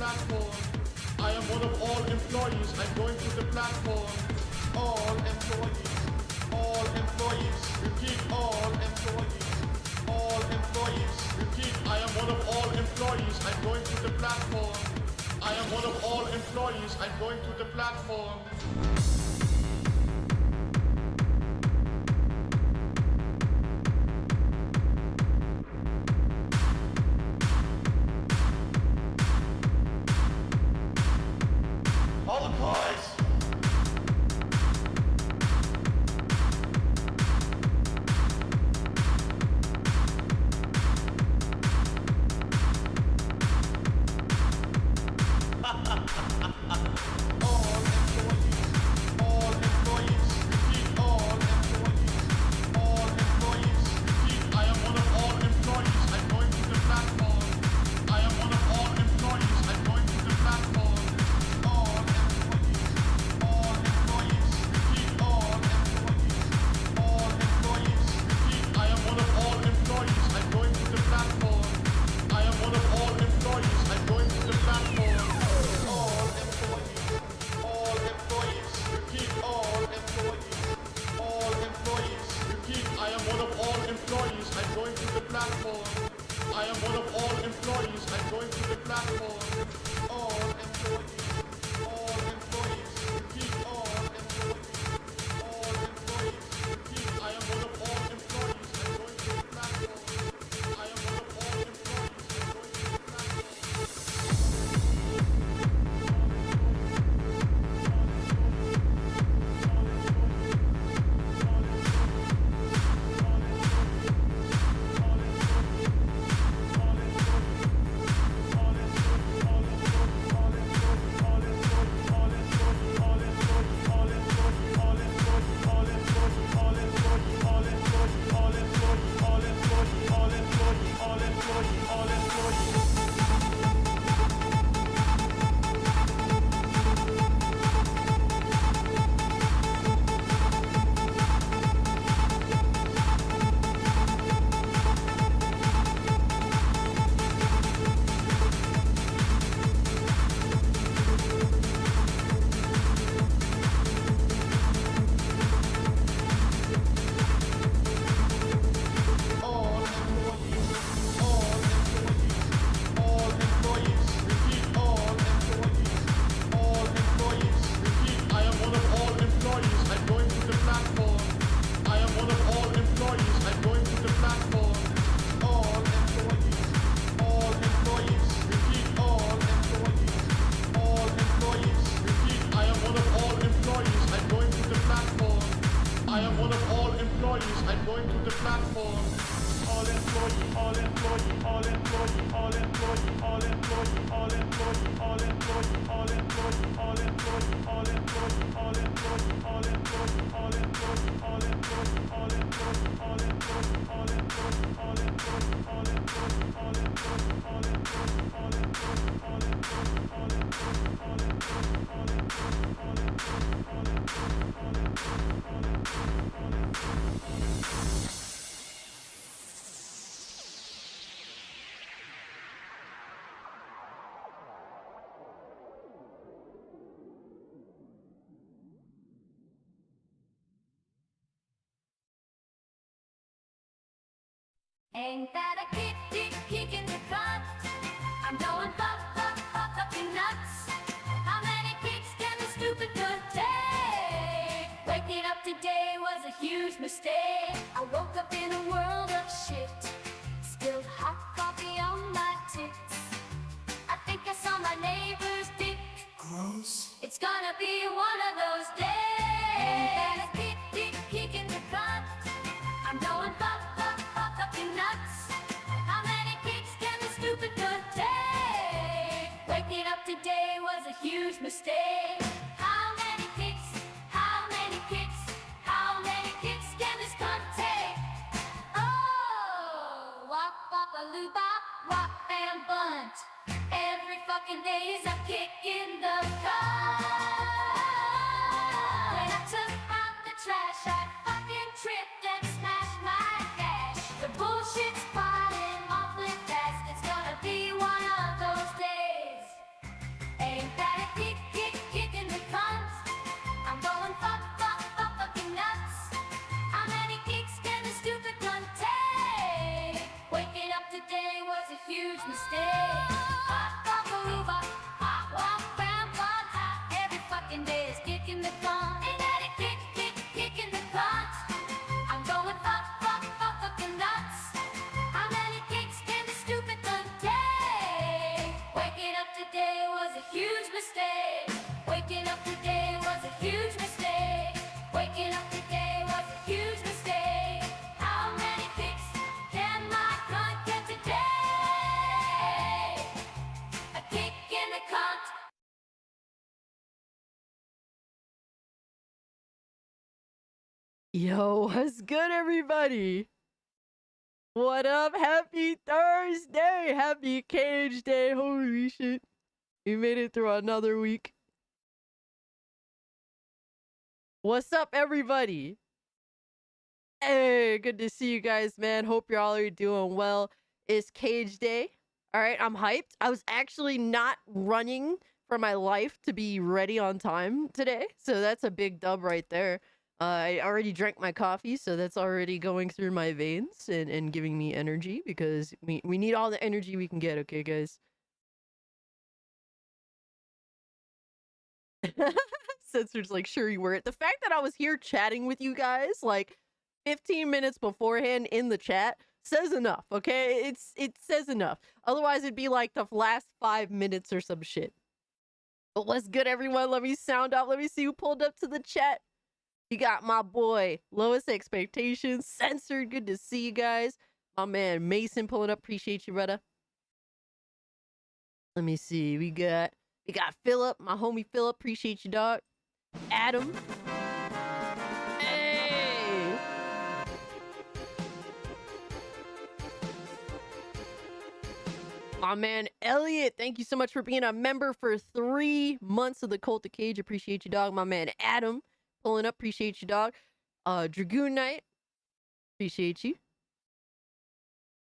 platform. I am one of all employees. I'm going to the platform. All employees. All employees. Repeat, all employees. All employees. Repeat, I am one of all employees. I'm going to the platform. I am one of all employees. I'm going to the platform. All the boys! Ain't that a kitty kicking the front? I'm going fucking nuts. How many kicks can the stupid good take? Waking up today was a huge mistake. I woke up in a world of shit. Spilled hot coffee on my tits. I think I saw my neighbor's dick. Gross. It's gonna be one of those days. Ain't that a kitty kicking the front? I'm going fucking nuts. How many kicks can the stupid good take? Waking up today was a huge mistake. How many kicks? How many kicks? How many kicks can this cunt take? Oh, wop bop a loo bop, wop and bunt. Every fucking day is a kick in the car. When I took out the trash, I fucking tripped and smashed my cash. The bullshit's piling awfully fast. It's gonna be one of those days. was a huge mistake. Hop, hop, Aruba, hop, hop, rampart. Every fucking day is kicking the con. Ain't that it? Kick, kick, kicking the con. I'm going fuck, fuck, fuck, fucking nuts. How many kicks can the stupid thug take? Waking up today was a huge mistake. Waking up today was a huge mistake. Waking up today was a huge mistake. How many kicks can my cunt get today? A kick in the cunt. Yo, what's good, everybody? What up? Happy Thursday! Happy Cage Day! Holy shit. We made it through another week. What's up, everybody? Hey, good to see you guys, man. Hope you're all doing well. It's Cage Day. All right, I'm hyped. I was actually not running for my life to be ready on time today, so that's a big dub right there. I already drank my coffee, so that's already going through my veins and giving me energy because we need all the energy we can get, okay, guys? Censor's like, sure you were. The fact that I was here chatting with you guys like 15 minutes beforehand in the chat says enough, okay? It says enough. Otherwise, it'd be like the last 5 minutes or some shit. But what's good, everyone? Let me sound out. Let me see who pulled up to the chat. You got my boy, Lowest Expectations, Censored. Good to see you guys. My man, Mason, pulling up. Appreciate you, brother. Let me see. We got Philip, my homie Philip. Appreciate you, dog. Adam. Hey. My man, Elliot. Thank you so much for being a member for 3 months of the Cult of Cage. Appreciate you, dog. My man, Adam. Pulling up, appreciate you, dog. Dragoon Knight, appreciate you.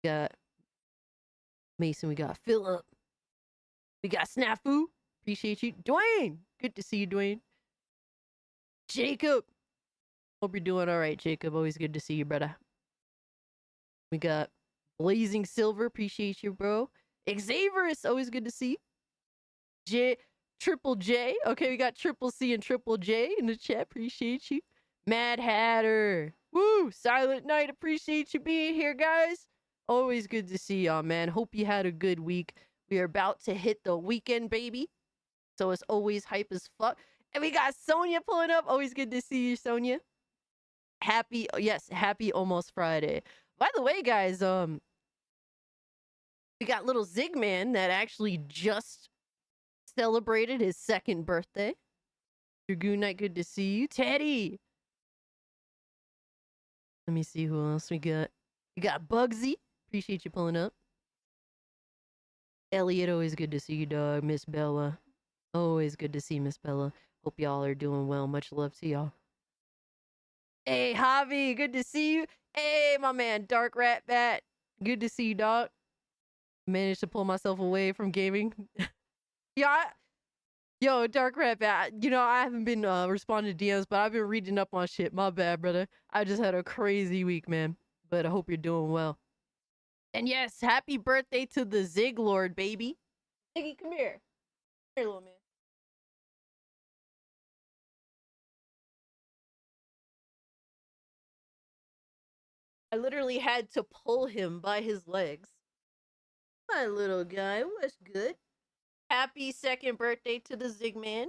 We got Mason, we got Philip. We got Snafu, appreciate you. Dwayne, good to see you, Dwayne. Jacob, hope you're doing all right, Jacob. Always good to see you, brother. We got Blazing Silver, appreciate you, bro. Xavier, it's always good to see you. Triple J. Okay, we got Triple C and Triple J in the chat. Appreciate you. Mad Hatter. Woo! Silent Night. Appreciate you being here, guys. Always good to see y'all, man. Hope you had a good week. We are about to hit the weekend, baby. So it's always hype as fuck. And we got Sonia pulling up. Always good to see you, Sonia. Happy almost Friday. By the way, guys, we got little Zigman that actually just celebrated his 2nd birthday. Dragoon Knight, good to see you. Teddy. Let me see who else we got. We got Bugsy. Appreciate you pulling up. Elliot, always good to see you, dog. Miss Bella. Always good to see Miss Bella. Hope y'all are doing well. Much love to y'all. Hey, Javi, good to see you. Hey, my man, Dark Rat Bat. Good to see you, dog. Managed to pull myself away from gaming. Yeah, yo, Dark Rat Bat. You know, I haven't been responding to DMs, but I've been reading up on shit. My bad, brother. I just had a crazy week, man. But I hope you're doing well. And yes, happy birthday to the Zig Lord, baby. Ziggy, come here. Come here, little man. I literally had to pull him by his legs. My little guy, what's good? Happy 2nd birthday to the Zigman.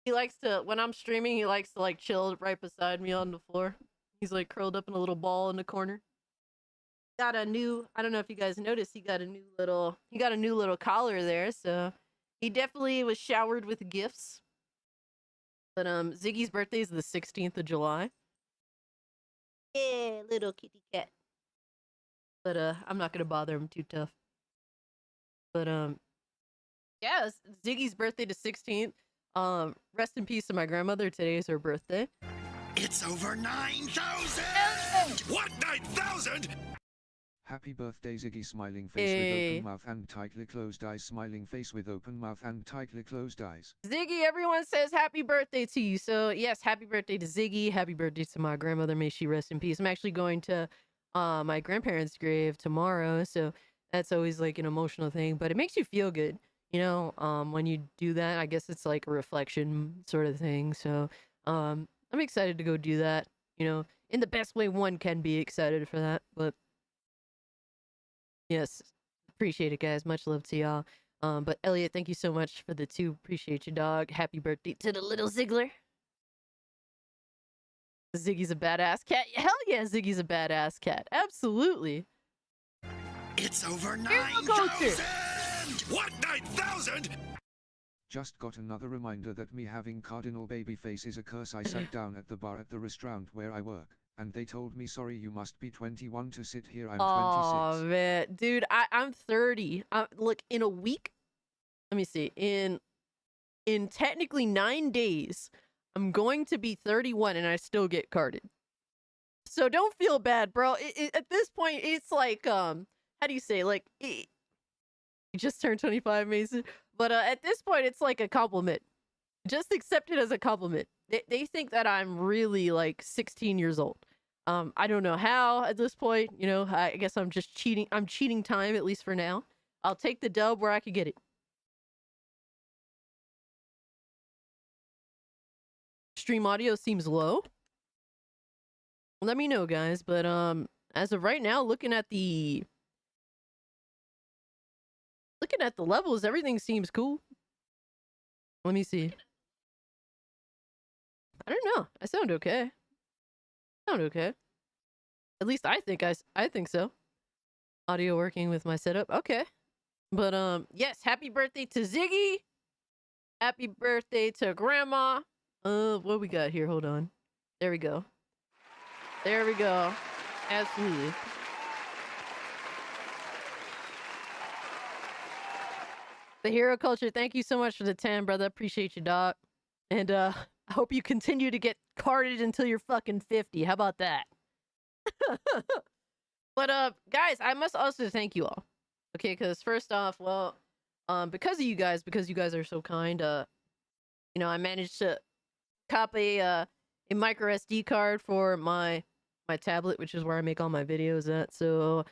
He likes to, when I'm streaming, he likes to like chill right beside me on the floor. He's like curled up in a little ball in the corner. Got a new, I don't know if you guys noticed, he got a new little collar there, so he definitely was showered with gifts. But Ziggy's birthday is the 16th of July. Yeah, little kitty cat. But I'm not gonna bother him too tough. But yeah, Ziggy's birthday to 16th. Rest in peace to my grandmother. Today is her birthday. It's over 9,000! What, 9,000? Happy birthday, Ziggy. Smiling face with open mouth and tightly closed eyes. Smiling face with open mouth and tightly closed eyes. Ziggy, everyone says happy birthday to you. So yes, happy birthday to Ziggy. Happy birthday to my grandmother. May she rest in peace. I'm actually going to my grandparents' grave tomorrow, so that's always like an emotional thing. But it makes you feel good, you know. When you do that, I guess it's like a reflection sort of thing. So, I'm excited to go do that. You know, in the best way one can be excited for that. But yes, appreciate it, guys. Much love to y'all. But Elliot, thank you so much for the 2. Appreciate you, dog. Happy birthday to the little Ziggler. Ziggy's a badass cat. Hell yeah, Ziggy's a badass cat. Absolutely. It's over Here's the culture. 9,000! What, 9,000? Just got another reminder that me having cardinal baby face is a curse. I sat down at the bar at the restaurant where I work, and they told me, sorry, you must be 21 to sit here. I'm 26. Oh man, dude, I'm 30. Look, in a week, let me see. In technically 9 days, I'm going to be 31, and I still get carded. So don't feel bad, bro. At this point, it's like how do you say, like you just turned 25, Mason. But at this point, it's like a compliment. Just accept it as a compliment. They think that I'm really like 16 years old. I don't know how at this point. You know, I guess I'm just cheating. I'm cheating time, at least for now. I'll take the dub where I could get it. Stream audio seems low. Let me know, guys. But as of right now, looking at the levels, everything seems cool. Let me see. I don't know. I sound okay. At least I think so. Audio working with my setup. Okay. But yes, happy birthday to Ziggy. Happy birthday to Grandma. What we got here? Hold on. There we go. Absolutely. The hero culture, thank you so much for the 10, brother. Appreciate you, dog. And I hope you continue to get carded until you're fucking 50. How about that? But guys, I must also thank you all. Okay, because first off, well, because you guys are so kind, you know, I managed to copy a micro SD card for my tablet, which is where I make all my videos at. So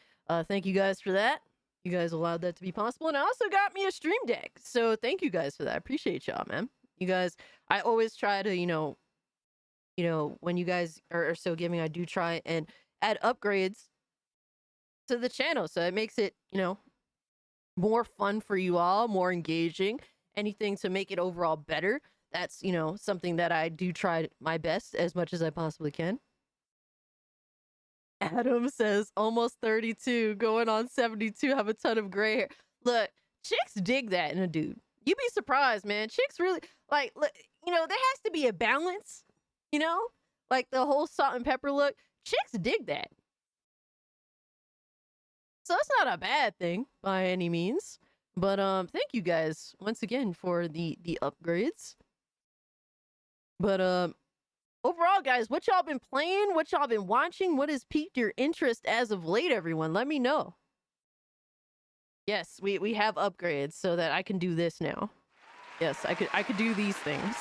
thank you guys for that. You guys allowed that to be possible. And I also got me a stream deck. So thank you guys for that. I appreciate y'all, man. You guys, I always try to, you know, when you guys are so giving, I do try and add upgrades to the channel. So it makes it, you know, more fun for you all, more engaging, anything to make it overall better. That's, you know, something that I do try my best as much as I possibly can. Adam says, almost 32, going on 72, have a ton of gray hair. Look, chicks dig that in a dude. You'd be surprised, man. Chicks really, like, you know, there has to be a balance, you know? Like the whole salt and pepper look. Chicks dig that. So it's not a bad thing by any means. But thank you guys once again for the upgrades. But overall, guys, what y'all been playing? What y'all been watching? What has piqued your interest as of late, everyone? Let me know. Yes, we have upgrades so that I can do this now. Yes, I could do these things.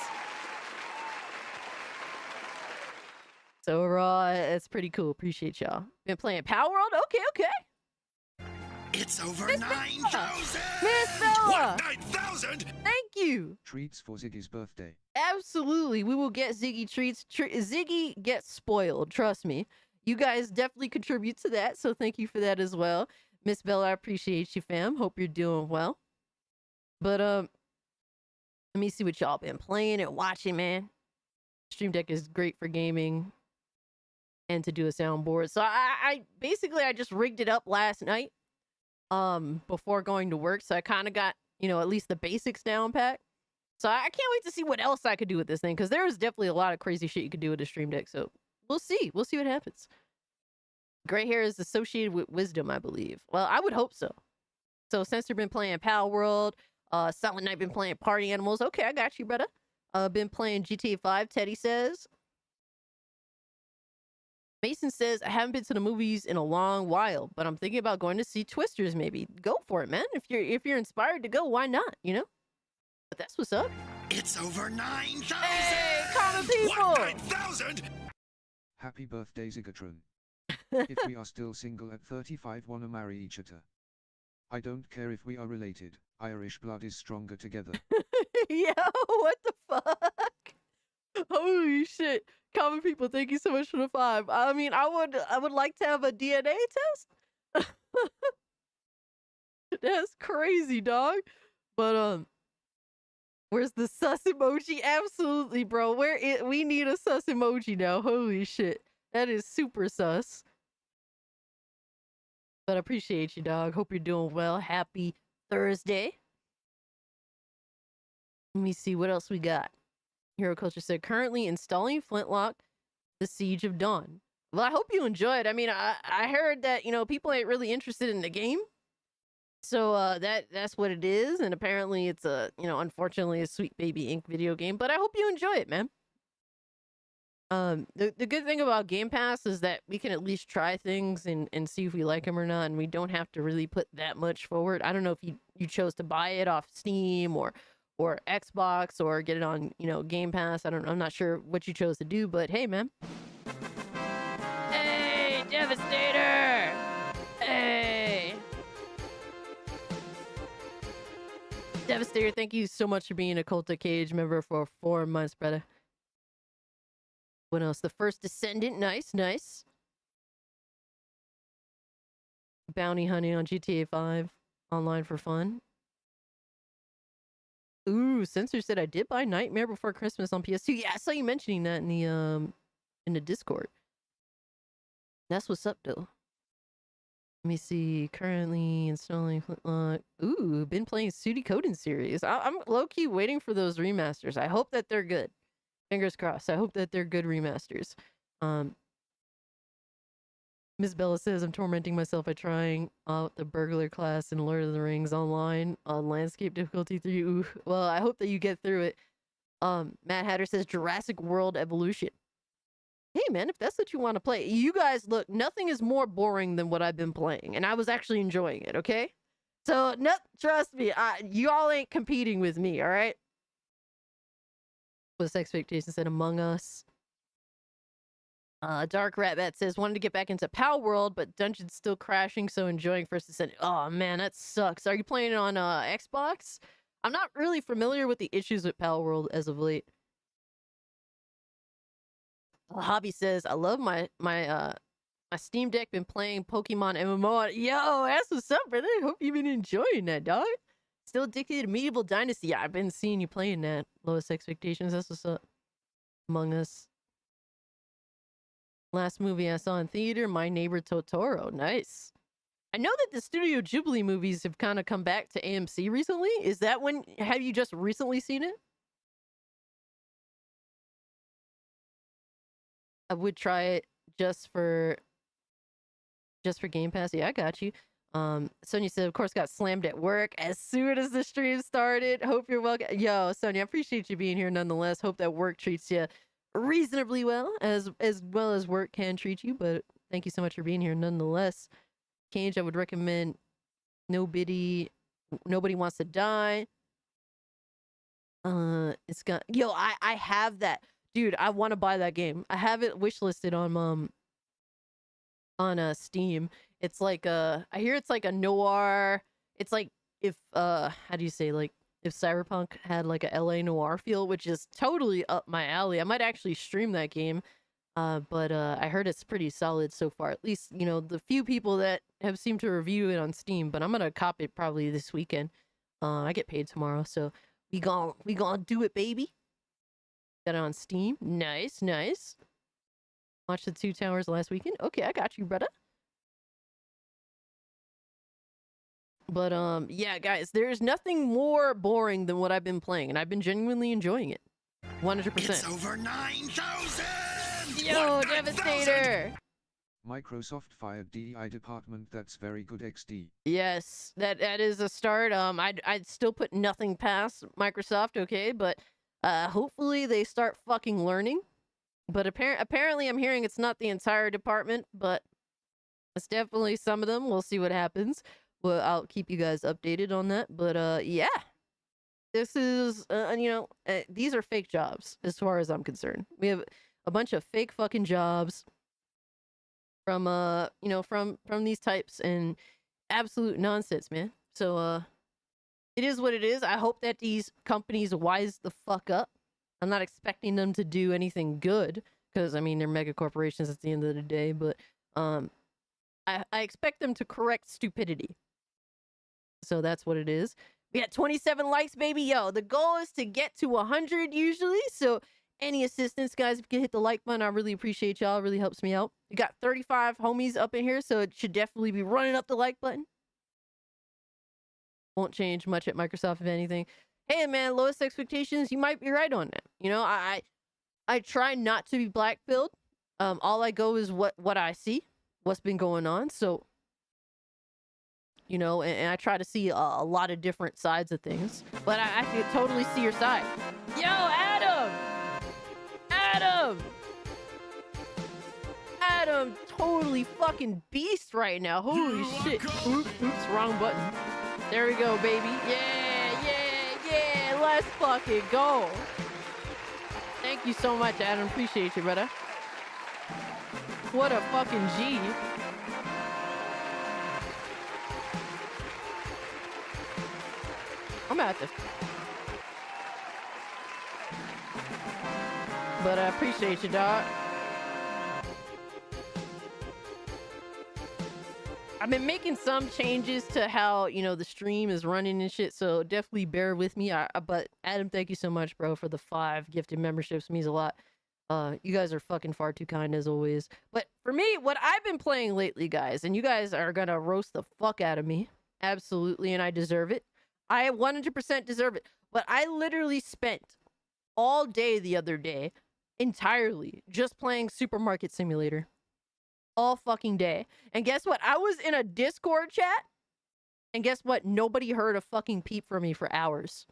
So overall, it's pretty cool. Appreciate y'all. Been playing Power World? Okay. It's over Miss 9,000! Miss Bella! What, 9,000? Thank you. Treats for Ziggy's birthday. Absolutely. We will get Ziggy treats. Ziggy gets spoiled. Trust me. You guys definitely contribute to that. So thank you for that as well. Miss Bella, I appreciate you, fam. Hope you're doing well. But let me see what y'all been playing and watching, man. Stream Deck is great for gaming and to do a soundboard. So I basically just rigged it up last night before going to work. So I kind of got, you know, at least the basics down pat. So I can't wait to see what else I could do with this thing, because there is definitely a lot of crazy shit you could do with a Stream Deck. So we'll see. We'll see what happens. Gray hair is associated with wisdom, I believe. Well, I would hope so. So Sensor been playing Power World. Silent Night been playing Party Animals. Okay, I got you, brother. Been playing GTA 5, Teddy says. Mason says, I haven't been to the movies in a long while, but I'm thinking about going to see Twisters maybe. Go for it, man. If you're inspired to go, why not, you know? But that's what's up. It's over 9,000! Hey, common people! What, 9,000? Happy birthday, Zigatron. If we are still single at 35, wanna marry each other. I don't care if we are related. Irish blood is stronger together. Yo, what the fuck? Holy shit. Common people, thank you so much for the 5. I mean, I would like to have a DNA test. That's crazy, dog. But where's the sus emoji? Absolutely, bro. We need a sus emoji now. Holy shit. That is super sus. But I appreciate you, dog. Hope you're doing well. Happy Thursday. Let me see what else we got. Hero Culture said, currently installing Flintlock, The Siege of Dawn. Well, I hope you enjoy it. I mean, I heard that, people ain't really interested in the game. So that's what it is. And apparently it's unfortunately a Sweet Baby Inc. video game. But I hope you enjoy it, man. The good thing about Game Pass is that we can at least try things and see if we like them or not, and we don't have to really put that much forward. I don't know if you chose to buy it off Steam or Xbox or get it on, Game Pass. I'm not sure what you chose to do, but hey, man. Hey, Devastator! Hey! Devastator, thank you so much for being a Cult of Cage member for 4 months, brother. What else? The First Descendant. Nice, nice. Bounty hunting on GTA 5. Online for fun. Ooh, Censor said I did buy Nightmare Before Christmas on PS2. Yeah, I saw you mentioning that in the Discord. That's what's up, though. Let me see. Currently installing Flintlock. Ooh, been playing Suikoden series. I'm low-key waiting for those remasters. I hope that they're good. Fingers crossed. I hope that they're good remasters. Miss Bella says, I'm tormenting myself by trying out the burglar class in Lord of the Rings online on landscape difficulty 3. Ooh. Well, I hope that you get through it. Matt Hatter says Jurassic World Evolution. Hey, man, if that's what you want to play. You guys, look, nothing is more boring than what I've been playing. And I was actually enjoying it, okay? So, no, trust me. You all ain't competing with me, all right? With expectations said Among Us. Dark Rat Bat says, wanted to get back into Power World, but Dungeon's still crashing, so enjoying First Descent. Oh, man, that sucks. Are you playing it on Xbox? I'm not really familiar with the issues with Power World as of late. Hobby says, I love my Steam Deck, been playing Pokemon MMO. Yo, that's what's up, brother. Hope you've been enjoying that, dog. Still addicted to Medieval Dynasty. Yeah, I've been seeing you playing that. Lowest Expectations. That's what's up. Among Us. Last movie I saw in theater, My Neighbor Totoro. Nice. I know that the Studio Ghibli movies have kind of come back to AMC recently. Is that when? Have you just recently seen it? I would try it just for Game Pass. Yeah, I got you. Sonia said, of course, got slammed at work as soon as the stream started. Hope you're welcome. Yo, Sonia, I appreciate you being here nonetheless. Hope that work treats you reasonably well as work can treat you. But thank you so much for being here nonetheless. Cage, I would recommend Nobody Wants to Die. It's got I have that. Dude, I want to buy that game. I have it wishlisted on Steam. It's like I hear it's like a noir. It's like if how do you say, like if Cyberpunk had like a LA noir feel, which is totally up my alley. I might actually stream that game. But I heard it's pretty solid so far. At least, the few people that have seemed to review it on Steam, but I'm gonna cop it probably this weekend. I get paid tomorrow, so we gonna do it, baby. Got it on Steam. Nice, nice. Watched the Two Towers last weekend. Okay, I got you, brother. But yeah, guys, there's nothing more boring than what I've been playing, and I've been genuinely enjoying it. 100%. It's over 9,000! Yo, Devastator! Microsoft fired DEI department. That's very good XD. Yes, that is a start. I'd still put nothing past Microsoft, okay, but hopefully they start fucking learning. But apparently I'm hearing it's not the entire department, but it's definitely some of them. We'll see what happens. Well, I'll keep you guys updated on that. But yeah, this is these are fake jobs as far as I'm concerned. We have a bunch of fake fucking jobs from you know, from these types, and absolute nonsense, man. So it is what it is. I hope that these companies wise the fuck up. I'm not expecting them to do anything good, because I mean they're mega corporations at the end of the day, but I expect them to correct stupidity. So that's what it is. We got 27 likes, baby. Yo, the goal is to get to 100 usually. So any assistance, guys, if you can hit the like button, I really appreciate y'all. It really helps me out. We got 35 homies up in here, so it should definitely be running up the like button. Won't change much at Microsoft, if anything. Hey, man, lowest expectations, you might be right on that. You know, I try not to be black-pilled. All I go is what I see, what's been going on. So, you know, and I try to see a lot of different sides of things. But I can totally see your side. Yo, Adam! Adam, totally fucking beast right now. Holy shit. Oops, wrong button. There we go, baby. Yeah. Let's fucking go. Thank you so much, Adam. Appreciate you, brother. What a fucking G. I'm out there. But I appreciate you, dog. I've been making some changes to how, you know, the stream is running and shit, so definitely bear with me. But Adam, thank you so much, bro, for the 5 gifted memberships. It means a lot. You guys are fucking far too kind, as always. But for me, what I've been playing lately, guys, and you guys are gonna roast the fuck out of me. Absolutely, and I deserve it. I 100% deserve it. But I literally spent all day the other day entirely just playing Supermarket Simulator. All fucking day. And guess what? I was in a Discord chat, and guess what? Nobody heard a fucking peep from me for hours.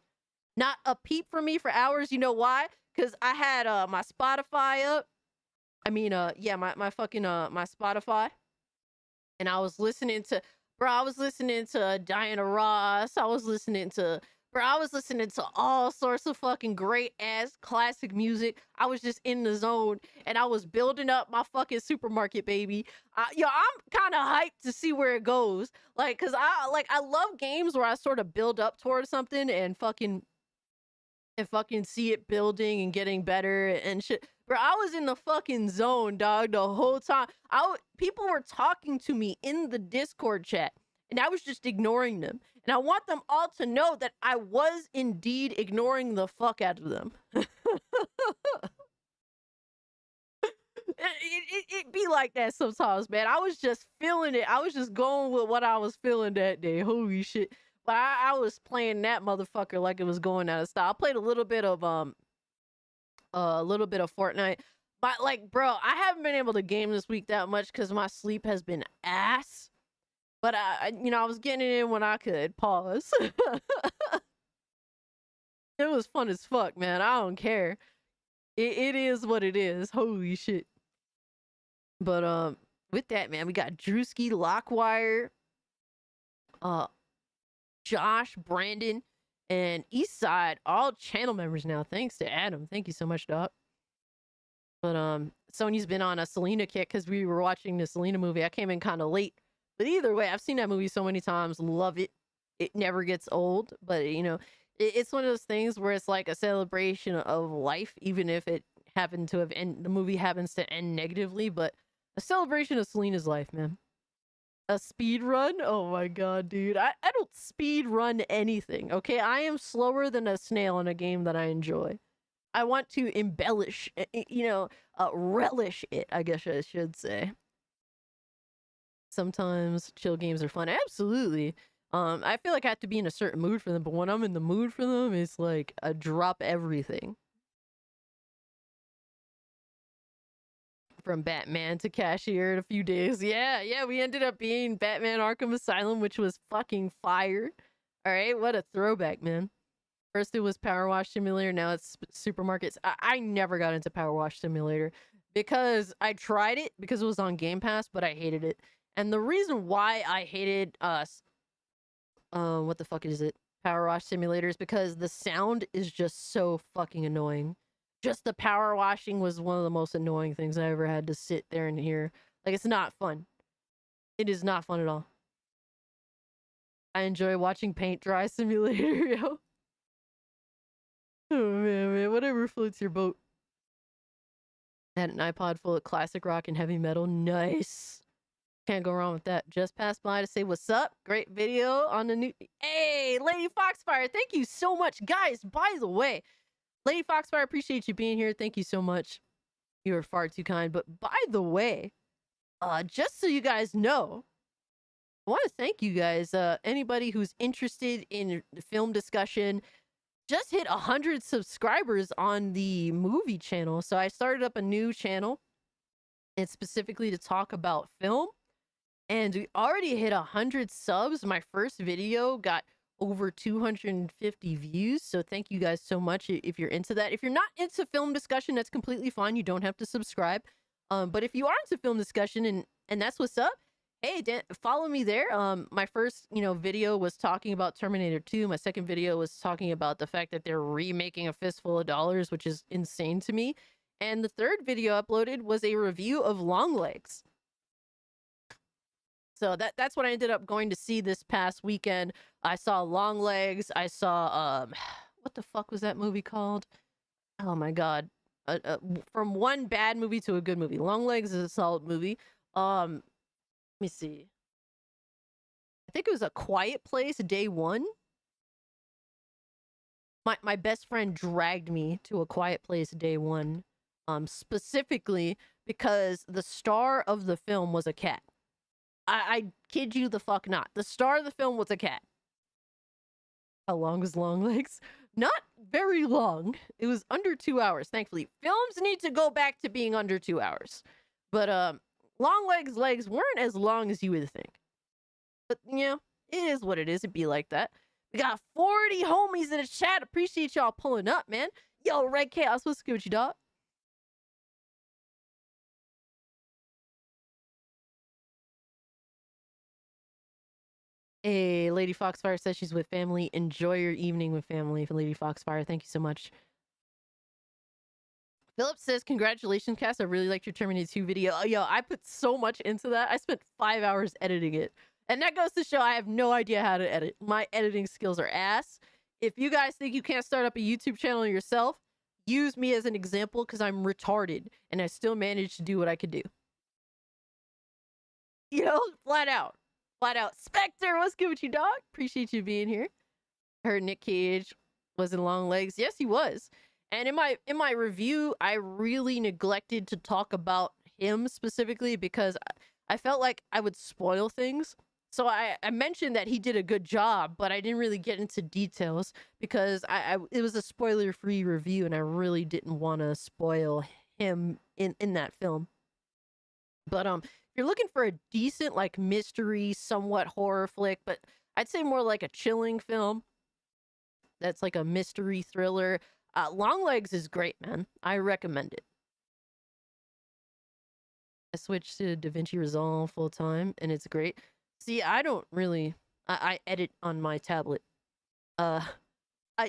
Not a peep from me for hours. You know why? Because I had my Spotify up. I mean, yeah, my fucking my Spotify. And I was listening to, bro, I was listening to Diana Ross. I was listening to all sorts of fucking great ass classic music. I was just in the zone, and I was building up my fucking supermarket, baby. Yo, I'm kind of hyped to see where it goes. Like, cause I love games where I sort of build up towards something and fucking see it building and getting better and shit. Bro, I was in the fucking zone, dog, the whole time. People were talking to me in the Discord chat, and I was just ignoring them. And I want them all to know that I was indeed ignoring the fuck out of them. It be like that sometimes, man. I was just feeling it. I was just going with what I was feeling that day. Holy shit. But I was playing that motherfucker like it was going out of style. I played a little bit of Fortnite. But like, bro, I haven't been able to game this week that much because my sleep has been ass. But I was getting it in when I could. Pause. It was fun as fuck, man. I don't care. It is what it is. Holy shit. But with that, man, we got Drewski, Lockwire, Josh, Brandon, and Eastside, all channel members now. Thanks to Adam. Thank you so much, Doc. But Sony's been on a Selena kick because we were watching the Selena movie. I came in kind of late. But either way, I've seen that movie so many times. Love it. It never gets old. But, you know, it's one of those things where it's like a celebration of life, even if it happened to have the movie happens to end negatively. But a celebration of Selena's life, man. A speed run? Oh my god, dude. I don't speed run anything, okay? I am slower than a snail in a game that I enjoy. I want to embellish, relish it, I guess I should say. Sometimes chill games are fun. Absolutely. I feel like I have to be in a certain mood for them, but when I'm in the mood for them, it's like I drop everything. From Batman to Cashier in a few days. Yeah, we ended up being Batman Arkham Asylum, which was fucking fire. All right, what a throwback, man. First it was Power Wash Simulator, now it's Supermarkets. I never got into Power Wash Simulator because I tried it because it was on Game Pass, but I hated it. And the reason why I hated what the fuck is it? Power Wash Simulator is because the sound is just so fucking annoying. Just the power washing was one of the most annoying things I ever had to sit there and hear. Like, it's not fun. It is not fun at all. I enjoy watching paint dry simulator, yo. Oh man, whatever floats your boat. Had an iPod full of classic rock and heavy metal. Nice. Can't go wrong with that. Just passed by to say what's up. Great video on the new. Hey, Lady Foxfire, thank you so much, guys. By the way, Lady Foxfire, appreciate you being here. Thank you so much. You are far too kind. But by the way, just so you guys know, I want to thank you guys. Anybody who's interested in film discussion, just hit 100 subscribers on the movie channel. So I started up a new channel. It's specifically to talk about film. And we already hit 100 subs. My first video got over 250 views. So thank you guys so much if you're into that. If you're not into film discussion, that's completely fine. You don't have to subscribe. But if you are into film discussion and that's what's up, hey, follow me there. My first, video was talking about Terminator 2. My second video was talking about the fact that they're remaking A Fistful of Dollars, which is insane to me. And the third video uploaded was a review of Longlegs. So that's what I ended up going to see this past weekend. I saw Longlegs. I saw what the fuck was that movie called? Oh my god. From one bad movie to a good movie. Longlegs is a solid movie. Let me see. I think it was A Quiet Place Day 1. My best friend dragged me to A Quiet Place Day 1. Specifically because the star of the film was a cat. I kid you the fuck not. The star of the film was a cat. How long was Longlegs? Not very long. It was under 2 hours, thankfully. Films need to go back to being under 2 hours. But Longlegs' legs weren't as long as you would think. But, it is what it is. It'd be like that. We got 40 homies in the chat. Appreciate y'all pulling up, man. Yo, Red Chaos, what's good with you, dog? Hey, Lady Foxfire says she's with family. Enjoy your evening with family for Lady Foxfire. Thank you so much. Philip says, congratulations, Cass. I really liked your Terminator 2 video. Oh, yo, I put so much into that. I spent 5 hours editing it. And that goes to show I have no idea how to edit. My editing skills are ass. If you guys think you can't start up a YouTube channel yourself, use me as an example because I'm retarded and I still managed to do what I could do. Flat out. Flat out. Spectre, what's good with you, dog? Appreciate you being here. Heard Nick Cage was in Longlegs. Yes, he was. And in my review, I really neglected to talk about him specifically because I felt like I would spoil things. So I mentioned that he did a good job, but I didn't really get into details because it was a spoiler-free review and I really didn't want to spoil him in that film. But if you're looking for a decent like mystery, somewhat horror flick, but I'd say more like a chilling film that's like a mystery thriller, Longlegs is great, man. I recommend it. I switched to DaVinci Resolve full time and it's great. See, I don't really I edit on my tablet. I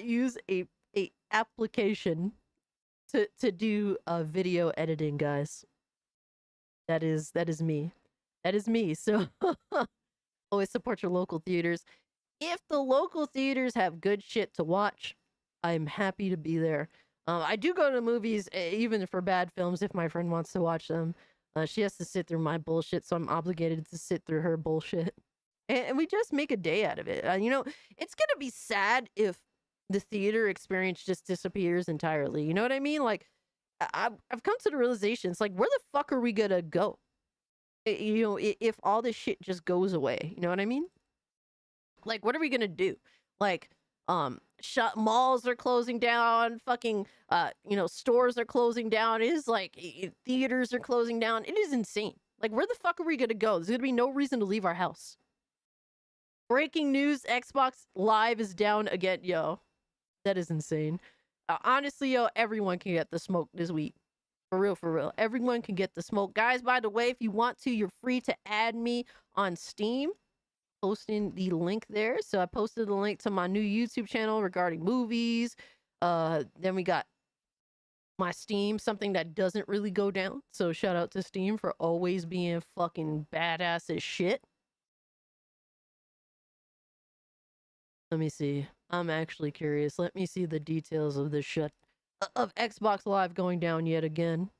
use a application to do video editing, guys. That is me. That is me. So always support your local theaters. If the local theaters have good shit to watch, I'm happy to be there. I do go to movies even for bad films if my friend wants to watch them. She has to sit through my bullshit, so I'm obligated to sit through her bullshit. And we just make a day out of it. It's gonna be sad if the theater experience just disappears entirely. You know what I mean? Like, I've come to the realization, it's like, where the fuck are we gonna go? If all this shit just goes away. You know what I mean? Like, what are we gonna do? Like, malls are closing down, fucking stores are closing down. It is like theaters are closing down. It is insane. Like, where the fuck are we gonna go? There's gonna be no reason to leave our house. Breaking news, Xbox Live is down again. Yo, that is insane. Honestly, yo, everyone can get the smoke this week. For real, for real. Everyone can get the smoke. Guys, by the way, if you want to, you're free to add me on Steam. Posting the link there. So I posted the link to my new YouTube channel regarding movies. Then we got my Steam, something that doesn't really go down. So shout out to Steam for always being fucking badass as shit. Let me see. I'm actually curious. Let me see the details of this shit of Xbox Live going down yet again.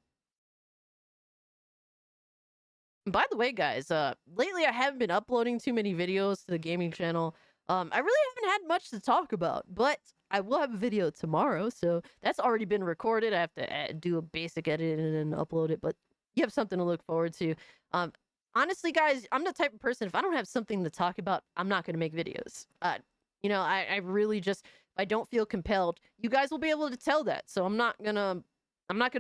By the way, guys, lately I haven't been uploading too many videos to the gaming channel. I really haven't had much to talk about, but I will have a video tomorrow, so that's already been recorded. I have to do a basic edit and then upload it, but you have something to look forward to. Honestly, guys, I'm the type of person, if I don't have something to talk about, I'm not going to make videos. You know, I really just, I don't feel compelled. You guys will be able to tell that, so I'm not gonna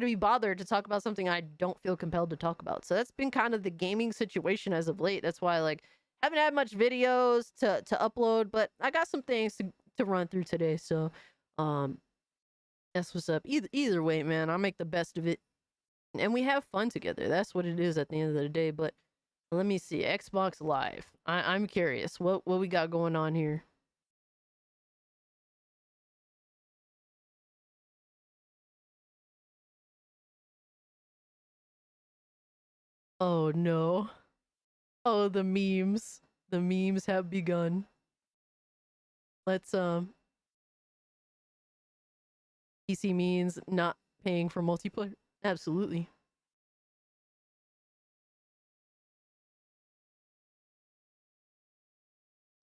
be bothered to talk about something I don't feel compelled to talk about. So that's been kind of the gaming situation as of late. That's why, like, haven't had much videos to upload, but I got some things to run through today. So, that's what's up. Either way, man, I'll make the best of it, and we have fun together. That's what it is at the end of the day. But let me see, Xbox Live. I'm curious what we got going on here. Oh no. Oh, the memes. The memes have begun. Let's PC means not paying for multiplayer. Absolutely.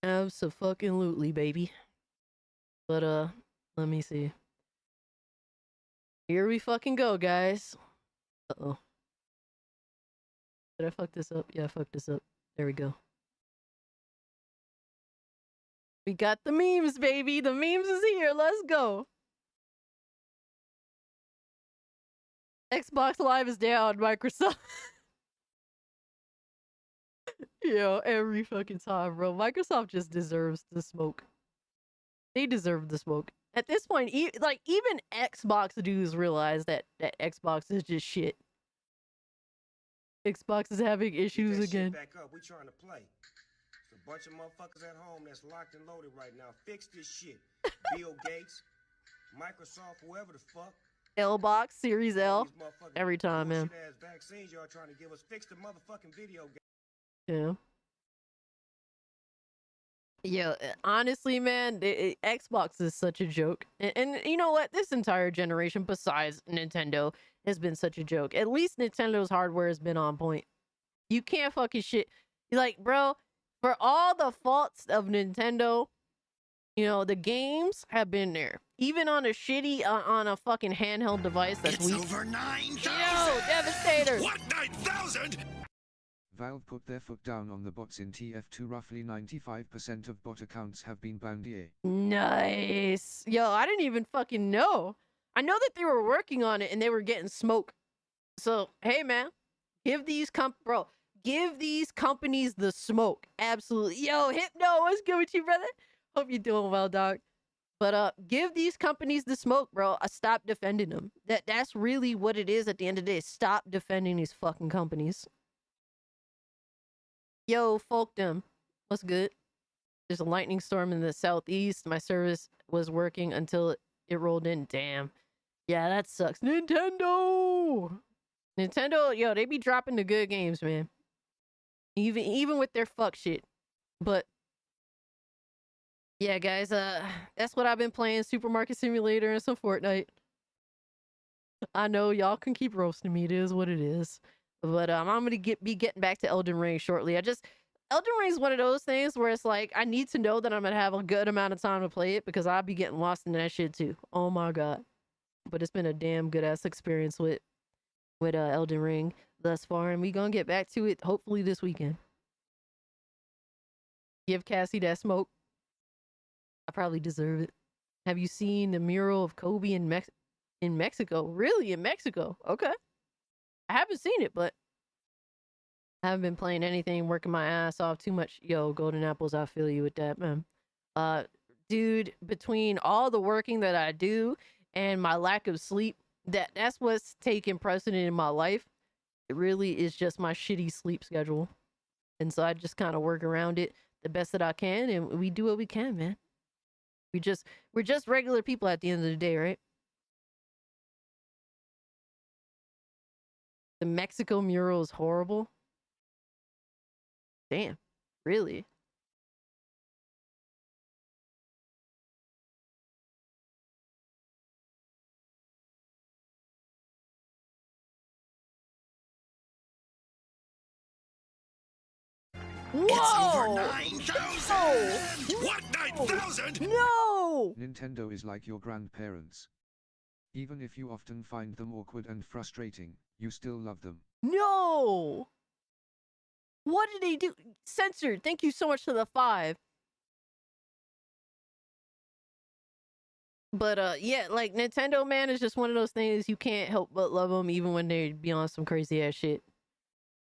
Abso-fucking-lutely, baby. But let me see. Here we fucking go, guys. Uh-oh. Did I fuck this up? Yeah, I fucked this up. There we go. We got the memes, baby. The memes is here. Let's go. Xbox Live is down, Microsoft. Yo, every fucking time, bro. Microsoft just deserves the smoke. They deserve the smoke. At this point, even Xbox dudes realize that Xbox is just shit. Xbox is having issues again. Back up. We trying to play. It's a bunch of motherfuckers at home that's locked and loaded right now. Fix this shit. Bill Gates, Microsoft, whoever the fuck. L box, Series L. Every time, man. Vaccines y'all trying to give us. Fix the motherfucking video game. Yeah. Yeah, honestly, man, Xbox is such a joke. And you know what? This entire generation, besides Nintendo, has been such a joke. At least Nintendo's hardware has been on point. You can't fucking shit. Like, bro, for all the faults of Nintendo, you know, the games have been there. Even on a shitty, on a fucking handheld device that's It's weak. over 9,000! Yo, Devastator! What, 9,000? Valve put their foot down on the bots in TF2. Roughly 95% of bot accounts have been banned. Yeah. Nice. Yo, I didn't even fucking know. I know that they were working on it and they were getting smoke. So, hey, man, give these companies the smoke. Absolutely. Yo, Hypno, what's good with you, brother? Hope you're doing well, dog. But give these companies the smoke, bro. Stop defending them. That's really what it is at the end of the day. Stop defending these fucking companies. Yo, Folkdom, what's good? There's a lightning storm in the southeast. My service was working until it rolled in. Damn. Yeah, that sucks. Nintendo, yo, they be dropping the good games, man. Even with their fuck shit. But yeah, guys, that's what I've been playing. Supermarket Simulator and some Fortnite. I know y'all can keep roasting me. It is what it is. But I'm gonna be getting back to Elden Ring shortly. Elden Ring is one of those things where it's like I need to know that I'm gonna have a good amount of time to play it because I'll be getting lost in that shit too. Oh my god! But it's been a damn good ass experience with Elden Ring thus far, and we gonna get back to it hopefully this weekend. Give Cassie that smoke. I probably deserve it. Have you seen the mural of Kobe in Mexico? Really, in Mexico? Okay. I haven't seen it, but I haven't been playing anything, working my ass off too much. Yo, Golden Apples, I feel you with that, man. Dude, between all the working that I do and my lack of sleep, that's what's taking precedent in my life. It really is just my shitty sleep schedule. And so I just kind of work around it the best that I can, and we do what we can, man. We're just regular people at the end of the day, right? The Mexico mural is horrible. Damn, really? It's over Whoa! 9,000! What, 9,000? No! Nintendo is like your grandparents. Even if you often find them awkward and frustrating, you still love them. No! What did they do? Censored. Thank you so much for the 5. But yeah, like Nintendo, man, is just one of those things you can't help but love them even when they be on some crazy ass shit.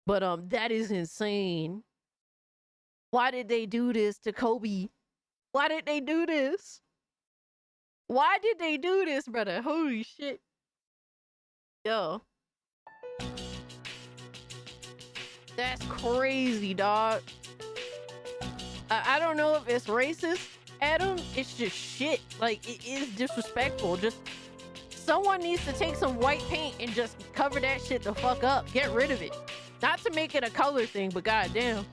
But that is insane. Why did they do this to Kobe? Why did they do this? Why did they do this, brother? Holy shit. Yo. That's crazy, dog. I don't know if it's racist, Adam. It's just shit. Like, it is disrespectful. Just someone needs to take some white paint and just cover that shit the fuck up. Get rid of it. Not to make it a color thing, but goddamn.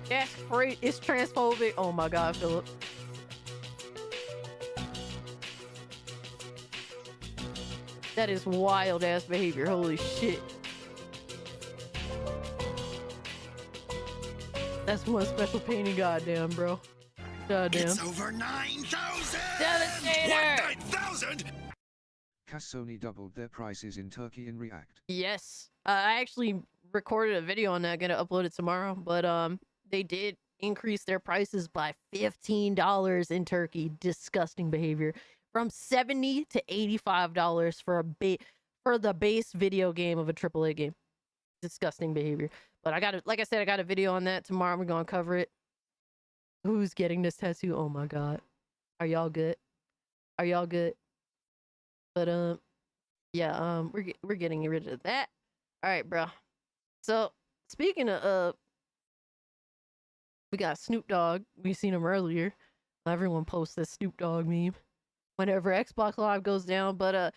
That's crazy. It's transphobic. Oh my god, Philip. That is wild ass behavior. Holy shit. That's one special painting. Goddamn, bro. Goddamn. It's over 9,000! Devastator! What, 9,000? Sony doubled their prices in Turkey in React. Yes. I actually recorded a video on that. Gonna upload it tomorrow. But they did increase their prices by $15 in Turkey. Disgusting behavior. From $70 to $85 for the base video game of a AAA game. Disgusting behavior. But I got it. Like I said, I got a video on that tomorrow. We're gonna cover it. Who's getting this tattoo? Oh my god. Are y'all good? Are y'all good? But yeah, we're getting rid of that. All right, bro. So speaking of we got Snoop Dogg. We seen him earlier. Everyone posts this Snoop Dogg meme whenever Xbox Live goes down. But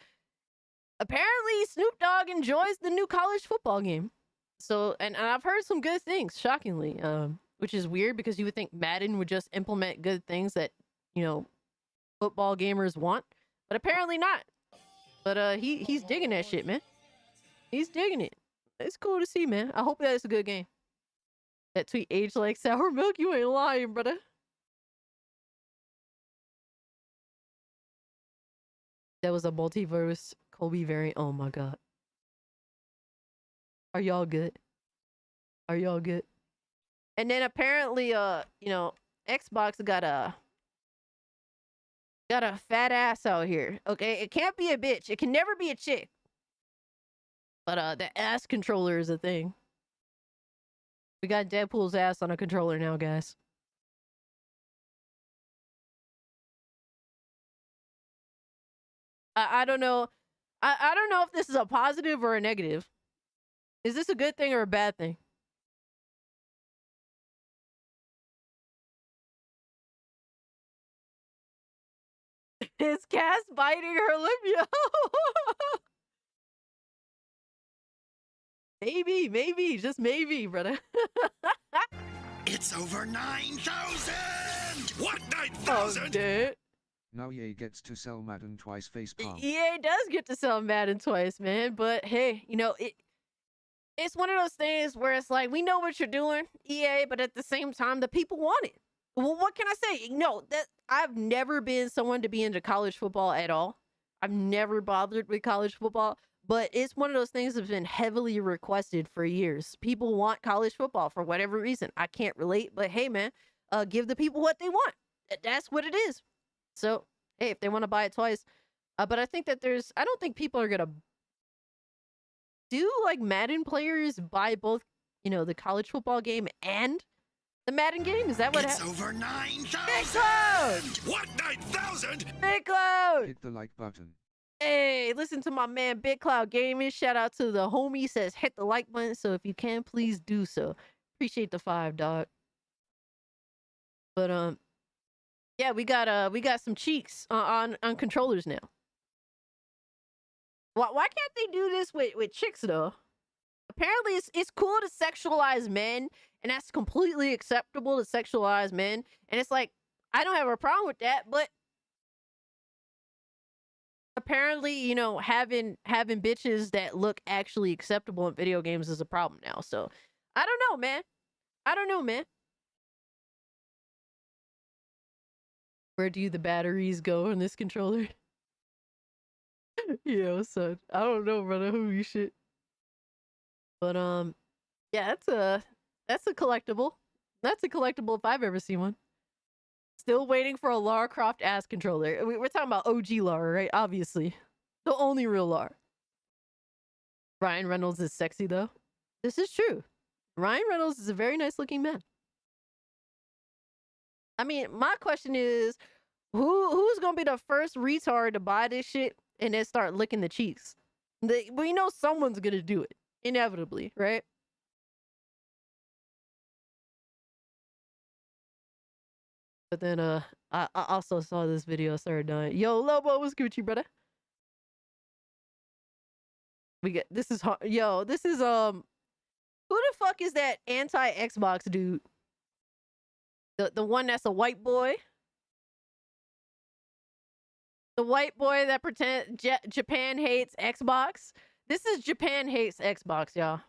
apparently Snoop Dogg enjoys the new college football game. So and I've heard some good things, shockingly. Which is weird because you would think Madden would just implement good things that, you know, football gamers want, but apparently not. But he's digging that shit, man. He's digging it. It's cool to see, man. I hope that it's a good game. That tweet aged like sour milk. You ain't lying, brother. That was a multiverse Kobe variant. Oh my god. Are y'all good? Are y'all good? And then apparently, you know, Xbox got a fat ass out here. Okay, it can't be a bitch. It can never be a chick. But the ass controller is a thing. We got Deadpool's ass on a controller now, guys. I don't know. I don't know if this is a positive or a negative. Is this a good thing or a bad thing? Is Cass biting her lip, yo? Maybe, just maybe, brother. It's over 9,000! What, Oh, 9,000? dude. Now EA gets to sell Madden twice facepalm. EA does get to sell Madden twice, man. But hey, you know, it's one of those things where it's like, we know what you're doing, EA, but at the same time, the people want it. Well, what can I say? No, that I've never been someone to be into college football at all. I've never bothered with college football, but it's one of those things that's been heavily requested for years. People want college football for whatever reason. I can't relate, but hey, man, give the people what they want. That's what it is. So, hey, if they want to buy it twice, but I think that I don't think people are gonna do like Madden players buy both, you know, the college football game and the Madden game? Is that what It's happened? over 9,000! Big Cloud! What, 9,000? Big Cloud! Hit the like button. Hey, listen to my man Big Cloud Gaming. Shout out to the homie. Says hit the like button. So if you can, please do so. Appreciate the 5, dog. But yeah, we got some cheeks on controllers now. Why can't they do this with chicks though? Apparently, it's cool to sexualize men, and that's completely acceptable to sexualize men. And it's like I don't have a problem with that, but apparently, you know, having bitches that look actually acceptable in video games is a problem now. So I don't know, man. I don't know, man. Where do the batteries go in this controller? Yo, son. I don't know, brother. Holy shit. But yeah, that's a collectible. That's a collectible if I've ever seen one. Still waiting for a Lara Croft ass controller. We're talking about OG Lara, right? Obviously. The only real Lara. Ryan Reynolds is sexy though. This is true. Ryan Reynolds is a very nice looking man. I mean, my question is, who's gonna be the first retard to buy this shit and then start licking the cheeks? We know someone's gonna do it, inevitably, right? But then I also saw this video, started dying. Yo, Lobo, what's Gucci, brother? We get this is who the fuck is that anti-Xbox dude? The one that's a white boy? The white boy that pretend Japan hates Xbox? This is Japan hates Xbox, y'all.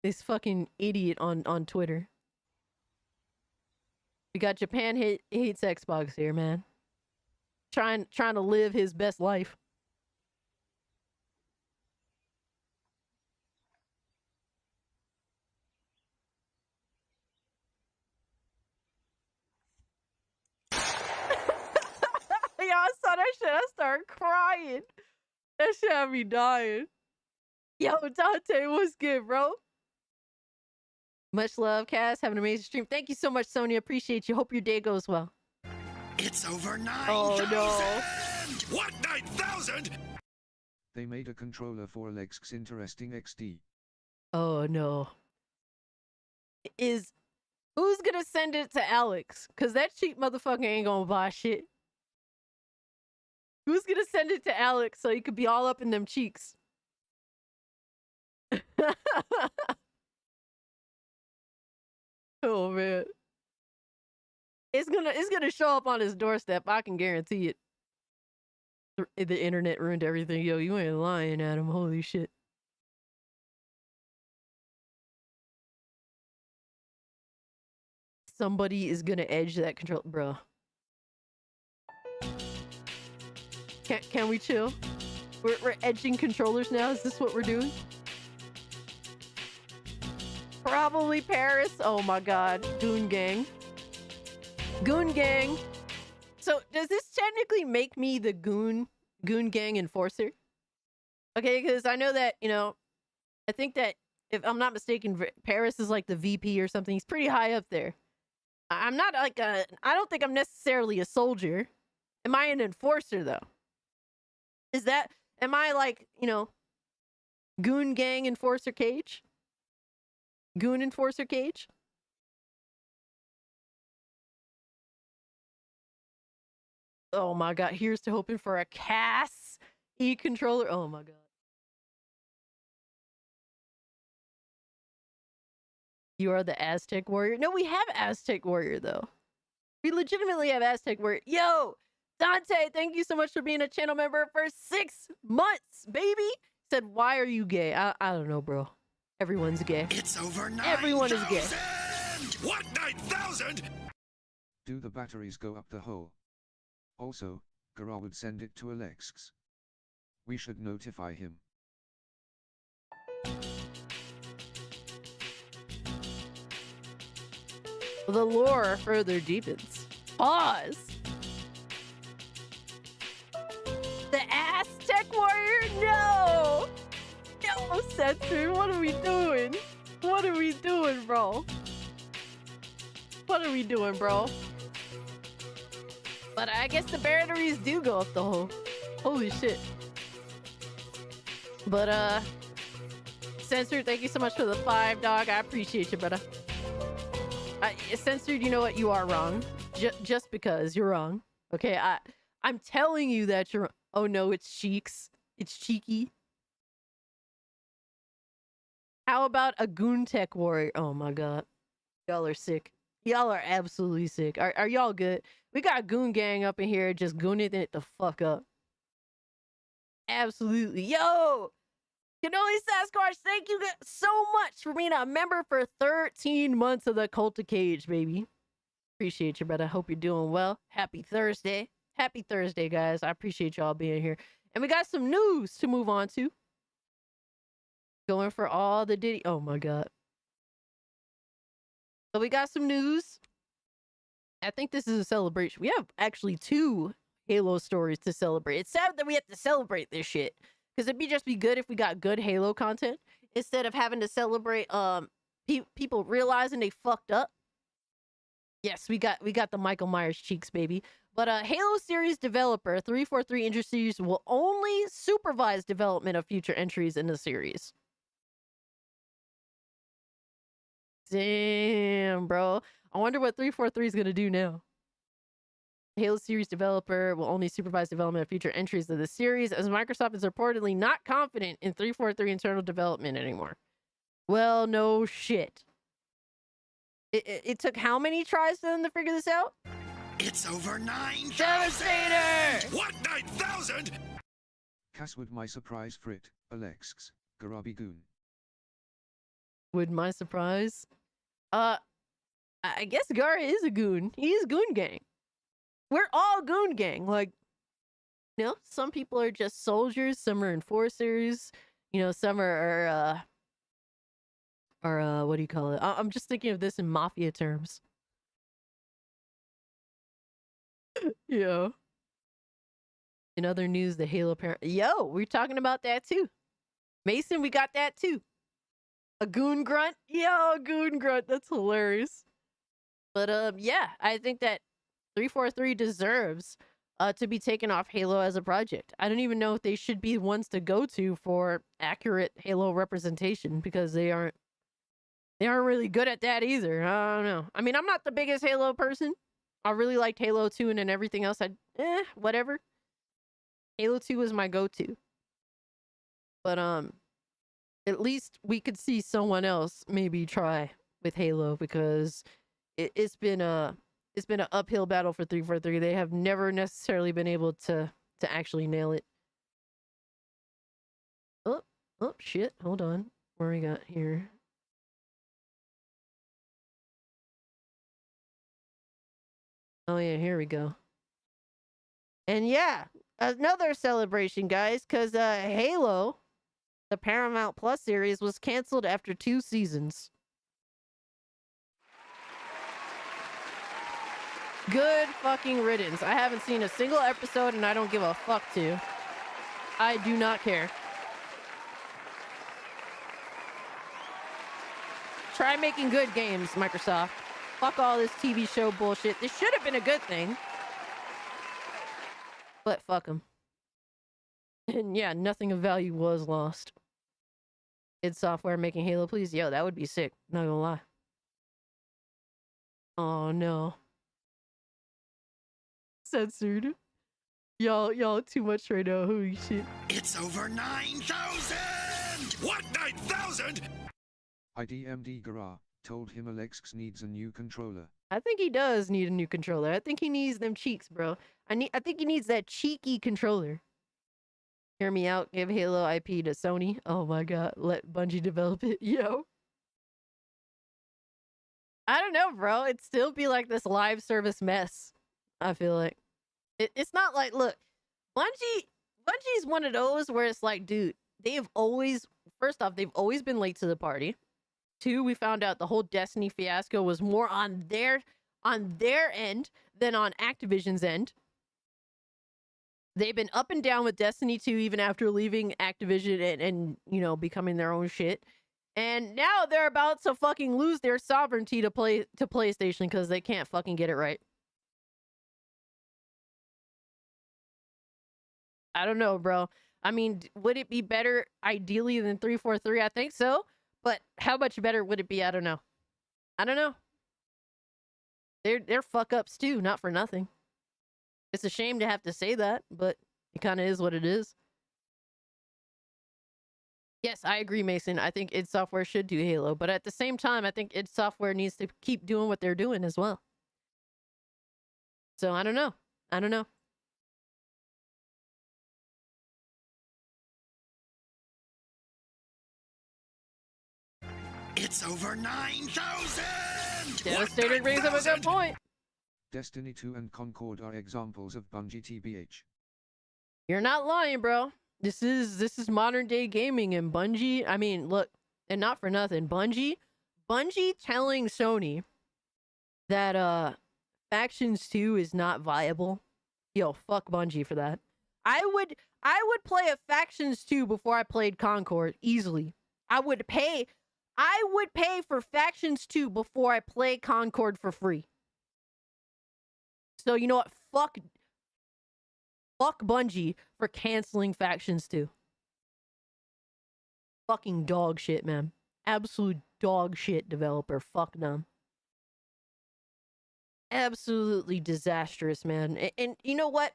This fucking idiot on Twitter. We got Japan hates Xbox here, man. Trying to live his best life. Yo, I saw that shit. I started crying. That shit had me dying. Yo, Dante, what's good, bro? Much love, Cass. Have an amazing stream. Thank you so much, Sonia. Appreciate you. Hope your day goes well. It's over 9,000! Oh, no. What, 9,000? They made a controller for Alex's interesting XD. Oh, no. Who's gonna send it to Alex? Because that cheap motherfucker ain't gonna buy shit. Who's gonna send it to Alex so he could be all up in them cheeks? Oh man. It's gonna show up on his doorstep, I can guarantee it. The internet ruined everything. Yo, you ain't lying, Adam. Holy shit. Somebody is gonna edge that control, bro. Can we chill? We're edging controllers now. Is this what we're doing? Probably Paris. Oh my god. Goon gang. Goon gang. So does this technically make me the goon gang enforcer? Okay, because I know that, you know, I think that if I'm not mistaken, Paris is like the VP or something. He's pretty high up there. I'm not like I don't think I'm necessarily a soldier. Am I an enforcer though? Am I like, you know, goon gang enforcer cage? Goon enforcer cage? Oh my god, here's to hoping for a CAS E-controller. Oh my god. You are the Aztec warrior? No, we have Aztec warrior though. We legitimately have Aztec warrior. Yo, Dante, thank you so much for being a channel member for 6 months, baby. Said, why are you gay? I don't know, bro. Everyone's gay. It's over 9,000! Everyone is gay. What, 9,000? Do the batteries go up the hole? Also, Gara would send it to Alexx. We should notify him. The lore further deepens. Pause. The Aztec warrior? No! No, Setsu, what are we doing? What are we doing, bro? What are we doing, bro? But I guess the batteries do go up the hole. Holy shit. But, Censored, thank you so much for the 5, dog. I appreciate you, brother. Censored, you know what? You are wrong. Just because you're wrong. Okay, I'm telling you that you're... Oh no, it's Cheeks. It's cheeky. How about a Goon Tech Warrior? Oh my god. Y'all are sick. Y'all are absolutely sick. Are y'all good? We got Goon Gang up in here just gooning it the fuck up. Absolutely. Yo! Cannoli Sasquatch, thank you so much for being a member for 13 months of the Cult of Cage, baby. Appreciate you, brother. Hope you're doing well. Happy Thursday. Happy Thursday, guys. I appreciate y'all being here. And we got some news to move on to. Going for all the Diddy. Oh my god. So we got some news. I think this is a celebration. We have actually 2 Halo stories to celebrate. It's sad that we have to celebrate this shit. Because it'd just be good if we got good Halo content. Instead of having to celebrate people realizing they fucked up. Yes, we got the Michael Myers cheeks, baby. But Halo series developer 343 Industries will only supervise development of future entries in the series. Damn, bro. I wonder what 343 is going to do now. Halo series developer will only supervise development of future entries of the series, as Microsoft is reportedly not confident in 343 internal development anymore. Well, no shit. It took how many tries for them to figure this out? It's over 9,000! Devastator! What, 9,000? Cass would my surprise Frit, Alexx, Garabi Goon. Would my surprise? I guess Gara is a goon. He's Goon Gang. We're all Goon Gang. Like, you know, some people are just soldiers, some are enforcers, you know, some are what do you call it? I'm just thinking of this in mafia terms. Yeah. In other news, the Halo parent. Yo, we're talking about that too. Mason, we got that too. A goon grunt? Yo, a goon grunt. That's hilarious. But yeah, I think that 343 deserves to be taken off Halo as a project. I don't even know if they should be ones to go to for accurate Halo representation, because they aren't really good at that either. I don't know. I mean, I'm not the biggest Halo person. I really liked Halo 2, and then everything else whatever. Halo 2 was my go-to. But at least we could see someone else maybe try with Halo, because it's been an uphill battle for 343. They have never necessarily been able to actually nail it. Oh shit. Hold on. What we got here? Oh yeah, here we go. And yeah, another celebration, guys, because Halo, the Paramount Plus series, was canceled after 2 seasons. Good fucking riddance. I haven't seen a single episode, and I don't give a fuck to. I do not care. Try making good games, Microsoft. Fuck all this TV show bullshit. This should have been a good thing. But fuck them. And yeah, nothing of value was lost. Id Software making Halo, please. Yo, that would be sick. Not gonna lie. Oh no. Censored. Y'all too much right now. Holy shit. It's over 9,000! What, 9,000? I DM'd Gara, told him Alexx needs a new controller. I think he does need a new controller. I think he needs them cheeks, bro. I think he needs that cheeky controller. Hear me out. Give Halo IP to Sony. Oh my god. Let Bungie develop it. Yo. I don't know, bro. It'd still be like this live service mess. I feel like. It's not like, look, Bungie's one of those where it's like, dude, first off, they've always been late to the party. 2, we found out the whole Destiny fiasco was more on their end than on Activision's end. They've been up and down with Destiny 2 even after leaving Activision and you know, becoming their own shit. And now they're about to fucking lose their sovereignty to PlayStation because they can't fucking get it right. I don't know, bro. I mean, would it be better ideally than 343? I think so. But how much better would it be? I don't know. I don't know. They're fuck ups too, not for nothing. It's a shame to have to say that, but it kind of is what it is. Yes, I agree, Mason. I think id Software should do Halo, but at the same time, I think id Software needs to keep doing what they're doing as well. So I don't know. I don't know. It's over 9,000! Devastator brings up a good point. Destiny 2 and Concord are examples of Bungie TBH. You're not lying, bro. This is modern day gaming, and Bungie, I mean, look, and not for nothing, Bungie telling Sony that Factions 2 is not viable. Yo, fuck Bungie for that. I would play a Factions 2 before I played Concord easily. I would pay for Factions 2 before I play Concord for free. So you know what? Fuck Bungie for canceling Factions 2. Fucking dog shit, man. Absolute dog shit developer. Fuck them. Absolutely disastrous, man. And you know what?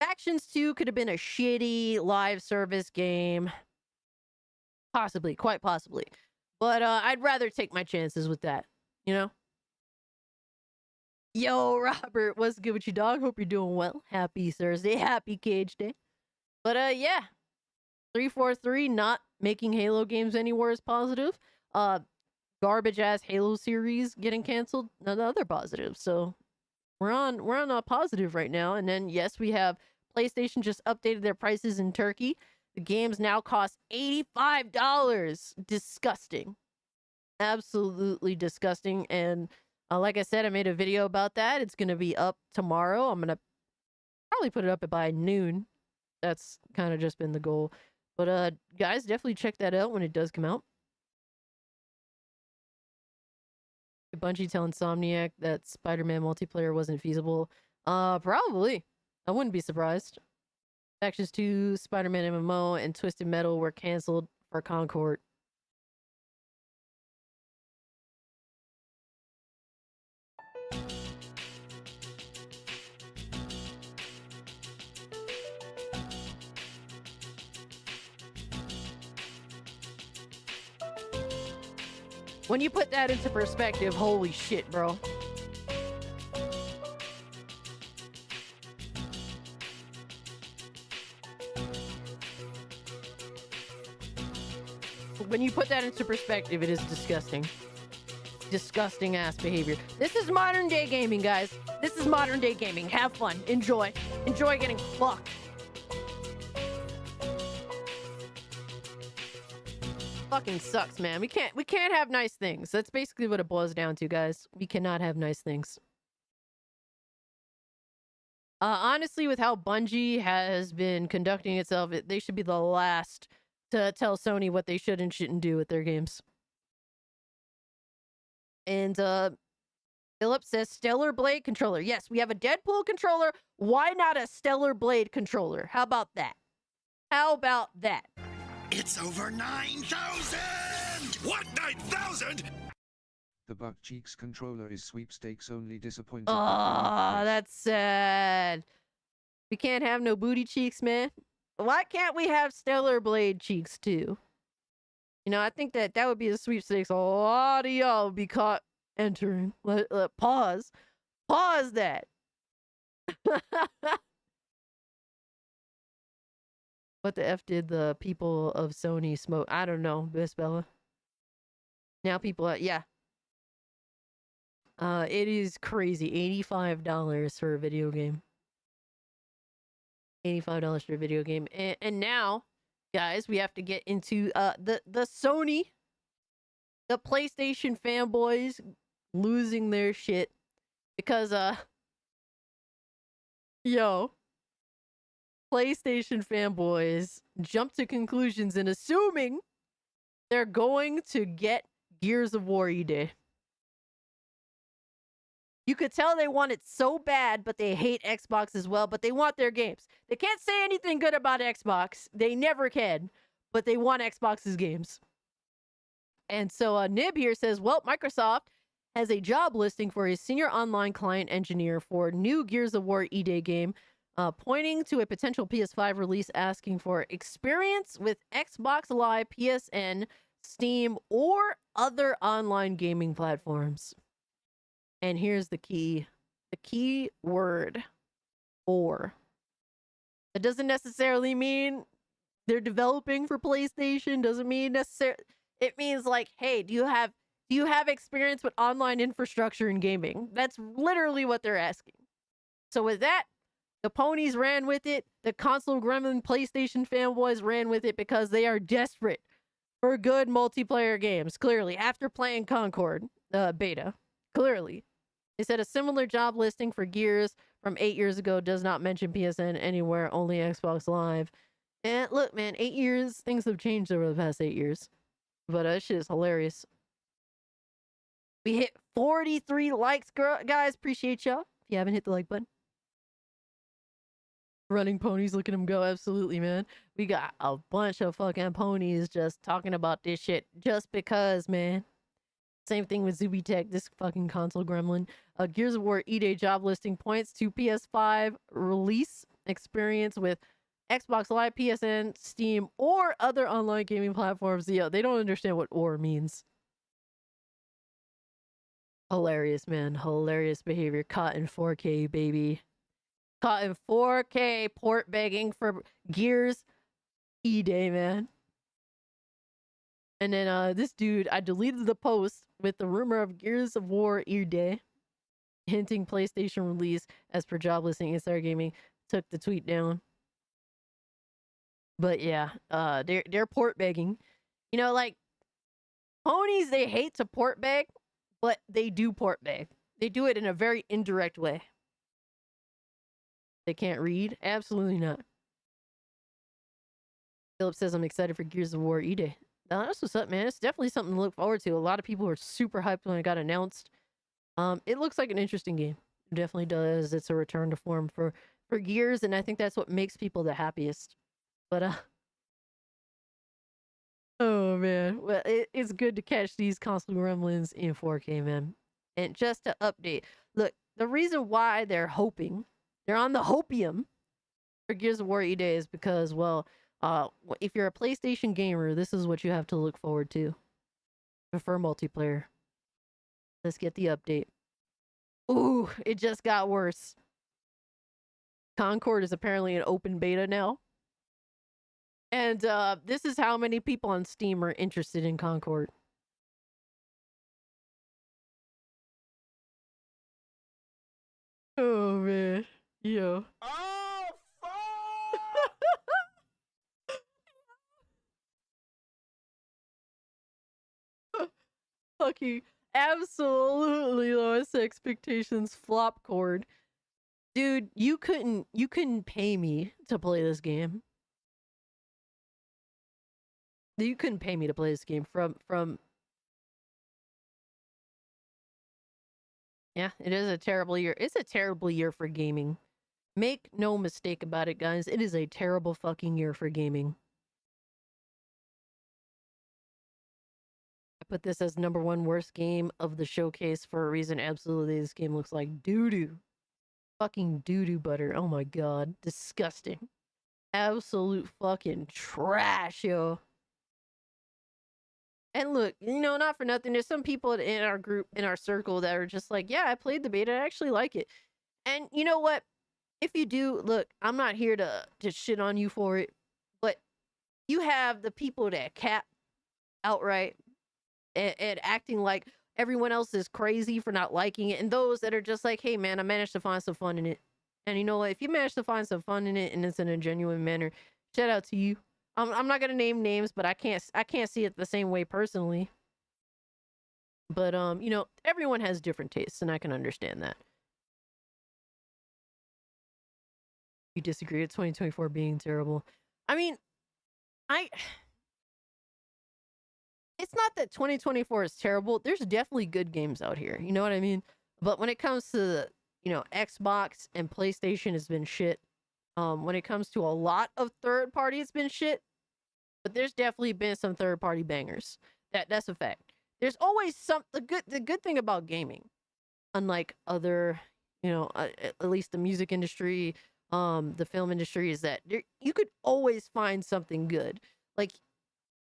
Factions 2 could have been a shitty live service game. Possibly, quite possibly. But I'd rather take my chances with that, you know? Yo, Robert, what's good with you, dog? Hope you're doing well. Happy Thursday. Happy Cage Day. But yeah. 343 not making Halo games anymore is positive. Garbage ass Halo series getting canceled, another positive. So we're on a positive right now. And then yes, we have PlayStation just updated their prices in Turkey. The games now cost $85. Disgusting. Absolutely disgusting. And like I said, I made a video about that. It's going to be up tomorrow. I'm going to probably put it up by noon. That's kind of just been the goal. But guys, definitely check that out when it does come out. Bungie tell Insomniac that Spider-Man multiplayer wasn't feasible. Probably. I wouldn't be surprised. Factions 2, Spider-Man MMO, and Twisted Metal were canceled for Concord. When you put that into perspective, holy shit, bro. When you put that into perspective, it is disgusting. Disgusting ass behavior. This is modern day gaming, guys. This is modern day gaming. Have fun. Enjoy. Enjoy getting fucked. Fucking sucks, man. We can't have nice things. That's basically what it boils down to, guys. We cannot have nice things. Honestly, with how Bungie has been conducting itself, they should be the last to tell Sony what they should and shouldn't do with their games. And Philip says Stellar Blade controller. Yes, we have a Deadpool controller. Why not a Stellar Blade controller? How about that? How about that? It's over 9,000! What, 9,000? The Butt Cheeks controller is sweepstakes only. Disappointed. Oh, that's sad. We can't have no booty cheeks, man. Why can't we have Stellar Blade cheeks too? You know, I think that would be a sweepstakes. A lot of y'all would be caught entering. Pause that. What the F did the people of Sony smoke? I don't know, Miss Bella. Now people, yeah. It is crazy. $85 for a video game. $85 for a video game. And now, guys, we have to get into the Sony, the PlayStation fanboys losing their shit. Because, PlayStation fanboys jump to conclusions and assuming they're going to get Gears of War E-Day. You could tell they want it so bad, but they hate Xbox as well, but they want their games. They can't say anything good about Xbox. They never can, but they want Xbox's games. And so Nib here says, well, Microsoft has a job listing for a senior online client engineer for new Gears of War E-Day game. pointing to a potential PS5 release asking for experience with Xbox Live, PSN, Steam, or other online gaming platforms. And here's the key word, or. That doesn't necessarily mean they're developing for PlayStation, doesn't mean necessarily. It means like, hey, do you have experience with online infrastructure in gaming? That's literally what they're asking. So with that, the ponies ran with it. The Console Gremlin PlayStation fanboys ran with it because they are desperate for good multiplayer games, clearly, after playing Concord beta. Clearly. They said a similar job listing for Gears from 8 years ago does not mention PSN anywhere, only Xbox Live. And look, man, 8 years, things have changed over the past 8 years. But that shit is hilarious. We hit 43 likes, guys. Appreciate y'all. If you haven't hit the like button. Running ponies, look at them go. Absolutely, man. We got a bunch of fucking ponies just talking about this shit just because, man. Same thing with Zuby Tech, this fucking console gremlin. Gears of War E-Day job listing points to PS5 release experience with Xbox Live, PSN, Steam, or other online gaming platforms. Yeah, they don't understand what "or" means. Hilarious, man. Hilarious behavior. Caught in 4K, baby. Caught in 4K port begging for Gears E-Day, man. And then this dude, I deleted the post with the rumor of Gears of War E-Day, hinting PlayStation release as per job listing. Insider Gaming took the tweet down. But yeah, they're port begging. You know, like ponies, they hate to port beg, but they do port beg. They do it in a very indirect way. They can't read? Absolutely not. Philip says I'm excited for Gears of War E-Day. Now, that's what's up, man. It's definitely something to look forward to. A lot of people were super hyped when it got announced. It looks like an interesting game. It definitely does. It's a return to form for Gears, and I think that's what makes people the happiest. But oh man, well, it's good to catch these console gremlins in 4K, man. And just to update, look, the reason why they're hoping, they're on the hopium for Gears of War E-Day is because, well, if you're a PlayStation gamer, this is what you have to look forward to. Prefer multiplayer. Let's get the update. Ooh, it just got worse. Concord is apparently an open beta now. And this is how many people on Steam are interested in Concord. Oh man. Yo. Oh, fuck! Fucking absolutely lowest expectations flop cord. Dude, you couldn't pay me to play this game. You couldn't pay me to play this game from Yeah, it is a terrible year. It's a terrible year for gaming. Make no mistake about it, guys. It is a terrible fucking year for gaming. I put this as #1 worst game of the showcase for a reason. Absolutely, this game looks like doo-doo. Fucking doo-doo butter. Oh my god. Disgusting. Absolute fucking trash, yo. And look, you know, not for nothing, there's some people in our group, in our circle, that are just like, yeah, I played the beta, I actually like it. And you know what? If you do, look, I'm not here to shit on you for it, but you have the people that cap outright and acting like everyone else is crazy for not liking it, and those that are just like, hey man, I managed to find some fun in it. And you know what? If you manage to find some fun in it and it's in a genuine manner, shout out to you. I'm not gonna name names, but I can't see it the same way personally. But you know, everyone has different tastes, and I can understand that. You disagree with 2024 being terrible? I mean, it's not that 2024 is terrible. There's definitely good games out here. You know what I mean? But when it comes to, you know, Xbox and PlayStation, has been shit. When it comes to a lot of third party, it's been shit. But there's definitely been some third party bangers. That's a fact. There's always the good thing about gaming, unlike other, you know, at least the music industry the film industry is that you could always find something good. Like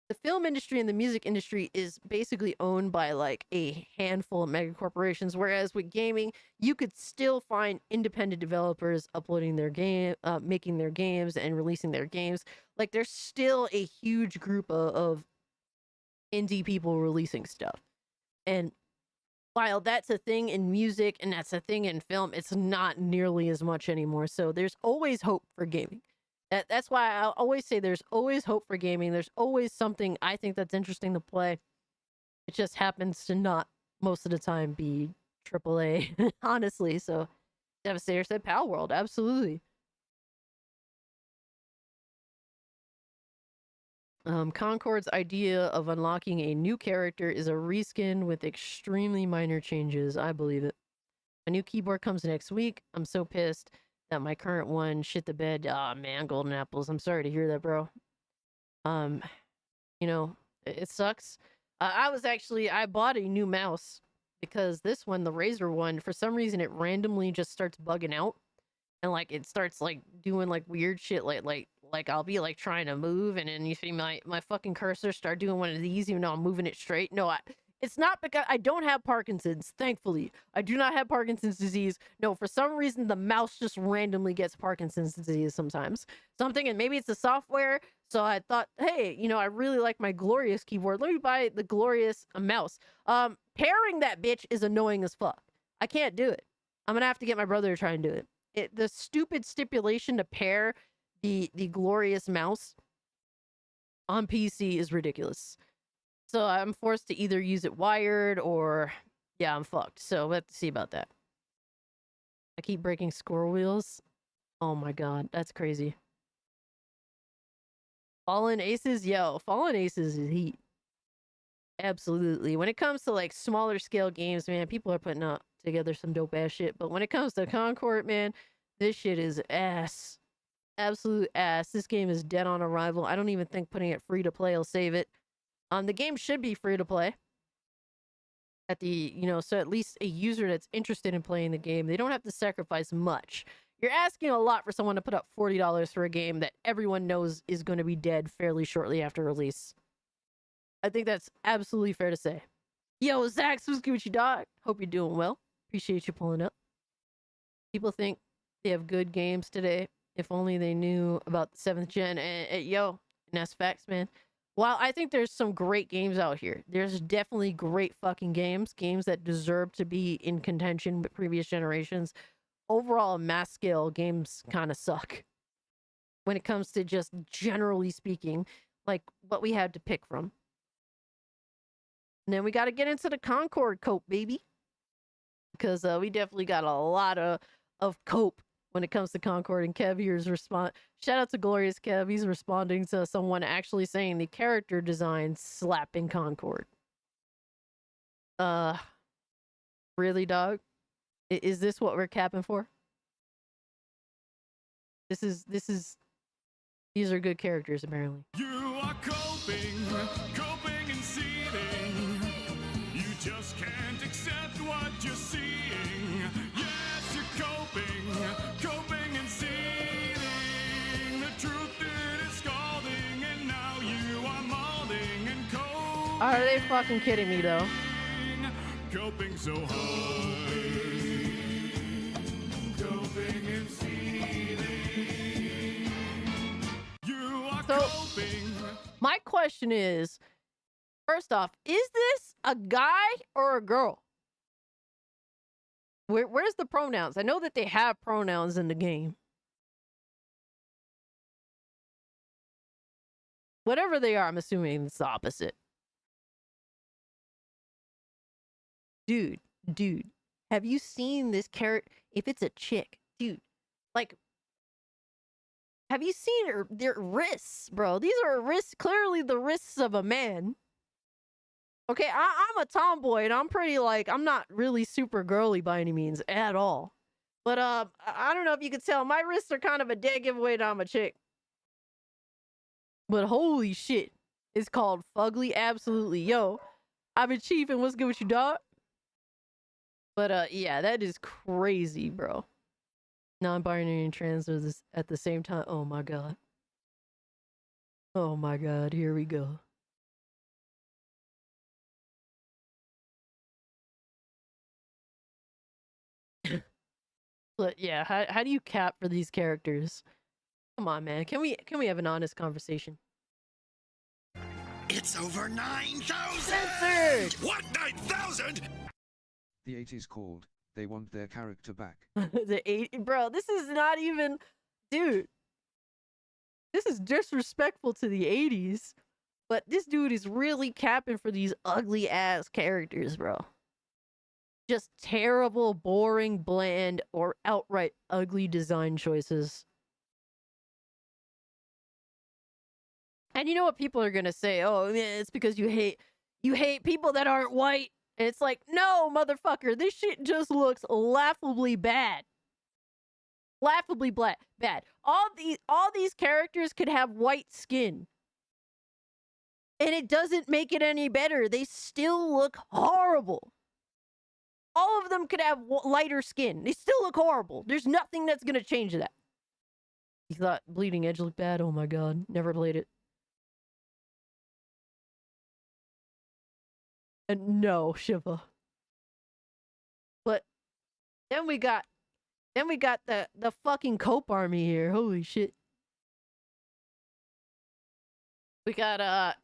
the film industry and the music industry is basically owned by like a handful of mega corporations, whereas with gaming, you could still find independent developers uploading their game, making their games and releasing their games. Like there's still a huge group of indie people releasing stuff. And while that's a thing in music and that's a thing in film, it's not nearly as much anymore. So there's always hope for gaming. That's why I always say there's always hope for gaming. There's always something I think that's interesting to play. It just happens to not most of the time be AAA, honestly. So Devastator said Pal World, absolutely. Concord's idea of unlocking a new character is a reskin with extremely minor changes. I believe it. A new keyboard comes next week. I'm so pissed that my current one shit the bed. Ah, man, golden apples. I'm sorry to hear that, bro. You know, it sucks. I bought a new mouse because this one, the Razer one, for some reason it randomly just starts bugging out. And like it starts like doing like weird shit like I'll be like trying to move and then you see my fucking cursor start doing one of these even though I'm moving it straight. No, it's not because I don't have Parkinson's, thankfully. I do not have Parkinson's disease. No, for some reason the mouse just randomly gets Parkinson's disease sometimes. So I'm thinking maybe it's the software. So I thought, hey, you know, I really like my Glorious keyboard. Let me buy the Glorious mouse. Pairing that bitch is annoying as fuck. I can't do it. I'm gonna have to get my brother to try and do it. The stupid stipulation to pair the Glorious mouse on PC is ridiculous. So I'm forced to either use it wired or yeah, I'm fucked. So we'll have to see about that. I keep breaking squirrel wheels. Oh my god, that's crazy. Fallen Aces, yo, Fallen Aces is heat. Absolutely. When it comes to like smaller scale games, man, people are putting up together some dope ass shit. But when it comes to Concord, man, this shit is ass. Absolute ass. This game is dead on arrival. I don't even think putting it free to play will save it. The game should be free to play. At the, you know, so at least a user that's interested in playing the game, they don't have to sacrifice much. You're asking a lot for someone to put up $40 for a game that everyone knows is going to be dead fairly shortly after release. I think that's absolutely fair to say. Yo, Zach, what's good with you, dog? Hope you're doing well. Appreciate you pulling up. People think they have good games today. If only they knew about the 7th gen. Yo, and that's facts, man. While I think there's some great games out here, there's definitely great fucking games that deserve to be in contention with previous generations. Overall, mass scale games kind of suck. When it comes to just generally speaking, like what we had to pick from. And then we got to get into the Concord cope, baby. Because we definitely got a lot of cope when it comes to Concord. And Kev here's shout out to Glorious Kev. He's responding to someone actually saying the character design slap in Concord. Really, dog? Is this what we're capping for? These are good characters, apparently. You are coping and seething. You just can't accept what you're seeing. Yes, you're coping and seething. The truth it is scalding, and now you are molding and coping. Are they fucking kidding me, though? Coping so hard. Coping and seething. You are coping. My question is, first off, is this a guy or a girl? Where's the pronouns? I know that they have pronouns in the game. Whatever they are, I'm assuming it's the opposite. Dude, have you seen this character? If it's a chick, dude, like, have you seen their wrists, bro? These are wrists, clearly the wrists of a man. Okay, I'm a tomboy, and I'm pretty, like, I'm not really super girly by any means at all. But, I don't know if you could tell, my wrists are kind of a dead giveaway that I'm a chick. But holy shit, it's called fugly, absolutely. Yo, I've been chiefing, what's good with you, dog? But, yeah, that is crazy, bro. non-binary and trans are this at the same time. Oh my god. Oh my god, here we go. But yeah, how do you cap for these characters? Come on, man. Can we have an honest conversation? It's over 9,000! Censored! What, 9,000? The 80s called. They want their character back. The 80, bro, this is not even, dude. This is disrespectful to the 80s. But this dude is really capping for these ugly ass characters, bro. Just terrible, boring, bland, or outright ugly design choices. And you know what people are gonna say? Oh, yeah, it's because you hate people that aren't white. And it's like, no, motherfucker, this shit just looks laughably bad. Laughably bad. All these characters could have white skin. And it doesn't make it any better. They still look horrible. All of them could have lighter skin. They still look horrible. There's nothing that's gonna change that. You thought Bleeding Edge looked bad? Oh my god, never played it. And no, Shiva. But then we got the fucking Cope Army here. Holy shit. We got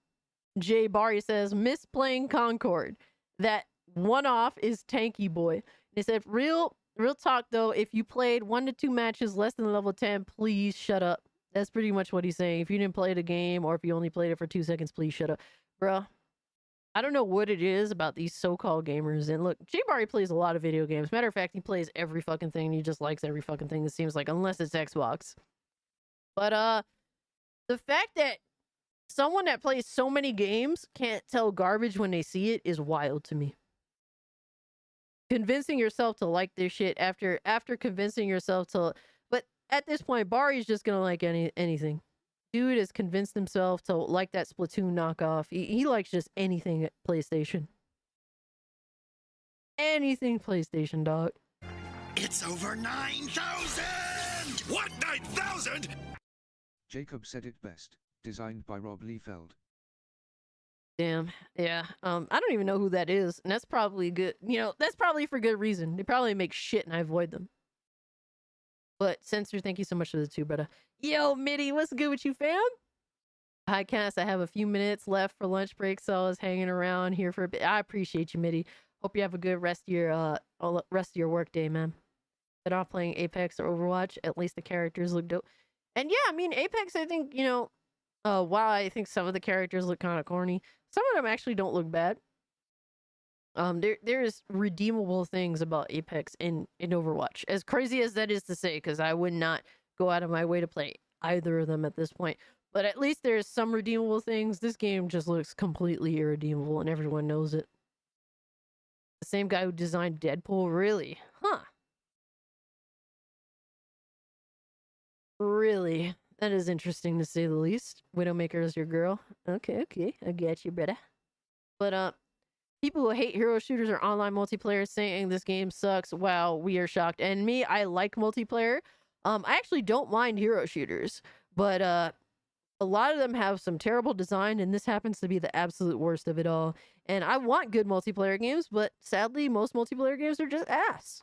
Jay Barry says, miss playing Concord. That one-off is tanky boy. They said, real talk though, if you played 1 to 2 matches less than level 10, please shut up. That's pretty much what he's saying. If you didn't play the game or if you only played it for 2 seconds, please shut up. Bro, I don't know what it is about these so-called gamers. And look, Jay Barry plays a lot of video games. Matter of fact, he plays every fucking thing. He just likes every fucking thing, it seems like, unless it's Xbox. But the fact that someone that plays so many games can't tell garbage when they see it is wild to me. Convincing yourself to like this shit after convincing yourself to... But at this point, Barry's just gonna like anything. Dude has convinced himself to like that Splatoon knockoff. He likes just anything at PlayStation. Anything PlayStation, dog. It's over 9,000! What, 9,000? Jacob said it best. Designed by Rob Liefeld. Damn. Yeah. I don't even know who that is. And that's probably good. You know, that's probably for good reason. They probably make shit and I avoid them. But Censor, thank you so much for the 2, brother. Yo, Mitty, what's good with you, fam? Hi, Cass. I have a few minutes left for lunch break, so I was hanging around here for a bit. I appreciate you, Mitty. Hope you have a good rest of your work day, man. They're not playing Apex or Overwatch. At least the characters look dope. And yeah, I mean, Apex, I think, you know, while I think some of the characters look kind of corny, some of them actually don't look bad. There's redeemable things about Apex in Overwatch. As crazy as that is to say, because I would not go out of my way to play either of them at this point. But at least there's some redeemable things. This game just looks completely irredeemable, and everyone knows it. The same guy who designed Deadpool, really? Huh. Really? That is interesting to say the least. Widowmaker is your girl. Okay, I get you, brother. But, people who hate hero shooters or online multiplayer saying this game sucks, wow, we are shocked. And me, I like multiplayer. I actually don't mind hero shooters. But, a lot of them have some terrible design, and this happens to be the absolute worst of it all. And I want good multiplayer games, but sadly, most multiplayer games are just ass.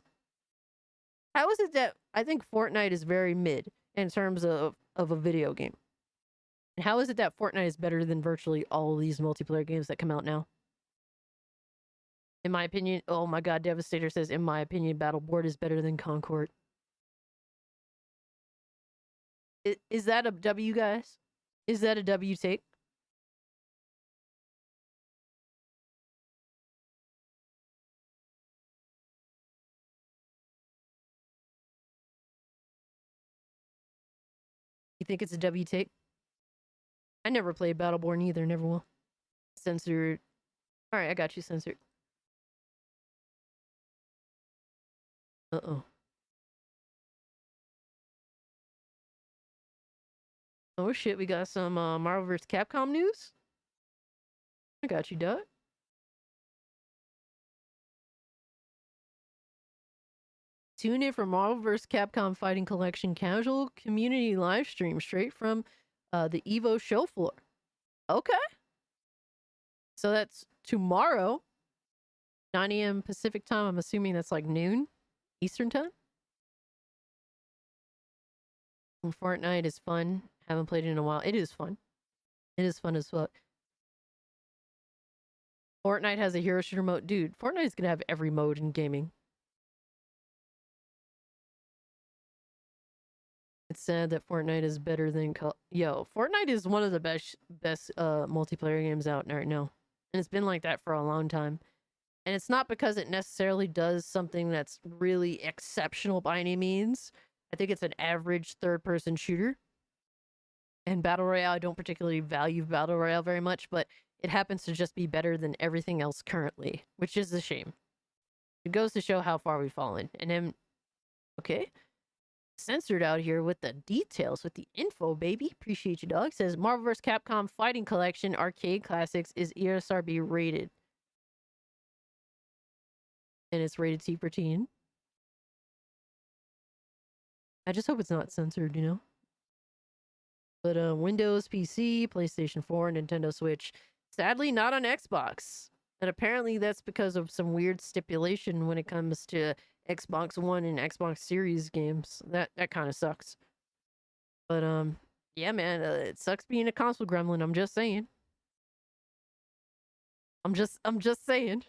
How is it that I think Fortnite is very mid in terms of a video game? And how is it that Fortnite is better than virtually all of these multiplayer games that come out now? In my opinion, oh my god, Devastator says, in my opinion, Battleborn is better than Concord. Is that a W, guys? Is that a W take? You think it's a W take? I never played Battleborn either, never will. Censored. Alright, I got you, censored. Uh-oh. Oh shit, we got some Marvel vs. Capcom news? I got you, Doug. Let's Tune in for Marvel vs. Capcom Fighting Collection casual community live stream straight from the Evo show floor. Okay. So that's tomorrow, 9 a.m. Pacific time. I'm assuming that's like noon Eastern time. And Fortnite is fun. Haven't played it in a while. It is fun. It is fun as fuck. Fortnite has a hero shooter mode. Dude, Fortnite is going to have every mode in gaming. It's sad that Fortnite is better than Fortnite is one of the best multiplayer games out right now. And it's been like that for a long time. And it's not because it necessarily does something that's really exceptional by any means. I think it's an average third-person shooter. And Battle Royale, I don't particularly value Battle Royale very much, but it happens to just be better than everything else currently, which is a shame. It goes to show how far we've fallen. And then, okay. Censored out here with the details, with the info, baby. Appreciate you, dog. Says Marvel vs. Capcom Fighting Collection Arcade Classics is ESRB rated. And it's rated T for teen. I just hope it's not censored, you know? But Windows, PC, PlayStation 4, Nintendo Switch. Sadly, not on Xbox. And apparently that's because of some weird stipulation when it comes to Xbox One and Xbox Series games. That kind of sucks. But yeah, man, it sucks being a console gremlin. I'm just saying. I'm just saying.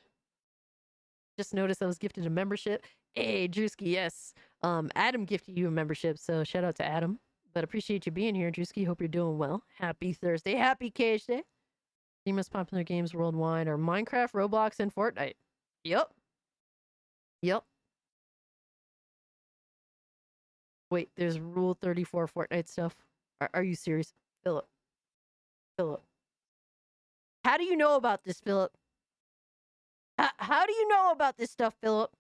Just noticed I was gifted a membership. Hey, Drewski, yes. Adam gifted you a membership, so shout out to Adam. But appreciate you being here, Drewski. Hope you're doing well. Happy Thursday. Happy Cage Day. The most popular games worldwide are Minecraft, Roblox, and Fortnite. Yep. Wait, there's Rule 34 Fortnite stuff. Are you serious? Philip. How do you know about this, Philip? How do you know about this stuff, Philip?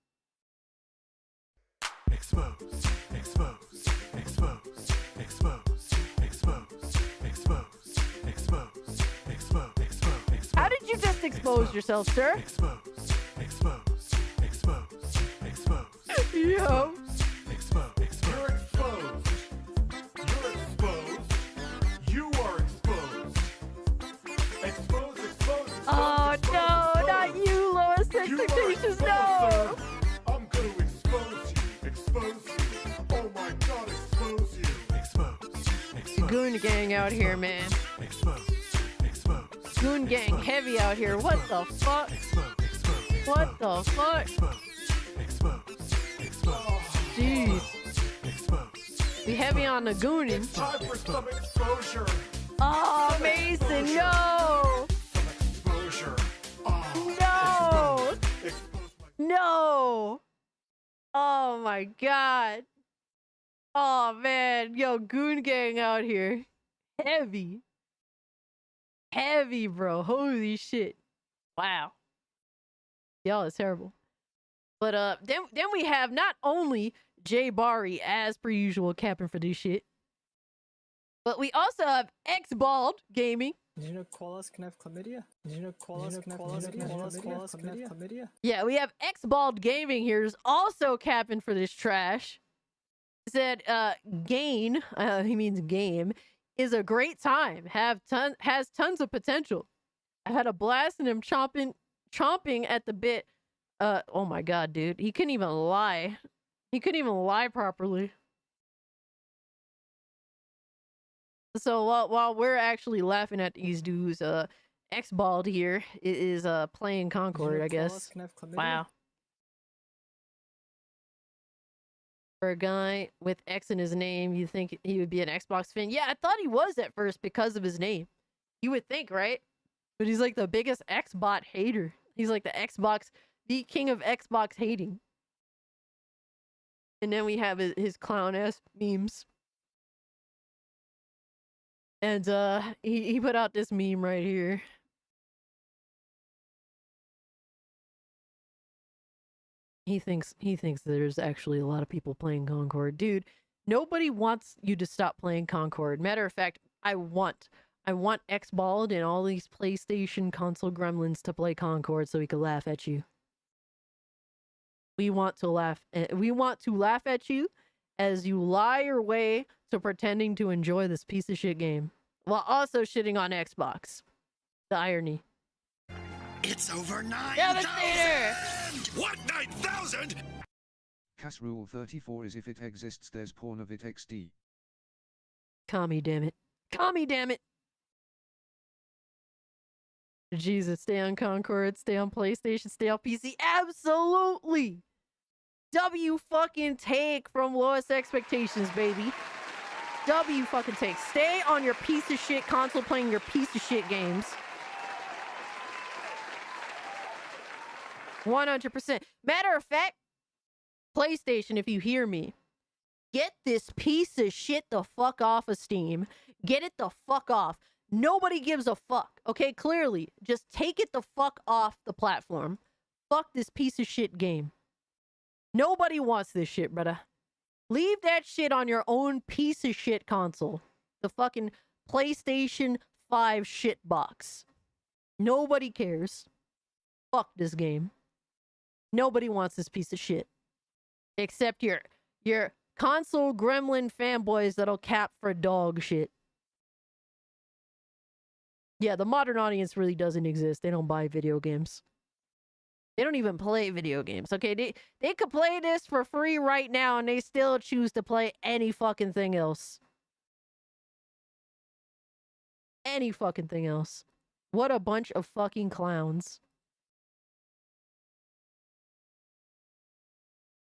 Exposed. How did you just expose yourself, sir? Exposed. Yo. You're exposed. You are exposed. Exposed. Oh no, not you, lowest expectations, no! I'm gonna expose you. Oh my god, expose you. Exposed. Goon gang out here, man. Goon gang heavy out here. What the fuck? What the fuck? Jeez. Be heavy on the gooning. Time for some exposure. Oh, Mason, no! Some exposure. No! No! Oh my god. Oh man, yo, goon gang out here. Heavy. Heavy, bro. Holy shit. Wow. Y'all is terrible. But then we have not only Jay Bari, as per usual, capping for this shit, but we also have X-Bald Gaming. Did you know koalas can have chlamydia? Did you know koalas can have chlamydia? Yeah, we have X-Bald Gaming here, who's also capping for this trash. He said, gain, he means game, is a great time, has tons of potential. I had a blast in him chomping at the bit. Oh my god, dude. He couldn't even lie. He couldn't even lie properly. So while we're actually laughing at these dudes, X-Bald here is playing Concord, I guess. Wow. For a guy with X in his name, you think he would be an Xbox fan? Yeah, I thought he was at first because of his name. You would think, right? But he's like the biggest Xbot hater. He's like the king of Xbox hating. And then we have his clown ass memes. And he put out this meme right here. He thinks there's actually a lot of people playing Concord. Dude, nobody wants you to stop playing Concord. Matter of fact, I want X-Bald and all these PlayStation console gremlins to play Concord so we can laugh at you. We want to laugh. We want to laugh at you as you lie your way to pretending to enjoy this piece of shit game while also shitting on Xbox. The irony. It's over Devastator! 9,000! What, 9,000? Cas rule 34 is if it exists, there's porn of it XD. Commie, damn it. Commie, damn it. Jesus, stay on Concord, stay on PlayStation, stay on PC. Absolutely. W fucking take from lowest expectations, baby. W fucking take. Stay on your piece of shit console playing your piece of shit games. 100%. Matter of fact, PlayStation, if you hear me, get this piece of shit the fuck off of Steam. Get it the fuck off. Nobody gives a fuck. Okay, clearly. Just take it the fuck off the platform. Fuck this piece of shit game. Nobody wants this shit, brother. Leave that shit on your own piece of shit console. The fucking PlayStation 5 shit box. Nobody cares. Fuck this game. Nobody wants this piece of shit. Except your console gremlin fanboys that'll cap for dog shit. Yeah, the modern audience really doesn't exist. They don't buy video games. They don't even play video games, okay? They could play this for free right now and they still choose to play any fucking thing else. Any fucking thing else. What a bunch of fucking clowns.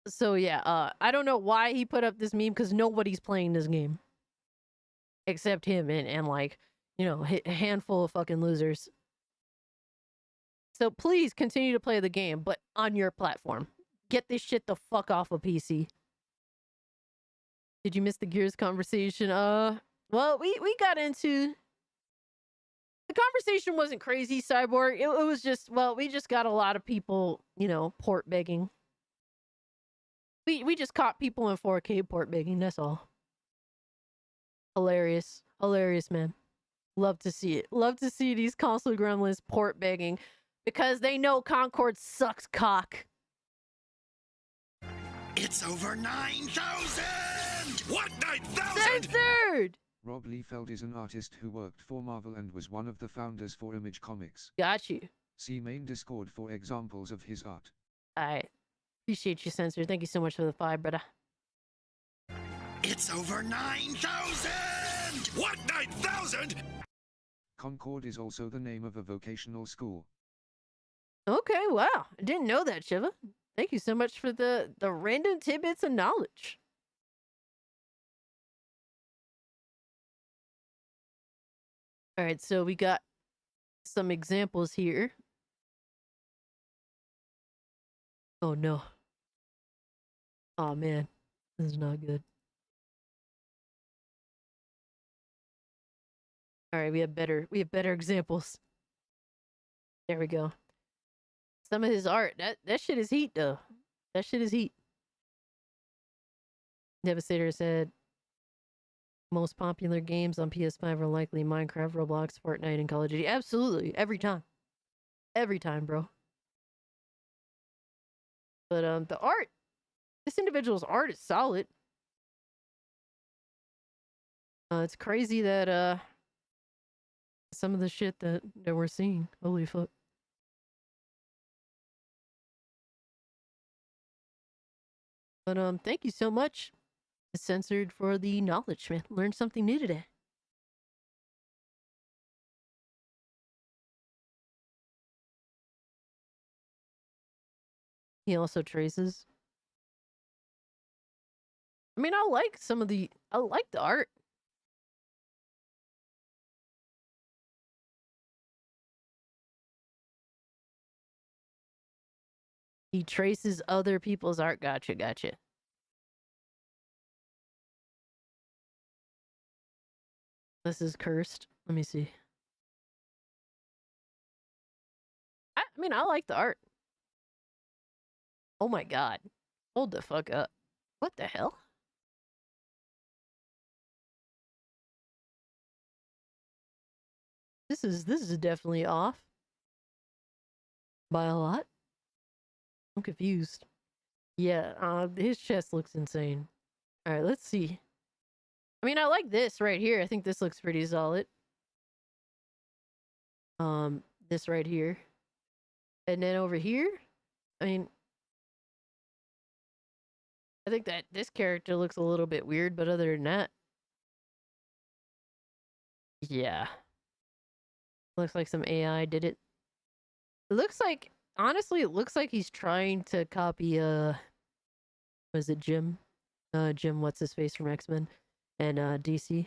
So yeah, I don't know why he put up this meme because nobody's playing this game. Except him and like, you know, a handful of fucking losers. So please continue to play the game, but on your platform. Get this shit the fuck off of PC. Did you miss the Gears conversation? Well, we got into... The conversation wasn't crazy, Cyborg. It was just, well, we just got a lot of people, you know, port begging. We just caught people in 4K port begging, that's all. Hilarious. Hilarious, man. Love to see it. Love to see these console gremlins port begging because they know Concord sucks cock. It's over 9,000! What, 9,000? Censored! Rob Liefeld is an artist who worked for Marvel and was one of the founders for Image Comics. Got you. See main Discord for examples of his art. Alright. Appreciate you, Censor. Thank you so much for the 5, brother. It's over 9,000! What, 9,000? Concord is also the name of a vocational school. Okay, wow. I didn't know that, Shiva. Thank you so much for the random tidbits of knowledge. Alright, so we got some examples here. Oh no. Oh man. This is not good. Alright, we have better examples. There we go. Some of his art. That shit is heat though. That shit is heat. Devastator said most popular games on PS5 are likely Minecraft, Roblox, Fortnite, and Call of Duty. Absolutely. Every time. Every time, bro. But the art. This individual's art is solid. It's crazy that some of the shit that we're seeing. Holy fuck. But thank you so much, Censored, for the knowledge, man. Learned something new today. He also traces. I mean, I like the art. He traces other people's art. Gotcha, gotcha. This is cursed. Let me see. I mean, I like the art. Oh my god. Hold the fuck up. What the hell? This is definitely off. By a lot. I'm confused. Yeah, his chest looks insane. All right, let's see. I mean, I like this right here. I think this looks pretty solid. This right here. And then over here, I mean, I think that this character looks a little bit weird, but other than that, yeah. Looks like some AI did it. It looks like, honestly, it looks like he's trying to copy, was it Jim? Jim, what's his face from X-Men and, DC.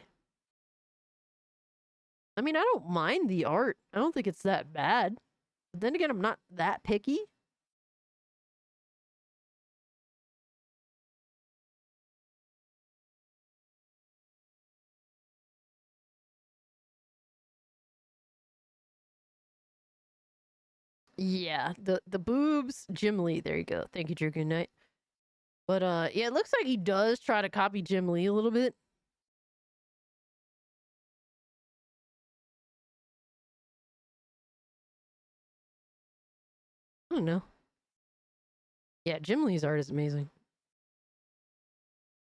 I mean, I don't mind the art. I don't think it's that bad. But then again, I'm not that picky. Yeah, the boobs, Jim Lee. There you go. Thank you, Drew. Good night. But yeah, it looks like he does try to copy Jim Lee a little bit. I don't know. Yeah, Jim Lee's art is amazing.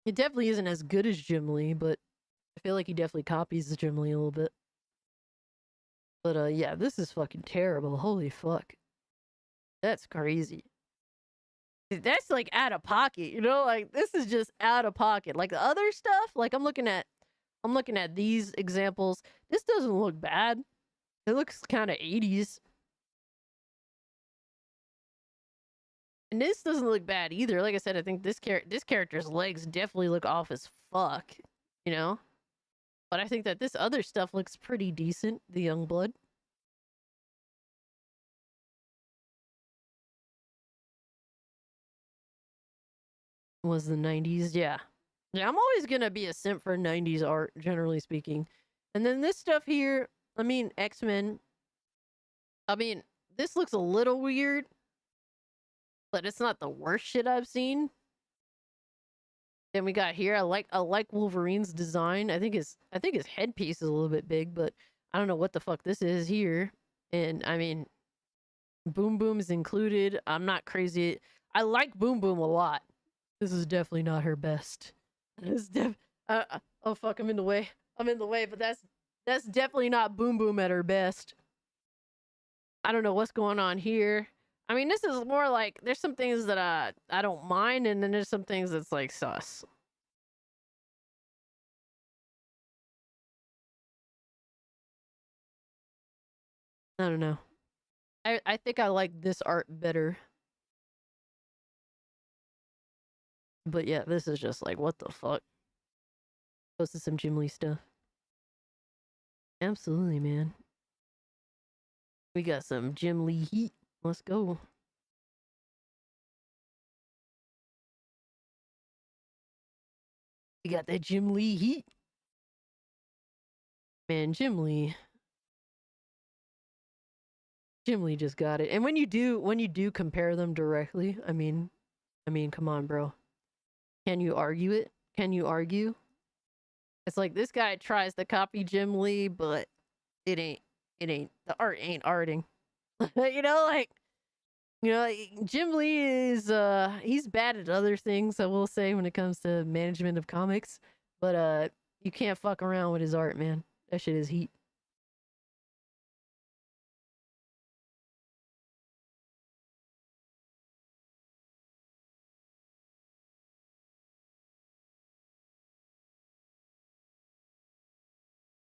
It definitely isn't as good as Jim Lee, but I feel like he definitely copies the Jim Lee a little bit. But yeah, this is fucking terrible. Holy fuck. That's crazy. That's like out of pocket, you know? Like this is just out of pocket. Like the other stuff, like I'm looking at these examples. This doesn't look bad. It looks kind of 80s. And this doesn't look bad either. Like I said, I think this character's legs definitely look off as fuck, you know? But I think that this other stuff looks pretty decent, the young blood. Was the 90s, yeah. Yeah, I'm always gonna be a simp for 90s art, generally speaking. And then this stuff here, I mean, X-Men. I mean, this looks a little weird, but it's not the worst shit I've seen. Then we got here. I like Wolverine's design. I think his headpiece is a little bit big, but I don't know what the fuck this is here. And I mean, Boom Boom is included. I'm not crazy. I like Boom Boom a lot. This is definitely not her best. This oh fuck, I'm in the way. I'm in the way, but that's definitely not Boom Boom at her best. I don't know what's going on here. I mean, this is more like there's some things that I don't mind, and then there's some things that's like sus. I don't know. I think I like this art better. But yeah, this is just like, what the fuck? Posted some Jim Lee stuff. Absolutely, man. We got some Jim Lee heat. Let's go. We got that Jim Lee heat. Man, Jim Lee just got it. And when you do compare them directly, I mean, come on, bro. Can you argue it? Can you argue? It's like this guy tries to copy Jim Lee, but it ain't the art ain't arting. You know, Jim Lee is he's bad at other things, I will say, when it comes to management of comics. But you can't fuck around with his art, man. That shit is heat.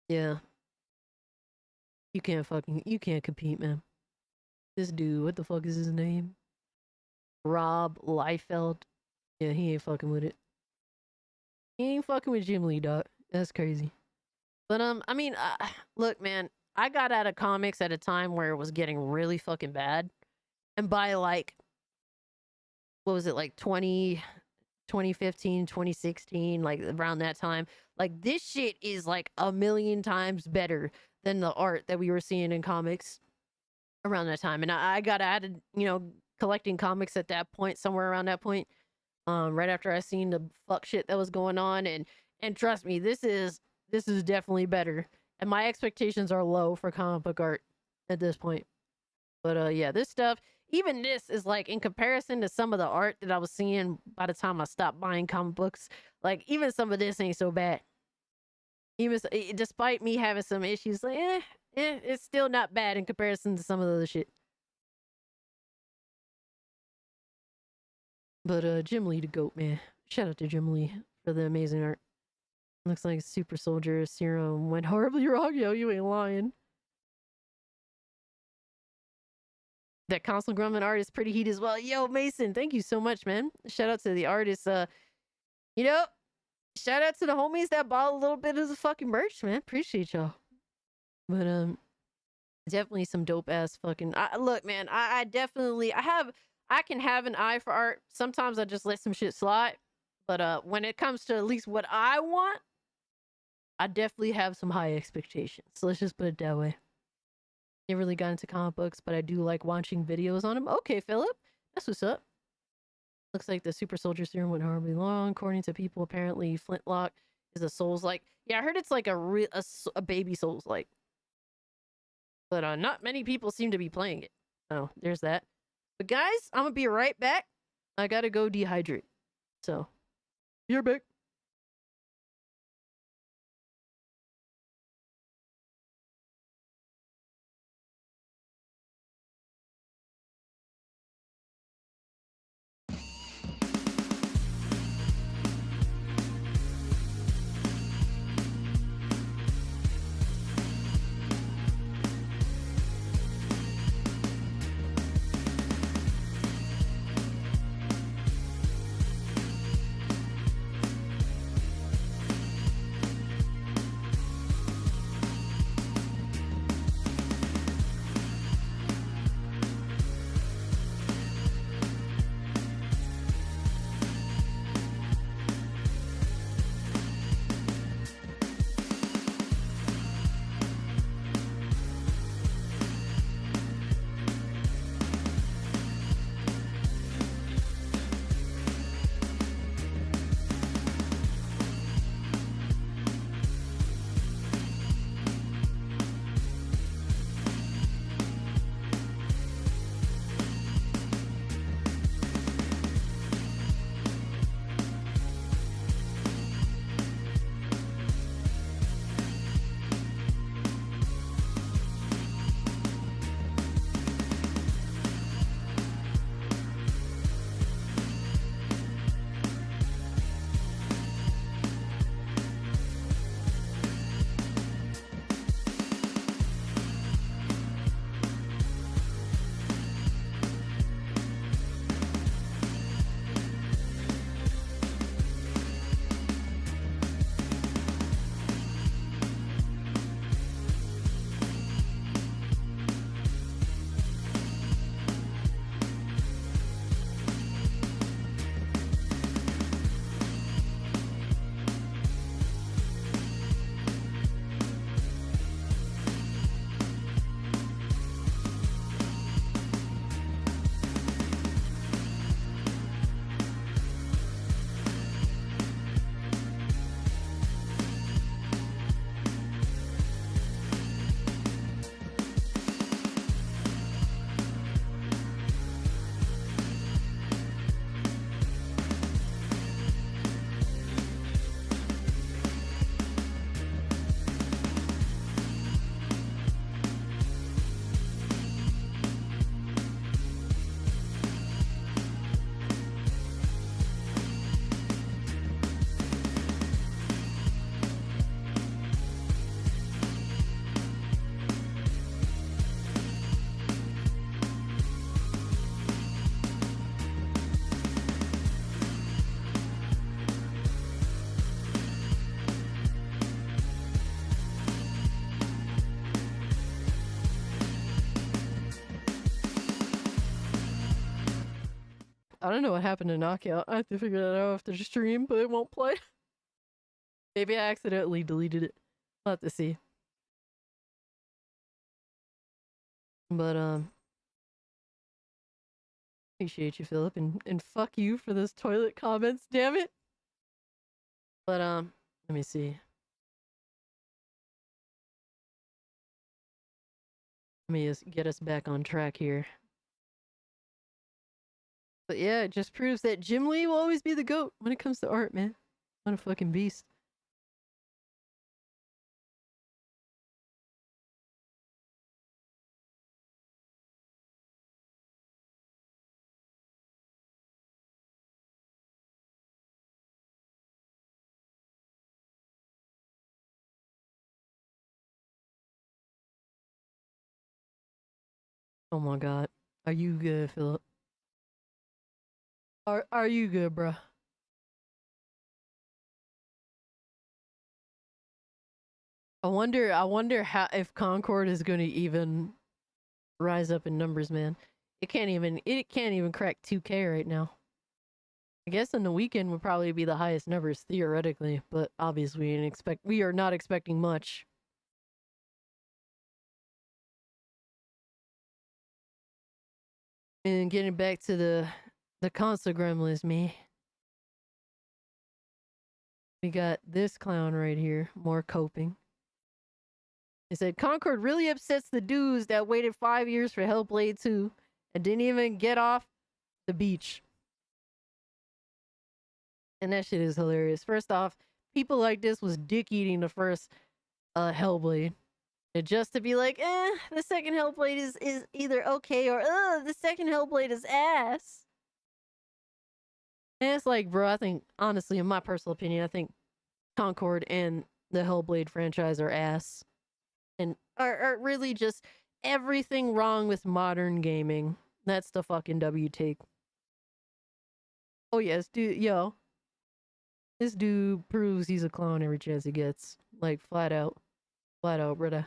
Yeah. You can't compete, man. This dude, what the fuck is his name? Rob Liefeld. Yeah, he ain't fucking with it. He ain't fucking with Jim Lee, dog. That's crazy. But I mean, look, man, I got out of comics at a time where it was getting really fucking bad. And by like, what was it, like 2015, 2016, like around that time, like this shit is like a million times better than the art that we were seeing in comics around that time. And I got added, you know, collecting comics at that point, somewhere around that point, right after I seen the fuck shit that was going on. And trust me, this is definitely better. And my expectations are low for comic book art at this point. But yeah, this stuff, even this is like in comparison to some of the art that I was seeing by the time I stopped buying comic books. Like even some of this ain't so bad. Even despite me having some issues, like it's still not bad in comparison to some of the other shit. But Jim Lee the GOAT, man. Shout out to Jim Lee for the amazing art. Looks like Super Soldier Serum went horribly wrong. Yo, you ain't lying. That Console Gremlin art is pretty heat as well. Yo, Mason, thank you so much, man. Shout out to the artists. You know, shout out to the homies that bought a little bit of the fucking merch, man. Appreciate y'all. But definitely some dope ass fucking. Look, man, I definitely I can have an eye for art. Sometimes I just let some shit slide. But when it comes to at least what I want, I definitely have some high expectations. So let's just put it that way. Never really got into comic books, but I do like watching videos on them. Okay, Philip. That's what's up. Looks like the Super Soldier Serum went horribly long. According to people, apparently Flintlock is a Souls-like. Yeah, I heard it's like a baby Souls-like. But not many people seem to be playing it. So there's that. But guys, I'm going to be right back. I got to go dehydrate. So, you're back. I don't know what happened to Knockout. I have to figure that out after the stream, but it won't play. Maybe I accidentally deleted it. I'll have to see. But, appreciate you, Philip, and fuck you for those toilet comments, damn it. But, let me see. Let me just get us back on track here. But yeah, it just proves that Jim Lee will always be the GOAT when it comes to art, man. What a fucking beast. Oh my god. Are you good, Philip? Are you good, bruh? I wonder how if Concord is gonna even rise up in numbers, man. It can't even crack 2K right now. I guess in the weekend would probably be the highest numbers theoretically, but obviously we are not expecting much. And getting back to the Console Gremlins, man. We got this clown right here, more coping. He said Concord really upsets the dudes that waited 5 years for Hellblade 2 and didn't even get off the beach. And that shit is hilarious. First off, people like this was dick eating the first Hellblade. And just to be like, the second Hellblade is either okay or the second Hellblade is ass. And it's like, bro, I think honestly, in my personal opinion, I think Concord and the Hellblade franchise are ass. And are really just everything wrong with modern gaming. That's the fucking W take. Oh yes, dude, yo. This dude proves he's a clown every chance he gets. Like, flat out. Flat out, brother.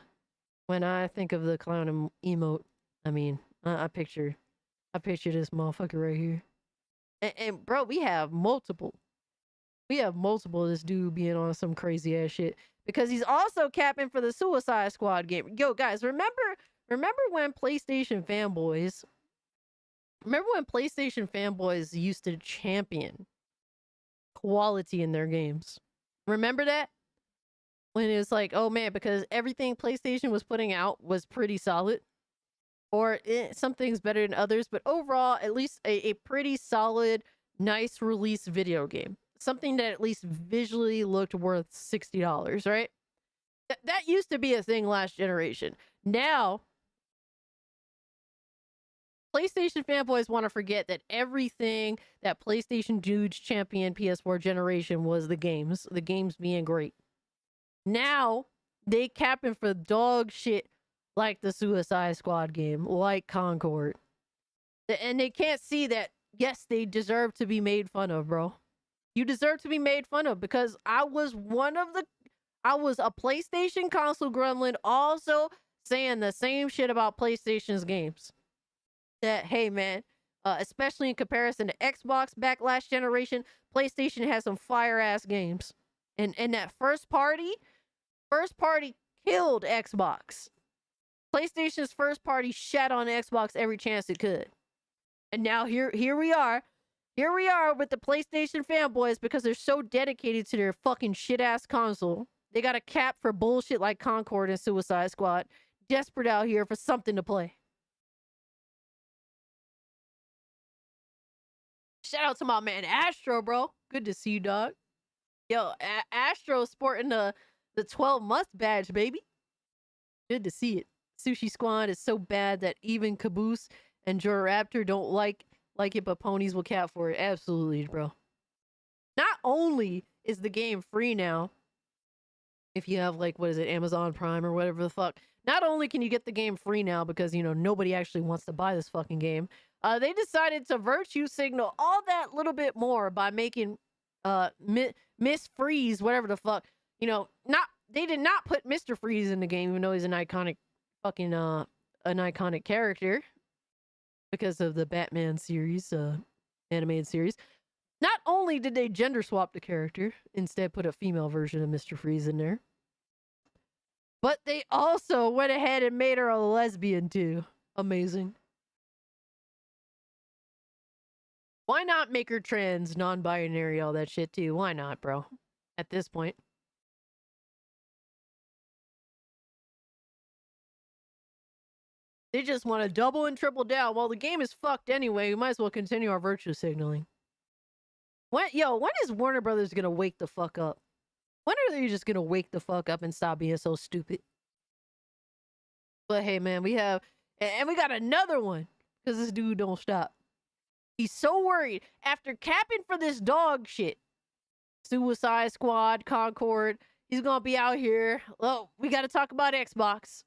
When I think of the clown emote, I mean, I picture this motherfucker right here. And bro, we have multiple of this dude being on some crazy ass shit. Because he's also capping for the Suicide Squad game. Yo, guys, remember when PlayStation fanboys used to champion quality in their games? Remember that? When it was like, oh man, because everything PlayStation was putting out was pretty solid. Or some things better than others, but overall, at least a pretty solid, nice release video game. Something that at least visually looked worth $60, right? That used to be a thing last generation. Now, PlayStation fanboys want to forget that everything that PlayStation dudes champion PS4 generation was the games being great. Now, they capping for dog shit like the Suicide Squad game, like Concord. And they can't see that, yes, they deserve to be made fun of, bro. You deserve to be made fun of because I was a PlayStation console gremlin also saying the same shit about PlayStation's games. That, hey, man, especially in comparison to Xbox back last generation, PlayStation has some fire-ass games. And that first party killed Xbox. PlayStation's first party shat on Xbox every chance it could. And now here we are. Here we are with the PlayStation fanboys because they're so dedicated to their fucking shit-ass console. They got a cap for bullshit like Concord and Suicide Squad. Desperate out here for something to play. Shout out to my man Astro, bro. Good to see you, dog. Yo, Astro sporting the 12-month badge, baby. Good to see it. Sushi Squad is so bad that even Caboose and Joraptor don't like it, but ponies will cap for it. Absolutely, bro. Not only is the game free now, if you have, like, what is it, Amazon Prime or whatever the fuck, not only can you get the game free now because, you know, nobody actually wants to buy this fucking game, they decided to virtue signal all that little bit more by making Miss Freeze, whatever the fuck, you know, they did not put Mr. Freeze in the game, even though he's an iconic fucking an iconic character because of the Batman series, animated series. Not only did they gender swap the character, instead put a female version of Mr. Freeze in there, but they also went ahead and made her a lesbian too. Amazing. Why not make her trans, non-binary, all that shit too? Why not, bro? At this point. They just want to double and triple down. Well, the game is fucked anyway. We might as well continue our virtue signaling. When is Warner Brothers gonna wake the fuck up? When are they just gonna wake the fuck up and stop being so stupid? But hey, man, we got another one because this dude don't stop. He's so worried after capping for this dog shit. Suicide Squad, Concord. He's gonna be out here. Oh, we got to talk about Xbox.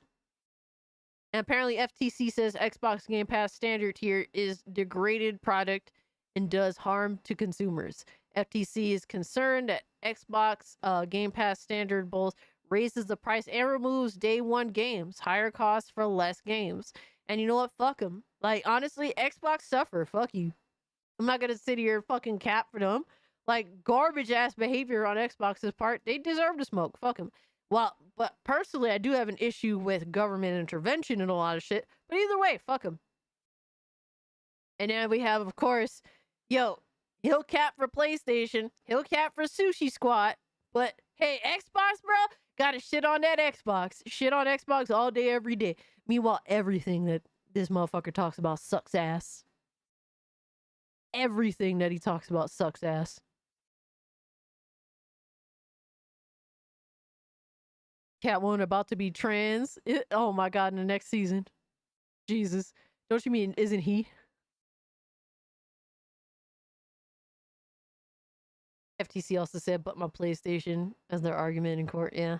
And apparently FTC says Xbox Game Pass standard tier is degraded product and does harm to consumers. FTC is concerned that Xbox Game Pass standard both raises the price and removes day one games, higher costs for less games. And you know what? Fuck them. Like, honestly, Xbox suffer. Fuck you. I'm not gonna sit here and fucking cap for them. Like, garbage ass behavior on Xbox's part. They deserve to smoke. Fuck them. Well, but personally, I do have an issue with government intervention in a lot of shit. But either way, fuck them. And then we have, of course, he'll cap for PlayStation. He'll cap for Sushi Squad. But hey, Xbox, bro, gotta shit on that Xbox. Shit on Xbox all day, every day. Meanwhile, everything that this motherfucker talks about sucks ass. Everything that he talks about sucks ass. Catwoman about to be trans. Oh my god, in the next season. Jesus. Don't you mean, isn't he? FTC also said, but my PlayStation as their argument in court. Yeah.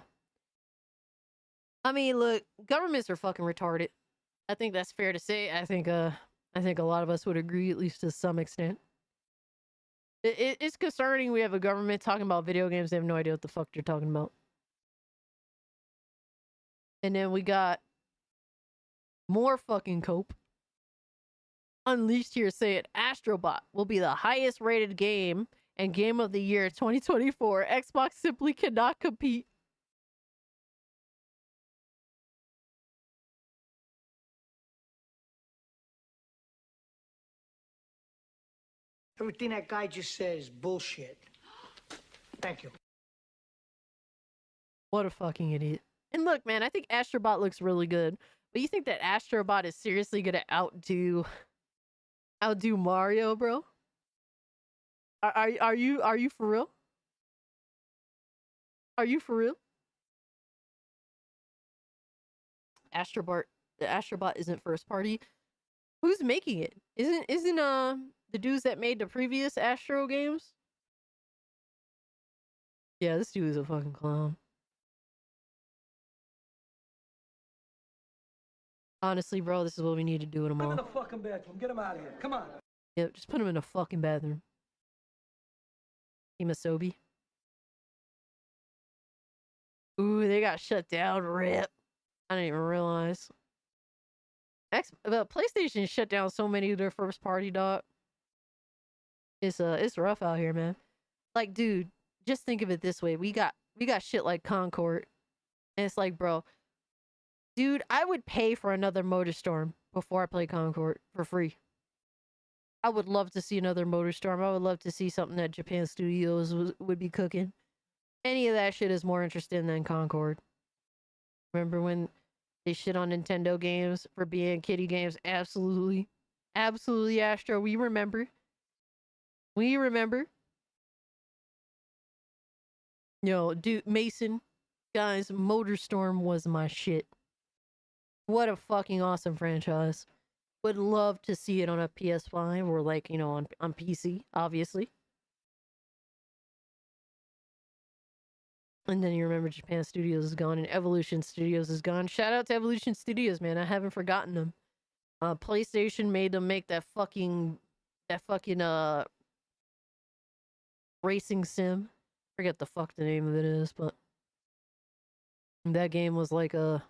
I mean, look, governments are fucking retarded. I think that's fair to say. I think a lot of us would agree, at least to some extent. It's concerning we have a government talking about video games. They have no idea what the fuck they're talking about. And then we got more fucking cope. Unleashed here saying Astrobot will be the highest rated game and game of the year 2024. Xbox simply cannot compete. Everything that guy just said is bullshit. Thank you. What a fucking idiot. And look, man, I think Astrobot looks really good. But you think that Astrobot is seriously gonna outdo Mario, bro? Are you for real? Are you for real? The Astrobot isn't first party. Who's making it? Isn't the dudes that made the previous Astro games? Yeah, this dude is a fucking clown. Honestly, bro, this is what we need to do with them all. Put him in the fucking bathroom. Get him out of here. Come on. Yep, just put him in a fucking bathroom. Himasobi. Ooh, they got shut down. Rip. I didn't even realize. PlayStation shut down so many of their first party, dog. It's rough out here, man. Like, dude, just think of it this way. We got shit like Concord. And it's like, bro, dude, I would pay for another MotorStorm before I play Concord for free. I would love to see another MotorStorm. I would love to see something that Japan Studios would be cooking. Any of that shit is more interesting than Concord. Remember when they shit on Nintendo games for being kiddie games? Absolutely. Absolutely, Astro. We remember. We remember. Yo, dude, Mason, guys, MotorStorm was my shit. What a fucking awesome franchise. Would love to see it on a PS5 or, like, you know, on PC, obviously. And then you remember Japan Studios is gone and Evolution Studios is gone. Shout out to Evolution Studios, man. I haven't forgotten them. PlayStation made them make that fucking racing sim. Forget the fuck the name of it is, but that game was like a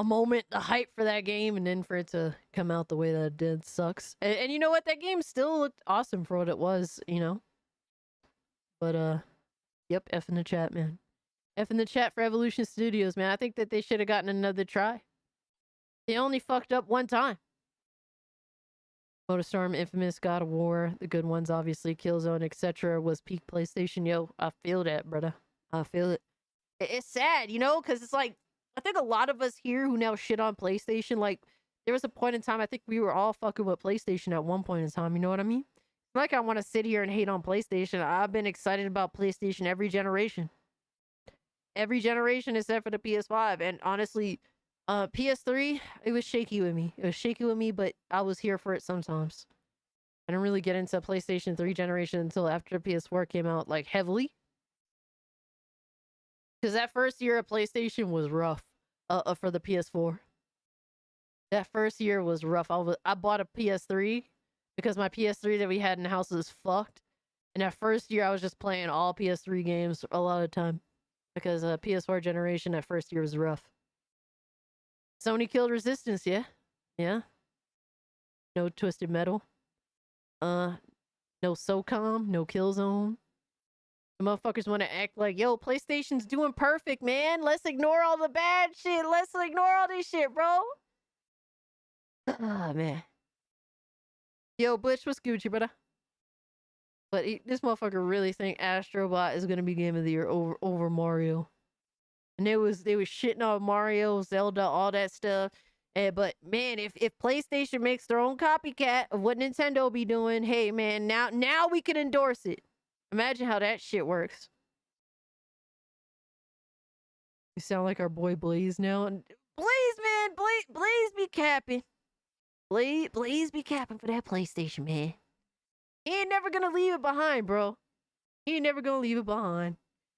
moment, the hype for that game, and then for it to come out the way that it did sucks. And you know what? That game still looked awesome for what it was, you know? But, yep, F in the chat, man. F in the chat for Evolution Studios, man. I think that they should have gotten another try. They only fucked up one time. MotorStorm, Infamous, God of War, the good ones, obviously, Killzone, etc. was peak PlayStation. Yo, I feel that, brother. I feel it. It's sad, you know, because it's like I think a lot of us here who now shit on PlayStation, like, there was a point in time, I think we were all fucking with PlayStation at one point in time, you know what I mean? Like, I want to sit here and hate on PlayStation. I've been excited about PlayStation every generation. Every generation except for the PS5. And honestly, PS3, it was shaky with me. It was shaky with me, but I was here for it sometimes. I didn't really get into PlayStation 3 generation until after PS4 came out, like, heavily. Because that first year of PlayStation was rough for the PS4. That first year was rough. I bought a PS3 because my PS3 that we had in the house was fucked. And that first year, I was just playing all PS3 games a lot of the time. Because PS4 generation, that first year was rough. Sony killed Resistance, yeah? Yeah. No Twisted Metal. No SOCOM, no Killzone. The motherfuckers want to act like, yo, PlayStation's doing perfect, man. Let's ignore all the bad shit. Let's ignore all this shit, bro. Ah, man. Yo, Butch, what's Gucci, brother? But this motherfucker really think Astrobot is gonna be Game of the Year over Mario. And they was shitting on Mario, Zelda, all that stuff. But man, if PlayStation makes their own copycat of what Nintendo be doing, hey man, now we can endorse it. Imagine how that shit works. You sound like our boy Blaze now. And Blaze, man, Blaze be capping. Blaze be capping for that PlayStation, man. He ain't never gonna leave it behind, bro. He ain't never gonna leave it behind.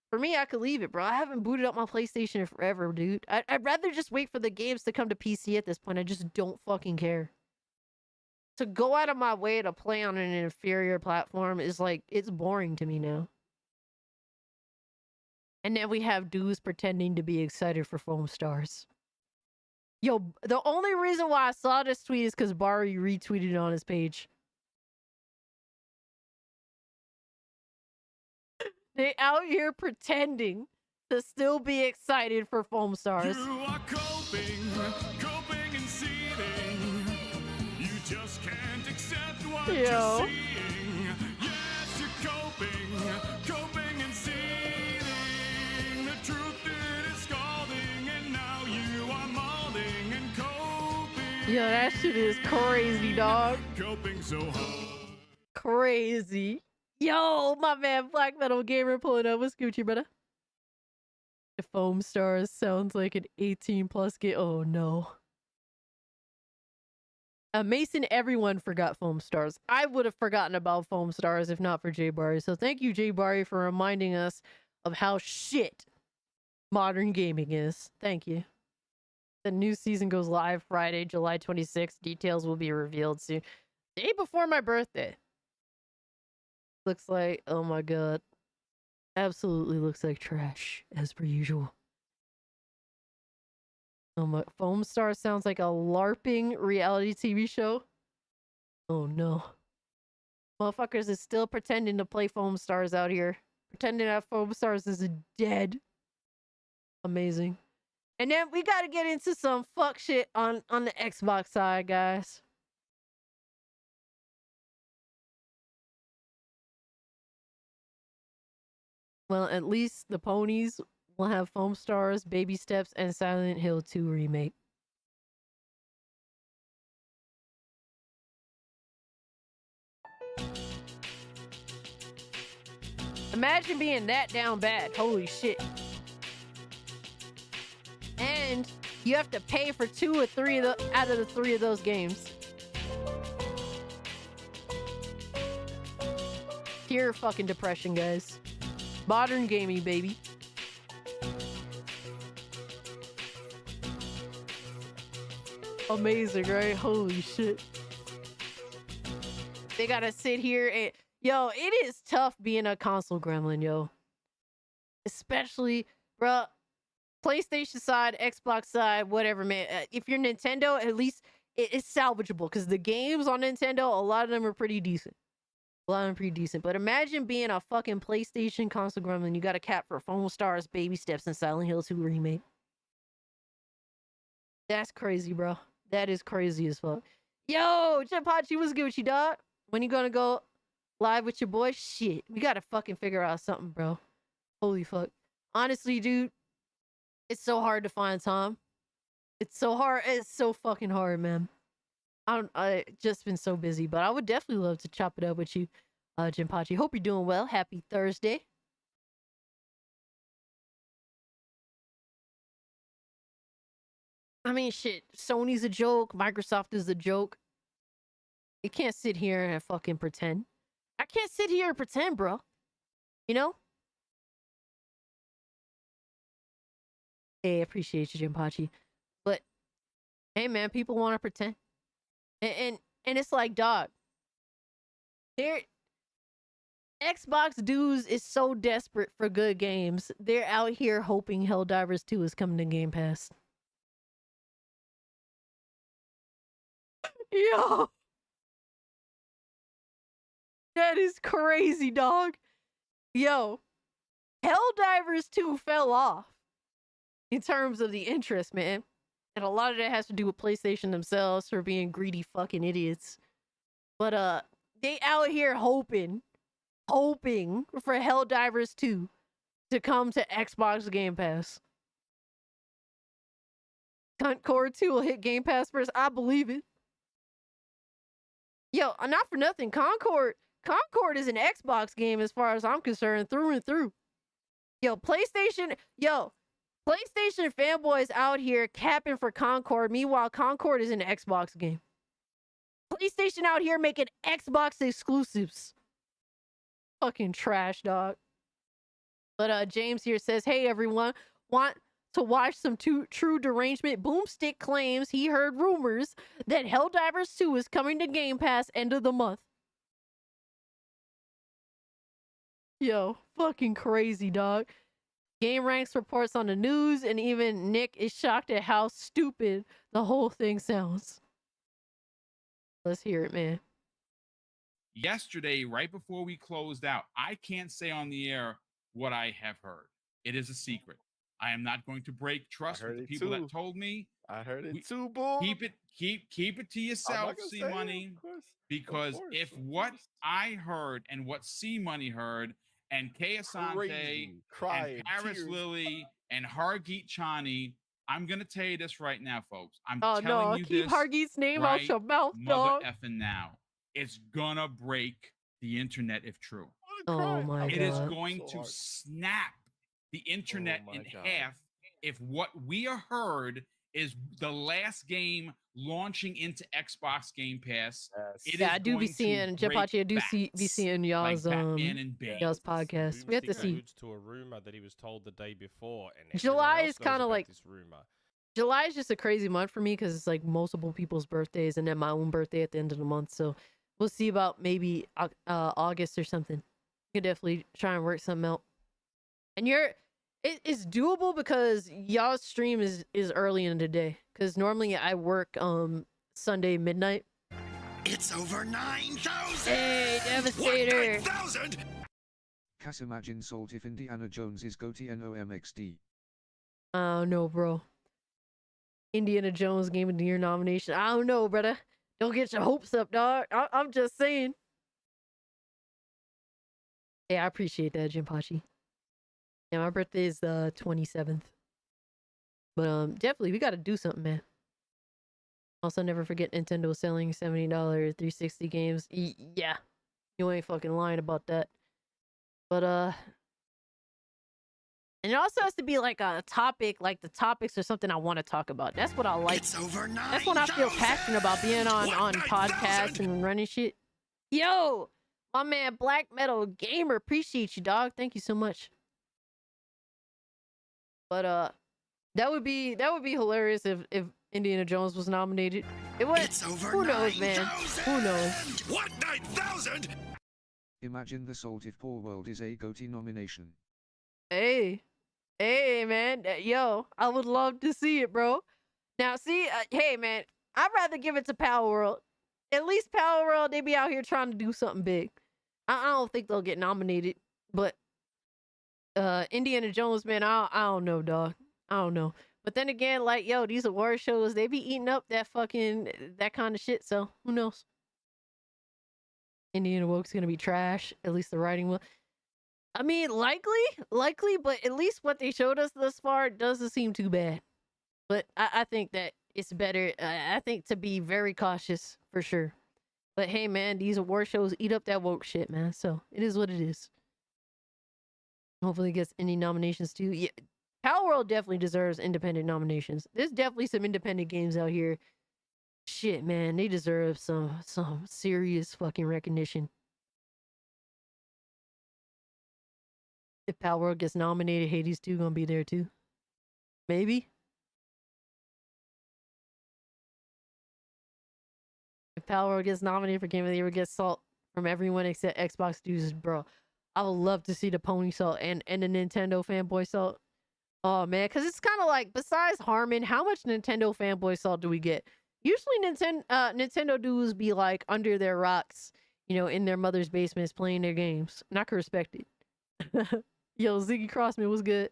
For me, I could leave it, bro. I haven't booted up my PlayStation in forever, dude. I'd rather just wait for the games to come to PC at this point. I just don't fucking care. To go out of my way to play on an inferior platform is like, it's boring to me now. And then we have dudes pretending to be excited for Foam Stars. Yo, the only reason why I saw this tweet is because Bari retweeted it on his page. They out here pretending to still be excited for Foam Stars. You are coping and seething. You just can't accept what you're seeing. Yes, you're coping and seething. The truth is scalding, and now you are molding and coping. Yo, that shit is crazy, dog. Coping so hard. Crazy. Yo, my man Black Metal Gamer pulling up. What's Gucci, brother? The Foam Stars sounds like an 18+ game. Oh, no. Mason, everyone forgot Foam Stars. I would have forgotten about Foam Stars if not for Jay Barry. So thank you, Jay Barry, for reminding us of how shit modern gaming is. Thank you. The new season goes live Friday, July 26th. Details will be revealed soon. Day before my birthday. Looks like, oh my god. Absolutely looks like trash, as per usual. Oh my, Foam Star sounds like a LARPing reality TV show. Oh no. Motherfuckers is still pretending to play Foam Stars out here. Pretending that Foam Stars is dead. Amazing. And then we gotta get into some fuck shit on the Xbox side, guys. Well, at least the ponies will have Foam Stars, Baby Steps, and Silent Hill 2 remake. Imagine being that down bad. Holy shit. And you have to pay for 2 or 3 out of the 3 of those games. Pure fucking depression, guys. Modern gaming, baby. Amazing, right? Holy shit. They gotta sit here and... Yo, it is tough being a console gremlin, yo. Especially, bruh, PlayStation side, Xbox side, whatever, man. If you're Nintendo, at least it's salvageable. Because the games on Nintendo, a lot of them are pretty decent. A lot of them pretty decent. But imagine being a fucking PlayStation console gremlin. You got a cap for Foam Stars, Baby Steps, and Silent Hill 2 remake. That's crazy, bro. That is crazy as fuck. Yo, Chapachi, what's Gucci, dog? When you gonna go live with your boy? Shit, we gotta fucking figure out something, bro. Holy fuck. Honestly, dude, It's so hard to find time. It's so hard. It's so fucking hard, man. I just been so busy, but I would definitely love to chop it up with you, Jinpachi. Hope you're doing well. Happy Thursday. I mean, shit. Sony's a joke. Microsoft is a joke. You can't sit here and fucking pretend. I can't sit here and pretend, bro. You know? Hey, I appreciate you, Jinpachi. But hey, man, people want to pretend, and it's like, dog. They're Xbox dudes is so desperate for good games. They're out here hoping Helldivers 2 is coming to Game Pass. Yo. That is crazy, dog. Yo. Helldivers 2 fell off in terms of the interest, man. And a lot of that has to do with PlayStation themselves for being greedy fucking idiots. But they out here hoping for Helldivers 2 to come to Xbox Game Pass. Concord 2 will hit Game Pass first. I believe it. Yo, not for nothing. Concord is an Xbox game as far as I'm concerned, through and through. PlayStation fanboys out here capping for Concord. Meanwhile, Concord is an Xbox game. PlayStation out here making Xbox exclusives. Fucking trash, dog. But James here says, hey, everyone, want to watch some true derangement? Boomstick claims he heard rumors that Helldivers 2 is coming to Game Pass end of the month. Yo, fucking crazy, dog. Game Ranks reports on the news, and even Nick is shocked at how stupid the whole thing sounds. Let's hear it, man. Yesterday, right before we closed out, I can't say on the air what I have heard. It is a secret. I am not going to break trust with the people that told me. I heard it too, boy. Keep it to yourself, C Money. Because if what I heard and what C Money heard, and Kay Asante, and Paris Lily, and Hargeet Chani, I'm gonna tell you this right now, folks. I'm telling you keep this Hargeet's name right out your mouth, dog. mother effing now. It's gonna break the internet if true. Oh my god. It is going to snap the internet in half if what we heard is the last game launching into Xbox Game Pass. I do be seeing Jinpachi. I do be seeing y'all's y'all's podcast. We have to see. To a rumor that he was told the day before, and July is kind of like this rumor. July is just a crazy month for me because it's like multiple people's birthdays and then my own birthday at the end of the month. So we'll see about maybe August or something. You can definitely try and work something out. And it's doable because y'all's stream is early in the day. Because normally I work Sunday midnight. It's over 9,000! Hey, Devastator! 9,000! Cass, imagine Salt if Indiana Jones is GOTY NOMXD. I don't know, bro. Indiana Jones Game of the Year nomination. I don't know, brother. Don't get your hopes up, dog. I'm just saying. Hey, I appreciate that, Jinpachi. Yeah, my birthday is the 27th. But definitely, we got to do something, man. Also, never forget Nintendo selling $70 360 games. Yeah, you ain't fucking lying about that. But and it also has to be like a topic, like the topics or something I want to talk about. That's what I like. It's over 9,000! That's when I feel passionate about being on podcasts and running shit. Yo, my man Black Metal Gamer, appreciate you, dog. Thank you so much. But that would be hilarious if Indiana Jones was nominated. It was. It's over who knows, 9,000! man? Who knows? What, 9,000? Imagine the Salt if Poor World is a GOTY nomination. Hey, man. Yo, I would love to see it, bro. Now, see, hey, man, I'd rather give it to Power World. At least Power World, they be out here trying to do something big. I don't think they'll get nominated, but Indiana Jones, man, I don't know, dog. I don't know. But then again, like, yo, these award shows, they be eating up that kind of shit, so who knows? Indiana Woke's gonna be trash. At least the writing will. I mean, likely, but at least what they showed us thus far doesn't seem too bad. But I think that it's better. I think to be very cautious for sure. But hey, man, these award shows eat up that woke shit, man. So it is what it is. Hopefully, it gets any nominations too. Yeah, Power World definitely deserves independent nominations. There's definitely some independent games out here. Shit, man, they deserve some serious fucking recognition. If Power World gets nominated, Hades 2 gonna be there too. Maybe. If Power World gets nominated for Game of the Year, it gets salt from everyone except Xbox dudes, bro. I would love to see the pony salt and the Nintendo fanboy salt. Oh man, because it's kind of like, besides Harman, how much Nintendo fanboy salt do we get? Usually Nintendo dudes be like under their rocks, you know, in their mother's basements playing their games. And I can respect it. Yo, Ziggy Crossman was good.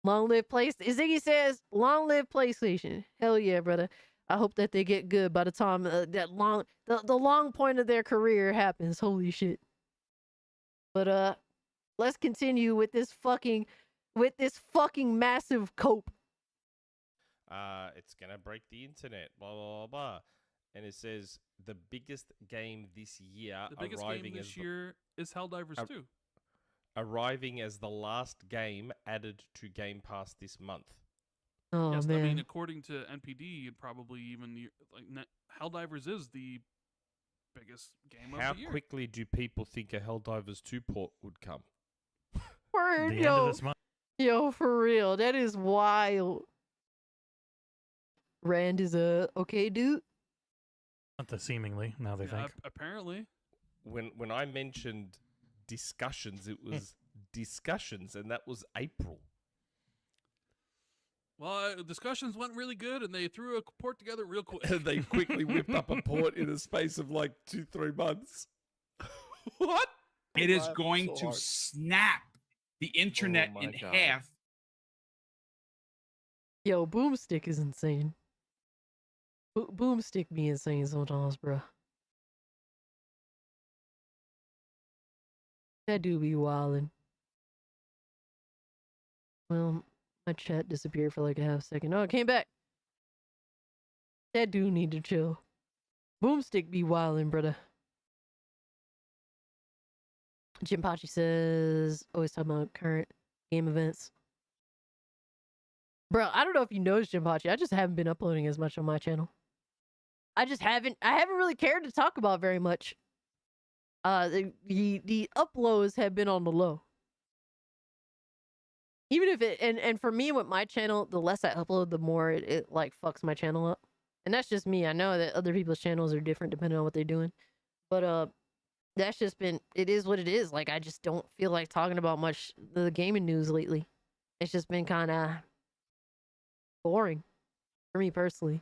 Long live PlayStation. Ziggy says, long live PlayStation. Hell yeah, brother. I hope that they get good by the time the long point of their career happens. Holy shit. But let's continue with this fucking massive cope. It's gonna break the internet. Blah blah blah blah. And it says the biggest game this year. The biggest game this year is Helldivers 2. Arriving as the last game added to Game Pass this month. Oh yes, man. I mean, according to NPD, and probably even Helldivers is the biggest game of the year. How quickly do people think a Helldivers 2 port would come? Word, the end of this month. Yo, for real, that is wild. Rand is a okay dude. Seemingly, now they think. Apparently. When I mentioned discussions, it was discussions, and that was April. Well, discussions went really good, and they threw a port together real quick. And they quickly whipped up a port in a space of like 2-3 months. What? It is going to snap the internet in half. Yo, Boomstick is insane. Boomstick be insane sometimes, bro. That dude be wildin'. Well, my chat disappeared for like a half second. Oh, it came back. That dude need to chill. Boomstick be wildin', brother. Jinpachi says, always talking about current game events. Bro, I don't know if you noticed, Jinpachi. I just haven't been uploading as much on my channel. I haven't really cared to talk about very much. The uploads have been on the low. Even if it, and for me with my channel, the less I upload, the more it like fucks my channel up. And that's just me. I know that other people's channels are different depending on what they're doing. But that's just been, it is what it is. Like, I just don't feel like talking about much the gaming news lately. It's just been kind of boring for me personally.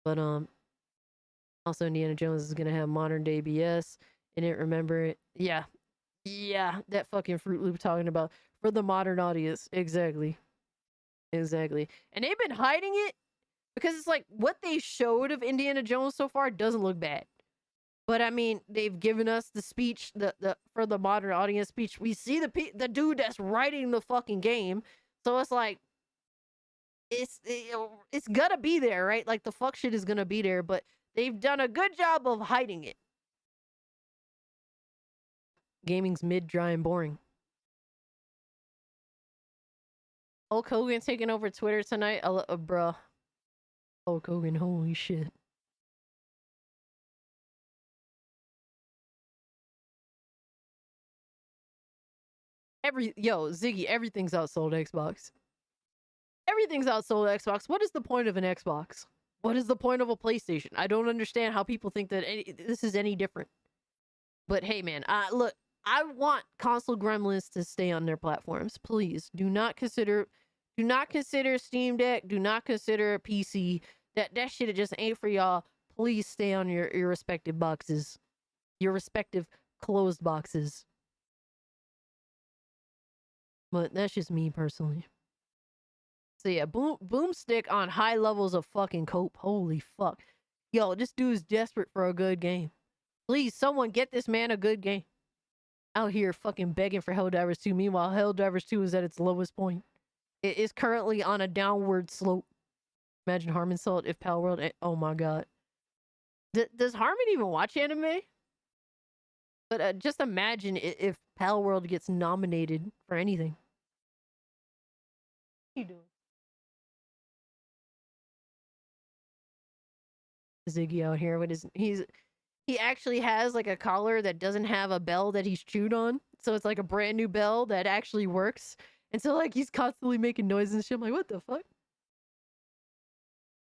But also Indiana Jones is gonna have modern day BS in it. Remember it? Yeah, that fucking Fruit Loop talking about for the modern audience. Exactly. And they've been hiding it because it's like what they showed of Indiana Jones so far doesn't look bad. But I mean, they've given us the speech, the for the modern audience speech. We see the dude that's writing the fucking game, so it's like it's gonna be there, right? Like the fuck shit is gonna be there, but they've done a good job of hiding it. Gaming's mid, dry, and boring. Hulk Hogan taking over Twitter tonight. Bruh. Hulk Hogan, holy shit. Ziggy, everything's outsold Xbox. Everything's outsold Xbox. What is the point of an Xbox? What is the point of a PlayStation? I don't understand how people think that this is any different. But hey, man, look, I want Console Gremlins to stay on their platforms. Please do not consider Steam Deck. Do not consider PC. That shit just ain't for y'all. Please stay on your respective boxes, your respective closed boxes. But that's just me personally. So yeah, Boomstick on high levels of fucking cope. Holy fuck. Yo, this dude's desperate for a good game. Please, someone get this man a good game. out here fucking begging for Helldivers 2. Meanwhile, Helldivers 2 is at its lowest point. It is currently on a downward slope. Imagine Harman Salt if Palworld. Oh my god. Does Harman even watch anime? But just imagine if Palworld gets nominated for anything. What are you doing? Ziggy out here. What is he actually has like a collar that doesn't have a bell that he's chewed on. So it's like a brand new bell that actually works. And so like he's constantly making noises and shit. I'm like, what the fuck?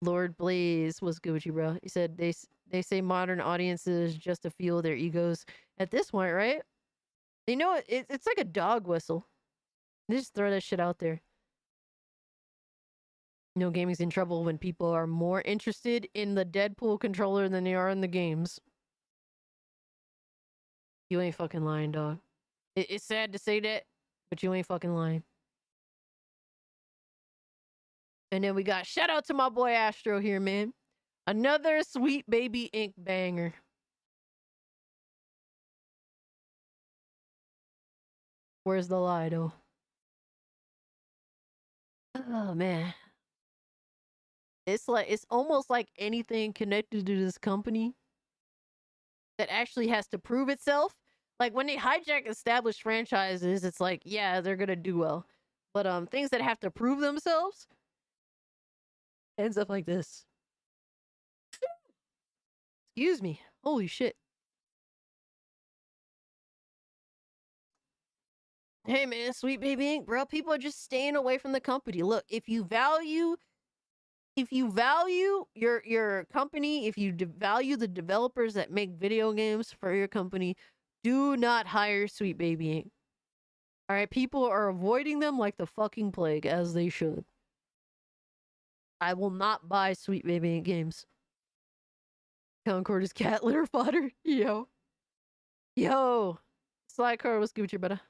Lord Blaze was good with you, bro. He said they say modern audiences just to fuel their egos at this point, right? You know, it's like a dog whistle. They just throw that shit out there. You know, gaming's in trouble when people are more interested in the Deadpool controller than they are in the games. You ain't fucking lying, dog. It's sad to say that, but you ain't fucking lying. And then we got shout out to my boy Astro here, man. Another Sweet Baby Ink banger. Where's the lie, though? Oh, man. It's almost like anything connected to this company that actually has to prove itself. Like when they hijack established franchises, it's like, yeah, they're gonna do well. But things that have to prove themselves ends up like this. Excuse me. Holy shit. Hey man, Sweet Baby Ink, bro. People are just staying away from the company. Look, if you value your company, if you value the developers that make video games for your company, do not hire Sweet Baby Ink. All right, people are avoiding them like the fucking plague, as they should. I will not buy Sweet Baby Ink games. Concord is cat litter fodder. Yo. Slycar, what's good with you, brother?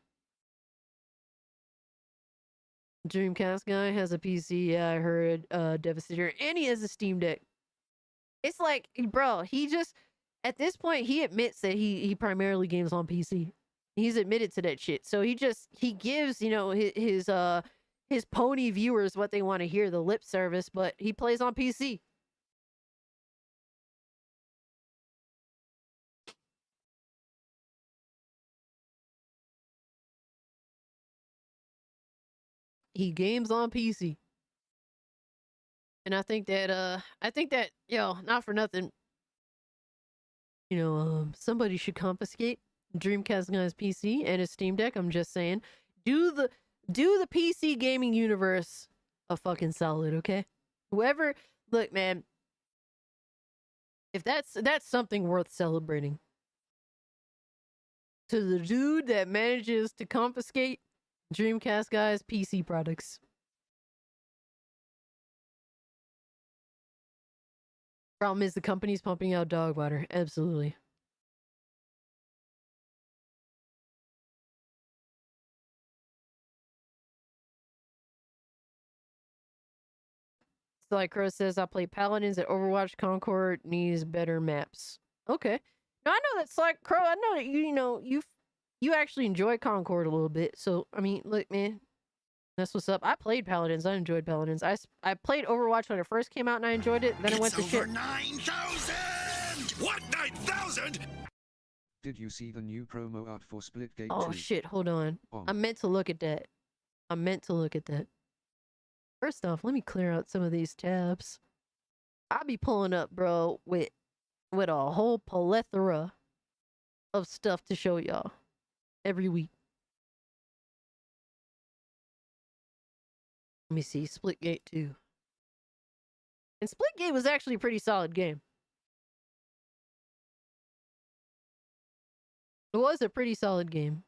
Dreamcast guy has a PC. Yeah, I heard. Devastator. And he has a Steam Deck. It's like, bro, he just... At this point, he admits that he primarily games on PC. He's admitted to that shit. So he gives, you know, his pony viewers what they want to hear, the lip service, but he plays on PC. He games on PC. And I think that, yo, not for nothing, you know, somebody should confiscate Dreamcast guy's PC and his Steam Deck. I'm just saying, do the PC gaming universe a fucking solid, okay? Whoever, look, man, if that's something worth celebrating. To the dude that manages to confiscate Dreamcast guy's PC products. Problem is the company's pumping out dog water. Absolutely. So like Crow says, I play Paladins at Overwatch. Concord needs better maps. Okay. Now I know that's like Crow. I know that you actually enjoy Concord a little bit. So I mean, look, man, that's what's up. I played Paladins. I enjoyed Paladins. I played Overwatch when it first came out and I enjoyed it. Then it went to shit. 9,000! What 9,000? Did you see the new promo out for Splitgate 2? Oh shit! Hold on. I meant to look at that. First off, let me clear out some of these tabs. I'll be pulling up, bro, with a whole plethora of stuff to show y'all every week. Let me see, Splitgate 2. And Splitgate was actually a pretty solid game. It was a pretty solid game.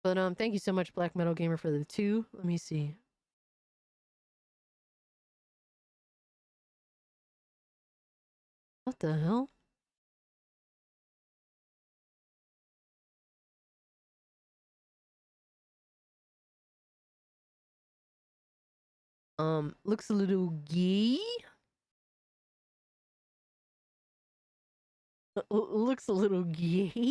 But thank you so much, Black Metal Gamer, for the 2. Let me see. What the hell? Looks a little gay. Looks a little gay. Do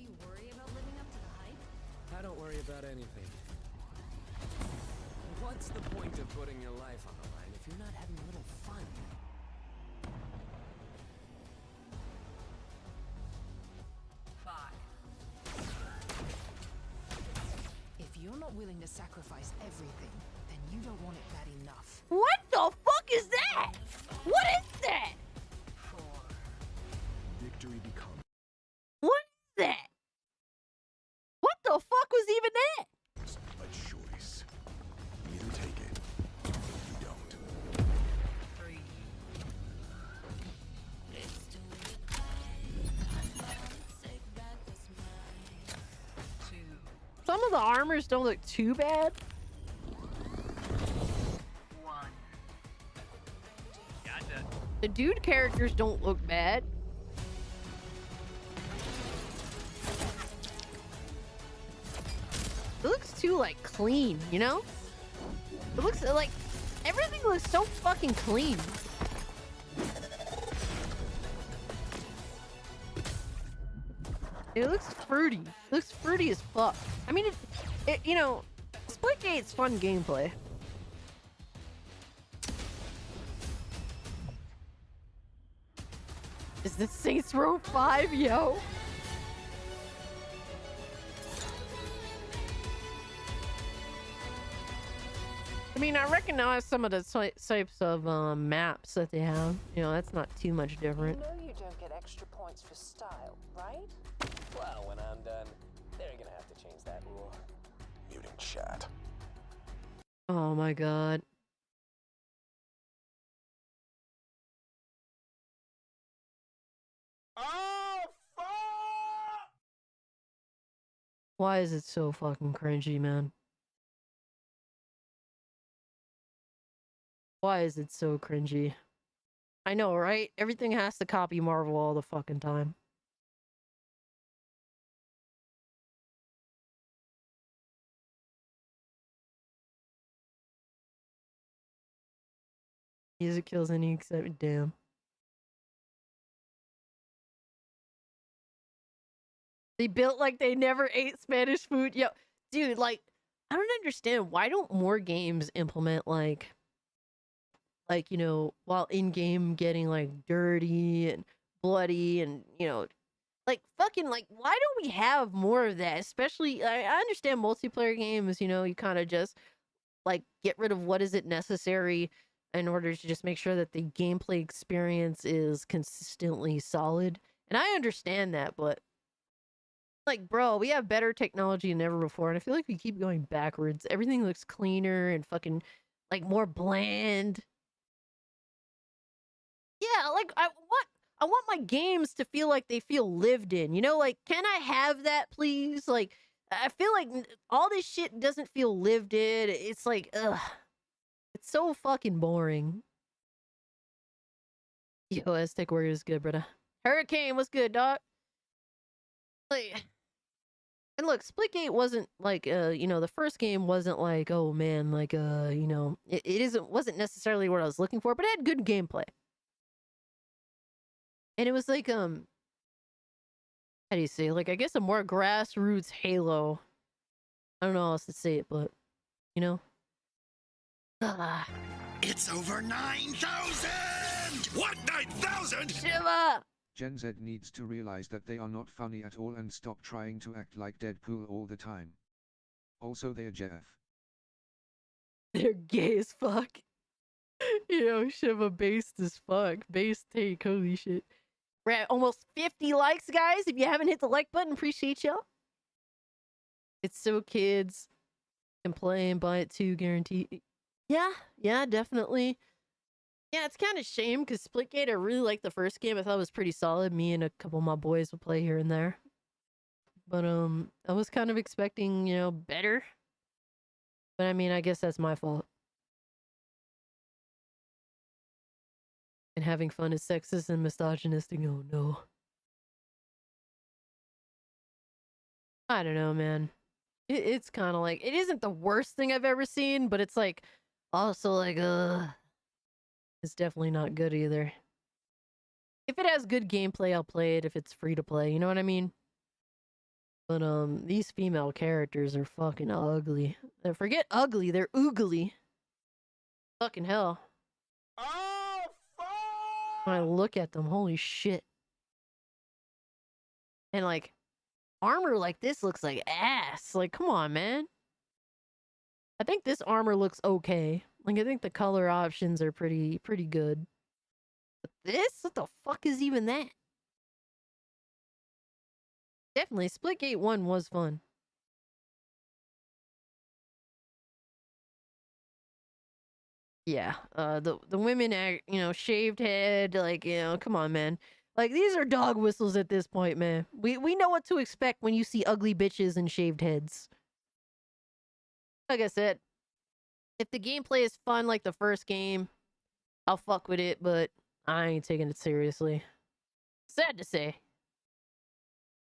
you worry about living up to the hype? I don't worry about anything. What's the point of putting your life on the line if you're not having a little fun? If you're not willing to sacrifice everything, then you don't want it bad enough. What the fuck is that? What is that? Victory becomes. What is that? What the fuck was even that? A choice. Either take it, or you don't. Some of the armors don't look too bad. The dude characters don't look bad. It looks too, like, clean, you know? It looks like everything looks so fucking clean. It looks fruity. It looks fruity as fuck. I mean, you know, Splitgate's fun gameplay. Is this Saints Row 5, yo? I mean, I recognize some of the types of maps that they have. You know, that's not too much different. You know you don't get extra points for style, right? Well, when I'm done, they're gonna have to change that rule. Muting chat. Oh my god. Oh, fuck! Why is it so fucking cringy, man? Why is it so cringy? I know, right? Everything has to copy Marvel all the fucking time. Music kills any except damn. They built like they never ate Spanish food. Yo, dude, like, I don't understand. Why don't more games implement like, you know, while in-game getting like dirty and bloody and, you know, like fucking like, why don't we have more of that? Especially, I understand multiplayer games, you know, you kind of just like get rid of what isn't necessary in order to just make sure that the gameplay experience is consistently solid. And I understand that, but like, bro, we have better technology than ever before, and I feel like we keep going backwards. Everything looks cleaner and fucking like more bland. Yeah, like I want my games to feel like they feel lived in. You know, like, can I have that, please? Like, I feel like all this shit doesn't feel lived in. It's like, ugh. It's so fucking boring. Yo, Aztec Warrior is good, brother. Hurricane, what's good, dog? Like, and look, Splitgate wasn't like, you know, the first game wasn't like, oh man, like, you know, wasn't necessarily what I was looking for, but it had good gameplay. And it was like, how do you say, like, I guess a more grassroots Halo. I don't know how else to say it, but, you know. It's over 9,000! What, 9,000? Shiva! Gen Z needs to realize that they are not funny at all and stop trying to act like Deadpool all the time. Also, they're Jeff. They're gay as fuck. Yo, Shiva based as fuck. Base take, holy shit. We're at almost 50 likes, guys. If you haven't hit the like button, appreciate y'all. It's so kids can play and buy it too, guaranteed. Yeah, definitely. Yeah, it's kind of shame because Splitgate, I really liked the first game. I thought it was pretty solid. Me and a couple of my boys would play here and there. But I was kind of expecting, you know, better. But I mean, I guess that's my fault. And having fun is sexist and misogynistic. Oh no. I don't know, man. It's kind of like, it isn't the worst thing I've ever seen, but it's like, also like, it's definitely not good either. If it has good gameplay, I'll play it if it's free to play, you know what I mean? But, these female characters are fucking ugly. Forget ugly, they're oogly. Fucking hell. Oh, fuck! When I look at them, holy shit. And, like, armor like this looks like ass. Like, come on, man. I think this armor looks okay. Like, I think the color options are pretty good. But this? What the fuck is even that? Definitely, Splitgate 1 was fun. Yeah, the women act, you know, shaved head, like, you know, come on, man. Like, these are dog whistles at this point, man. We know what to expect when you see ugly bitches and shaved heads. Like I said, if the gameplay is fun like the first game, I'll fuck with it, but I ain't taking it seriously. Sad to say.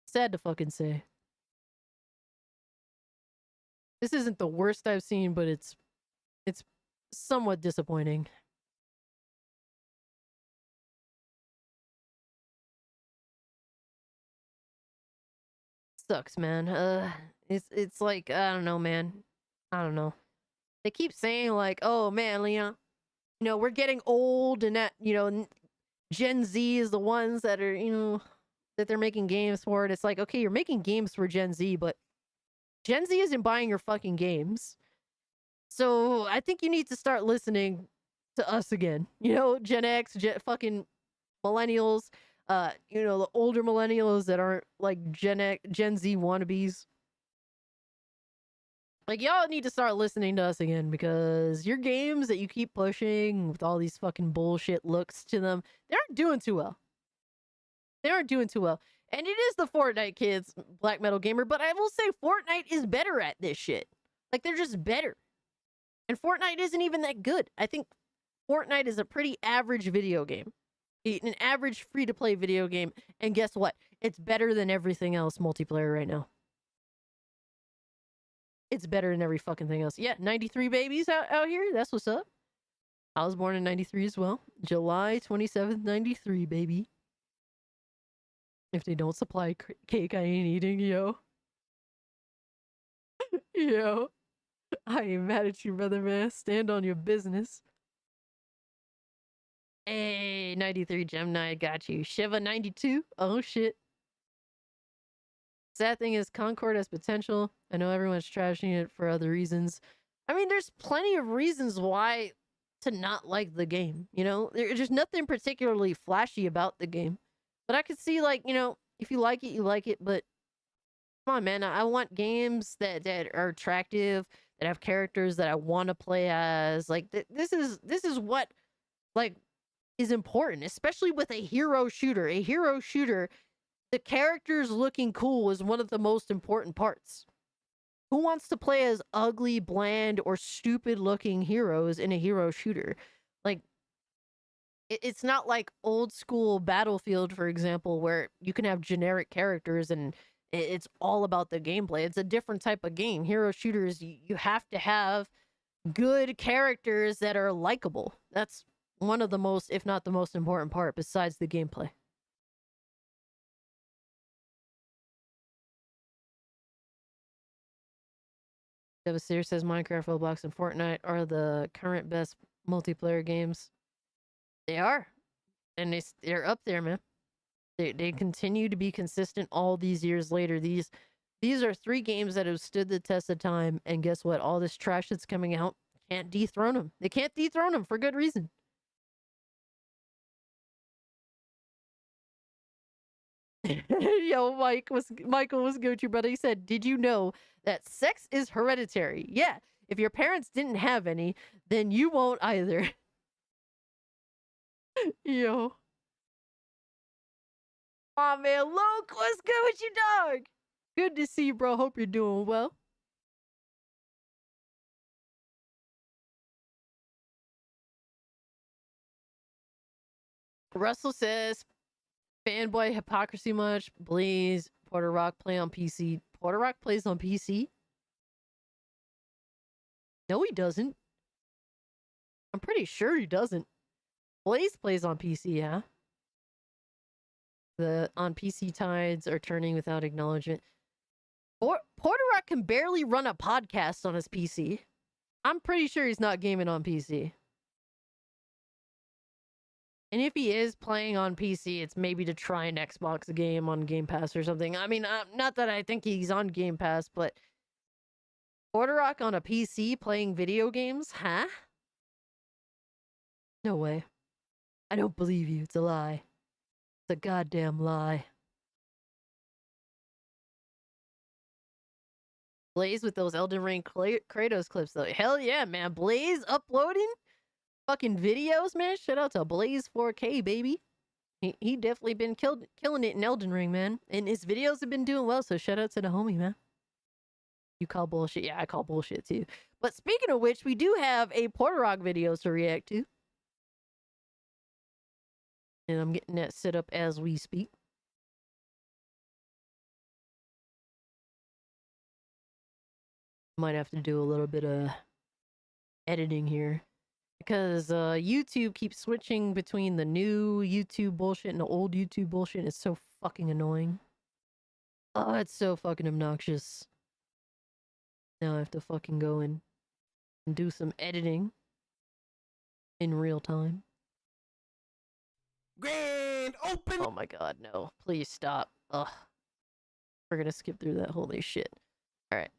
Sad to fucking say. This isn't the worst I've seen, but it's somewhat disappointing. Sucks, man. It's like, I don't know, man. I don't know. They keep saying like, oh man, Leon, you know, we're getting old and that, you know, Gen Z is the ones that are, you know, that they're making games for it. It's like, okay, you're making games for Gen Z, but Gen Z isn't buying your fucking games. So I think you need to start listening to us again. You know, Gen X, fucking millennials, you know, the older millennials that aren't like Gen Z wannabes. Like, y'all need to start listening to us again, because your games that you keep pushing with all these fucking bullshit looks to them, they aren't doing too well. They aren't doing too well. And it is the Fortnite kids, Black Metal Gamer, but I will say Fortnite is better at this shit. Like, they're just better. And Fortnite isn't even that good. I think Fortnite is a pretty average video game. An average free-to-play video game. And guess what? It's better than everything else multiplayer right now. It's better than every fucking thing else. Yeah, 93 babies out here. That's what's up. I was born in 93 as well. July 27th, 93, baby. If they don't supply cake, I ain't eating, yo. Yo. I ain't mad at you, brother, man. Stand on your business. Hey, 93 Gemini, got you. Shiva 92. Oh, shit. Sad thing is, Concord has potential. I know everyone's trashing it for other reasons. I mean, there's plenty of reasons why to not like the game, you know? There's just nothing particularly flashy about the game. But I could see, like, you know, if you like it, you like it. But come on, man. I want games that are attractive, that have characters that I want to play as. Like, this is what, like, is important, especially with a hero shooter. A hero shooter, the characters looking cool is one of the most important parts. Who wants to play as ugly, bland, or stupid-looking heroes in a hero shooter? Like, it's not like old school Battlefield, for example, where you can have generic characters and it's all about the gameplay. It's a different type of game. Hero shooters, you have to have good characters that are likable. That's one of the most, if not the most important part, besides the gameplay. Devastator says Minecraft, Roblox, and Fortnite are the current best multiplayer games. They are. And they're up there, man. They continue to be consistent all these years later. These are 3 games that have stood the test of time, and guess what? All this trash that's coming out can't dethrone them. They can't dethrone them for good reason. Yo, Michael was Gucci, brother. He said, "Did you know that sex is hereditary?" Yeah, if your parents didn't have any, then you won't either. Yo. Aw, man, Luke, what's good with you, dog? Good to see you, bro. Hope you're doing well. Russell says, fanboy hypocrisy much. Blaze, Porter Rock play on PC. Porter Rock plays on PC? No, he doesn't. I'm pretty sure he doesn't. Blaze plays on PC, yeah. The on PC tides are turning without acknowledgement. Porter Rock can barely run a podcast on his PC. I'm pretty sure he's not gaming on PC. And if he is playing on PC, it's maybe to try an Xbox game on Game Pass or something. I mean, not that I think he's on Game Pass, but Porter Rock on a PC playing video games? Huh? No way. I don't believe you. It's a lie. It's a goddamn lie. Blaze with those Elden Ring Kratos clips, though. Hell yeah, man. Blaze uploading fucking videos, man. Shout out to Blaze 4K, baby. He definitely been killing it in Elden Ring, man. And his videos have been doing well, so shout out to the homie, man. You call bullshit? Yeah, I call bullshit, too. But speaking of which, we do have a Porter Rock video to react to. And I'm getting that set up as we speak. Might have to do a little bit of editing here. Because YouTube keeps switching between the new YouTube bullshit and the old YouTube bullshit. It's so fucking annoying. Oh, it's so fucking obnoxious. Now I have to fucking go in and do some editing in real time. Grand open! Oh my god, no. Please stop. Ugh. We're gonna skip through that. Holy shit. Alright.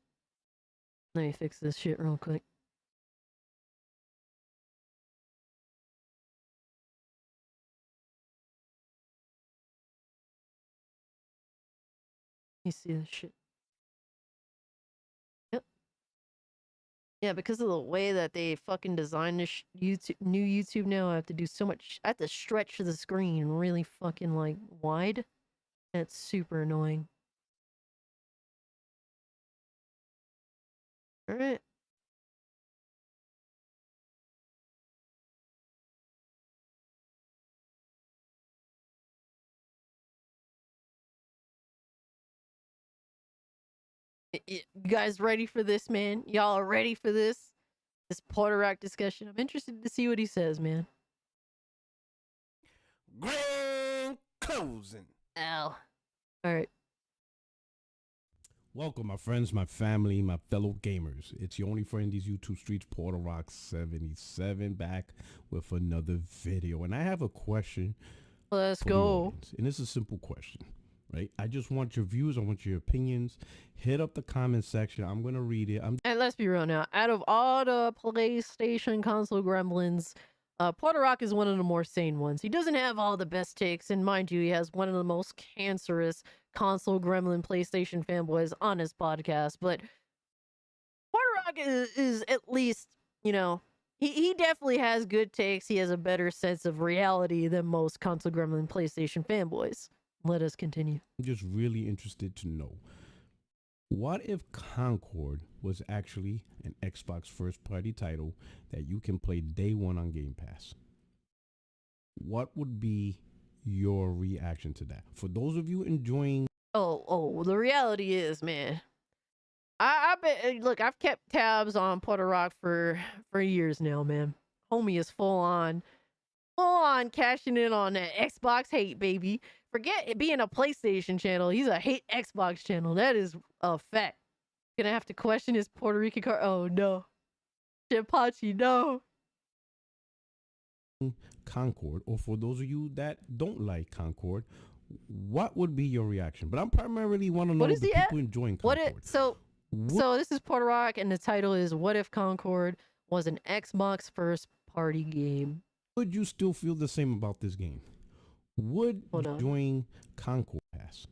Let me fix this shit real quick. You see this shit? Yep. Yeah, because of the way that they fucking designed this new YouTube now, I have to do so much. I have to stretch the screen really fucking like wide. And it's super annoying. All right. You guys ready for this, man? Y'all are ready for this? This Porter Rock discussion? I'm interested to see what he says, man. Grand closing. Ow. Alright. Welcome, my friends, my family, my fellow gamers. It's your only friend, these YouTube streets, Porter Rock 77, back with another video. And I have a question. Let's go. And it's a simple question. Right? I just want your views. I want your opinions. Hit up the comment section. I'm going to read it. And let's be real now. Out of all the PlayStation console gremlins, Porter Rock is one of the more sane ones. He doesn't have all the best takes. And mind you, he has one of the most cancerous console gremlin PlayStation fanboys on his podcast. But Porter Rock is at least, you know, he definitely has good takes. He has a better sense of reality than most console gremlin PlayStation fanboys. Let us continue. I'm just really interested to know, what if Concord was actually an Xbox first-party title that you can play day one on Game Pass? What would be your reaction to that? For those of you enjoying... Oh, the reality is, man, I bet, look, I've kept tabs on Porter Rock for years now, man. Homie is full on cashing in on that Xbox hate, baby. Forget it being a PlayStation channel. He's a hate Xbox channel. That is a fact. Gonna have to question his Puerto Rican card. Oh, no. Chimpachi, no. Concord, or for those of you that don't like Concord, what would be your reaction? But I'm primarily want to know the people enjoying Concord. So this is Porter Rock, and the title is "What If Concord Was an Xbox First Party Game?" Would you still feel the same about this game? Would join Concord pass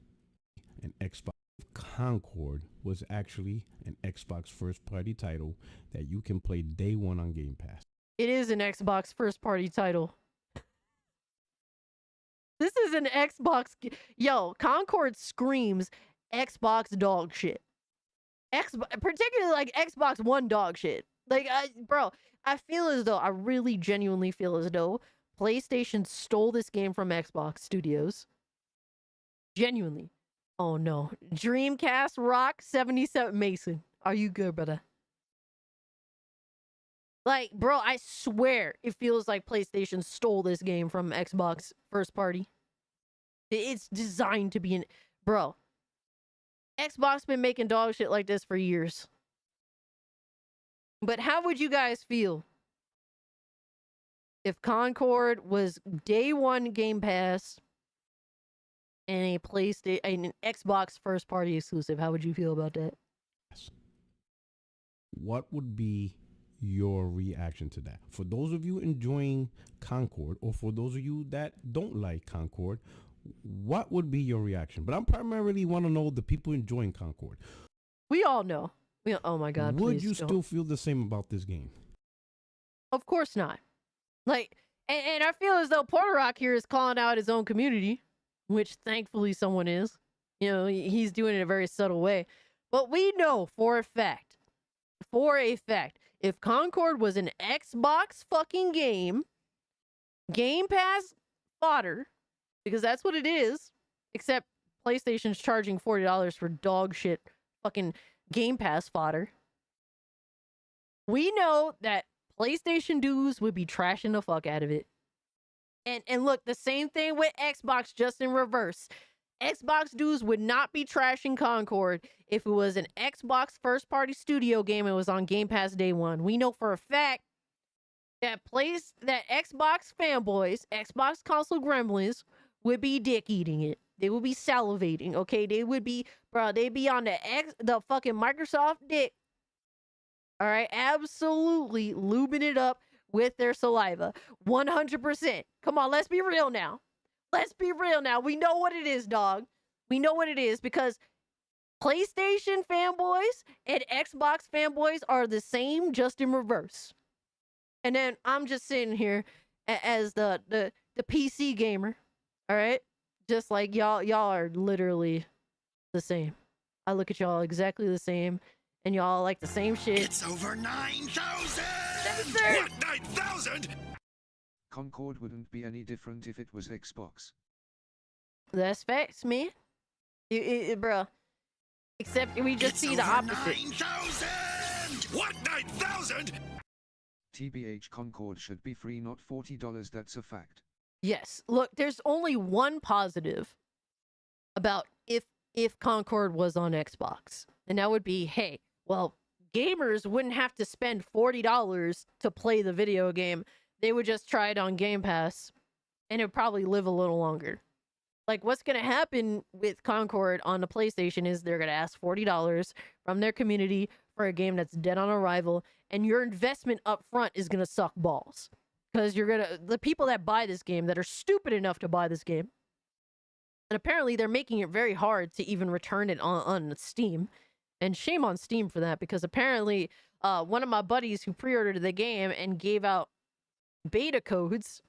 an Xbox? Concord was actually an Xbox first party title that you can play day one on Game Pass. It is an Xbox first party title. This is an Xbox. Yo, Concord screams Xbox dog shit. Particularly like Xbox One dog shit. Like, bro, I feel as though, I really genuinely feel as though PlayStation stole this game from Xbox Studios. Genuinely. Oh no. Dreamcast Rock 77 Mason. Are you good, brother? Like, bro, I swear it feels like PlayStation stole this game from Xbox first party. It's designed to be bro. Xbox been making dog shit like this for years. But how would you guys feel if Concord was day one Game Pass and a PlayStation, an Xbox first party exclusive? How would you feel about that? What would be your reaction to that? For those of you enjoying Concord, or for those of you that don't like Concord, what would be your reaction? But I primarily want to know the people enjoying Concord. We all know. Oh my God! Would please you don't. still feel the same about this game? Of course not. Like, and I feel as though Porter Rock here is calling out his own community, which thankfully someone is. You know, he's doing it in a very subtle way. But we know for a fact, if Concord was an Xbox fucking game, Game Pass fodder, because that's what it is, except PlayStation's charging $40 for dog shit fucking Game Pass fodder. We know that PlayStation dudes would be trashing the fuck out of it. And look, the same thing with Xbox, just in reverse. Xbox dudes would not be trashing Concord if it was an Xbox first-party studio game and was on Game Pass day one. We know for a fact that Xbox fanboys, Xbox Console Gremlins, would be dick-eating it. They would be salivating, okay? They would be, bro, they'd be on the fucking Microsoft dick. All right? Absolutely lubing it up with their saliva. 100%. Come on, let's be real now. Let's be real now. We know what it is, dog. We know what it is because PlayStation fanboys and Xbox fanboys are the same, just in reverse. And then I'm just sitting here as the PC gamer, all right? Just like y'all are literally the same. I look at y'all exactly the same, and y'all like the same shit. It's over 9,000! What, 9,000?! Concord wouldn't be any different if it was Xbox. That's facts, man. Bruh. Except we just see the opposite. 9,000! What, 9,000?! TBH, Concord should be free, not $40. That's a fact. Yes. Look, there's only one positive about if Concord was on Xbox. And that would be, hey, well, gamers wouldn't have to spend $40 to play the video game. They would just try it on Game Pass, and it would probably live a little longer. Like, what's going to happen with Concord on the PlayStation is they're going to ask $40 from their community for a game that's dead on arrival, and your investment up front is going to suck balls. Because the people that buy this game, that are stupid enough to buy this game, and apparently they're making it very hard to even return it on Steam. And shame on Steam for that, because apparently one of my buddies who pre-ordered the game and gave out beta codes,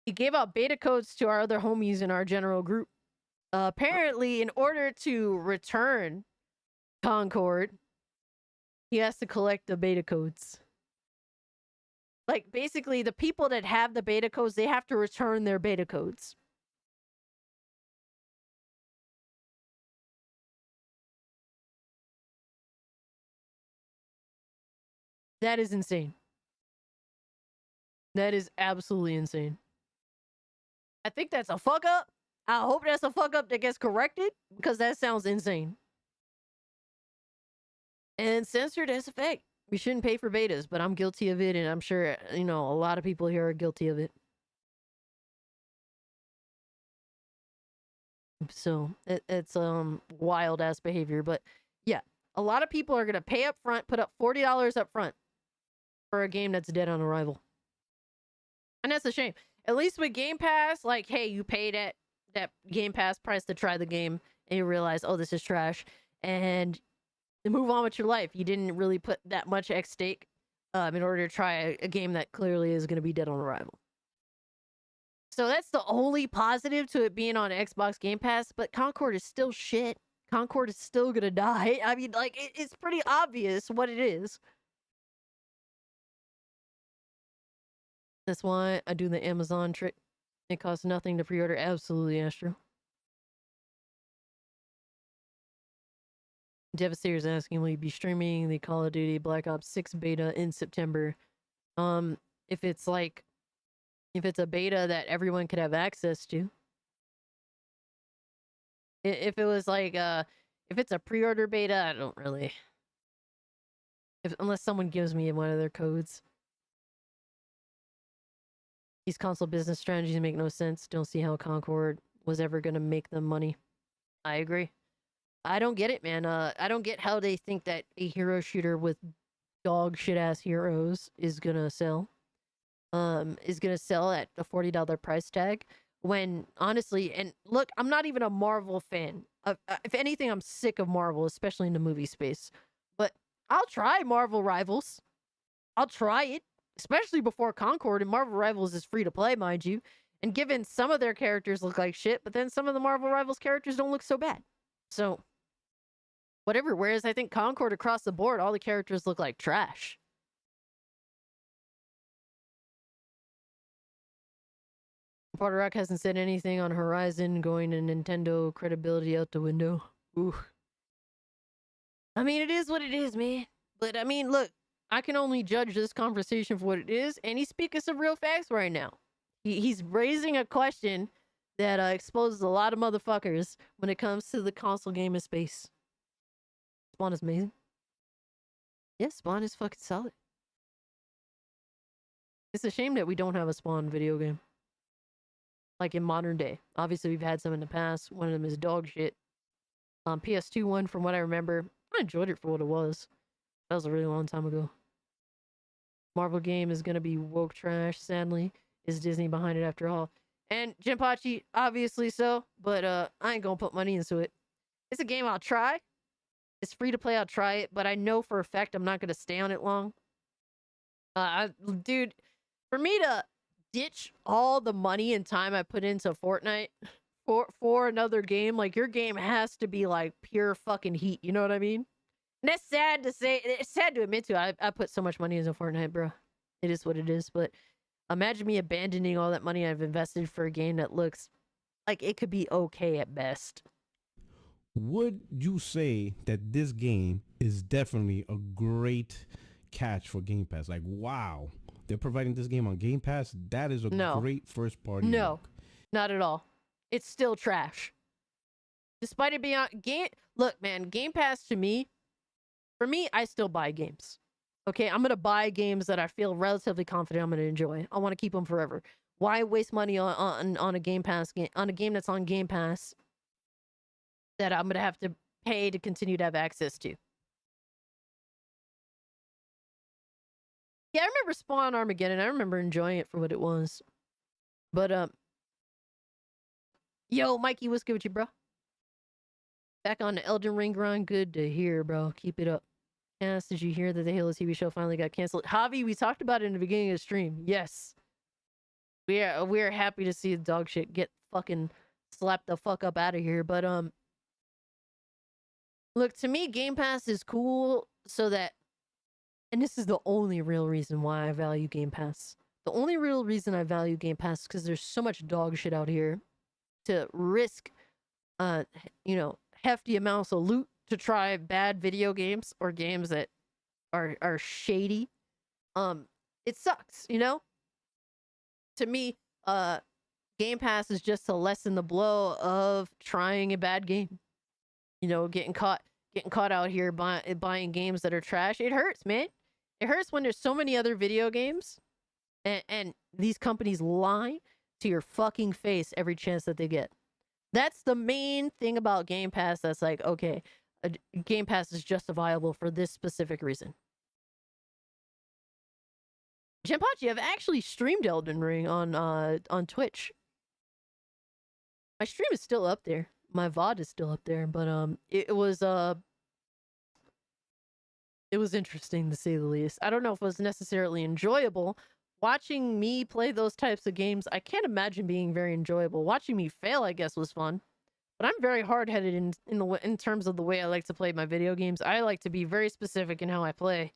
he gave out beta codes to our other homies in our general group. Apparently, in order to return Concord, he has to collect the beta codes. Like, basically, the people that have the beta codes, they have to return their beta codes. That is insane. That is absolutely insane. I think that's a fuck up. I hope that's a fuck up that gets corrected, because that sounds insane. And censored as a fact. We shouldn't pay for betas, but I'm guilty of it, and I'm sure, a lot of people here are guilty of it. So, it's wild ass behavior, but yeah, a lot of people are going to pay up front, put up $40 up front for a game that's dead on arrival. And that's a shame. At least with Game Pass, like, hey, you paid that Game Pass price to try the game, and you realize, oh, this is trash, and move on with your life. You didn't really put that much at stake in order to try a game that clearly is going to be dead on arrival. So that's the only positive to it being on Xbox Game Pass, but Concord is still shit. Concord is still going to die. I mean, like, it's pretty obvious what it is. That's why I do the Amazon trick. It costs nothing to pre-order. Absolutely, Astro. Devastator is asking, will you be streaming the Call of Duty Black Ops 6 beta in September? If it's a beta that everyone could have access to. If it was like, if it's a pre-order beta, I don't really. Unless someone gives me one of their codes. These console business strategies make no sense. Don't see how Concord was ever gonna make them money. I agree. I don't get it, man. I don't get how they think that a hero shooter with dog shit ass heroes is gonna sell. Is gonna sell at a $40 price tag. When honestly, and look, I'm not even a Marvel fan. If anything, I'm sick of Marvel, especially in the movie space. But I'll try Marvel Rivals. I'll try it, especially before Concord. And Marvel Rivals is free to play, mind you. And given some of their characters look like shit, but then some of the Marvel Rivals characters don't look so bad. So, whatever. Whereas I think Concord across the board, all the characters look like trash. Porter Rock hasn't said anything on Horizon going to Nintendo credibility out the window. Ooh. I mean, it is what it is, man. But I mean, look, I can only judge this conversation for what it is, and he's speaking some real facts right now. He's raising a question that exposes a lot of motherfuckers when it comes to the console gaming space. Spawn is amazing. Yeah, Spawn is fucking solid. It's a shame that we don't have a Spawn video game. Like in modern day. Obviously, we've had some in the past. One of them is dog shit. PS2 one, from what I remember, I enjoyed it for what it was. That was a really long time ago. Marvel game is gonna be woke trash, sadly. Is Disney behind it after all? And Jinpachi, obviously so, but I ain't gonna put money into it. It's a game I'll try. It's free to play, I'll try it, but I know for a fact I'm not gonna stay on it long. Dude, for me to ditch all the money and time I put into Fortnite for another game, like, your game has to be like pure fucking heat, you know what I mean? And that's sad to say. It's sad to admit to. I put so much money into Fortnite, bro. It is what it is. But imagine me abandoning all that money I've invested for a game that looks like it could be okay at best. Would you say that this game is definitely a great catch for Game Pass? Like, wow, they're providing this game on Game Pass. That is a great first party. No, work. not at all. It's still trash. Despite it being on game. Look, man, Game Pass to me. For me, I still buy games. Okay, I'm gonna buy games that I feel relatively confident I'm gonna enjoy. I want to keep them forever. Why waste money on a Game Pass game, on a game that's on Game Pass that I'm gonna have to pay to continue to have access to? Yeah, I remember Spawn Armageddon. I remember enjoying it for what it was. But yo, Mikey, what's good with you, bro? Back on the Elden Ring grind. Good to hear, bro. Keep it up. Yes, did you hear that the Halo TV show finally got canceled? Javi, we talked about it in the beginning of the stream. Yes. We are happy to see the dog shit get fucking slapped the fuck up out of here. But look, to me, Game Pass is cool so that, and this is the only real reason why I value Game Pass. The only real reason I value Game Pass is because there's so much dog shit out here to risk, hefty amounts of loot to try bad video games or games that are shady. It sucks, you know? To me, Game Pass is just to lessen the blow of trying a bad game. You know, getting caught out here buying games that are trash. It hurts, man. It hurts when there's so many other video games and these companies lie to your fucking face every chance that they get. That's the main thing about Game Pass that's like, okay, Game Pass is justifiable for this specific reason. Jinpachi, I've actually streamed Elden Ring on Twitch. My stream is still up there. My VOD is still up there, but it was interesting to say the least. I don't know if it was necessarily enjoyable. Watching me play those types of games, I can't imagine being very enjoyable. Watching me fail, I guess, was fun. But I'm very hard-headed in terms of the way I like to play my video games. I like to be very specific in how I play.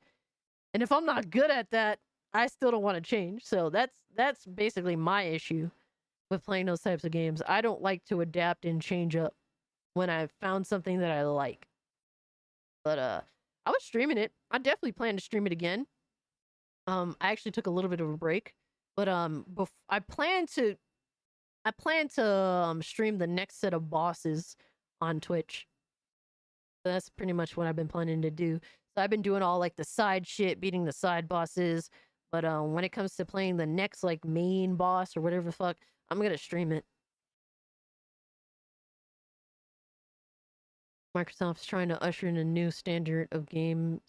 And if I'm not good at that, I still don't want to change. So that's basically my issue with playing those types of games. I don't like to adapt and change up when I've found something that I like. But I was streaming it. I definitely plan to stream it again. I actually took a little bit of a break, but I plan to stream the next set of bosses on Twitch. So that's pretty much what I've been planning to do. So I've been doing all like the side shit, beating the side bosses. But when it comes to playing the next like main boss or whatever the fuck, I'm gonna stream it. Microsoft's trying to usher in a new standard of gaming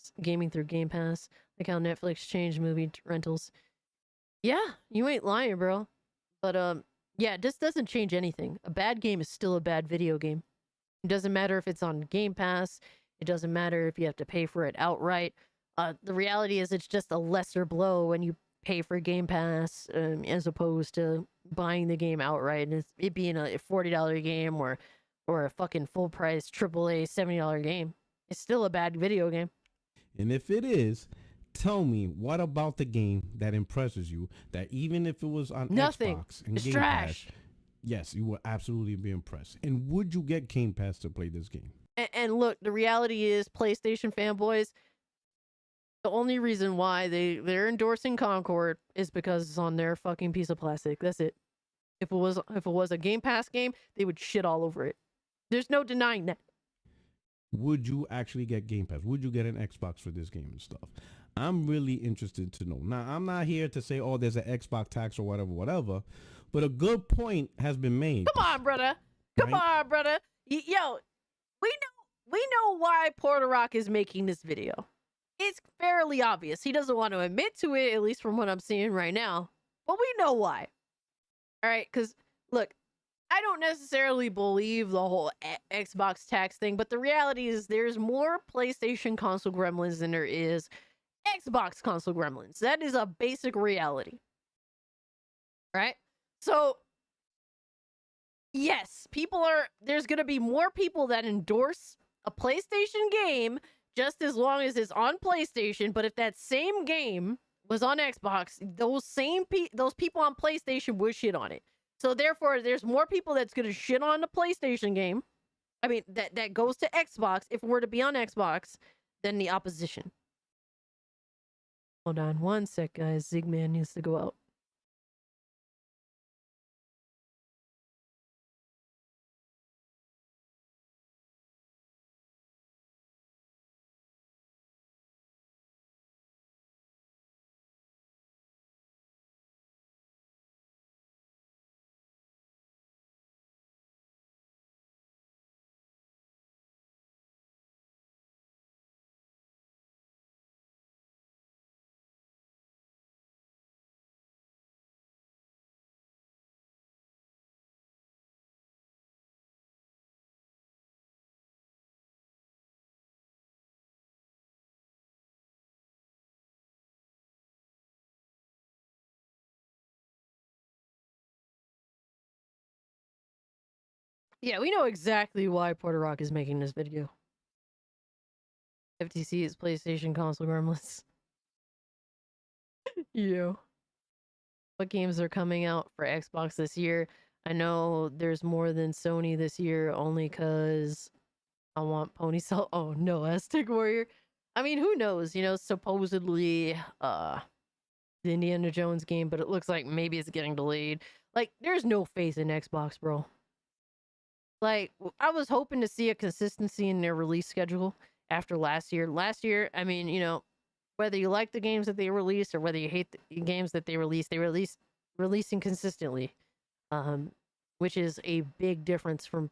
through Game Pass, like how Netflix changed movie rentals. Yeah, you ain't lying, bro. But yeah, this doesn't change anything. A bad game is still a bad video game. It doesn't matter if it's on Game Pass. It doesn't matter if you have to pay for it outright. The reality is it's just a lesser blow when you pay for Game Pass as opposed to buying the game outright. And it being a $40 game or a fucking full price AAA $70 game. It's still a bad video game. And if it is, tell me, what about the game that impresses you that even if it was on Xbox and it's Game trash. Pass, yes, you will absolutely be impressed. And would you get Game Pass to play this game? And look, the reality is PlayStation fanboys, the only reason why they're endorsing Concord is because it's on their fucking piece of plastic. That's it. If it was a Game Pass game, they would shit all over it. There's no denying that. Would you actually get Game Pass? Would you get an Xbox for this game and stuff? I'm really interested to know. Now, I'm not here to say, oh, there's an Xbox tax or whatever, but a good point has been made. Come on, brother. Come on, brother. Yo, we know why Porter Rock is making this video. It's fairly obvious. He doesn't want to admit to it, at least from what I'm seeing right now. But we know why. All right, because look, I don't necessarily believe the whole Xbox tax thing, but the reality is there's more PlayStation Console Gremlins than there is Xbox Console Gremlins. That is a basic reality. Right? So, yes, there's going to be more people that endorse a PlayStation game just as long as it's on PlayStation, but if that same game was on Xbox, those people on PlayStation would shit on it. So therefore, there's more people that's going to shit on the PlayStation game. I mean, that goes to Xbox, if it were to be on Xbox, than the opposition. Hold on one sec, guys. Zigman needs to go out. Yeah, we know exactly why Porter Rock is making this video. FTC is PlayStation Console Gremlins. Yo. What games are coming out for Xbox this year? I know there's more than Sony this year only because I want Pony Cell. Oh no, Aztec Warrior. I mean, who knows? You know, supposedly the Indiana Jones game, but it looks like maybe it's getting delayed. Like, there's no faith in Xbox, bro. Like, I was hoping to see a consistency in their release schedule after last year. Last year, I mean, you know, whether you like the games that they release or whether you hate the games that they release releasing consistently, which is a big difference from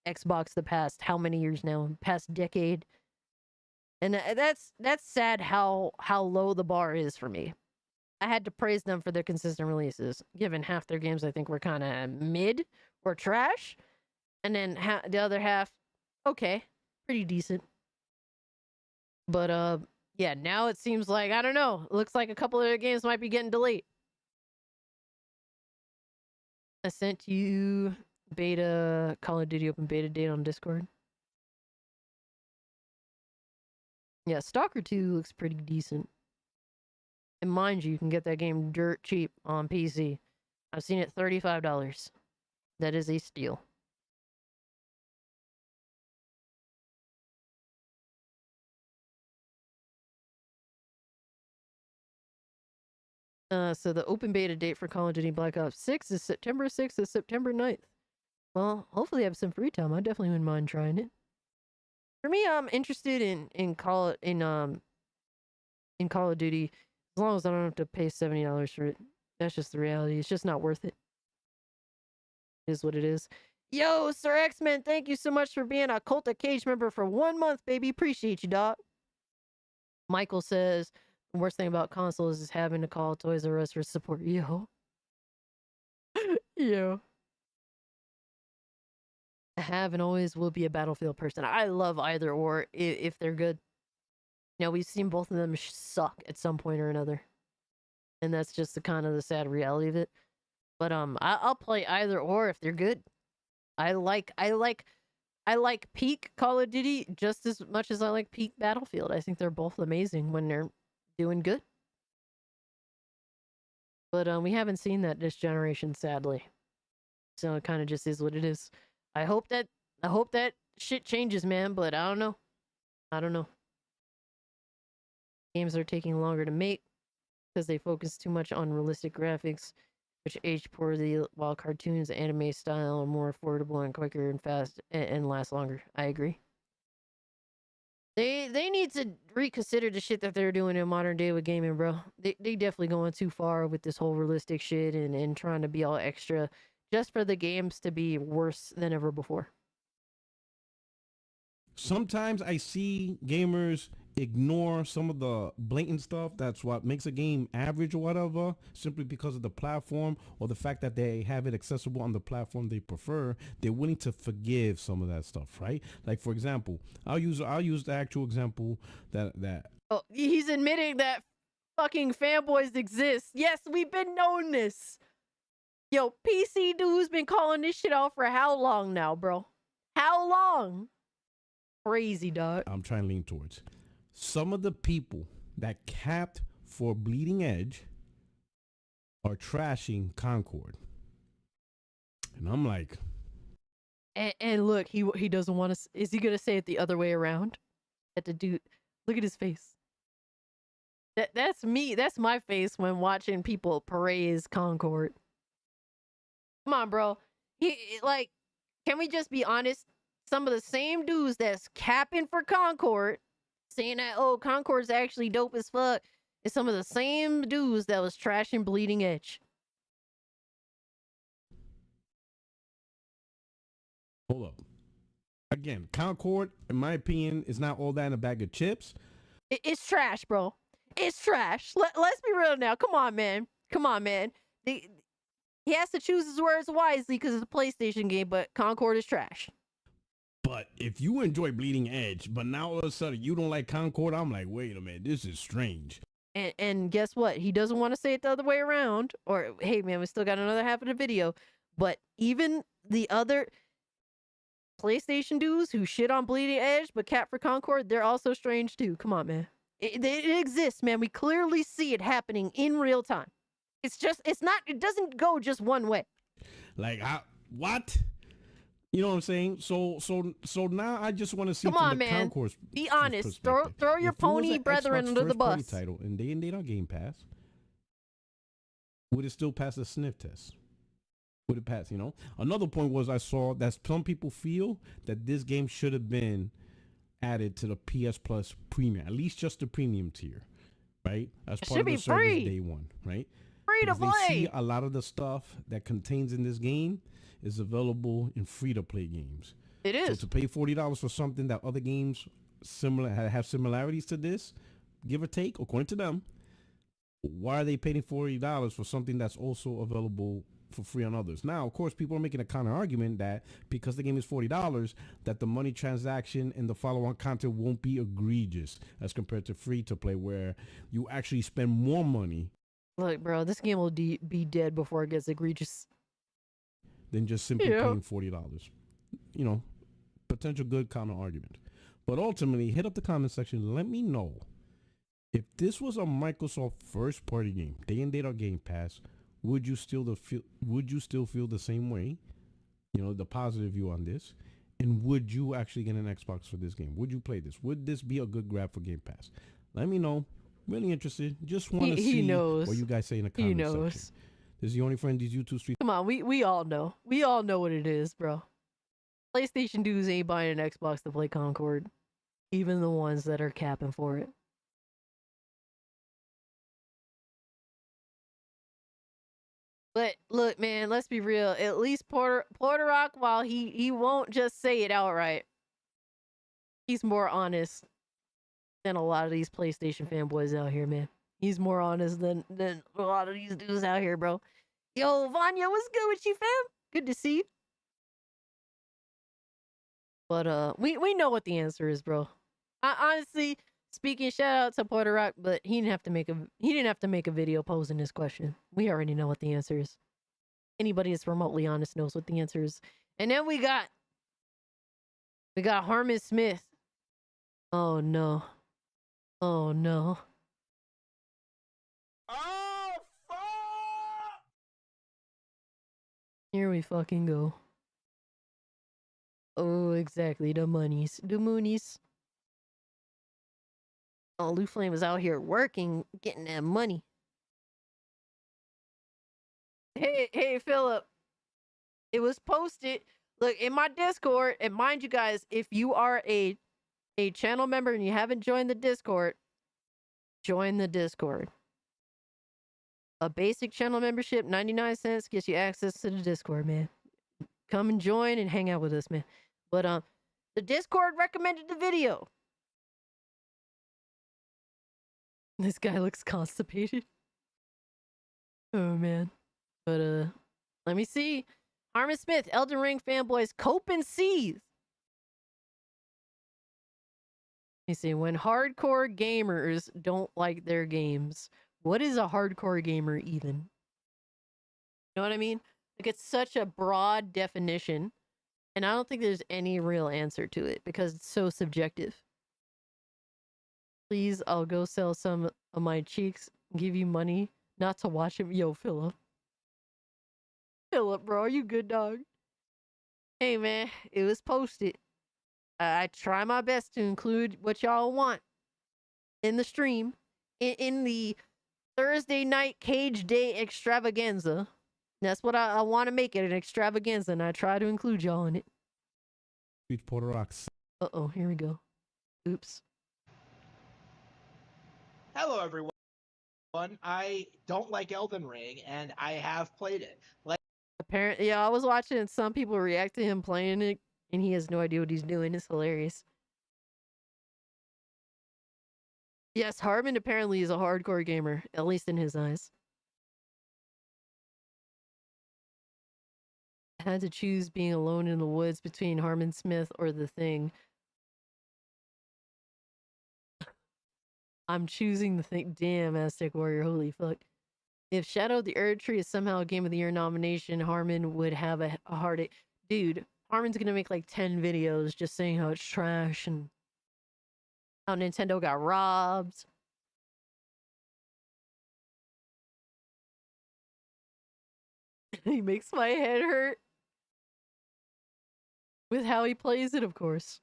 Xbox the past how many years now? Past decade. And that's sad how low the bar is for me. I had to praise them for their consistent releases, given half their games I think were kind of mid or trash. And then the other half, okay, pretty decent. But yeah, now it seems like, I don't know, it looks like a couple of their games might be getting delayed. I sent you beta, Call of Duty open beta date on Discord. Yeah, Stalker 2 looks pretty decent. And mind you, you can get that game dirt cheap on PC. I've seen it $35. That is a steal. So the open beta date for Call of Duty Black Ops 6 is September 6th to September 9th. Well, hopefully I have some free time. I definitely wouldn't mind trying it. For me, I'm interested in Call of Duty as long as I don't have to pay $70 for it. That's just the reality. It's just not worth it. It is what it is. Yo, Sir X-Men, thank you so much for being a Cult of Cage member for 1 month, baby. Appreciate you, dog. Michael says, the worst thing about consoles is having to call Toys R Us for support. Yo. Yo. I have and always will be a Battlefield person. I love either or if they're good. You know, we've seen both of them suck at some point or another. And that's just the kind of the sad reality of it. But I'll play either or if they're good. I like peak Call of Duty just as much as I like peak Battlefield. I think they're both amazing when they're doing good. But we haven't seen that this generation, sadly. So it kind of just is what it is. I hope that shit changes, man, but I don't know. Games are taking longer to make because they focus too much on realistic graphics, which age poorly, while cartoons, anime style are more affordable and quicker and fast and last longer. I agree. They need to reconsider the shit that they're doing in modern day with gaming, bro. They definitely going too far with this whole realistic shit and trying to be all extra just for the games to be worse than ever before. Sometimes I see gamers ignore some of the blatant stuff that's what makes a game average or whatever, simply because of the platform or the fact that they have it accessible on the platform they prefer. They're willing to forgive some of that stuff, right? Like, for example, I'll use the actual example that Oh, he's admitting that fucking fanboys exist. Yes, we've been knowing this. Yo, PC dude's been calling this shit out for how long now, bro? How long? Crazy, dog. I'm trying to lean towards. Some of the people that capped for Bleeding Edge are trashing Concord. And I'm like... And look, he doesn't want to... Is he going to say it the other way around? That the dude... Look at his face. That's me. That's my face when watching people praise Concord. Come on, bro. Can we just be honest? Some of the same dudes that's capping for Concord, saying that, oh, Concord's actually dope as fuck, is some of the same dudes that was trashing Bleeding Edge. Hold up. Again, Concord, in my opinion, is not all that in a bag of chips. It's trash, bro. It's trash. Let's be real now. Come on, man. He has to choose his words wisely because it's a PlayStation game, but Concord is trash. But if you enjoy Bleeding Edge, but now all of a sudden you don't like Concord, I'm like, wait a minute, this is strange. And guess what? He doesn't want to say it the other way around. Or, hey, man, we still got another half of the video. But even the other PlayStation dudes who shit on Bleeding Edge but cap for Concord, they're also strange too. Come on, man. It exists, man. We clearly see it happening in real time. It doesn't go just one way. Like, what? You know what I'm saying? So now I just want to see. Come on, man. Concord's be honest. Throw your pony brethren under the bus. Title and they on Game Pass, would it still pass the sniff test? Would it pass? You know. Another point was I saw that some people feel that this game should have been added to the PS Plus Premium, at least just the premium tier, right? As part of the service day one, right? Free to play. They see a lot of the stuff that contains in this game is available in free-to-play games. It is. So to pay $40 for something that other games have similarities to this, give or take, according to them, why are they paying $40 for something that's also available for free on others? Now, of course, people are making a counter argument that because the game is $40, that the money transaction and the follow-on content won't be egregious as compared to free-to-play, where you actually spend more money. Look, bro, this game will be dead before it gets egregious. Than just simply paying $40. You know, potential good counter argument. But ultimately, hit up the comment section. Let me know If this was a Microsoft first party game, day and date on Game Pass, would you still feel the same way? You know, the positive view on this. And would you actually get an Xbox for this game? Would you play this? Would this be a good grab for Game Pass? Let me know. Really interested. Just want to see what you guys say in the comment section. This is the only friend these YouTube streets. Come on, we all know. We all know what it is, bro. PlayStation dudes ain't buying an Xbox to play Concord. Even the ones that are capping for it. But look, man, let's be real. At least Porter Rock, while he won't just say it outright, he's more honest than a lot of these PlayStation fanboys out here, man. He's more honest than a lot of these dudes out here, bro. Yo, Vanya, what's good with you, fam? Good to see you. But we know what the answer is, bro. Honestly speaking, shout out to Porter Rock, but he didn't have to make a video posing this question. We already know what the answer is. Anybody that's remotely honest knows what the answer is. And then we got Harman Smith. Oh no. Oh no. Oh fuck! Here we fucking go. Oh, exactly. The monies. The moonies. Oh, Lou Flame is out here working, getting that money. Hey, Philip. It was posted. Look, in my Discord, and mind you guys, if you are a channel member and you haven't joined the Discord, join the Discord. A basic channel membership, 99 cents, gets you access to the Discord, man. Come and join and hang out with us, man. But the Discord recommended the video. This guy looks constipated. Oh man. But let me see. Harman Smith, Elden Ring fanboys cope and seethe. Let me see. When hardcore gamers don't like their games, what is a hardcore gamer even? You know what I mean? Like, it's such a broad definition, and I don't think there's any real answer to it because it's so subjective. Please, I'll go sell some of my cheeks, give you money not to watch him. Yo, Philip. Philip, bro, are you good, dog? Hey, man, it was posted. I try my best to include what y'all want in the stream, in the Thursday night Cage Day extravaganza. That's what I want to make it, an extravaganza, and I try to include y'all in it. Sweet Porter Rocks. Uh-oh, here we go. Oops. Hello, everyone. I don't like Elden Ring, and I have played it. Apparently, yeah, I was watching some people react to him playing it, and he has no idea what he's doing. It's hilarious. Yes, Harman apparently is a hardcore gamer, at least in his eyes. I had to choose being alone in the woods between Harman Smith or The Thing. I'm choosing The Thing. Damn, Aztec Warrior, holy fuck. If Shadow of the Erd Tree is somehow a Game of the Year nomination, Harman would have a heartache. Dude, Harman's gonna make like 10 videos just saying how it's trash and how Nintendo got robbed. He makes my head hurt. With how he plays it, of course.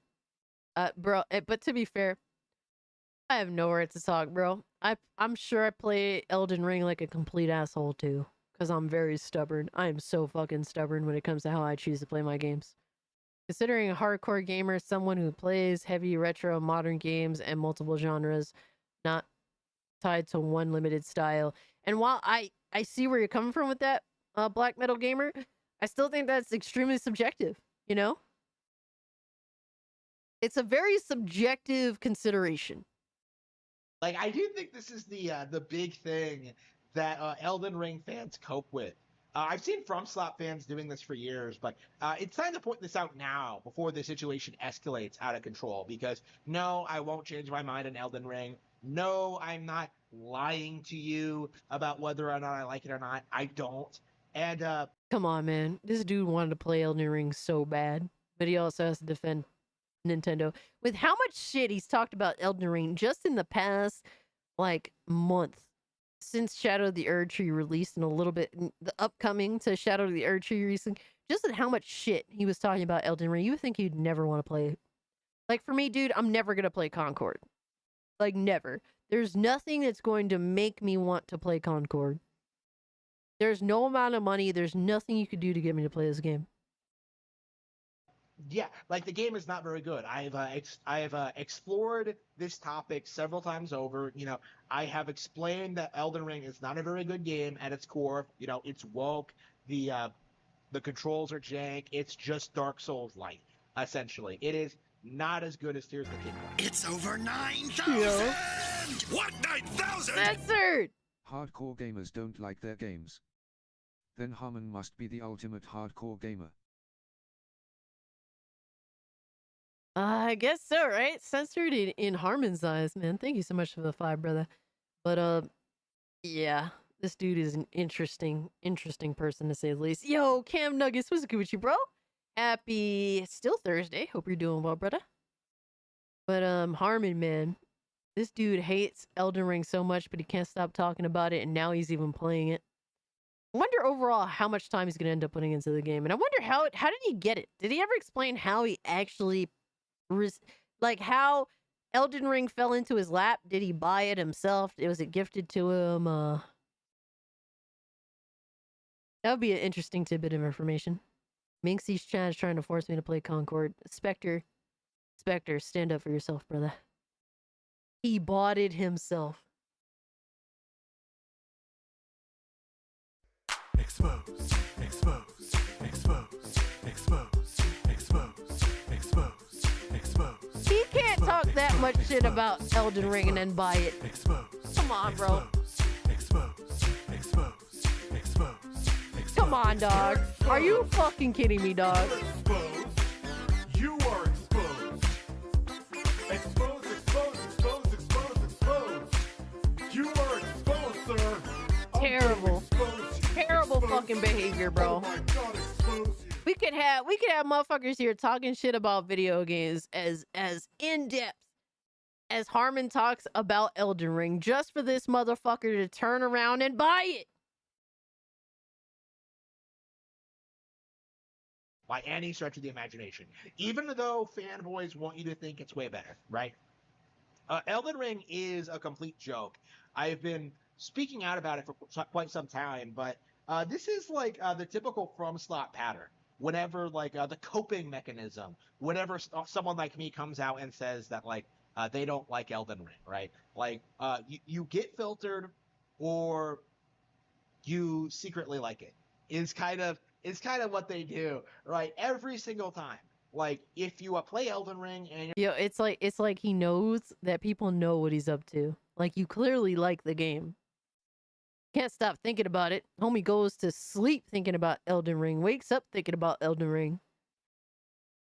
Bro, but to be fair, I have nowhere to talk, bro. I'm sure I play Elden Ring like a complete asshole too, because I'm very stubborn. I am so fucking stubborn when it comes to how I choose to play my games. Considering a hardcore gamer, someone who plays heavy retro modern games and multiple genres, not tied to one limited style. And while I see where you're coming from with that, black metal gamer, I still think that's extremely subjective, you know? It's a very subjective consideration. Like, I do think this is the big thing that Elden Ring fans cope with. I've seen FromSlot fans doing this for years, but it's time to point this out now before the situation escalates out of control. Because no, I won't change my mind on Elden Ring. No, I'm not lying to you about whether or not I like it or not. I don't. And come on, man. This dude wanted to play Elden Ring so bad, but he also has to defend Nintendo with how much shit he's talked about Elden Ring just in the past like month since Shadow of the Erdtree released, and a little bit the upcoming to Shadow of the Erdtree releasing, just at how much shit he was talking about Elden Ring. You would think he'd never want to play it. Like for me, dude, I'm never gonna play Concord. Like never. There's nothing that's going to make me want to play Concord. There's no amount of money. There's nothing you could do to get me to play this game. Yeah, like the game is not very good. I've explored this topic several times over. You know, I have explained that Elden Ring is not a very good game at its core. You know, it's woke. The controls are jank. It's just Dark Souls light, essentially. It is not as good as Tears of the Kingdom. It's over 9,000! What, 9,000? Censored! Hardcore gamers don't like their games. Then Harman must be the ultimate hardcore gamer. I guess so, right? Censored in Harman's eyes, man. Thank you so much for the 5, brother. But yeah, this dude is an interesting person to say the least. Yo, Cam Nuggets, what's good with you, bro? Happy still Thursday. Hope you're doing well, brother. But Harman, man, this dude hates Elden Ring so much, but he can't stop talking about it, and now he's even playing it. I wonder overall how much time he's gonna end up putting into the game, and I wonder how did he get it? Did he ever explain how he actually like how Elden Ring fell into his lap? Did he buy it himself? Was it gifted to him? That would be an interesting tidbit of information. Minxie's chat is trying to force me to play Concord. Spectre, stand up for yourself, brother. He bought it himself. Expose, expose, expose, expose, expose, expose, expose. He can't talk that much shit about Elden Ring and then buy it. Come on, bro. Come on, dog. Are you fucking kidding me, dog? You are exposed. Expose, expose, expose, expose, expose. You are exposed, sir. Terrible. Terrible fucking behavior, bro. We could have motherfuckers here talking shit about video games as in depth as Harman talks about Elden Ring, just for this motherfucker to turn around and buy it. By any stretch of the imagination, even though fanboys want you to think it's way better, right? Elden Ring is a complete joke. I've been speaking out about it for quite some time, but this is like the typical FromSlot pattern. Whenever like the coping mechanism, whenever someone like me comes out and says that like they don't like Elden Ring, right? Like you get filtered, or you secretly like it. Is kind of what they do, right? Every single time. Like if you play Elden Ring and Yo, it's like he knows that people know what he's up to. Like you clearly like the game. Can't stop thinking about it. Homie goes to sleep thinking about Elden Ring, wakes up thinking about Elden Ring.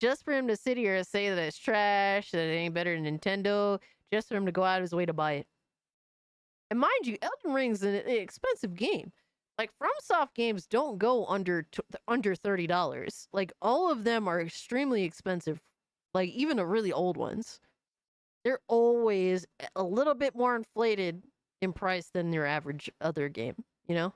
Just for him to sit here and say that it's trash, that it ain't better than Nintendo, just for him to go out of his way to buy it. And mind you, Elden Ring's an expensive game. Like FromSoft games don't go under $30. Like all of them are extremely expensive. Like even the really old ones, they're always a little bit more inflated in price than your average other game. You know,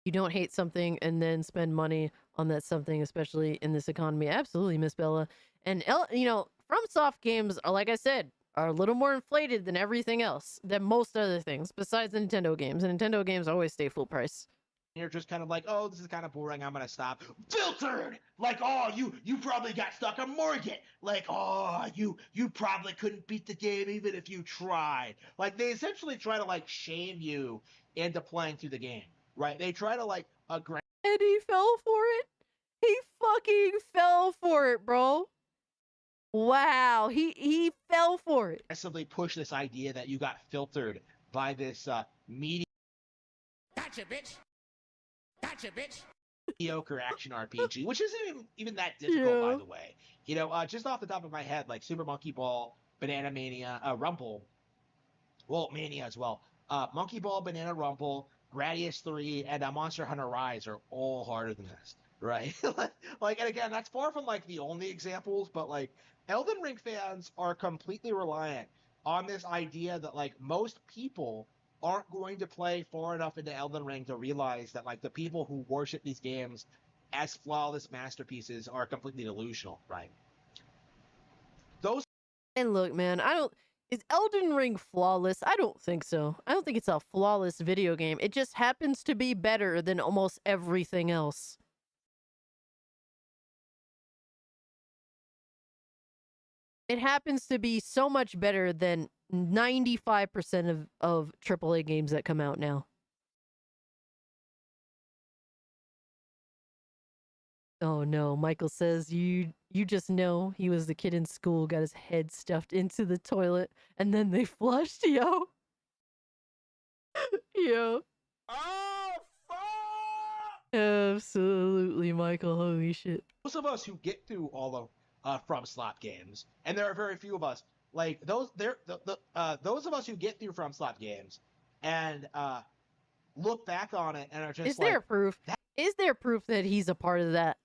you don't hate something and then spend money on that something, especially in this economy. Absolutely, Miss Bella. And you know, FromSoft games are, like I said, are a little more inflated than everything else, than most other things, besides the Nintendo games. And Nintendo games always stay full price. you're just kind of like, oh, this is kind of boring, I'm gonna stop. Filtered! Like, oh, you probably got stuck on Morgan. Like, oh, you probably couldn't beat the game even if you tried. Like, they essentially try to like shame you into playing through the game, right? They try to like And he fell for it. He fucking fell for it, bro. Wow, he fell for it. Aggressively push this idea that you got filtered by this media. Gotcha, bitch. Gotcha, bitch. Mediocre action RPG, which isn't even that difficult, by the way. You know, just off the top of my head, like Super Monkey Ball, Banana Mania, Rumble, well, Mania as well. Monkey Ball, Banana Rumble, Gradius 3, and Monster Hunter Rise are all harder than this, right? Like, and again, that's far from like the only examples, but like Elden Ring fans are completely reliant on this idea that like most people aren't going to play far enough into Elden Ring to realize that like the people who worship these games as flawless masterpieces are completely delusional, right? Those And look, man, is Elden Ring flawless? I don't think so. I don't think it's a flawless video game. It just happens to be better than almost everything else. It happens to be so much better than 95% of AAA games that come out now. Oh no, Michael says you just know he was the kid in school, got his head stuffed into the toilet, and then they flushed, yo. Yo. Oh, fuck! Absolutely, Michael. Holy shit. Those of us who get through all of FromSlot games, and there are very few of us, like those of us who get through FromSlot games and look back on it and are just Is there proof? Is there proof that he's a part of that?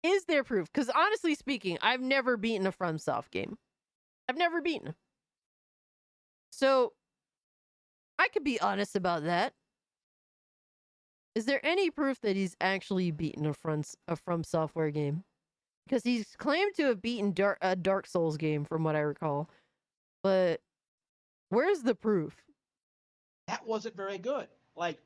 Is there proof? Because honestly speaking, I've never beaten a FromSoft game. I've never beaten. So, I could be honest about that. Is there any proof that he's actually beaten a From Software game? Because he's claimed to have beaten a Dark Souls game, from what I recall. But, where's the proof? That wasn't very good. Like,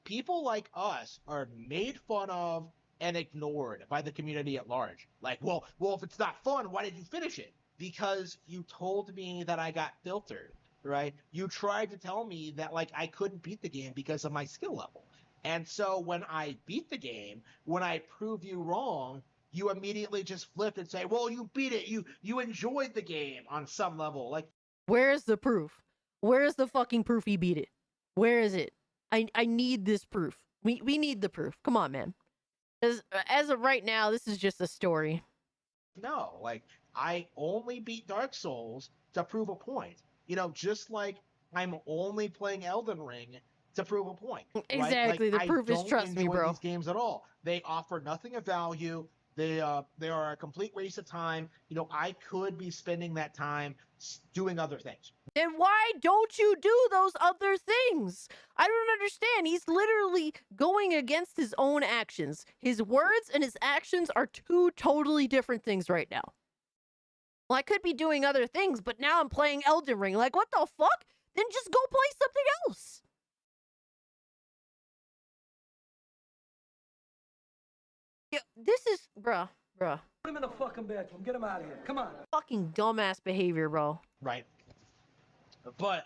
people like us are made fun of and ignored by the community at large. Like, well, if it's not fun, why did you finish it? Because you told me that I got filtered, right? You tried to tell me that, like, I couldn't beat the game because of my skill level. And so when I beat the game, when I prove you wrong, you immediately just flip and say, well, you beat it. You enjoyed the game on some level. Like, where's the proof? Where's the fucking proof he beat it? Where is it? I need this proof. We need the proof. Come on, man. As of right now, this is just a story. No, like, I only beat Dark Souls to prove a point. You know, just like I'm only playing Elden Ring to prove a point. Exactly. Right? Like, the proof is trust me, bro. These games at all. They offer nothing of value. They are a complete waste of time. You know, I could be spending that time doing other things. Then why don't you do those other things? I don't understand. He's literally going against his own actions. His words and his actions are two totally different things right now. Well, I could be doing other things, but now I'm playing Elden Ring. Like, what the fuck? Then just go play something else. Yeah, this is, bruh. Put him in the fucking bedroom. Get him out of here. Come on. Fucking dumbass behavior, bro. Right. But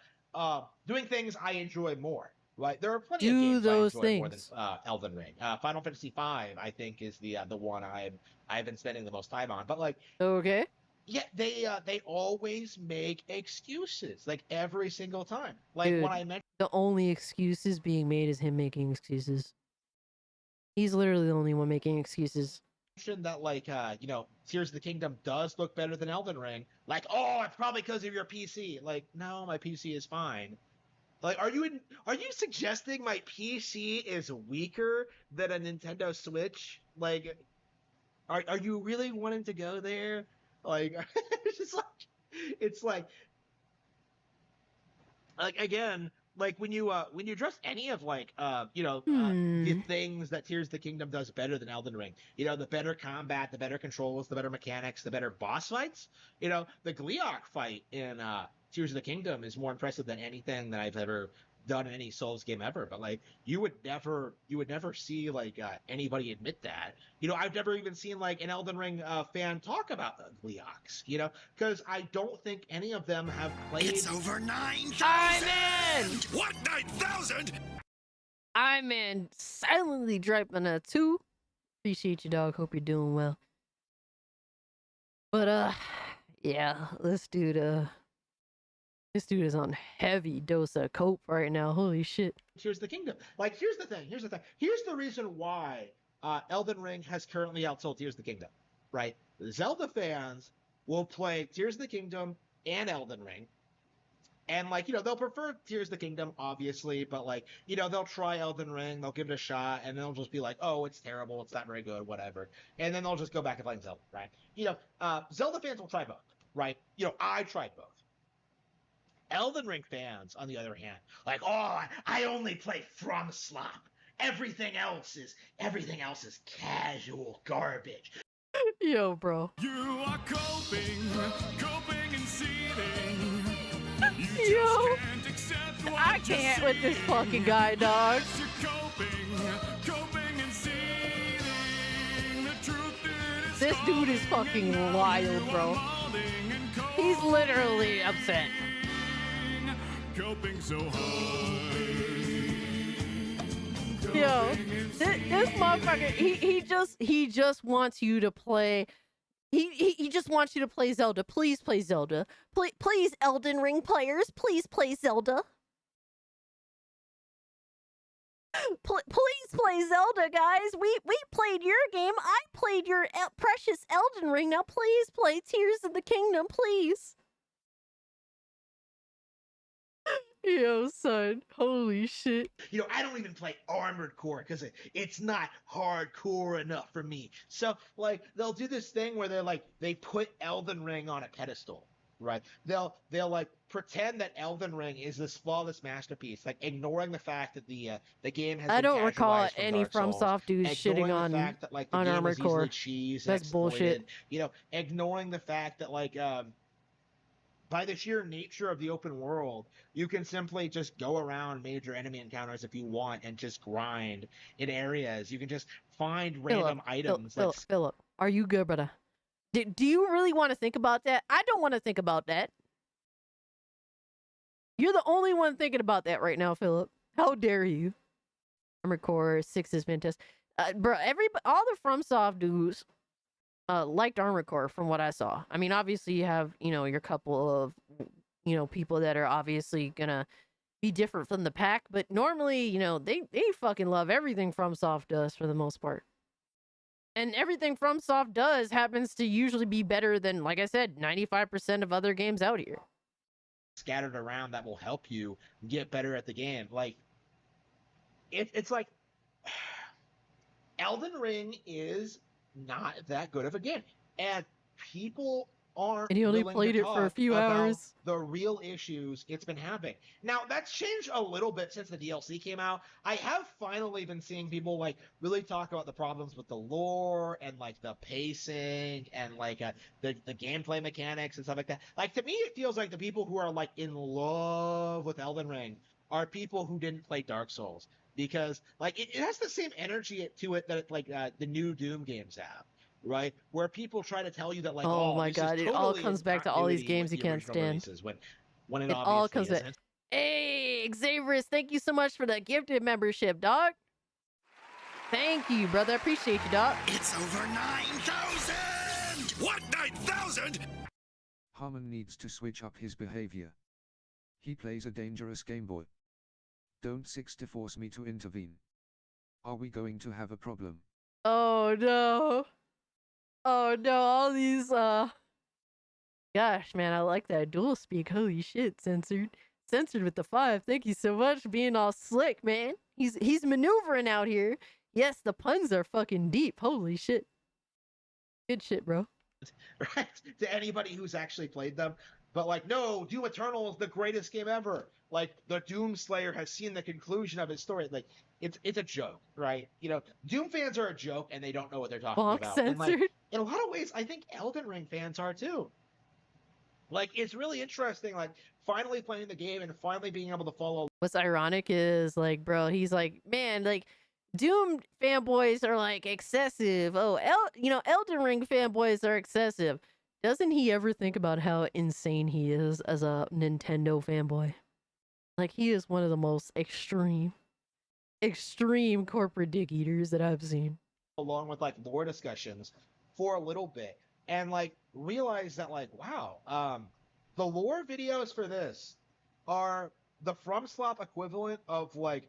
doing things I enjoy more. Right. There are plenty of games those I enjoy things. more than Elden Ring. Final Fantasy V, I think, is the one I've been spending the most time on. But like, okay. Yeah, they always make excuses, like every single time. Like, dude, when I mentioned the only excuses being made is him making excuses. He's literally the only one making excuses. that, like, you know, Tears of the Kingdom does look better than Elden Ring. Like, oh, it's probably because of your PC. Like, no, my PC is fine. Like, are you suggesting my PC is weaker than a Nintendo Switch? Like, are you really wanting to go there? Like, it's just like, again, like when you address any of like the things that Tears of the Kingdom does better than Elden Ring, you know, the better combat, the better controls, the better mechanics, the better boss fights. You know, the Gleeok fight in Tears of the Kingdom is more impressive than anything that I've ever done in any Souls game ever. But like, you would never see like anybody admit that. You know, I've never even seen like an Elden Ring fan talk about the Gleeoks, you know, because I don't think any of them have played. It's over 9,000. I'm in. What 9,000? I'm in. Silently dropping a 2. Appreciate you, dog. Hope you're doing well. But yeah, this dude is on heavy dose of cope right now. Holy shit. Tears of the Kingdom. Like, here's the thing. Here's the reason why Elden Ring has currently outsold Tears of the Kingdom, right? Zelda fans will play Tears of the Kingdom and Elden Ring. And, like, you know, they'll prefer Tears of the Kingdom, obviously, but, like, you know, they'll try Elden Ring, they'll give it a shot, and they'll just be like, oh, it's terrible, it's not very good, whatever. And then they'll just go back and play Zelda, right? You know, Zelda fans will try both, right? You know, I tried both. Elden Ring fans, on the other hand, like, oh, I only play From Slop. Everything else is casual garbage. Yo, bro. You are coping and seething. You Yo, just can't accept what I you're can't with this seeing. fucking guy, dog. Yes, you're coping and seething. The truth is This dude is fucking wild, bro. He's literally upset. coping so hard. Yo, this motherfucker, he just wants you to play. He just wants you to play Zelda. Please play Zelda. Please, Elden Ring players, please play Zelda. Please play Zelda, guys. We played your game. I played your precious Elden Ring. Now please play Tears of the Kingdom, please. Yo, son. Holy shit. You know, I don't even play Armored Core because it's not hardcore enough for me. So, like, they'll do this thing where they're like, they put Elden Ring on a pedestal, right? They'll like pretend that Elden Ring is this flawless masterpiece, like ignoring the fact that the game has. I been don't recall casualized from any Dark Souls, FromSoft dudes ignoring shitting the on fact that, like, the on game Armored was easily Core. cheesed, That's bullshit. exploited, you know, ignoring the fact that, like, by the sheer nature of the open world, you can simply just go around major enemy encounters if you want and just grind in areas. You can just find random items. Philip, are you good, brother? Do you really want to think about that? I don't want to think about that. You're the only one thinking about that right now, Philip. How dare you? Armored Core 6 is fantastic. Bro, all the FromSoft dudes liked Armored Core from what I saw. I mean, obviously you have, you know, your couple of, you know, people that are obviously gonna be different from the pack, but normally, you know, they fucking love everything FromSoft does for the most part. And everything FromSoft does happens to usually be better than, like I said, 95% of other games out here. Scattered around that will help you get better at the game. Like, it's like Elden Ring is not that good of a game, and people aren't. And he only willing played to it for a talk few about hours. The real issues it's been having. Now that's changed a little bit since the DLC came out. I have finally been seeing people like really talk about the problems with the lore and like the pacing and like the gameplay mechanics and stuff like that. Like, to me, it feels like the people who are like in love with Elden Ring are people who didn't play Dark Souls. Because, like, it has the same energy to it that, like, the new Doom games have, right? Where people try to tell you that, like, oh my this god, is it all totally comes in bames to all these continuity games with you the can't original stand. releases, when it It all comes obviously back. isn't. Hey, Xavierus, thank you so much for the gifted membership, dog. Thank you, brother. I appreciate you, dog. It's over 9,000! What, 9,000? Harman needs to switch up his behavior. He plays a dangerous game, boy. Don't force me to intervene. Are we going to have a problem? Oh no. Oh no, all these gosh, man, I like that dual speak. Holy shit, censored with the 5. Thank you so much for being all slick, man. He's maneuvering out here. Yes, the puns are fucking deep. Holy shit. Good shit, bro. Right? To anybody who's actually played them. But, like, no, Doom Eternal is the greatest game ever. Like, the Doom Slayer has seen the conclusion of his story. Like, it's a joke, right? You know, Doom fans are a joke and they don't know what they're talking about. Censored. And, like, in a lot of ways, I think Elden Ring fans are too. Like, it's really interesting, like, finally playing the game and finally being able to follow. What's ironic is, like, bro, he's like, man, like, Doom fanboys are, like, excessive. Oh, Elden Ring fanboys are excessive. Doesn't he ever think about how insane he is as a Nintendo fanboy? Like, he is one of the most extreme corporate dick eaters that I've seen. Along with, like, lore discussions for a little bit. And, like, realize that, like, wow, the lore videos for this are the FromSlop equivalent of, like,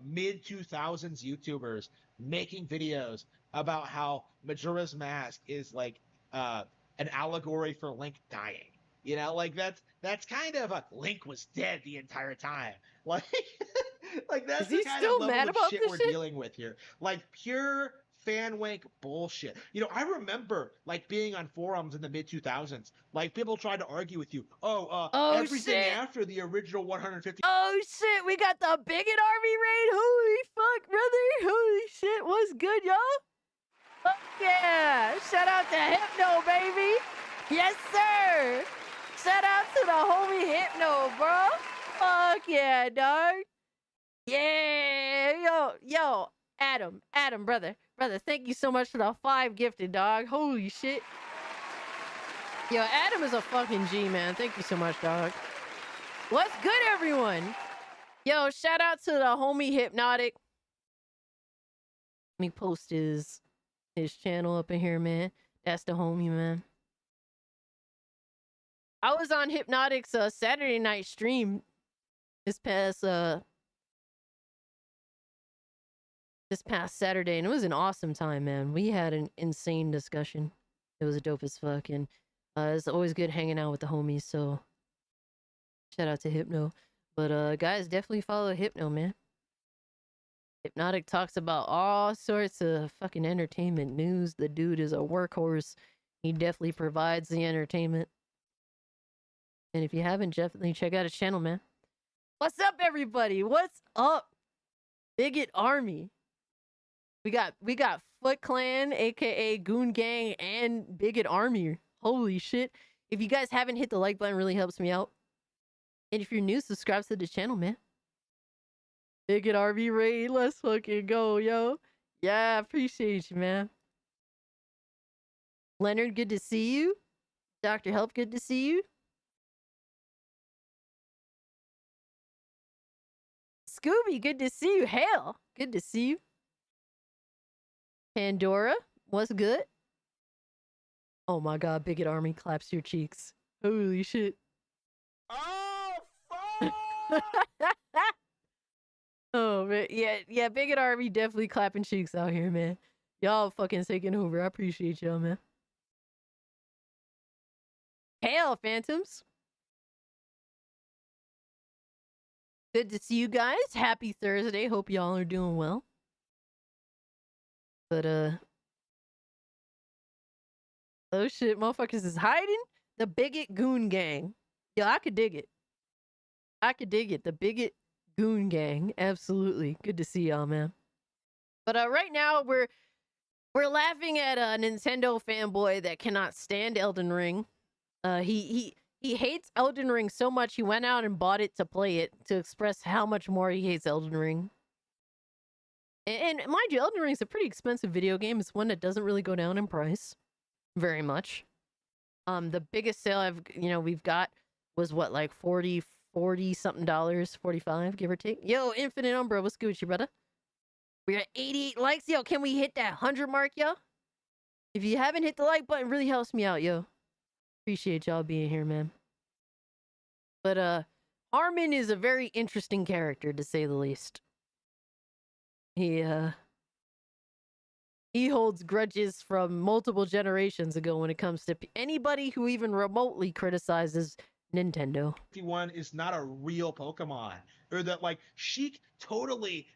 mid-2000s YouTubers making videos about how Majora's Mask is, like, an allegory for Link dying. You know, like, that's kind of Link was dead the entire time. Like, like that's is he the kind still of level mad of about shit this we're shit? dealing with here. Like, pure fan wank bullshit. You know, I remember like being on forums in the mid 2000s. Like people tried to argue with you. Everything shit. after the original 150. Oh shit, we got the Bigot Army raid. Holy fuck, brother. Holy shit, what's good, y'all? Fuck yeah. Shout out to Hypno, baby. Yes, sir. Shout out to the homie Hypno, bro. Fuck yeah, dog. Yeah, yo, Adam, brother, thank you so much for the 5 gifted, dog. Holy shit. Yo, Adam is a fucking G, man. Thank you so much, dog. What's good, everyone? Yo, shout out to the homie Hypnotic. Let me post his channel up in here, man. That's the homie, man. I was on Hypnotic's Saturday night stream this past Saturday, and it was an awesome time, man. We had an insane discussion. It was dope as fuck, and it's always good hanging out with the homies, so shout out to Hypno. But guys, definitely follow Hypno, man. Hypnotic talks about all sorts of fucking entertainment news. The dude is a workhorse. He definitely provides the entertainment. And if you haven't, definitely check out his channel, man. What's up, everybody? What's up? Bigot Army. We got Foot Clan, aka Goon Gang, and Bigot Army. Holy shit. If you guys haven't hit the like button, it really helps me out. And if you're new, subscribe to the channel, man. Bigot Army raid, let's fucking go, yo. Yeah, appreciate you, man. Leonard, good to see you. Dr. Help, good to see you. Scooby, good to see you. Hell, good to see you. Pandora, what's good? Oh my god, Bigot Army claps your cheeks. Holy shit. Oh, fuck! Oh, man. Yeah, Bigot Army definitely clapping cheeks out here, man. Y'all fucking taking over. I appreciate y'all, man. Hail, Phantoms. Good to see you guys. Happy Thursday. Hope y'all are doing well. But, oh shit, motherfuckers is hiding? The Bigot Goon Gang. Yo, I could dig it. The Bigot Goon Gang. Absolutely. Good to see y'all, man. But right now we're laughing at a Nintendo fanboy that cannot stand Elden Ring. He hates Elden Ring so much he went out and bought it to play it to express how much more he hates Elden Ring. And mind you, Elden Ring's a pretty expensive video game. It's one that doesn't really go down in price very much. The biggest sale we've got was what, like 40 something dollars, 45 give or take. Yo, Infinite Umbra, what's good with you, brother? We're at 88 likes. Yo, can we hit that 100 mark, yo? If you haven't hit the like button, it really helps me out, yo. Appreciate y'all being here, man. But Harman is a very interesting character, to say the least. He holds grudges from multiple generations ago when it comes to anybody who even remotely criticizes Nintendo. 51 is not a real Pokemon. Or that, like, Sheik totally,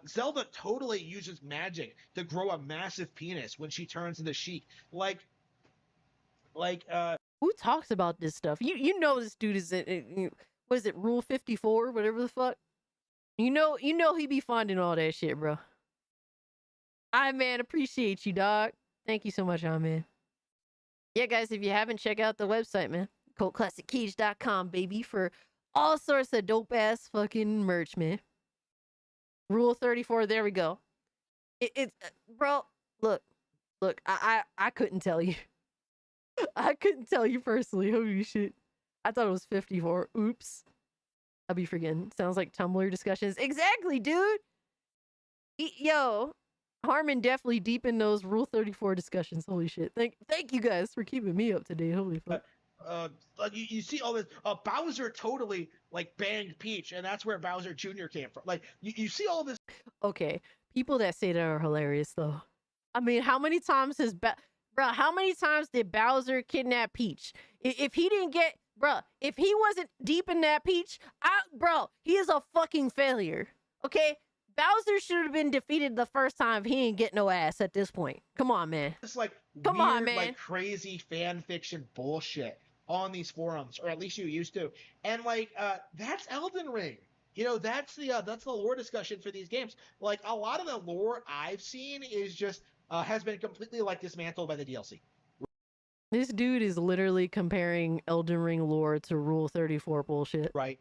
Zelda totally uses magic to grow a massive penis when she turns into Sheik. Who talks about this stuff? You know this dude is, what is it, Rule 54, whatever the fuck? You know he be finding all that shit, bro. Man, appreciate you, dog. Thank you so much, man. Yeah, guys, if you haven't, check out the website, man. CultClassicCage.com, baby, for all sorts of dope-ass fucking merch, man. Rule 34, there we go. It's bro, look, I couldn't tell you. I couldn't tell you personally. Holy shit. I thought it was 54. Oops. I'll be forgetting. Sounds like Tumblr discussions. Exactly, dude. Yo, Harman definitely deep in those Rule 34 discussions. Holy shit. Thank you guys for keeping me up to date. Holy fuck. You see all this. Bowser totally like banged Peach, and that's where Bowser Jr. came from. Like you see all this. Okay, people that say that are hilarious, though. I mean, how many times has how many times did Bowser kidnap Peach? If he didn't get, if he wasn't deep in that Peach, he is a fucking failure. Okay, Bowser should have been defeated the first time. He ain't get no ass at this point. Come on, man. It's like Come weird, on, man. like crazy fan fiction bullshit on these forums, or at least you used to. And like that's Elden Ring. You know, that's the lore discussion for these games. Like a lot of the lore I've seen is just has been completely like dismantled by the DLC. This dude is literally comparing Elden Ring lore to Rule 34 bullshit. Right.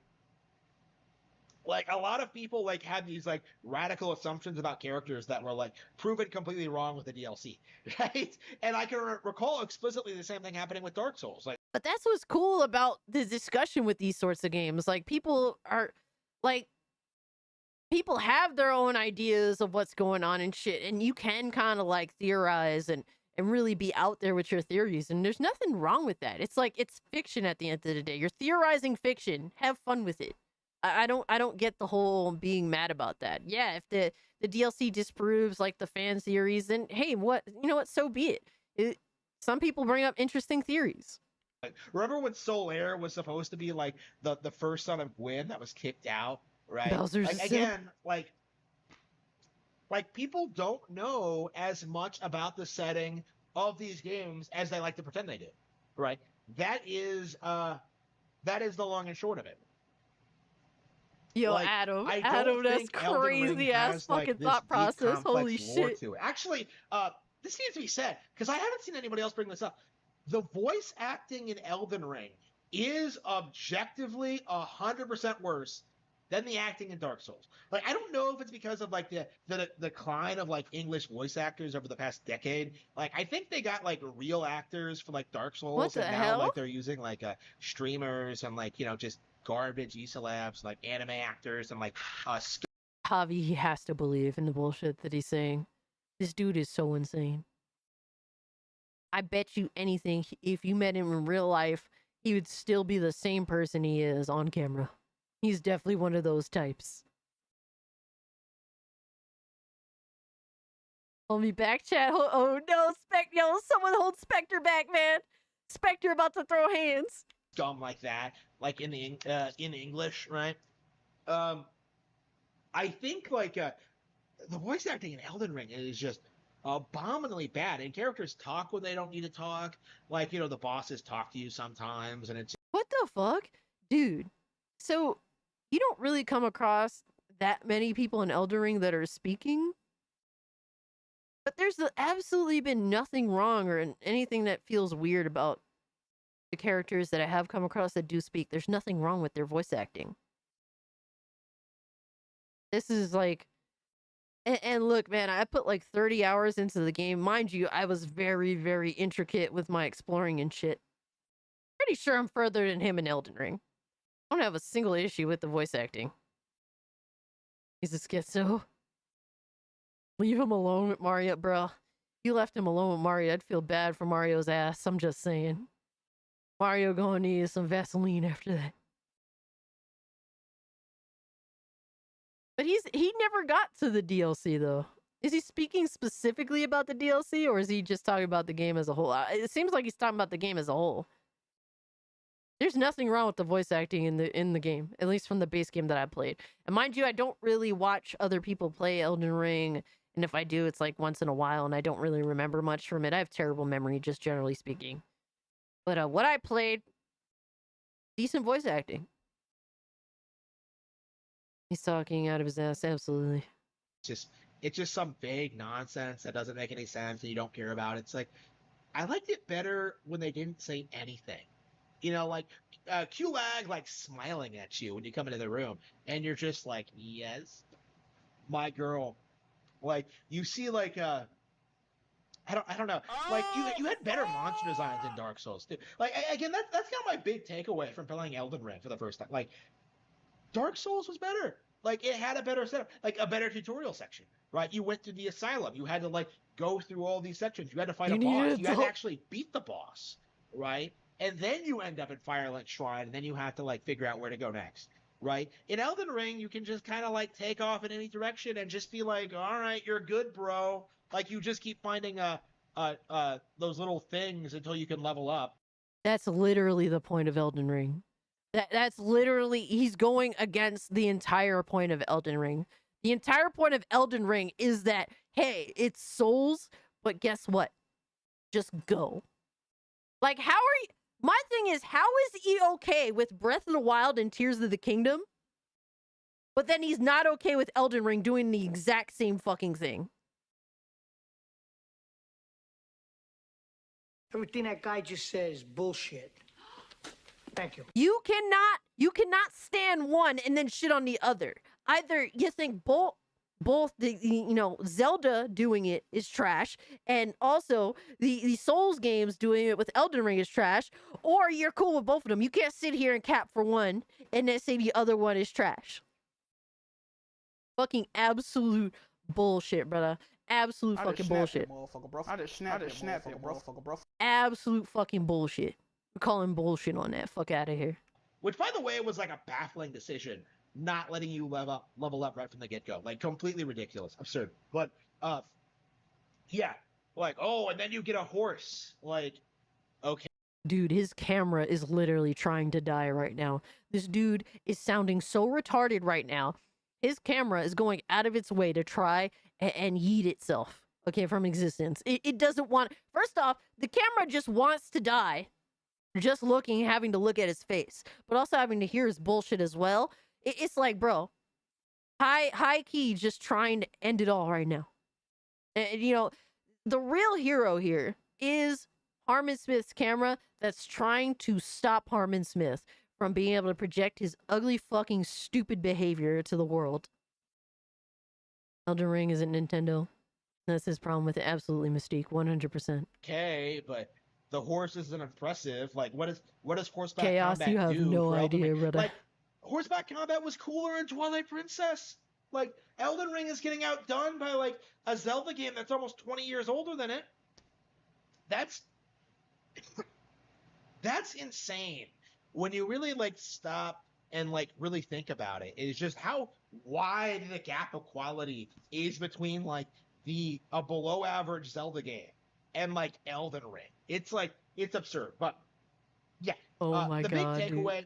Like a lot of people like had these like radical assumptions about characters that were like proven completely wrong with the DLC, right? And I can recall explicitly the same thing happening with Dark Souls. Like, but that's what's cool about the discussion with these sorts of games. Like people are like people have their own ideas of what's going on and shit, and you can kind of like theorize and really be out there with your theories, and there's nothing wrong with that. It's like it's fiction at the end of the day. You're theorizing fiction. Have fun with it. I don't get the whole being mad about that. Yeah, if the DLC disproves like the fan theories, then hey, what so be it. Some people bring up interesting theories. Remember when Solaire was supposed to be like the first son of Gwyn that was kicked out, right? Bowser's like, again, like people don't know as much about the setting of these games as they like to pretend they do, right? That is the long and short of it. Yo, like, Adam, that's crazy ass fucking thought process. Holy shit. Actually, this needs to be said because I haven't seen anybody else bring this up. The voice acting in Elden Ring is objectively 100% worse than the acting in Dark Souls. Like, I don't know if it's because of like the decline of like English voice actors over the past decade. Like, I think they got like real actors for like Dark Souls, what the and hell? now like they're using like streamers and like just garbage ESLabs, like anime actors and like Javi, he has to believe in the bullshit that he's saying. This dude is so insane. I bet you anything, if you met him in real life, he would still be the same person he is on camera. He's definitely one of those types. Hold me back, chat. Oh no, someone hold Spectre back, man. Spectre about to throw hands. Scum like that, like in English, right? I think like the voice acting in Elden Ring is just abominably bad, and characters talk when they don't need to talk. Like the bosses talk to you sometimes, and it's what the fuck, dude. So you don't really come across that many people in Elden Ring that are speaking, but there's absolutely been nothing wrong or anything that feels weird about the characters that I have come across that do speak. There's nothing wrong with their voice acting. This is like, and look, man, I put like 30 hours into the game. Mind you, I was very, very intricate with my exploring and shit. Pretty sure I'm further than him in Elden Ring. I don't have a single issue with the voice acting. He's a schizo. Leave him alone with Mario, bro. You left him alone with Mario. I'd feel bad for Mario's ass. I'm just saying. Mario gonna need some Vaseline after that. But he never got to the DLC though. Is he speaking specifically about the DLC, or is he just talking about the game as a whole? It seems like he's talking about the game as a whole. There's nothing wrong with the voice acting in the game, at least from the base game that I played. And mind you, I don't really watch other people play Elden Ring, and if I do, it's like once in a while, and I don't really remember much from it. I have terrible memory, just generally speaking. But what I played, decent voice acting. He's talking out of his ass, absolutely. It's just some vague nonsense that doesn't make any sense and you don't care about. It's like, I liked it better when they didn't say anything. Like QLag like smiling at you when you come into the room, and you're just like, yes, my girl. Like you see like I don't know. Like you had better monster designs in Dark Souls too. Like again, that's kind of my big takeaway from playing Elden Ring for the first time. Like Dark Souls was better. Like it had a better setup, like a better tutorial section, right? You went to the asylum. You had to like go through all these sections. You had to fight a boss. You had to actually beat the boss, right? And then you end up at Firelink Shrine, and then you have to like figure out where to go next, right? In Elden Ring, you can just kind of like take off in any direction and just be like, all right, you're good, bro. Like you just keep finding those little things until you can level up. That's literally the point of Elden Ring. That's literally, he's going against the entire point of Elden Ring. The entire point of Elden Ring is that, hey, it's Souls, but guess what? Just go. Like, how are you? My thing is, how is he okay with Breath of the Wild and Tears of the Kingdom, but then he's not okay with Elden Ring doing the exact same fucking thing? Everything that guy just says, bullshit. Thank you. You cannot stand one and then shit on the other. Either you think both the Zelda doing it is trash, and also the Souls games doing it with Elden Ring is trash, or you're cool with both of them. You can't sit here and cap for one and then say the other one is trash. Fucking absolute bullshit, brother. Absolute fucking bullshit. I just snapped that motherfucker, bro. Absolute fucking bullshit. We're calling bullshit on that. Fuck out of here. Which, by the way, was like a baffling decision, not letting you level up right from the get-go. Like, completely ridiculous. Absurd. But, yeah. Like, oh, and then you get a horse. Like, okay. Dude, his camera is literally trying to die right now. This dude is sounding so retarded right now. His camera is going out of its way to try and yeet itself, okay, from existence. It doesn't want... First off, the camera just wants to die. Just looking, having to look at his face. But also having to hear his bullshit as well. It's like, bro, high key just trying to end it all right now. And, you know, the real hero here is Harman Smith's camera that's trying to stop Harman Smith from being able to project his ugly fucking stupid behavior to the world. Elden Ring isn't Nintendo. That's his problem with it. Absolutely Mystique, 100%. Okay, but the horse isn't impressive. Like, what does horseback Chaos, combat you have do no for Elden idea, Ring? brother. Like, horseback combat was cooler in Twilight Princess. Like, Elden Ring is getting outdone by, like, a Zelda game that's almost 20 years older than it. That's insane. When you really, like, stop and, like, really think about it, it's just how wide the gap of quality is between, like, a below average Zelda game and, like, Elden Ring. It's like, it's absurd. But yeah, oh my the God, big takeaway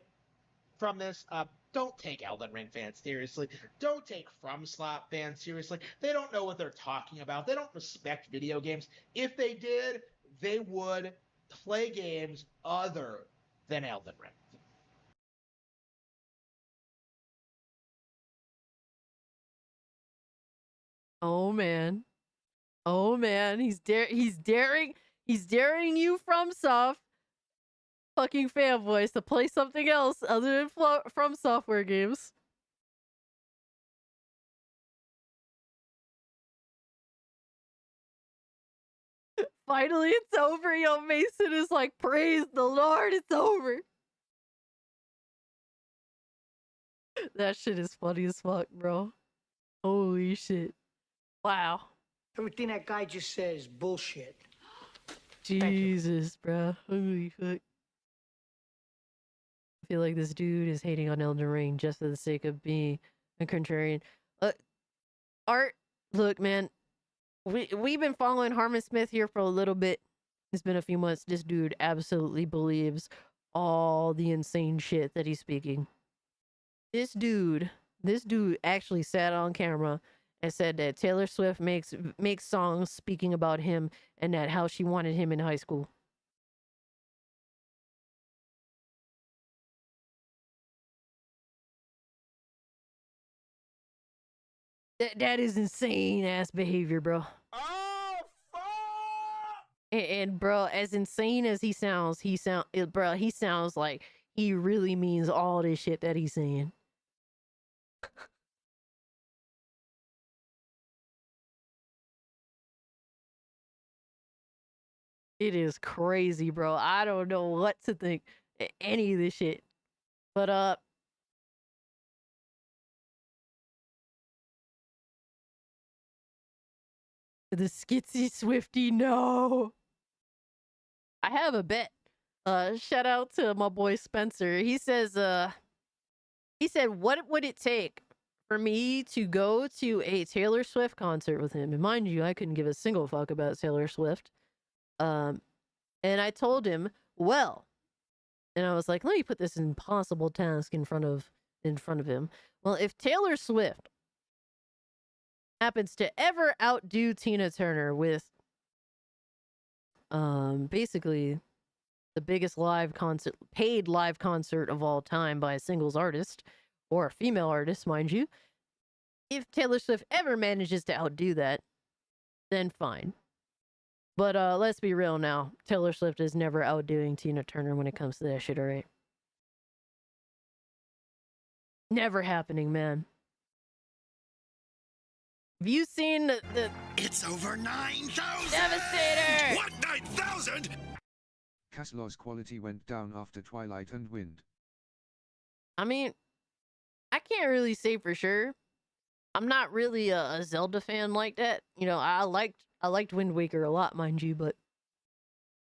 from this, don't take Elden Ring fans seriously. Don't take FromSoft fans seriously. They don't know what they're talking about. They don't respect video games. If they did, they would play games other than Elden Ring. Oh man. Oh man, he's daring you FromSoft fucking fanboys to play something else other than From Software games. Finally, it's over. Yo, Mason is like, praise the Lord, it's over. That shit is funny as fuck, bro. Holy shit. Wow. Everything that guy just says, bullshit. Jesus, bro. Holy fuck. I feel like this dude is hating on Elden Ring just for the sake of being a contrarian. Art, look, man. We've been following Harman Smith here for a little bit. It's been a few months. This dude absolutely believes all the insane shit that he's speaking. This dude actually sat on camera and said that Taylor Swift makes songs speaking about him and that how she wanted him in high school. That is insane ass behavior, bro. Oh, fuck! And bro, as insane as he sounds like he really means all this shit that he's saying. It is crazy, bro. I don't know what to think any of this shit. But the Skitsy Swifty, no. I have a bet. Shout out to my boy Spencer. He says, he said, what would it take for me to go to a Taylor Swift concert with him? And mind you, I couldn't give a single fuck about Taylor Swift. And I told him, well, and I was like, let me put this impossible task in front of him. Well, if Taylor Swift happens to ever outdo Tina Turner with basically the biggest live concert, paid live concert of all time by a singles artist or a female artist, mind you. If Taylor Swift ever manages to outdo that, then fine. But let's be real now. Taylor Swift is never outdoing Tina Turner when it comes to that shit, alright? Never happening, man. Have you seen the It's over 9,000! Devastator! What, 9,000? Caslow's quality went down after Twilight and Wind. I mean, I can't really say for sure. I'm not really a Zelda fan like that. You know, I liked Wind Waker a lot, mind you, but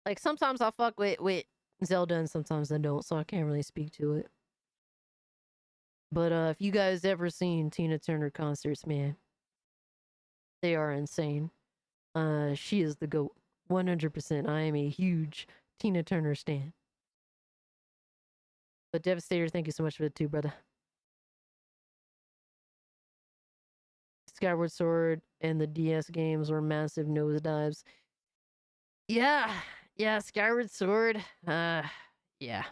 like sometimes I fuck with Zelda and sometimes I don't, so I can't really speak to it. But if you guys ever seen Tina Turner concerts, man, they are insane. She is the GOAT. 100%. I am a huge Tina Turner stan. But Devastator, thank you so much for the 2, brother. Skyward Sword and the DS games were massive nosedives. Yeah, Skyward Sword. Yeah.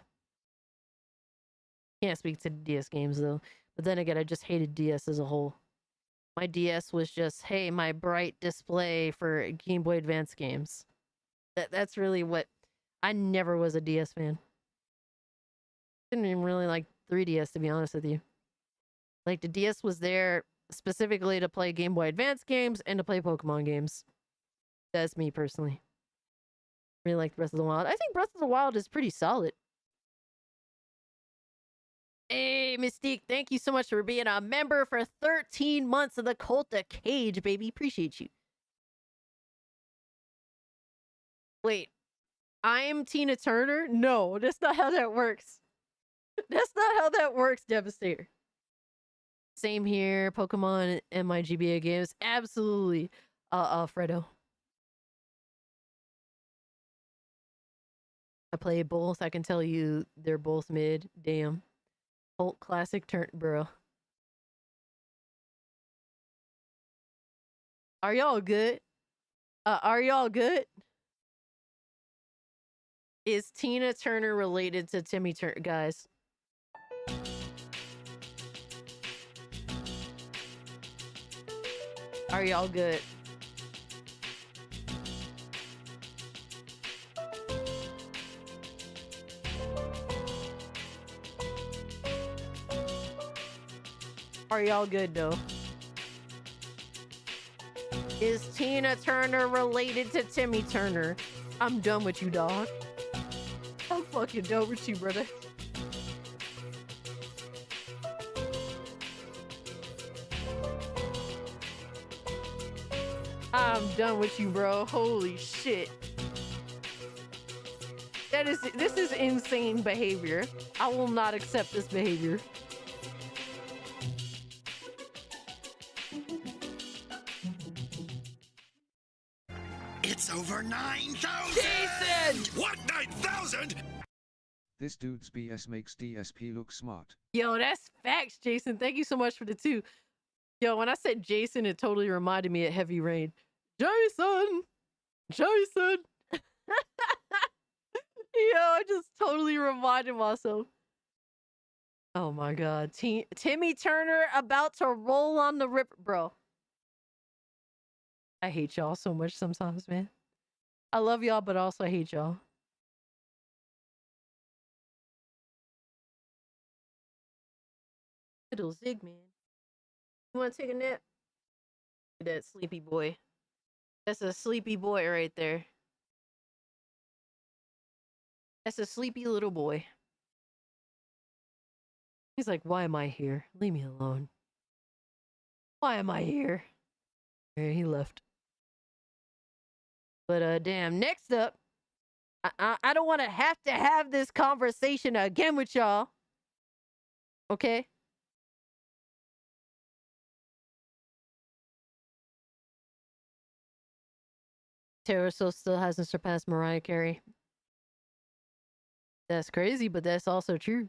Can't speak to the DS games though. But then again, I just hated DS as a whole. My DS was just, hey, my bright display for Game Boy Advance games. That's really what... I never was a DS fan. Didn't even really like 3DS, to be honest with you. Like, the DS was there specifically to play Game Boy Advance games and to play Pokemon games. That's me, personally. Really liked Breath of the Wild. I think Breath of the Wild is pretty solid. Hey, Mystique, thank you so much for being a member for 13 months of the Cult of Cage, baby. Appreciate you. Wait, I'm Tina Turner? No, that's not how that works. That's not how that works, Devastator. Same here, Pokemon and my GBA games. Absolutely, Fredo. I play both. I can tell you they're both mid. Damn. Cult classic turn, bro. Are y'all good? Are y'all good? Is Tina Turner related to Timmy Turner, guys? Are y'all good? Are y'all good though? Is Tina Turner related to Timmy Turner? I'm done with you, dog. I'm fucking done with you, brother. I'm done with you, bro. Holy shit. This is insane behavior. I will not accept this behavior. It's over 9,000! Jason! What, 9,000? This dude's BS makes DSP look smart. Yo, that's facts, Jason. Thank you so much for the 2. Yo, when I said Jason, it totally reminded me of Heavy Rain. Jason! Jason! Yo, I just totally reminded myself. Oh my god. Timmy Turner about to roll on the rip, bro. I hate y'all so much sometimes, man. I love y'all, but also I hate y'all. Little Zig, man. You want to take a nap? Look at that sleepy boy. That's a sleepy boy right there. That's a sleepy little boy. He's like, why am I here? Leave me alone. Why am I here? He left. But damn, next up, I don't want to have this conversation again with y'all. Okay? Terraso still hasn't surpassed Mariah Carey. That's crazy, but that's also true.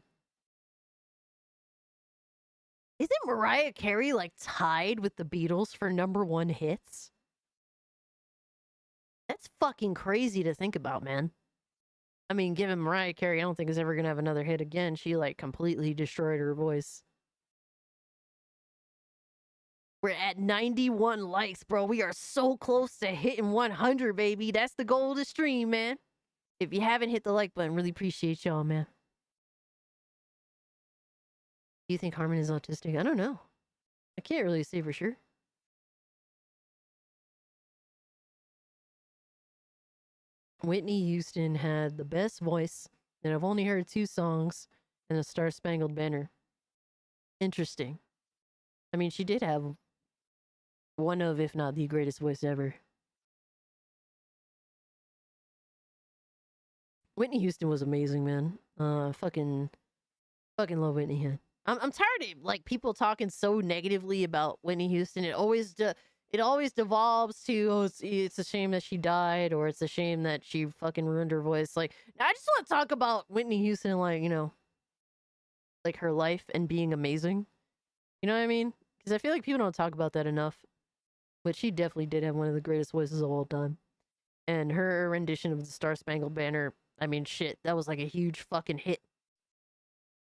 Isn't Mariah Carey like tied with the Beatles for #1 hits? That's fucking crazy to think about, man. I mean, given Mariah Carey, I don't think is ever gonna have another hit again. She like completely destroyed her voice. We're at 91 likes, bro. We are so close to hitting 100, baby. That's the goal of the stream, man. If you haven't hit the like button, really appreciate y'all, man. Do you think Harman is autistic? I don't know. I can't really say for sure. Whitney Houston had the best voice, and I've only heard 2 songs in the Star Spangled Banner. Interesting. I mean, she did have one of, if not the greatest voice ever. Whitney Houston was amazing, man. Fucking love Whitney Houston. I'm tired of like people talking so negatively about Whitney Houston. It always devolves to, oh, it's a shame that she died, or it's a shame that she fucking ruined her voice. Like, I just want to talk about Whitney Houston and, like, you know, like her life and being amazing. You know what I mean? Because I feel like people don't talk about that enough. But she definitely did have one of the greatest voices of all time. And her rendition of the Star Spangled Banner, I mean, shit, that was like a huge fucking hit.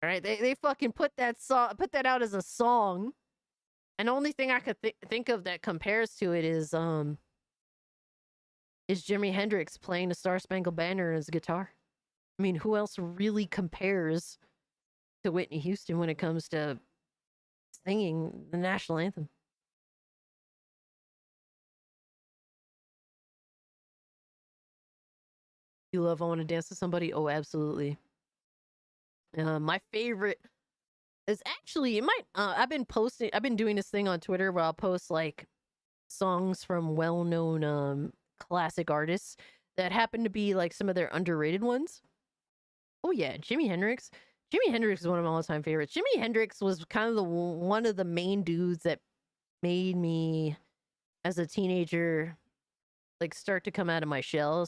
All right, they fucking put that out as a song. And the only thing I could think of that compares to it is Jimi Hendrix playing the Star Spangled Banner on his guitar. I mean, who else really compares to Whitney Houston when it comes to singing the national anthem? You love I Want to Dance with Somebody? Oh, absolutely. My favorite is actually, it might, I've been doing this thing on Twitter where I'll post like songs from well-known classic artists that happen to be like some of their underrated ones. Oh yeah, Jimi Hendrix. Jimi Hendrix is one of my all-time favorites. Jimi Hendrix was kind of one of the main dudes that made me, as a teenager, like start to come out of my shell.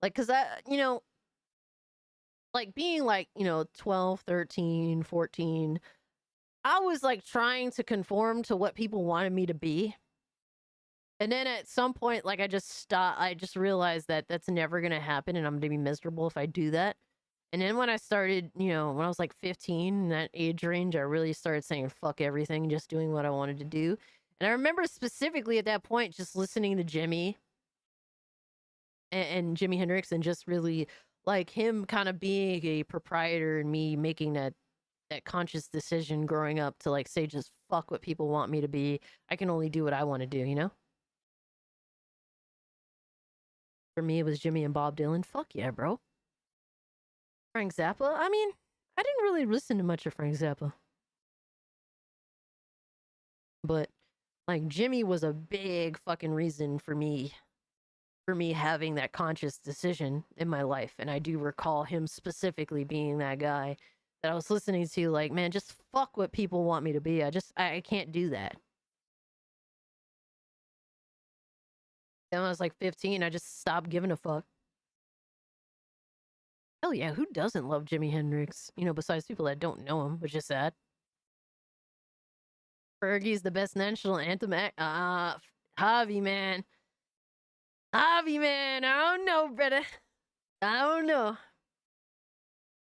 Like, cause I, you know, like being like, you know, 12, 13, 14, I was like trying to conform to what people wanted me to be. And then at some point, like I just stopped. I just realized that that's never going to happen and I'm going to be miserable if I do that. And then when I started, you know, when I was like 15, in that age range, I really started saying fuck everything, just doing what I wanted to do. And I remember specifically at that point, just listening to Jimi and Jimi Hendrix and just really like him kind of being a proprietor and me making that conscious decision growing up to like say just fuck what people want me to be. I can only do what I want to do, you know? For me, it was Jimmy and Bob Dylan. Fuck yeah, bro. Frank Zappa? I mean, I didn't really listen to much of Frank Zappa. But like Jimmy was a big fucking reason for me having that conscious decision in my life. And I do recall him specifically being that guy that I was listening to, like, man, just fuck what people want me to be. I can't do that. And when I was like 15, I just stopped giving a fuck. Hell yeah, who doesn't love Jimi Hendrix? You know, besides people that don't know him, which is sad. Fergie's the best national anthem act. Javi, man. Javi, man, I don't know, brother. I don't know.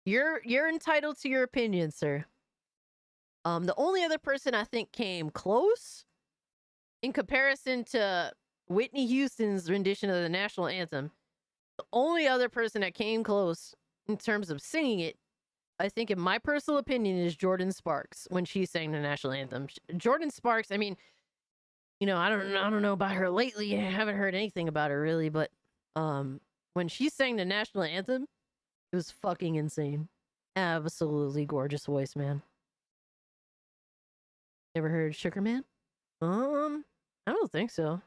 You're entitled to your opinion, sir. The only other person I think came close in comparison to Whitney Houston's rendition of the national anthem, the only other person that came close in terms of singing it, I think in my personal opinion, is Jordan Sparks when she sang the national anthem. Jordan Sparks, I mean, you know, I don't know about her lately. I haven't heard anything about her really, but when she sang the national anthem, it was fucking insane. Absolutely gorgeous voice, man. Never heard Sugar Man? I don't think so.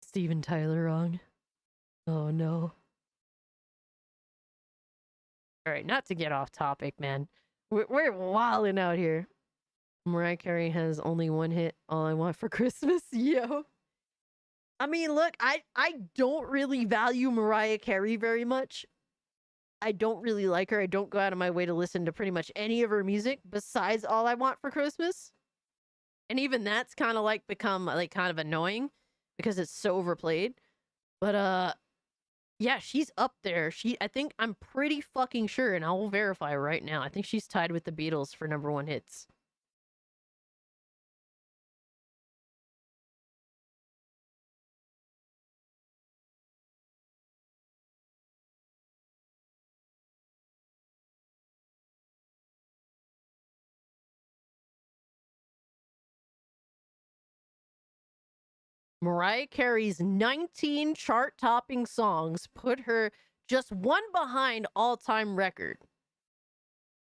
Steven Tyler wrong. Oh no. All right, not to get off topic, man. We're wilding out here. Mariah Carey has only one hit, All I Want for Christmas. Yo. I mean, look, I don't really value Mariah Carey very much. I don't really like her. I don't go out of my way to listen to pretty much any of her music besides All I Want for Christmas. And even that's kind of like become like kind of annoying because it's so overplayed. But yeah, she's up there. I'm pretty fucking sure, and I will verify right now. I think she's tied with the Beatles for #1 hits. Mariah Carey's 19 chart-topping songs put her just one behind all-time record.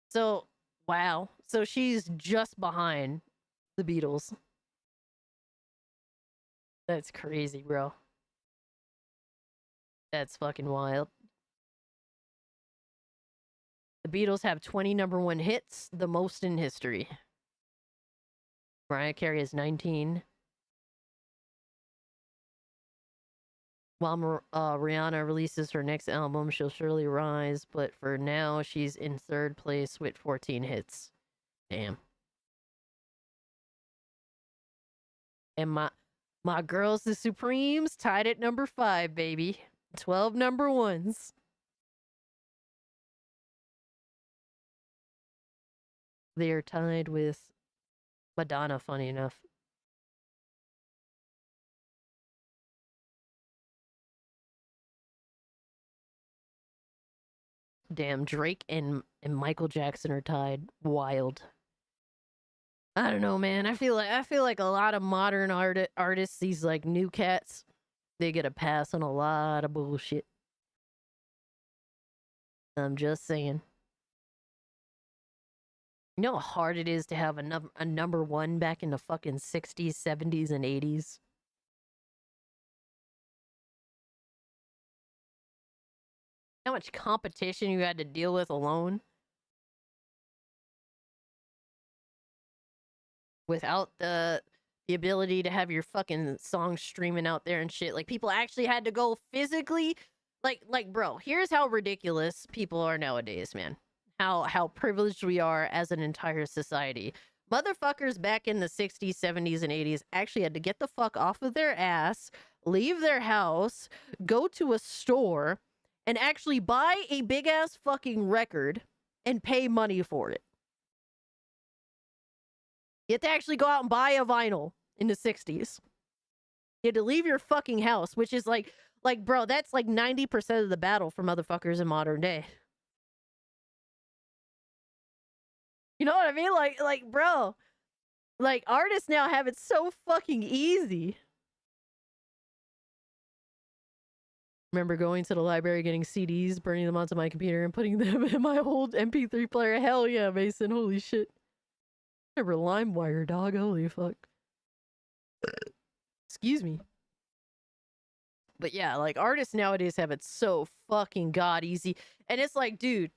So, wow. So she's just behind the Beatles. That's crazy, bro. That's fucking wild. The Beatles have 20 #1 hits, the most in history. Mariah Carey has 19. While Rihanna releases her next album, she'll surely rise, but for now, she's in 3rd place with 14 hits. Damn. And my girls, the Supremes, tied at #5, baby. 12 #1s. They are tied with Madonna, funny enough. Damn, Drake and Michael Jackson are tied. Wild. I don't know, man. I feel like a lot of modern artists, these like new cats, they get a pass on a lot of bullshit. I'm just saying. You know how hard it is to have a #1 back in the fucking 60s, 70s, and 80s? How much competition you had to deal with alone? Without the ability to have your fucking songs streaming out there and shit. Like, people actually had to go physically. Like, bro, here's how ridiculous people are nowadays, man. How privileged we are as an entire society. Motherfuckers back in the 60s, 70s, and 80s actually had to get the fuck off of their ass, leave their house, go to a store, and actually buy a big-ass fucking record and pay money for it. You had to actually go out and buy a vinyl in the 60s. You had to leave your fucking house, which is like, bro, that's like 90% of the battle for motherfuckers in modern day. You know what I mean? Like, bro, like, artists now have it so fucking easy. Remember going to the library, getting CDs, burning them onto my computer, and putting them in my old MP3 player. Hell yeah, Mason. Holy shit. Remember LimeWire, dog. Holy fuck. Excuse me. But yeah, like, artists nowadays have it so fucking god easy. And it's like, dude,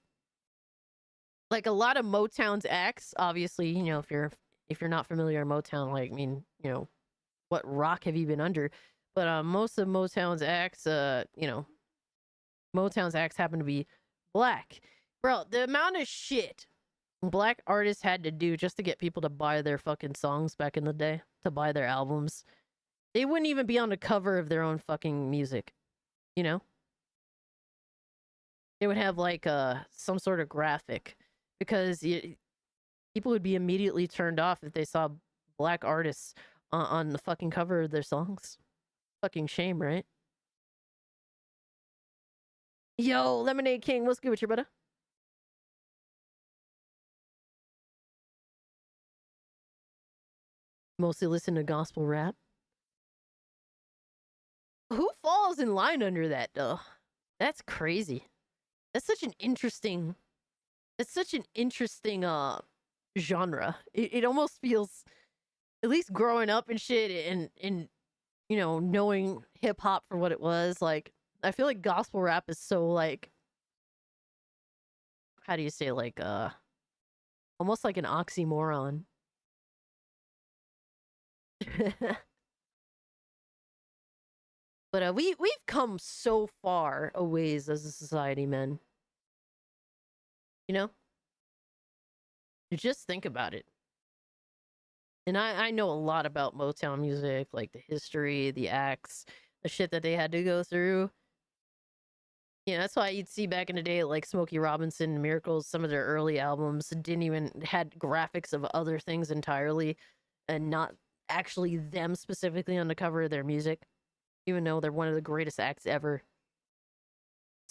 like, a lot of Motown's acts, obviously, you know, if you're not familiar with Motown, like, I mean, you know, what rock have you been under? But most of Motown's acts, you know, Motown's acts happen to be black. Bro, the amount of shit black artists had to do just to get people to buy their fucking songs back in the day, to buy their albums. They wouldn't even be on the cover of their own fucking music, you know? They would have, like, some sort of graphic, because people would be immediately turned off if they saw black artists on the fucking cover of their songs. Fucking shame, right? Yo, Lemonade King, what's good with you, brother? Mostly listen to gospel rap. Who falls in line under that, though? That's crazy. That's such an interesting... It's such an interesting, genre. It almost feels... At least growing up and shit, and you know, knowing hip-hop for what it was, like, I feel like gospel rap is so, like... How do you say, like, almost like an oxymoron. But we've come so far a ways as a society, man. You know? Just think about it. And I know a lot about Motown music, like the history, the acts, the shit that they had to go through. Yeah, that's why you'd see back in the day, like Smokey Robinson, Miracles, some of their early albums didn't even had graphics of other things entirely, and not actually them specifically on the cover of their music, even though they're one of the greatest acts ever.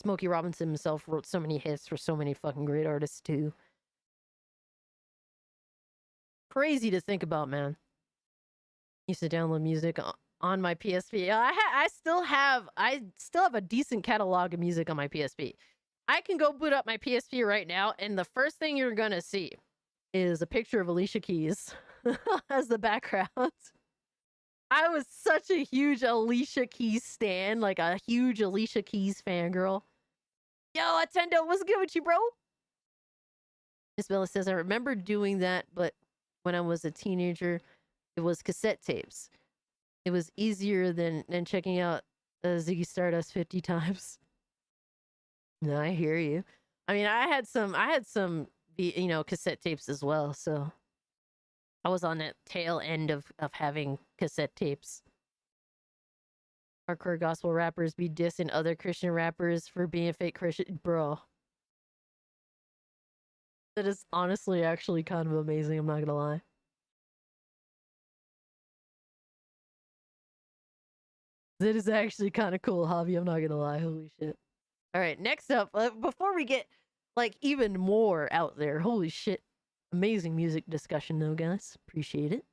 Smokey Robinson himself wrote so many hits for so many fucking great artists too. Crazy to think about, man. Used to download music on my PSP. I still have a decent catalog of music on my PSP. I can go boot up my PSP right now, and the first thing you're gonna see is a picture of Alicia Keys as the background. I was such a huge Alicia Keys stan, like a huge Alicia Keys fangirl. Yo, Attendo, what's good with you, bro? Miss Bella says, I remember doing that, but when I was a teenager, it was cassette tapes. It was easier than checking out Ziggy Stardust 50 times. No, I hear you. I mean, I had some, cassette tapes as well. So I was on that tail end of having cassette tapes. Hardcore gospel rappers be dissing other Christian rappers for being fake Christian, bro. That is honestly actually kind of amazing, I'm not gonna lie. That is actually kind of cool, Javi, I'm not gonna lie, holy shit. Alright, next up, before we get, like, even more out there, holy shit. Amazing music discussion though, guys. Appreciate it.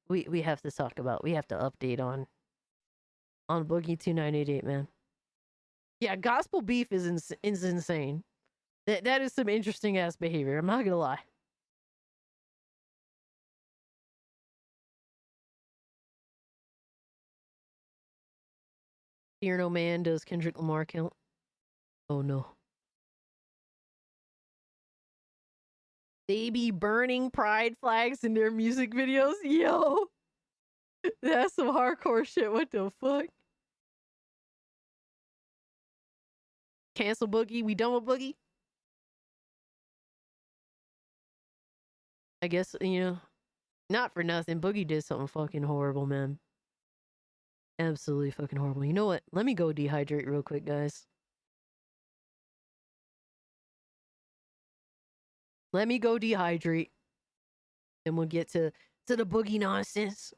We have to talk about, we have to update on Boogie2988, man. Yeah, gospel beef is insane. That is some interesting ass behavior. I'm not gonna lie. Fear No Man, does Kendrick Lamar count? Oh no. They be burning pride flags in their music videos? Yo! That's some hardcore shit. What the fuck? Cancel Boogie. We done with Boogie? I guess, not for nothing. Boogie did something fucking horrible, man. Absolutely fucking horrible. You know what? Let me go dehydrate real quick, guys. Let me go dehydrate. And we'll get to the Boogie nonsense.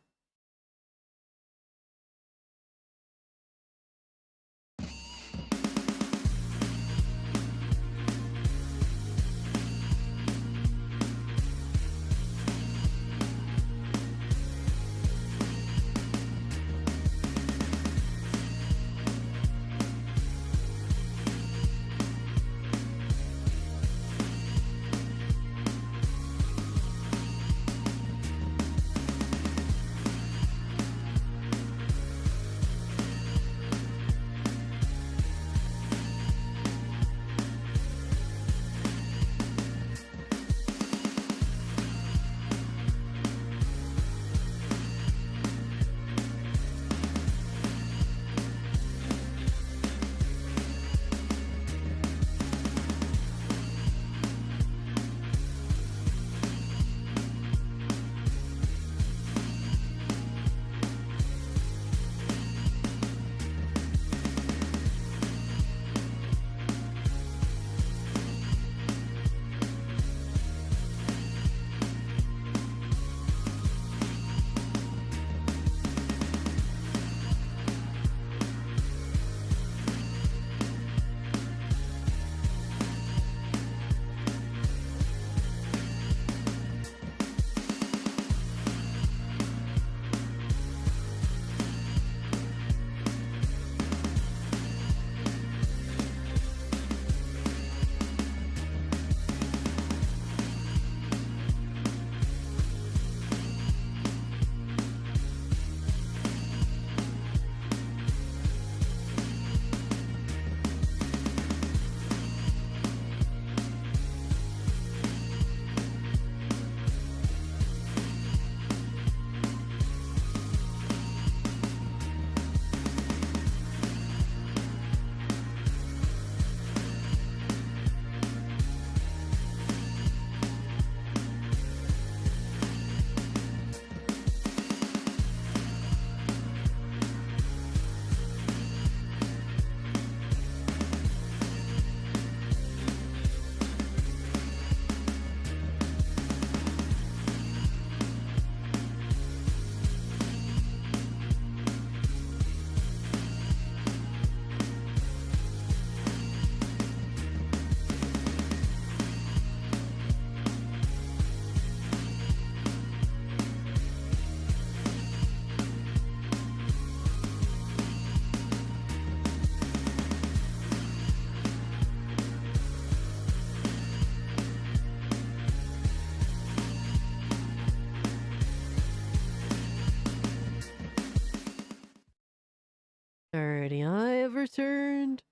I have returned.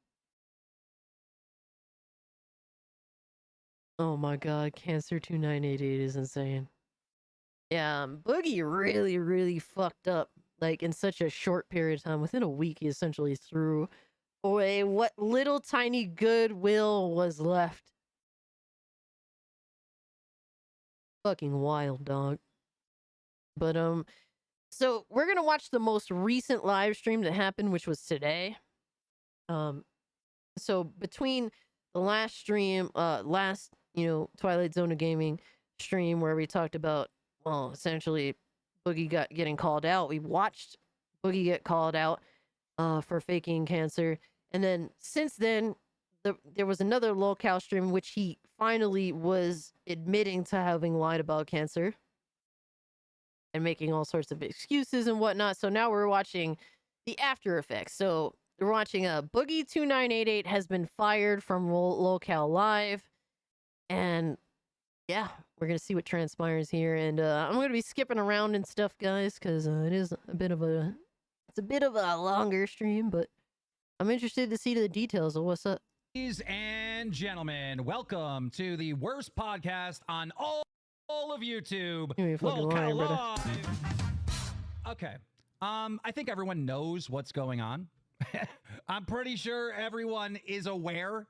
Oh my god, Cancer 2988 is insane. Yeah, Boogie really, really fucked up. Like, in such a short period of time. Within a week, he essentially threw away what little tiny goodwill was left. Fucking wild, dog. But, so we're gonna watch the most recent live stream that happened, which was today. So between the last stream, Twilight Zone of Gaming stream where we talked about, well, essentially Boogie getting called out. We watched Boogie get called out for faking cancer. And then since then, there was another Lolcow stream which he finally was admitting to having lied about cancer and making all sorts of excuses and whatnot. So now we're watching the after effects. So we're watching Boogie2988 has been fired from Lolcow Live. And yeah, we're going to see what transpires here. And I'm going to be skipping around and stuff, guys, because it is a bit of a longer stream, but I'm interested to see the details of what's up. Ladies and gentlemen, welcome to the worst podcast on all of YouTube. Lolcow Live. Okay. I think everyone knows what's going on. I'm pretty sure everyone is aware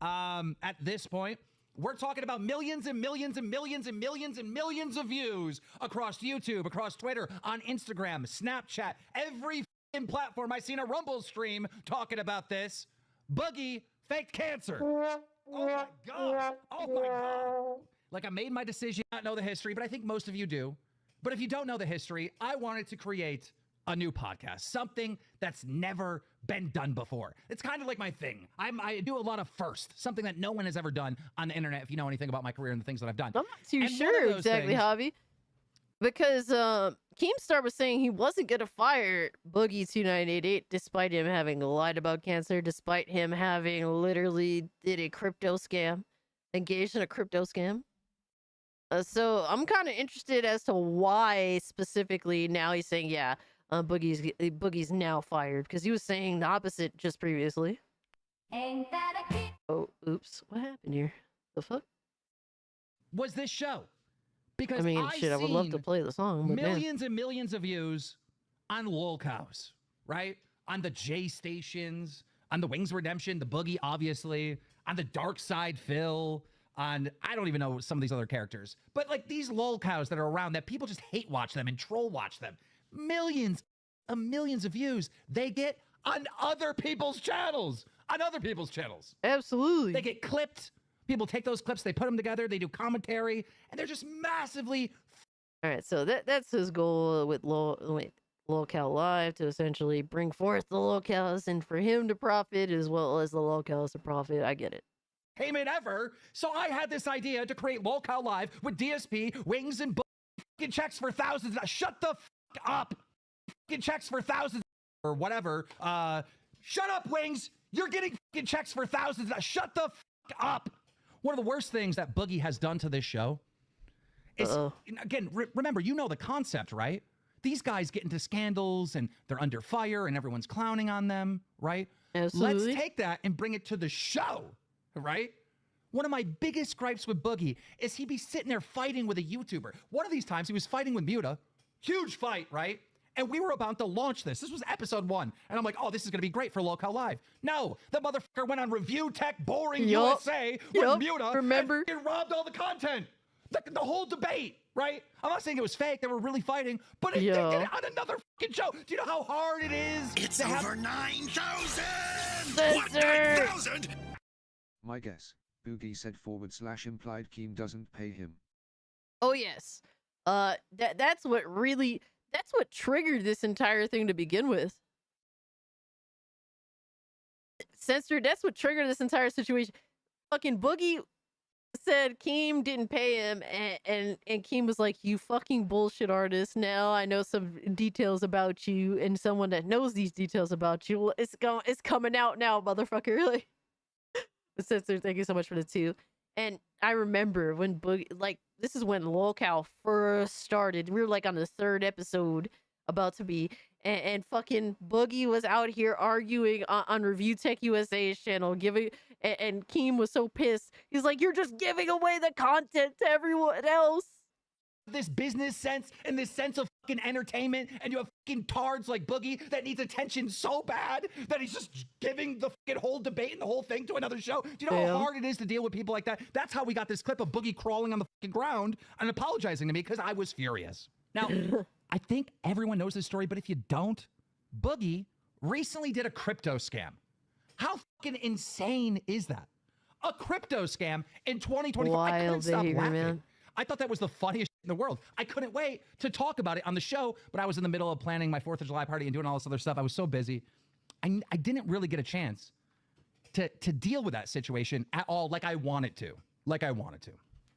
at this point. We're talking about millions and millions and millions and millions and millions of views across YouTube, across Twitter, on Instagram, Snapchat, every platform. I've seen a Rumble stream talking about this. Boogie faked cancer. Oh my God. Oh my God. Like, I made my decision, not know the history, but I think most of you do. But if you don't know the history, I wanted to create a new podcast, something that's never been done before. It's kind of like my thing. I do a lot of first, something that no one has ever done on the internet, if you know anything about my career and the things that I've done. I'm not too sure exactly, Javi. Because Keemstar was saying he wasn't going to fire Boogie2988 despite him having lied about cancer, despite him having literally did a crypto scam, engaged in a crypto scam. So I'm kind of interested as to why specifically now he's saying, yeah, Boogie's now fired, because he was saying the opposite just previously. Ain't that a kid? Oh, oops. What happened here? The fuck? Was this show? Because I mean, shit, I would love to play the song, but millions and millions of views on Lolcows, right? On the J stations, on the Wings Redemption, the Boogie, obviously, on the Dark Side Phil, on, I don't even know some of these other characters, but like these Lolcows that are around that people just hate watch them and troll watch them. Millions of millions of views they get on other people's channels. Absolutely. They get clipped. People take those clips, they put them together, they do commentary, and they're just massively. All right, so that's his goal with Lolcow Live, to essentially bring forth the Lolcows and for him to profit as well as the Lolcows to profit. I get it. Payment ever. So I had this idea to create Lolcow Live with DSP, Wings, and checks for thousands. Shut the up. Checks for thousands or whatever. Shut up, Wings. You're getting checks for thousands. Shut the up. One of the worst things that Boogie has done to this show is, again, remember, you know the concept, right? These guys get into scandals and they're under fire and everyone's clowning on them, right? Absolutely. Let's take that and bring it to the show, right? One of my biggest gripes with Boogie is he'd be sitting there fighting with a YouTuber. One of these times he was fighting with Muta. Huge fight, right? And we were about to launch this. This was episode 1. And I'm like, oh, this is going to be great for Lolcow Live. No, the motherfucker went on Review Tech Boring USA with Muta. Remember? And robbed all the content. The whole debate, right? I'm not saying it was fake. They were really fighting. But it did get it on another fucking show. Do you know how hard it is? It's over 9,000! What, 9,000? My guess. Boogie said / implied Keem doesn't pay him. Oh, yes. That's what triggered this entire thing to begin with. Censored, that's what triggered this entire situation. Fucking Boogie said Keem didn't pay him, and Keem was like, you fucking bullshit artist. Now I know some details about you, and someone that knows these details about you, it's coming out now, motherfucker. Like, Censored, thank you so much for the 2. And I remember when Boogie, like, this is when Lolcow first started. We were like on the 3rd episode about to be, and fucking Boogie was out here arguing on Review Tech USA's channel, and Keem was so pissed. He's like, "You're just giving away the content to everyone else." This business sense and this sense of fucking entertainment, and you have fucking tards like Boogie that needs attention so bad that he's just giving the fucking whole debate and the whole thing to another show. Do you know how hard it is to deal with people like that? That's how we got this clip of Boogie crawling on the fucking ground and apologizing to me because I was furious. Now, I think everyone knows this story, but if you don't, Boogie recently did a crypto scam. How fucking insane is that? A crypto scam in 2024. I couldn't stop laughing. Man. I thought that was the funniest shit in the world. I couldn't wait to talk about it on the show, but I was in the middle of planning my 4th of July party and doing all this other stuff. I was so busy. I didn't really get a chance to deal with that situation at all like I wanted to.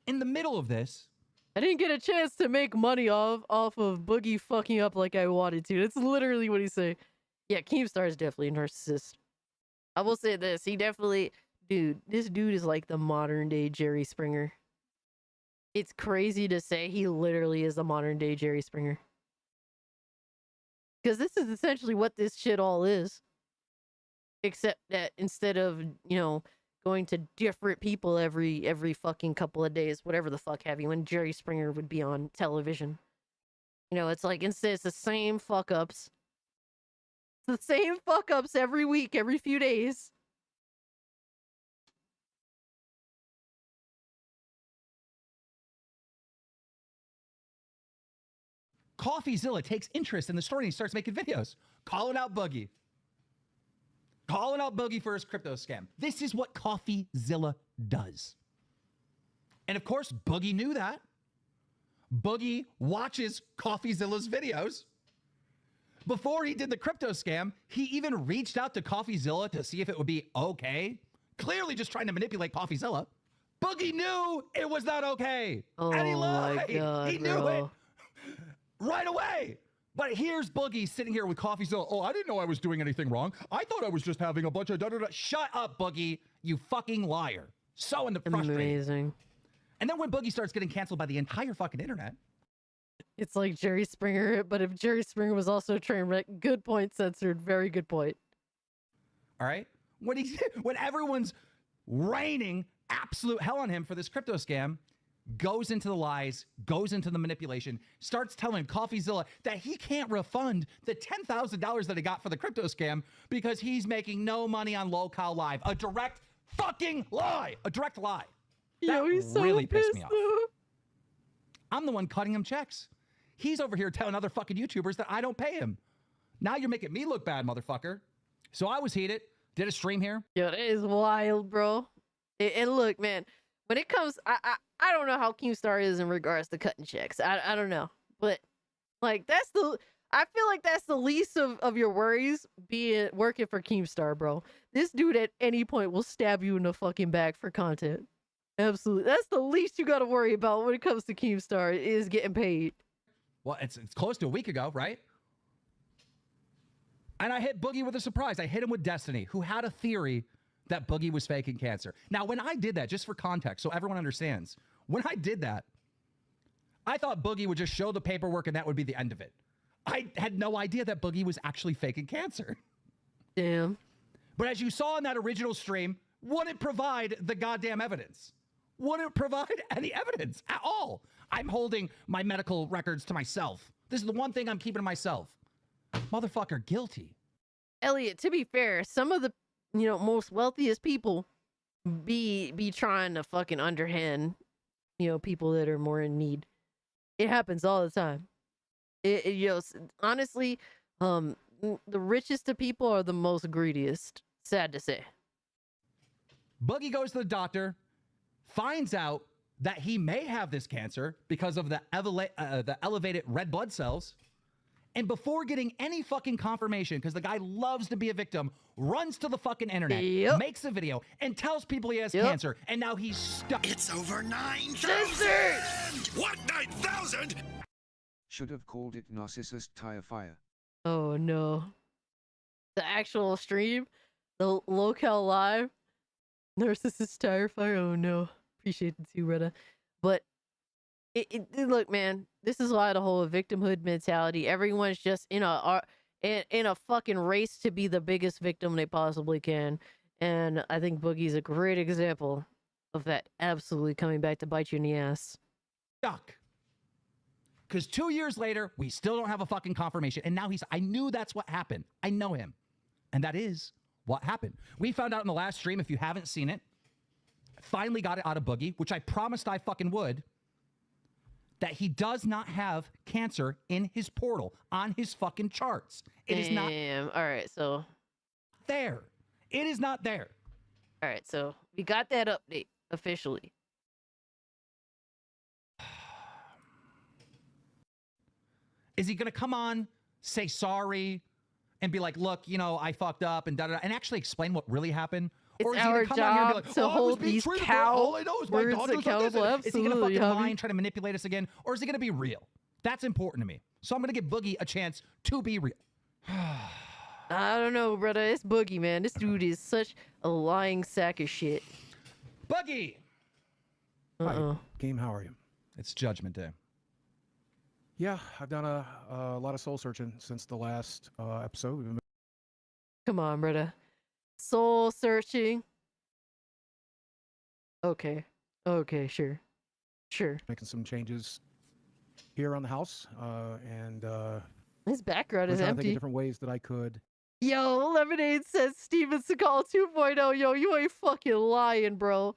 In the middle of this, I didn't get a chance to make money off of Boogie fucking up like I wanted to. That's literally what he said. Yeah, Keemstar is definitely a narcissist. I will say this. He definitely... Dude, this dude is like the modern day Jerry Springer. It's crazy to say he literally is the modern day Jerry Springer. Because this is essentially what this shit all is. Except that instead of, you know, going to different people every fucking couple of days, whatever the fuck have you, when Jerry Springer would be on television. You know, it's like instead it's the same fuck ups. It's the same fuck ups every week, every few days. CoffeeZilla takes interest in the story and he starts making videos. Calling out Boogie for his crypto scam. This is what CoffeeZilla does. And of course, Boogie knew that. Boogie watches CoffeeZilla's videos. Before he did the crypto scam, he even reached out to CoffeeZilla to see if it would be okay. Clearly just trying to manipulate CoffeeZilla. Boogie knew it was not okay. Oh, and he lied. My God, he knew it right away. But here's Boogie sitting here with CoffeeZilla. Oh, I didn't know I was doing anything wrong. I thought I was just having a bunch of da-da-da. Shut up, Boogie, you fucking liar. So frustrating. Amazing. And then when Boogie starts getting canceled by the entire fucking internet. It's like Jerry Springer, but if Jerry Springer was also a train wreck, good point, censored. Very good point. All right. When everyone's raining absolute hell on him for this crypto scam, goes into the lies, goes into the manipulation, starts telling CoffeeZilla that he can't refund the $10,000 that he got for the crypto scam because he's making no money on Lolcow Live. A direct fucking lie. A direct lie. That he's so really pissed me off. though. I'm the one cutting him checks. He's over here telling other fucking YouTubers that I don't pay him. Now you're making me look bad, motherfucker. So I was heated. Did a stream here. Yo, that is wild, bro. And look, man, when it comes, I don't know how Keemstar is in regards to cutting checks. I don't know, but like I feel like that's the least of your worries being working for Keemstar, bro. This dude at any point will stab you in the fucking back for content. Absolutely, that's the least you got to worry about when it comes to Keemstar is getting paid. Well, it's close to a week ago, right? And I hit Boogie with a surprise. I hit him with Destiny, who had a theory that Boogie was faking cancer. Now, when I did that, just for context, so everyone understands, when I did that, I thought Boogie would just show the paperwork and that would be the end of it. I had no idea that Boogie was actually faking cancer. Damn. But as you saw in that original stream, wouldn't provide the goddamn evidence. Wouldn't provide any evidence at all. I'm holding my medical records to myself. This is the one thing I'm keeping to myself. Motherfucker, guilty. Elliot, to be fair, some of the most wealthiest people be trying to fucking underhand, people that are more in need. It happens all the time. Honestly, the richest of people are the most greediest. Sad to say. Boogie goes to the doctor, finds out that he may have this cancer because of the elevated red blood cells. And before getting any fucking confirmation, because the guy loves to be a victim, runs to the fucking internet, makes a video, and tells people he has cancer. And now he's stuck. It's over 9,000! What, 9,000? Should have called it Narcissus Tire Fire. Oh no. The actual stream? The Lolcow Live? Narcissus Tire Fire? Oh no. Appreciate it too, Retta. But look, man, this is why the whole victimhood mentality, everyone's just in a fucking race to be the biggest victim they possibly can. And I think Boogie's a great example of that absolutely coming back to bite you in the ass. Duck. Because 2 years later, we still don't have a fucking confirmation. And now I knew that's what happened. I know him. And that is what happened. We found out in the last stream, if you haven't seen it, finally got it out of Boogie, which I promised I fucking would, that he does not have cancer in his portal on his fucking charts. It is not. All right, so there. It is not there. All right, so we got that update officially. Is he going to come on, say sorry, and be like, look, you know, I fucked up and da-da-da, and actually explain what really happened? It's or is he our gonna come out here and job be like, to I was hold being these treated bad. All I know is my cowards daughter's like this." accountable. Is he going to fucking Absolutely, lie and try to manipulate us again? Or is he going to be real? That's important to me. So I'm going to give Boogie a chance to be real. I don't know, brother. It's Boogie, man. This dude is such a lying sack of shit. Boogie! Uh-oh. Game, how are you? It's Judgment Day. Yeah, I've done a lot of soul searching since the last episode. We've been Come on, brother. Soul searching. Okay. Okay, sure. Sure. making some changes here on the house, and His background is trying to think empty. of different ways that I could. Yo, Lemonade says Steven Seagal 2.0. Yo, you ain't fucking lying, bro.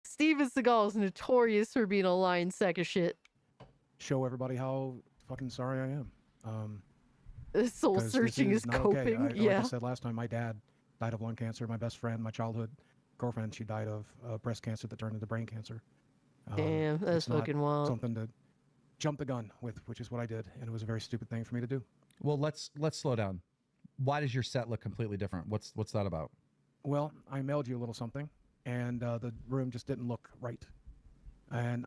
Steven Seagal is notorious for being a lying sack of shit. Show everybody how fucking sorry I am. Soul 'cause this searching is not okay. coping. Like Yeah. I said last time, my dad died of lung cancer. My best friend, my childhood girlfriend, she died of breast cancer that turned into brain cancer. Damn, that's it's not fucking wild. Something to jump the gun with, which is what I did, and it was a very stupid thing for me to do. Well, let's slow down. Why does your set look completely different? What's that about? Well, I mailed you a little something, and the room just didn't look right. And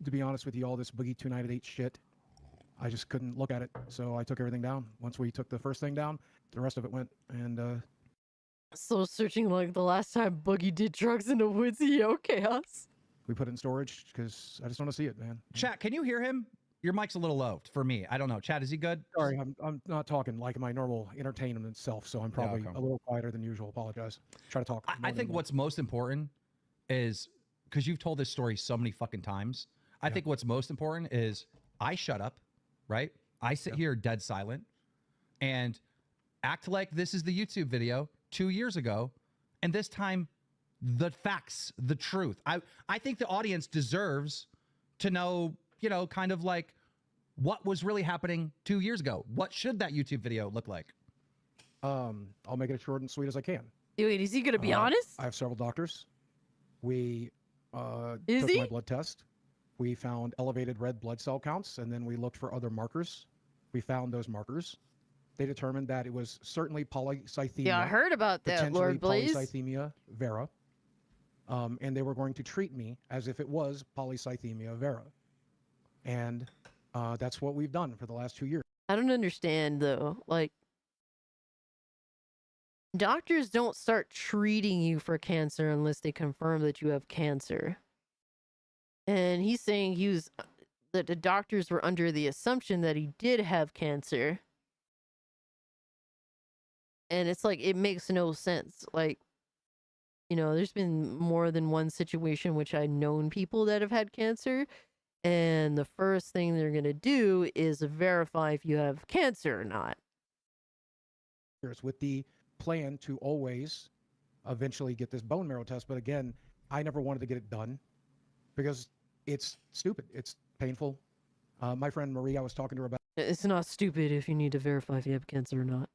to be honest with you, all this Boogie2988 shit, I just couldn't look at it, so I took everything down. Once we took the first thing down, the rest of it went, and Soul searching like the last time Boogie did drugs in the woods. Yo, chaos. we put it in storage because I just want to see it, man. Chat, can you hear him? Your mic's a little low for me. I don't know. Chat, is he good? Sorry, I'm not talking like my normal entertainment self, so I'm probably okay. a little quieter than usual. Apologize. Try to talk. I think what's most important is, because you've told this story so many fucking times, I think what's most important is I shut up, right? I sit here dead silent and act like this is the YouTube video 2 years ago, and this time the facts, the truth. I think the audience deserves to know, you know, kind of like what was really happening 2 years ago. What should that YouTube video look like? I'll make it as short and sweet as I can. Wait, is he gonna be honest? I have several doctors. We Is took he? my blood test. We found elevated red blood cell counts, and then we looked for other markers. We found those markers. They determined that it was certainly polycythemia. Yeah, I heard about that, potentially Lord Blaze. Polycythemia vera. And they were going to treat me as if it was polycythemia vera. And that's what we've done for the last 2 years. I don't understand though. Like, doctors don't start treating you for cancer unless they confirm that you have cancer. And he's saying that the doctors were under the assumption that he did have cancer. And it's like, it makes no sense. Like, you know, there's been more than one situation which I've known people that have had cancer. And the first thing they're going to do is verify if you have cancer or not. With the plan to always eventually get this bone marrow test. But again, I never wanted to get it done because it's stupid. It's painful. My friend Marie, I was talking to her about It's not stupid if you need to verify if you have cancer or not.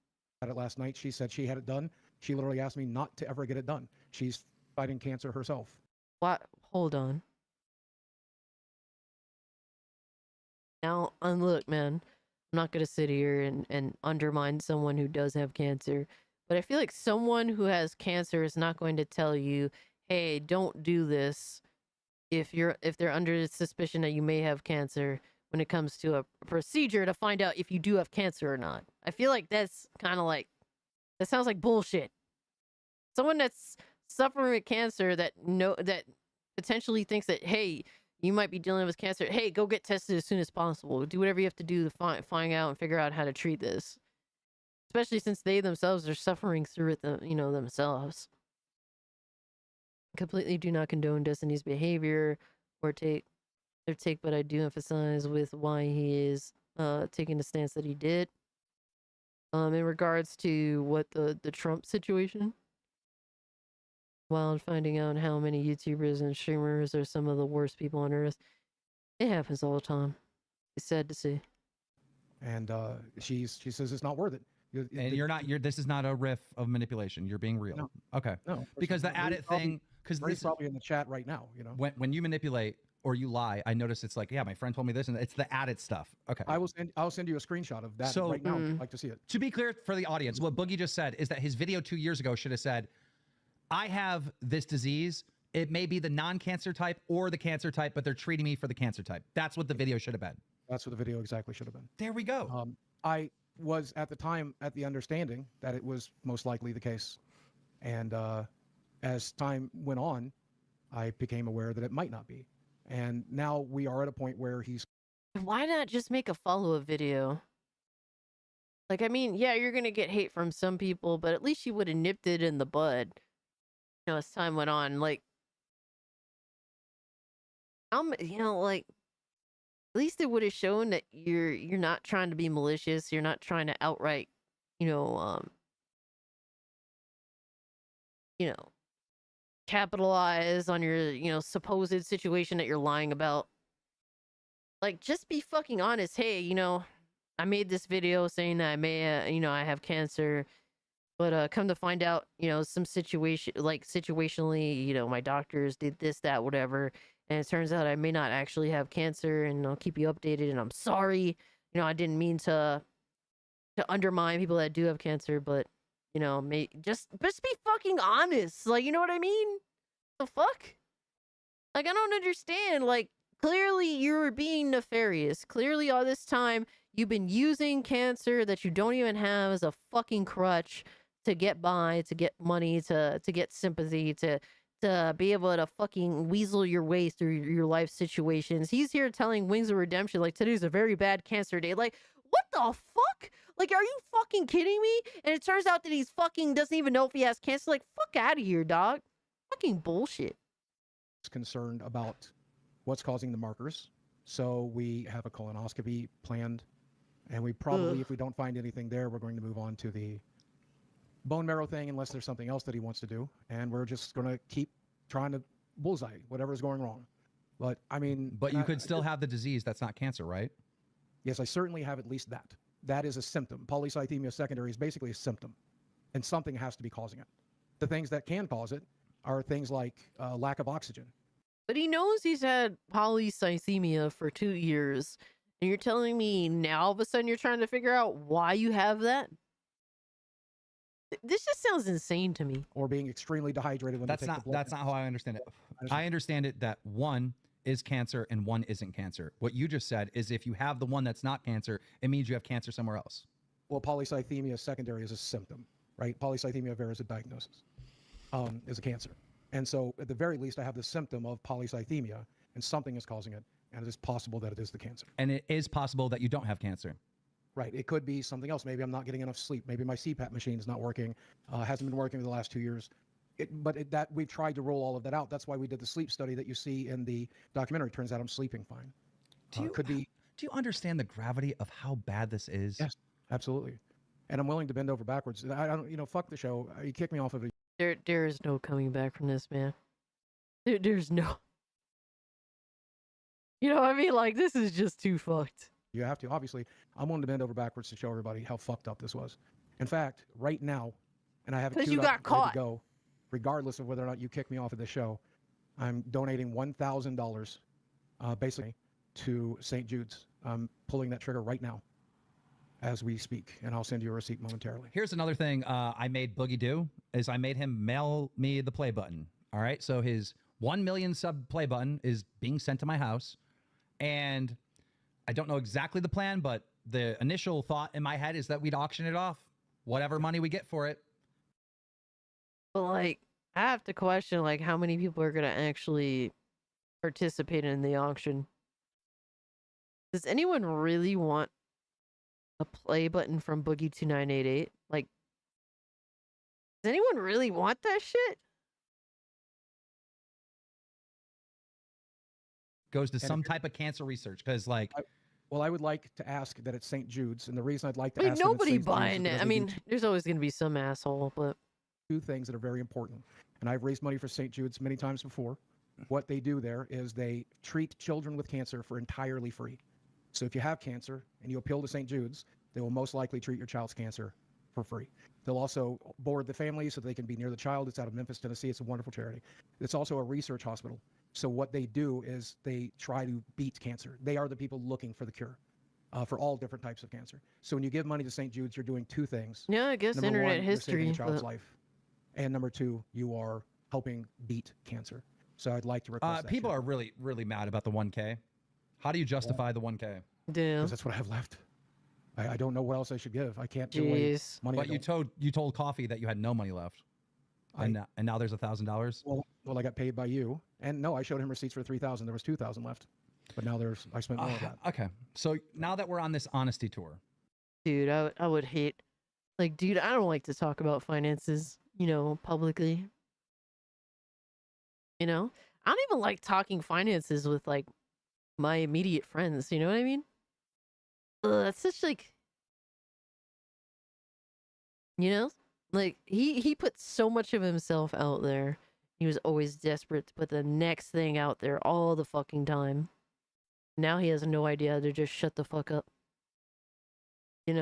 it last night. She said she had it done. She literally asked me not to ever get it done. She's fighting cancer herself. What? Hold on. Now, and look, man, I'm not going to sit here and undermine someone who does have cancer, but I feel like someone who has cancer is not going to tell you, hey, don't do this if they're under suspicion that you may have cancer when it comes to a procedure to find out if you do have cancer or not. I feel like that's kind of like, that sounds like bullshit. Someone that's suffering with cancer that potentially thinks that, hey, you might be dealing with cancer. Hey, go get tested as soon as possible. Do whatever you have to do to find out and figure out how to treat this. especially since they themselves are suffering through it, themselves. Completely do not condone Destiny's behavior or take, but I do emphasize with why he is taking the stance that he did. In regards to what the Trump situation, while finding out how many YouTubers and streamers are some of the worst people on earth, it happens all the time. It's sad to see. And she says it's not worth it. This is not a riff of manipulation. You're being real. No. Okay. No, Because the added thing, because this is probably in the chat right now. When you manipulate or you lie, I notice it's like, yeah, my friend told me this, and it's the added stuff. Okay. I'll send you a screenshot of that right now. If you'd like to see it. To be clear for the audience, what Boogie just said is that his video 2 years ago should have said, I have this disease. It may be the non-cancer type or the cancer type, but they're treating me for the cancer type. That's what the video should have been. That's what the video exactly should have been. There we go. I was at the time at the understanding that it was most likely the case. And as time went on, I became aware that it might not be. And now we are at a point where he's... Why not just make a follow-up video? Like, I mean, yeah, you're going to get hate from some people, but at least you would have nipped it in the bud. As time went on, like, like, at least it would have shown that you're not trying to be malicious. You're not trying to outright, capitalize on your, supposed situation that you're lying about. Like, just be fucking honest. Hey, I made this video saying that I may, I have cancer, but come to find out, some situation, like situationally, my doctors did this, that, whatever. And it turns out I may not actually have cancer, and I'll keep you updated. And I'm sorry, I didn't mean to undermine people that do have cancer, but just be fucking honest. Like, you know what I mean? The fuck? Like, I don't understand. Like, clearly you're being nefarious. Clearly all this time you've been using cancer that you don't even have as a fucking crutch to get by, to get money, to get sympathy, to be able to fucking weasel your way through your life situations. He's here telling Wings of Redemption, like, today's a very bad cancer day. Like, what the fuck? Like, are you fucking kidding me? And it turns out that he's fucking doesn't even know if he has cancer. Like, fuck out of here, dog. Fucking bullshit. Concerned about what's causing the markers. So we have a colonoscopy planned, and we probably, if we don't find anything there, we're going to move on to the bone marrow thing, unless there's something else that he wants to do. And we're just going to keep trying to bullseye whatever's going wrong. But I mean, but you could still have the disease that's not cancer, right? Yes, I certainly have at least that. That is a symptom. Polycythemia secondary is basically a symptom, and something has to be causing it. The things that can cause it are things like lack of oxygen. But he knows he's had polycythemia for 2 years, and you're telling me now all of a sudden you're trying to figure out why you have that? This just sounds insane to me. Or being extremely dehydrated when that's they take not the blood that's not how I understand it. I understand it that one is cancer and one isn't cancer. What you just said is if you have the one that's not cancer, it means you have cancer somewhere else. Well, polycythemia secondary is a symptom, right? Polycythemia vera is a diagnosis, is a cancer. And so at the very least, I have the symptom of polycythemia, and something is causing it, and it is possible that it is the cancer. And it is possible that you don't have cancer. Right. It could be something else. Maybe I'm not getting enough sleep. Maybe my CPAP machine is not working. Hasn't been working for the last 2 years. That we've tried to roll all of that out. That's why we did the sleep study that you see in the documentary. Turns out I'm sleeping fine. Do you understand the gravity of how bad this is? Yes, absolutely. And I'm willing to bend over backwards. I don't, fuck the show. You kick me off of it. There is no coming back from this, man. There's no. You know what I mean? Like, this is just too fucked. You have to. Obviously, I'm willing to bend over backwards to show everybody how fucked up this was. In fact, right now, and I have it queued up, ready to go, regardless of whether or not you kick me off of the show, I'm donating $1,000, basically, to St. Jude's. I'm pulling that trigger right now as we speak, and I'll send you a receipt momentarily. Here's another thing I made Boogie do, is I made him mail me the play button. All right, so his 1 million sub play button is being sent to my house, and I don't know exactly the plan, but the initial thought in my head is that we'd auction it off, whatever money we get for it. But, like, I have to question, like, how many people are going to actually participate in the auction. Does anyone really want a play button from Boogie2988? Does anyone really want that shit? Goes to some type of cancer research because, like, well, I would like to ask that it's St. Jude's, and the reason I'd like to Wait, ask that it's nobody St. Jude's is buying it. because I they do mean, there's always gonna be some asshole, but two things that are very important. And I've raised money for St. Jude's many times before. What they do there is they treat children with cancer for entirely free. So if you have cancer and you appeal to St. Jude's, they will most likely treat your child's cancer for free. They'll also board the family so they can be near the child. It's out of Memphis, Tennessee. It's a wonderful charity. It's also a research hospital. So what they do is they try to beat cancer. They are the people looking for the cure for all different types of cancer. So when you give money to St. Jude's, you're doing two things. yeah, I guess Number internet one, you're saving history. a child's But life. And number two, you are helping beat cancer. So I'd like to request that. people are really, really mad about the 1K. How do you justify the 1K? Damn. Because that's what I have left. I don't know what else I should give. I can't give away Jeez. money. But you told Coffee that you had no money left, and now there's $1,000. Well, I got paid by you, and no, I showed him receipts for 3,000. There was 2,000 left, but now I spent more of that. Okay, so now that we're on this honesty tour, dude, I would hate, like, dude, I don't like to talk about finances, publicly. I don't even like talking finances with like my immediate friends. You know what I mean? That's such like, like he put so much of himself out there. He was always desperate to put the next thing out there all the fucking time. Now he has no idea how to just shut the fuck up. He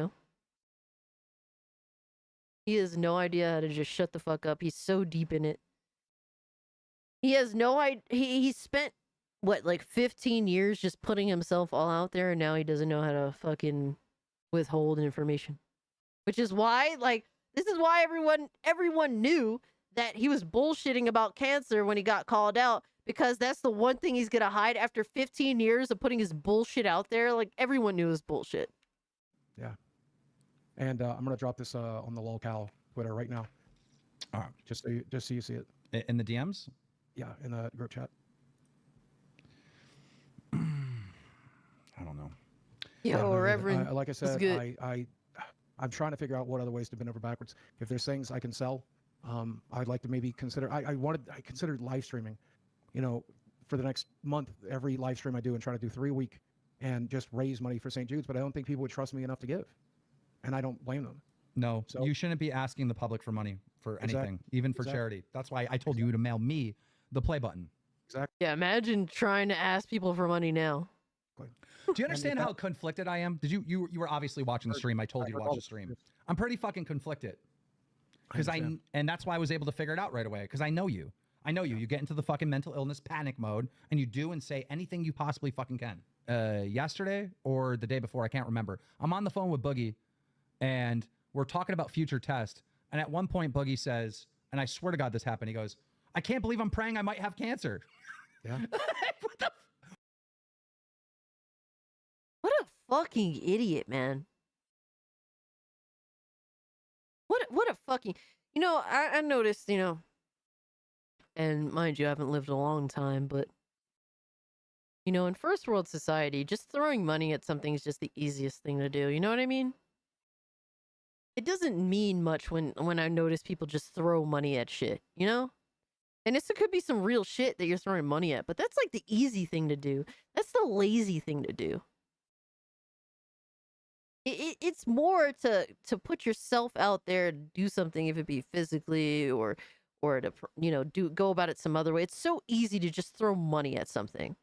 has no idea how to just shut the fuck up. He's so deep in it. He has no idea. He spent, what, like 15 years just putting himself all out there, and now he doesn't know how to fucking withhold information. Which is why, like, this is why everyone knew that he was bullshitting about cancer when he got called out, because that's the one thing he's gonna hide after 15 years of putting his bullshit out there. Like, everyone knew his bullshit. Yeah. And I'm gonna drop this on the Lolcow Twitter right now. All right. Just so you see it. In the DMs? Yeah, in the group chat. I don't know. Yo, Reverend. Like I said, I'm trying to figure out what other ways to bend over backwards. If there's things I can sell, I'd like to maybe consider. I considered live streaming, for the next month, every live stream I do, and try to do 3 a week, and just raise money for St. Jude's. But I don't think people would trust me enough to give, and I don't blame them. No, you shouldn't be asking the public for money for anything, even for charity. That's why I told you to mail me the play button. Exactly. Yeah, imagine trying to ask people for money now. Do you understand how conflicted I am? Did you were obviously watching the stream. I told you to watch the stream. I'm pretty fucking conflicted. And that's why I was able to figure it out right away. Because I know you. You get into the fucking mental illness panic mode, and you do and say anything you possibly fucking can. Yesterday or the day before, I can't remember. I'm on the phone with Boogie, and we're talking about future test. And at one point, Boogie says, and I swear to God this happened, he goes, "I can't believe I'm praying I might have cancer." Yeah. What a fucking idiot, man. What a fucking... I noticed, and mind you, I haven't lived a long time, but, in first world society, just throwing money at something is just the easiest thing to do. You know what I mean? It doesn't mean much when I notice people just throw money at shit, And it could be some real shit that you're throwing money at, but that's like the easy thing to do. That's the lazy thing to do. It's more to put yourself out there, do something, if it be physically or to go about it some other way. It's so easy to just throw money at something.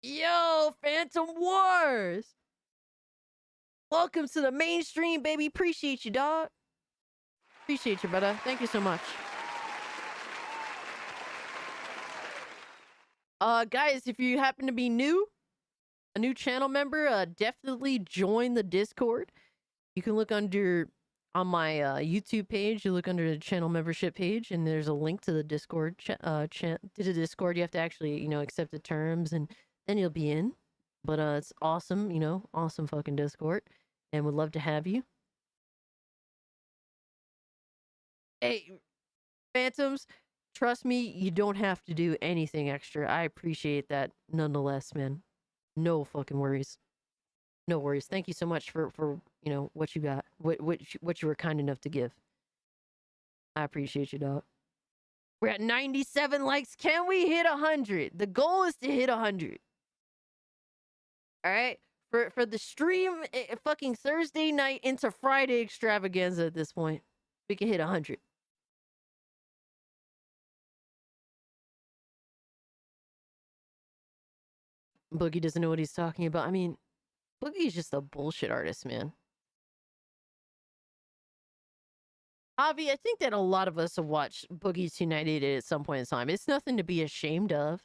Yo, Phantom Wars! Welcome to the mainstream, baby. Appreciate you, dog. Appreciate you, brother. Thank you so much. Guys, if you happen to be a new channel member, definitely join the Discord. You can look on my YouTube page. You look under the channel membership page, and there's a link to the Discord. To the Discord, you have to actually, accept the terms, and then you'll be in. But it's awesome, awesome fucking Discord, and would love to have you. Hey, Phantoms, trust me, you don't have to do anything extra. I appreciate that nonetheless, man. No fucking worries. No worries. Thank you so much for what you got, what you were kind enough to give. I appreciate you, dog. We're at 97 likes. Can we hit 100? The goal is to hit 100. All right? For the stream, fucking Thursday night into Friday extravaganza at this point, we can hit 100. Boogie doesn't know what he's talking about. I mean, Boogie's just a bullshit artist, man. Avi, I think that a lot of us have watched Boogie2988 at some point in time. It's nothing to be ashamed of.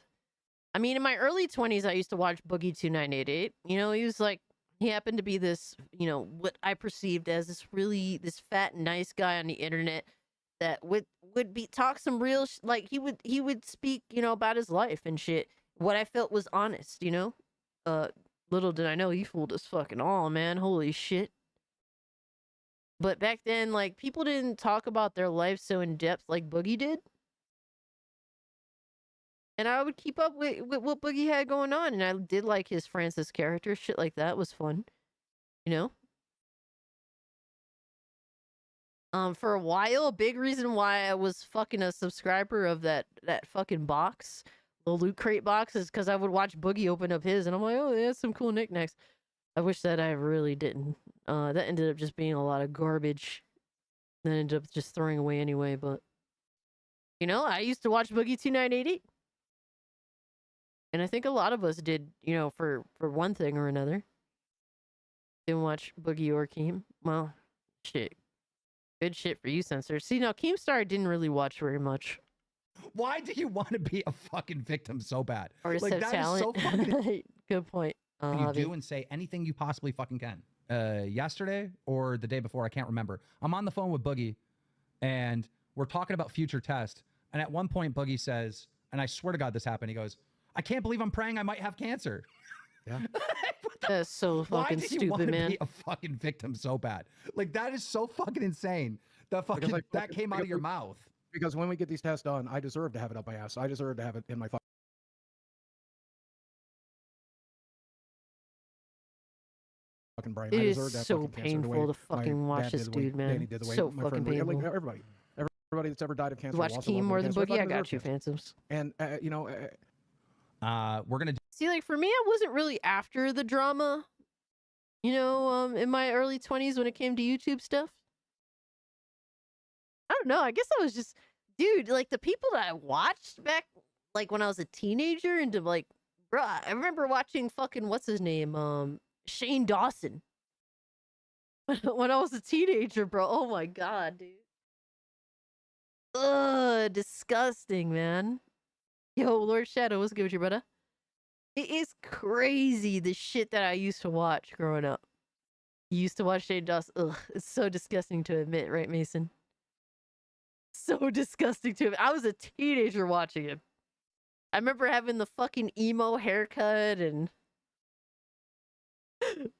I mean, in my early 20s, I used to watch Boogie2988. You know, he happened to be this, you know, what I perceived as this fat, nice guy on the internet that would talk some real, like, he would speak, you know, about his life and shit. What I felt was honest, you know? Little did I know he fooled us fucking all, man. Holy shit. But back then, like, people didn't talk about their life so in depth like Boogie did. And I would keep up with what Boogie had going on. And I did like his Francis character. Shit like that was fun. You know? For a while, a big reason why I was fucking a subscriber of that fucking box, the Loot Crate box, is because I would watch Boogie open up his. And I'm like, oh, they have some cool knickknacks. I wish that I really didn't. That ended up just being a lot of garbage. That ended up just throwing away anyway, but... You know, I used to watch Boogie2988. And I think a lot of us did, you know, for one thing or another. Didn't watch Boogie or Keem. Well, shit. Good shit for you, Censor. See, now, Keemstar didn't really watch very much. Why do you want to be a fucking victim so bad? Or just like, have that talent. is so fucking... Good point. You do and say anything you possibly fucking can. Yesterday or the day before, I can't remember. I'm on the phone with Boogie, and we're talking about future test. And at one point, Boogie says, and I swear to God this happened, he goes, I can't believe I'm praying I might have cancer. Yeah. That's so fucking stupid, man. Why do you want to be a fucking victim so bad? Like, that is so fucking insane. That fucking, that came out of your mouth. Because when we get these tests done, I deserve to have it up my ass. I deserve to have it in my fucking brain. It I is deserve to have so fucking cancer the way painful to fucking my watch dad this did, the way dude, man. Danny did, the way So my fucking friend, painful. everybody that's ever died of cancer. Watch lost a Keem loved more one than of cancer, Boogie. I fucking got deserve you, cancer. Phantoms. And you know, we're gonna see, like, for me, I wasn't really after the drama. You know, in my early 20s when it came to YouTube stuff. I don't know. I guess I was just, dude, like, the people that I watched back, like, when I was a teenager, and to, like, bro, I remember watching fucking, what's his name? Shane Dawson. When I was a teenager, bro. Oh my God, dude. Ugh, disgusting, man. Yo, Lord Shadow, what's good with you, brother? It is crazy, the shit that I used to watch growing up. You used to watch Shane Dawson. Ugh, it's so disgusting to admit, right, Mason? So disgusting to admit. I was a teenager watching him. I remember having the fucking emo haircut and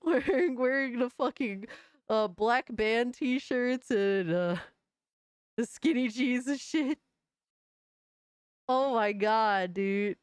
wearing the fucking black band t-shirts and the skinny jeans and shit. Oh my God, dude.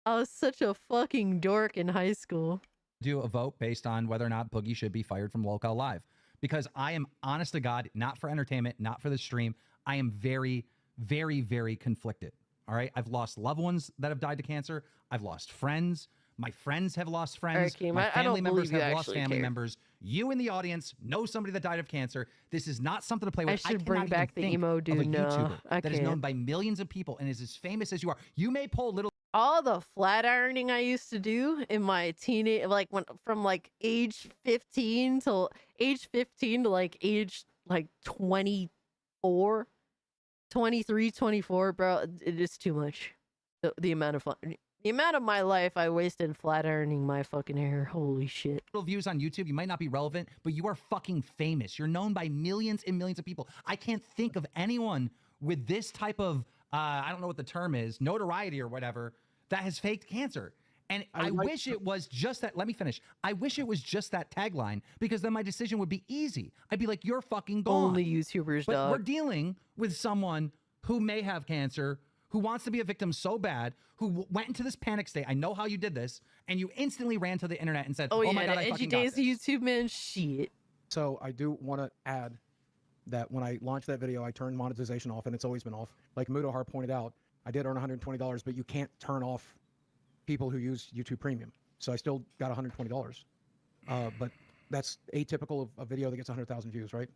I was such a fucking dork in high school. Do a vote based on whether or not Boogie should be fired from Lolcow Live. Because I am, honest to God, not for entertainment, not for the stream, I am very, very, very conflicted. All right? I've lost loved ones that have died to cancer. I've lost friends. My friends have lost friends. Keem, My family members have lost actually family care. members. You in the audience know somebody that died of cancer. This is not something to play with. I should bring cannot back even the think emo of dude. a No, YouTuber I that is known can't. by millions of people and is as famous as you are. You may pull little... All the flat ironing I used to do in my teenage, like, when from like age 15 to like age like 24, 23, 24, bro, it is too much. The amount of fun, the amount of my life I wasted flat ironing my fucking hair. Holy shit. Views on YouTube, you might not be relevant, but you are fucking famous. You're known by millions and millions of people. I can't think of anyone with this type of I don't know what the term is, notoriety or whatever, that has faked cancer. And I wish it was just that. Let me finish. I wish it was just that tagline, because then my decision would be easy. I'd be like, you're fucking gone. Only YouTubers, but dog. we're dealing with someone who may have cancer, who wants to be a victim so bad, who went into this panic state. I know how you did this, and you instantly ran to the internet and said, oh yeah, my God, I the edgy fucking got days this. of YouTube, man, shit. So I do want to add that when I launched that video, I turned monetization off, and it's always been off. Like Mudohar pointed out, I did earn $120, but you can't turn off people who use YouTube Premium. So I still got $120. But that's atypical of a video that gets 100,000 views, right?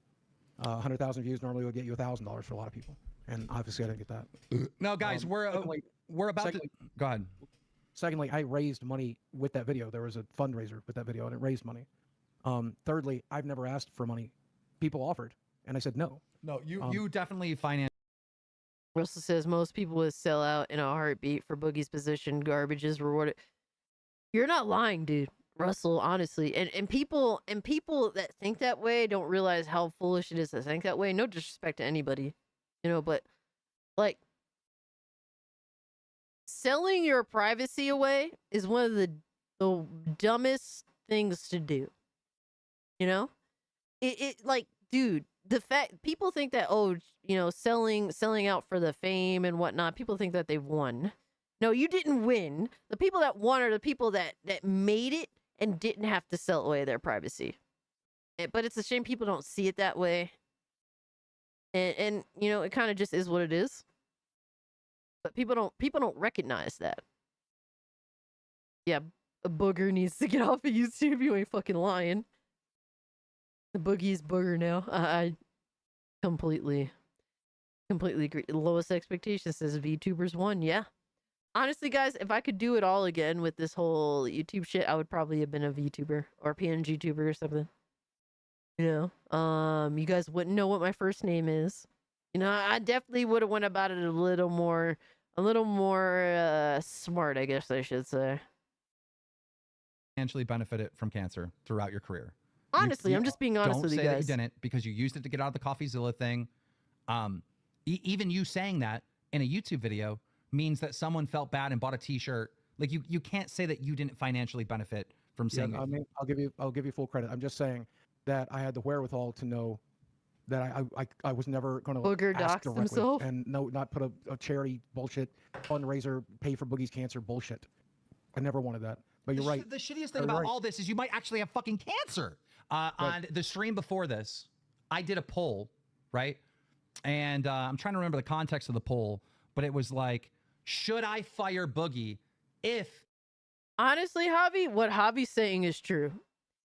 100,000 views normally would get you $1,000 for a lot of people, and obviously I didn't get that. No, guys, we're about to go ahead. Secondly, I raised money with that video. There was a fundraiser with that video, and it raised money. Thirdly, I've never asked for money. People offered, and I said no. No, you definitely finance. Russell says most people would sell out in a heartbeat for Boogie's position. Garbage is rewarded. You're not lying, dude. Russell, honestly, and people that think that way don't realize how foolish it is to think that way. No disrespect to anybody, but like selling your privacy away is one of the dumbest things to do. It like, dude, the fact people think that selling out for the fame and whatnot, people think that they've won. No, you didn't win. The people that won are the people that made it and didn't have to sell away their privacy. But it's a shame people don't see it that way. And it kind of just is what it is. But people don't recognize that. Yeah, a booger needs to get off of YouTube. You ain't fucking lying. The Boogie's booger now. I completely agree. Lowest expectation says VTubers won. Yeah. Honestly, guys, if I could do it all again with this whole YouTube shit, I would probably have been a VTuber or PNG tuber or something. You guys wouldn't know what my first name is. I definitely would have went about it a little more smart, I guess I should say. Financially benefited from cancer throughout your career. Honestly, I'm just being honest with you guys. Don't say that you didn't because you used it to get out of the CoffeeZilla thing. Even you saying that in a YouTube video means that someone felt bad and bought a T-shirt. Like you can't say that you didn't financially benefit from saying. I mean, I'll give you full credit. I'm just saying that I had the wherewithal to know that I was never going to Booger dox himself and not put a charity bullshit fundraiser, pay for Boogie's cancer bullshit. I never wanted that. But you're right. The shittiest thing about all this is you might actually have fucking cancer. On the stream before this, I did a poll, right? And I'm trying to remember the context of the poll, but it was like, should I fire Boogie if... Honestly, Javi, what Javi's saying is true.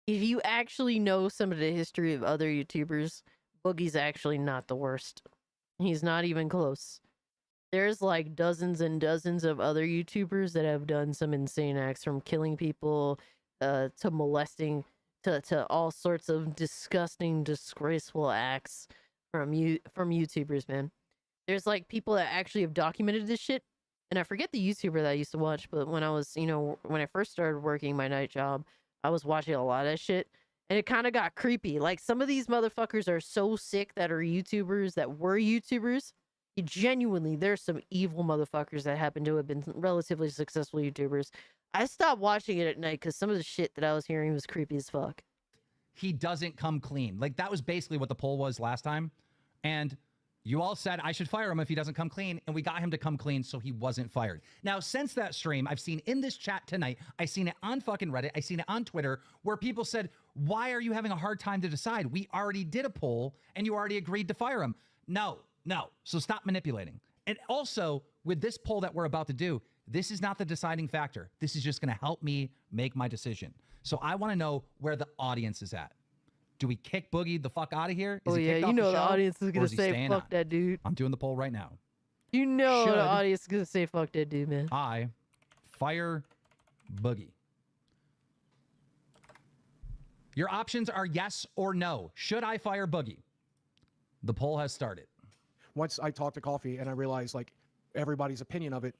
If you actually know some of the history of other YouTubers, Boogie's actually not the worst. He's not even close. There's like dozens and dozens of other YouTubers that have done some insane acts, from killing people to molesting to all sorts of disgusting, disgraceful acts from YouTubers, man. There's like people that actually have documented this shit. And I forget the YouTuber that I used to watch, but when I was, when I first started working my night job, I was watching a lot of that shit. And it kind of got creepy. Like, some of these motherfuckers are so sick that are YouTubers, that were YouTubers. Genuinely, there's some evil motherfuckers that happen to have been relatively successful YouTubers. I stopped watching it at night because some of the shit that I was hearing was creepy as fuck. He doesn't come clean. Like, that was basically what the poll was last time. And you all said I should fire him if he doesn't come clean, and we got him to come clean, so he wasn't fired. Now, since that stream, I've seen in this chat tonight, I've seen it on fucking Reddit, I've seen it on Twitter, where people said, why are you having a hard time to decide? We already did a poll, and you already agreed to fire him. No. So stop manipulating. And also, with this poll that we're about to do, this is not the deciding factor. This is just going to help me make my decision. So I want to know where the audience is at. Do we kick Boogie the fuck out of here? Oh yeah, you know the audience is gonna say fuck that dude. I'm doing the poll right now. You know the audience is gonna say fuck that dude, man. I fire Boogie. Your options are yes or no. Should I fire Boogie? The poll has started. Once I talked to Coffee and I realized like everybody's opinion of it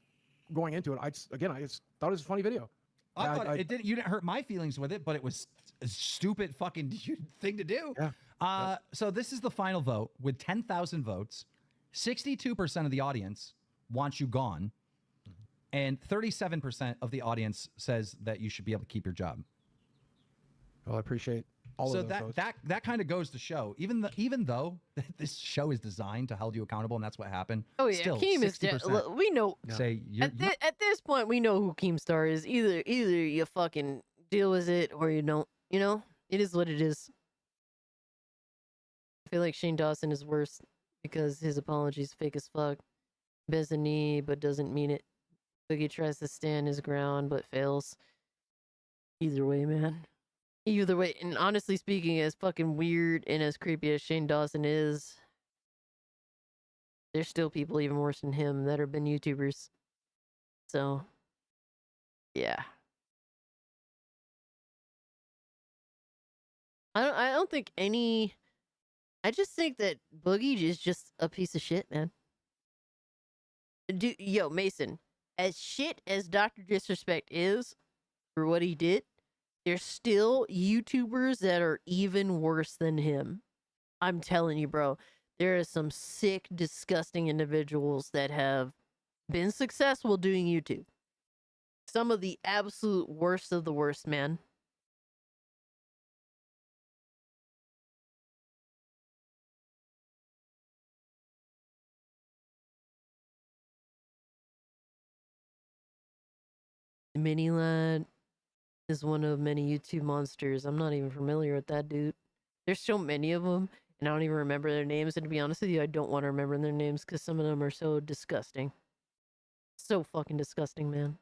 going into it, I just thought it was a funny video. I thought it didn't. You didn't hurt my feelings with it, but it was a stupid fucking thing to do. Yeah. So this is the final vote with 10,000 votes. 62% of the audience wants you gone, and 37% of the audience says that you should be able to keep your job. Well, I appreciate all of those votes. that kind of goes to show, even though this show is designed to hold you accountable, and that's what happened. Oh yeah, still, Keem is we know. Say at this point, we know who Keemstar is. Either you fucking deal with it or you don't. You know, it is what it is. I feel like Shane Dawson is worse because his apology's fake as fuck. Bends a knee but doesn't mean it. Boogie tries to stand his ground but fails. Either way, man. Either way, and honestly speaking, as fucking weird and as creepy as Shane Dawson is, there's still people even worse than him that have been YouTubers. So, yeah. I don't think any. I just think that Boogie is just a piece of shit, man. Yo, Mason, as shit as Dr. Disrespect is for what he did, there's still YouTubers that are even worse than him. I'm telling you, bro. There are some sick, disgusting individuals that have been successful doing YouTube. Some of the absolute worst of the worst, man. Mini Lad is one of many YouTube monsters. I'm not even familiar with that dude. There's so many of them, and I don't even remember their names. And to be honest with you, I don't want to remember their names because some of them are so disgusting. So fucking disgusting, man.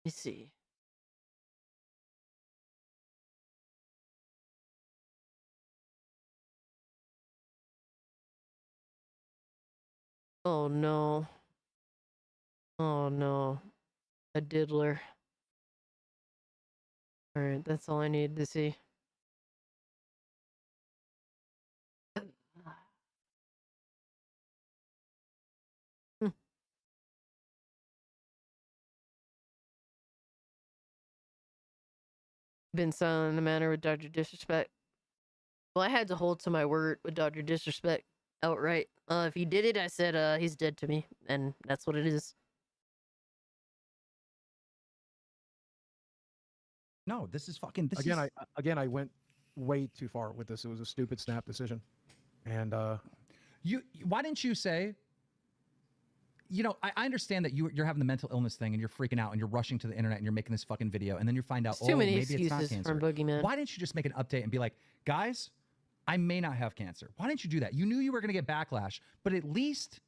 Let me see. Oh no. Oh no. A diddler. Alright, that's all I needed to see. Been silent in the matter with Dr. Disrespect. Well, I had to hold to my word with Dr. Disrespect outright. If he did it, I said, he's dead to me. And that's what it is. No, this is fucking. This again, is... I went way too far with this. It was a stupid snap decision, and why didn't you say? You know, I understand that you're having the mental illness thing and you're freaking out and you're rushing to the internet and you're making this fucking video and then you find out, Too many maybe it's not excuses cancer. from Boogeyman. Why didn't you just make an update and be like, guys, I may not have cancer. Why didn't you do that? You knew you were going to get backlash, but at least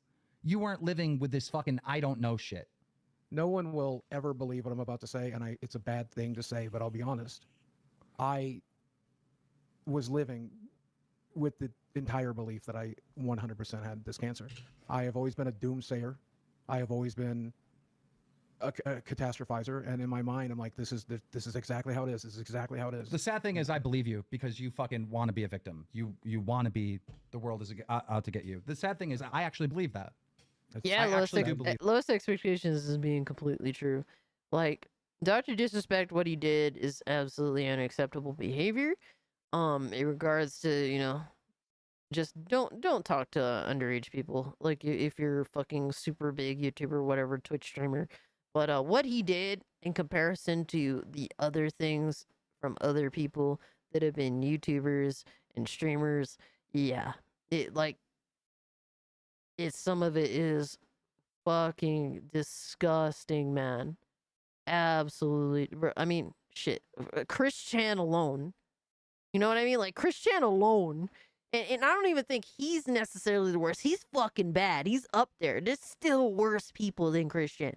you weren't living with this fucking I don't know shit. No one will ever believe what I'm about to say, and it's a bad thing to say, but I'll be honest. I was living with the entire belief that I 100% had this cancer. I have always been a doomsayer. I have always been a catastrophizer, and in my mind, I'm like, this is exactly how it is. This is exactly how it is. The sad thing is, I believe you because you fucking want to be a victim. You want to be the world is out to get you. The sad thing is, I actually believe that. Yeah, lowest expectations is being completely true. Like, Dr. Disrespect, what he did is absolutely unacceptable behavior. In regards to, you know, just don't talk to underage people. Like, if you're a fucking super big YouTuber, whatever, Twitch streamer. But what he did in comparison to the other things from other people that have been YouTubers and streamers, yeah, some of it is fucking disgusting, man. Absolutely. I mean, shit. Chris Chan alone. You know what I mean? Like, Chris Chan alone. And I don't even think he's necessarily the worst. He's fucking bad. He's up there. There's still worse people than Chris Chan.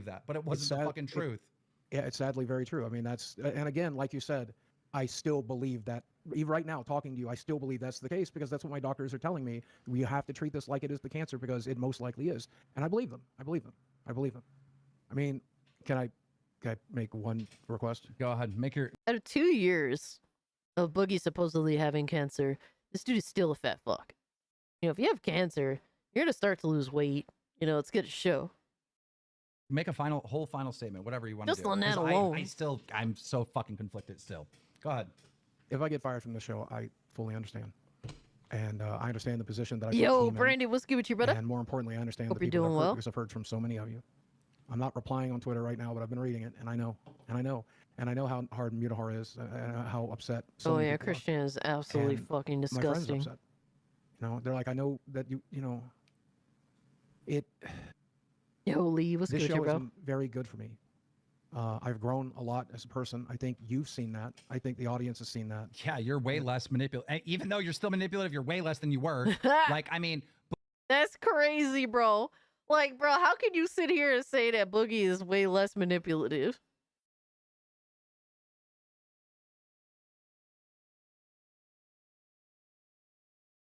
That, but it wasn't the fucking truth. Yeah, it's sadly very true. I mean, and again, like you said, I still believe that, even right now, talking to you, I still believe that's the case because that's what my doctors are telling me. We have to treat this like it is the cancer because it most likely is. And I believe them. I believe them. I believe them. I mean, can I make one request? Go ahead. Make your... Out of 2 years of Boogie supposedly having cancer, this dude is still a fat fuck. You know, if you have cancer, you're going to start to lose weight. You know, it's going to show. Make a whole final statement, whatever you want to do. Just on that alone. I'm so fucking conflicted still. Go ahead. If I get fired from the show, I fully understand. And I understand the position that I Yo, Brandon, what's good with you, brother? And more importantly, I understand Hope the you're people doing well. because I've heard from so many of you. I'm not replying on Twitter right now, but I've been reading it, and I know how hard Mutahar is, and how upset. So many people Christian are. is absolutely And fucking my friends are disgusting. upset. You know, they're like, I know that you know, it. Yo, Lee, what's This good with show you, bro? isn't very good for me. I've grown a lot as a person. I think you've seen that. I think the audience has seen that. Yeah, you're way less manipulative. Even though you're still manipulative, you're way less than you were. Like, I mean, That's crazy, bro. Like, bro, how can you sit here and say that Boogie is way less manipulative?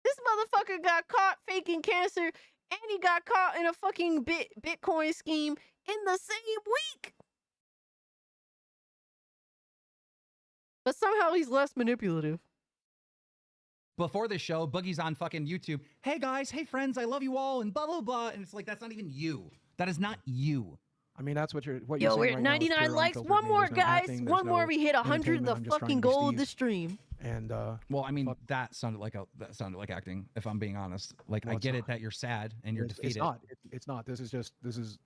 This motherfucker got caught faking cancer, and he got caught in a fucking Bitcoin scheme in the same week. But somehow he's less manipulative. before the show, Boogie's on fucking YouTube. Hey guys, hey friends, I love you all, and blah blah blah. And it's like, that's not even you. That is not you. I mean, that's what you're. What Yo, you're we're saying at right now is 99 pure likes. unfiltered One me. more, There's no guys. acting, One there's more. no We hit 100 entertainment. the I'm just trying fucking to be goal of the Steve. stream. And well, I mean, that sounded like acting. If I'm being honest, like No, I it's get not. it that you're sad and you're defeated. It's not. It's not. This is.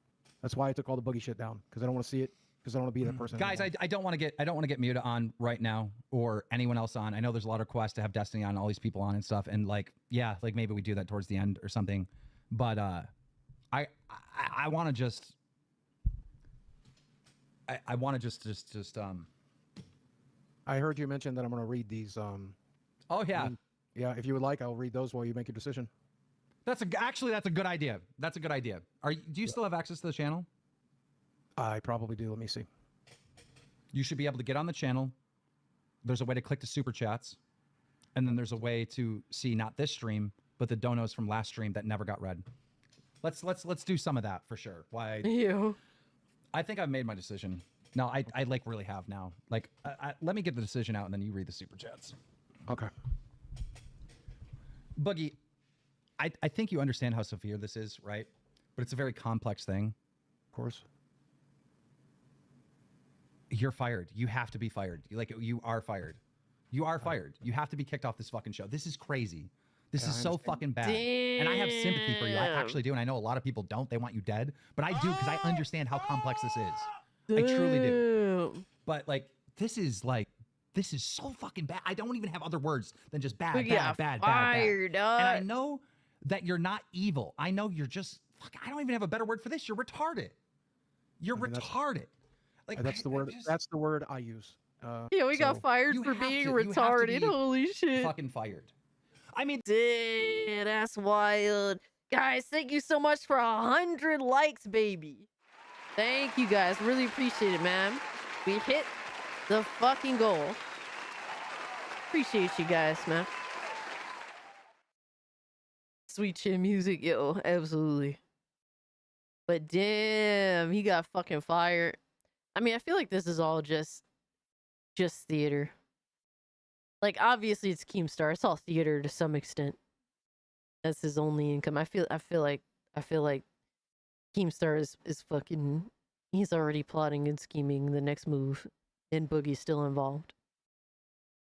That's why I took all the Boogie shit down, because I don't want to see it. Because I don't want to be that person. Guys, anymore. I don't want to get Muta on right now or anyone else on. I know there's a lot of requests to have Destiny on, all these people on and stuff. And like, yeah, like maybe we do that towards the end or something. But I want to just I want to just I heard you mention that I'm going to read these. Oh yeah. Yeah, if you would like, I'll read those while you make your decision. Actually that's a good idea. That's a good idea. Do you still have access to the channel? I probably do. Let me see. You should be able to get on the channel. There's a way to click the super chats, and then there's a way to see not this stream, but the donos from last stream that never got read. Let's do some of that for sure. Why? Ew. I think I've made my decision. No, I like really have now. Like, let me get the decision out, and then you read the super chats. Okay. Boogie, I think you understand how severe this is, right? But it's a very complex thing. Of course. You're fired. You have to be fired. You are fired. You are fired. You have to be kicked off this fucking show. This is crazy. This is so fucking bad. And I have sympathy for you. I actually do. And I know a lot of people don't. They want you dead. But I do, because I understand how complex this is. I truly do. But like, this is so fucking bad. I don't even have other words than just bad, bad. And I know that you're not evil. I know you're just, I don't even have a better word for this. You're retarded. You're retarded. Like, that's the word. That's the word I use. Yeah, we got fired for being retarded. Holy shit. Fucking fired. I mean, damn, that's wild. Guys, thank you so much for 100 likes, baby. Thank you guys. Really appreciate it, man. We hit the fucking goal. Appreciate you guys, man. Sweet chin music, yo, absolutely. But damn, he got fucking fired. I mean, I feel like this is all just theater. Like, obviously it's Keemstar. It's all theater to some extent. That's his only income. I feel like Keemstar is fucking, he's already plotting and scheming the next move, and Boogie's still involved.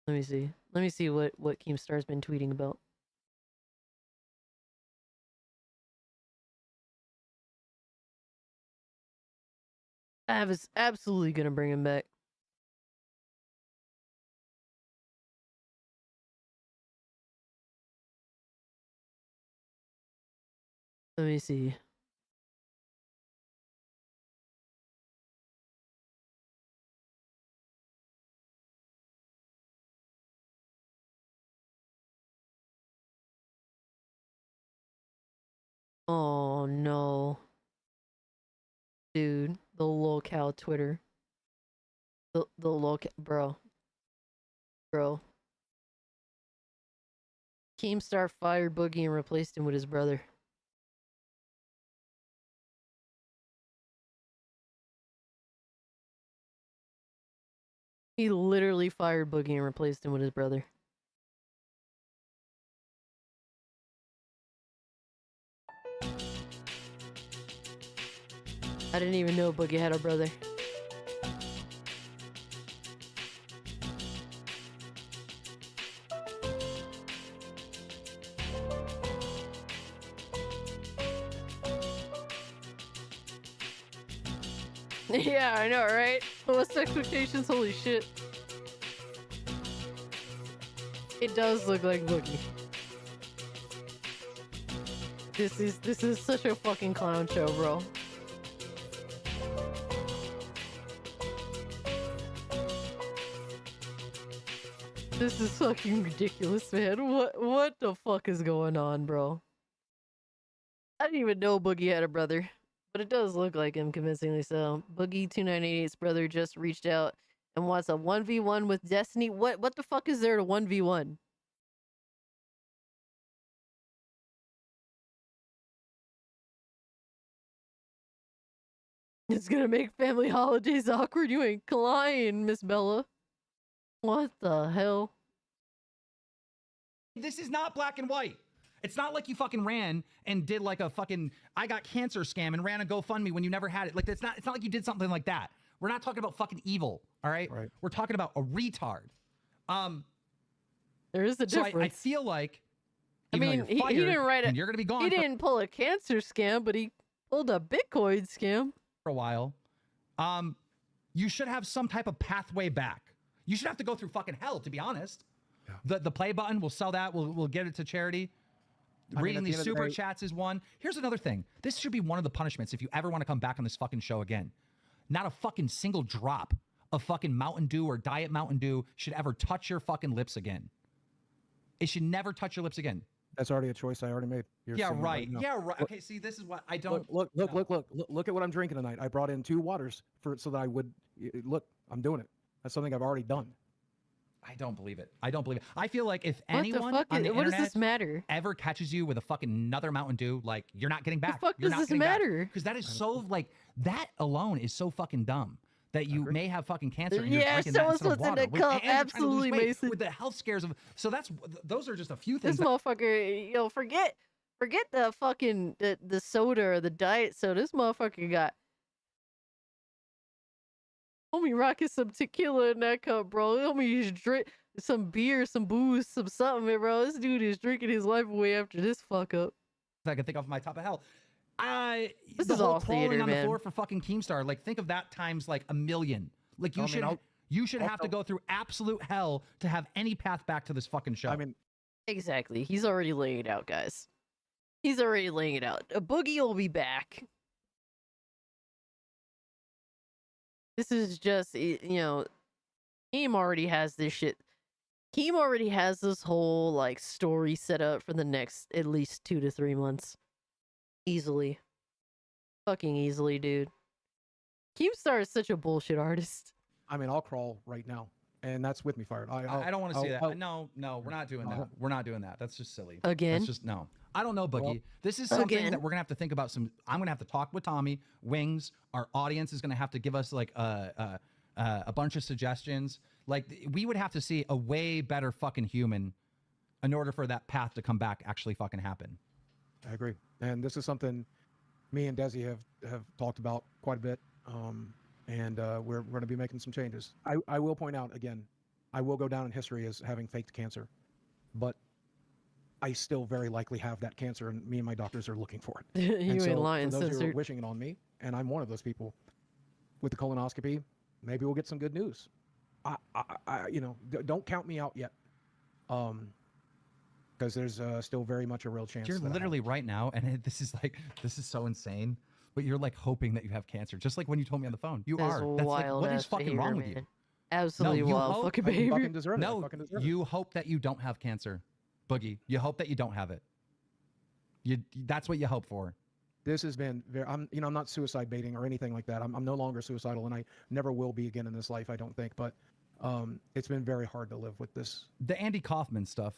Let me see what Keemstar's been tweeting about. I was absolutely gonna bring him back. Let me see. Oh no. Dude, the Lolcow Twitter. The Lolcow, bro. Keemstar fired Boogie and replaced him with his brother. He literally fired Boogie and replaced him with his brother. I didn't even know Boogie had a brother. Yeah, I know, right? What's expectations? Holy shit. It does look like Boogie. This is such a fucking clown show, bro. This is fucking ridiculous, man. What the fuck is going on, bro? I didn't even know Boogie had a brother, but it does look like him convincingly so. Boogie2988's brother just reached out and wants a 1v1 with Destiny. What the fuck is there to 1v1? It's gonna make family holidays awkward. You ain't lying, Miss Bella. What the hell? This is not black and white. It's not like you fucking ran and did like a fucking I got cancer scam and ran a GoFundMe when you never had it. Like it's not like you did something like that. We're not talking about fucking evil, all right? We're talking about a retard. There is a difference. So I feel like I mean, he didn't write it. You're gonna be gone. He didn't pull a cancer scam, but he pulled a Bitcoin scam for a while. You should have some type of pathway back. You should have to go through fucking hell, to be honest. Yeah. The play button, we'll sell that. We'll get it to charity. Reading these super chats is one. Here's another thing. This should be one of the punishments if you ever want to come back on this fucking show again. Not a fucking single drop of fucking Mountain Dew or Diet Mountain Dew should ever touch your fucking lips again. It should never touch your lips again. That's already a choice I already made. Yeah, right. Yeah, right. Okay, see, this is what I don't... Look at what I'm drinking tonight. I brought in 2 waters so that I would... Look, I'm doing it. That's something I've already done. I don't believe it. I don't believe it. I feel like if anyone on the what internet does this matter? ever catches you with a fucking another Mountain Dew, like, you're not getting back. The fuck you're does not this getting matter? Because that is so, like, that alone is so fucking dumb. That you may have fucking cancer. And Yeah, you're drinking show that us instead of what's in water. the cup. And you're trying to lose Absolutely, weight Mason. with the health scares of. So those are just a few things. This motherfucker, yo, forget the fucking the soda or the diet soda. This motherfucker got homie rocking some tequila in that cup, bro. Homie just drink some beer, some booze, some something, bro. This dude is drinking his life away after this fuck up. I can think off my top of hell. This The is whole all crawling theater, on man. the floor for fucking Keemstar. Like, think of that times like a million. Like you should have to go through absolute hell to have any path back to this fucking show. I mean, exactly. He's already laying it out, guys. He's already laying it out. A Boogie will be back. This is just, you know, Keem already has this shit. Keem already has this whole, like, story set up for the next at least 2 to 3 months. Easily. Fucking easily, dude. Keemstar is such a bullshit artist. I mean, I'll crawl right now, and that's with me fired. I don't want to see that. No, we're not doing that. We're not doing that. That's just silly. Again? That's just no. I don't know, Boogie. Well, this is something that we're gonna have to think about. I'm gonna have to talk with Tommy. Wings. Our audience is gonna have to give us like a bunch of suggestions. Like we would have to see a way better fucking human in order for that path to come back actually fucking happen. I agree, and this is something me and Desi have talked about quite a bit. And we're going to be making some changes. I will point out again, I will go down in history as having faked cancer, but I still very likely have that cancer, and me and my doctors are looking for it. You ain't lying, for those who are censored. wishing it on me, and I'm one of those people. With the colonoscopy, maybe we'll get some good news. You know, don't count me out yet, because there's still very much a real chance. You're literally right now, and this is so insane. But you're like hoping that you have cancer, just like when you told me on the phone. You That's are. That's like, wild what is ass fucking behavior, wrong with you? man. Absolutely wild fucking behavior. No, you hope that you don't have cancer, Boogie. You hope that you don't have it. That's what you hope for. This has been very. I'm not suicide baiting or anything like that. I'm no longer suicidal, and I never will be again in this life. I don't think. But it's been very hard to live with this. The Andy Kaufman stuff.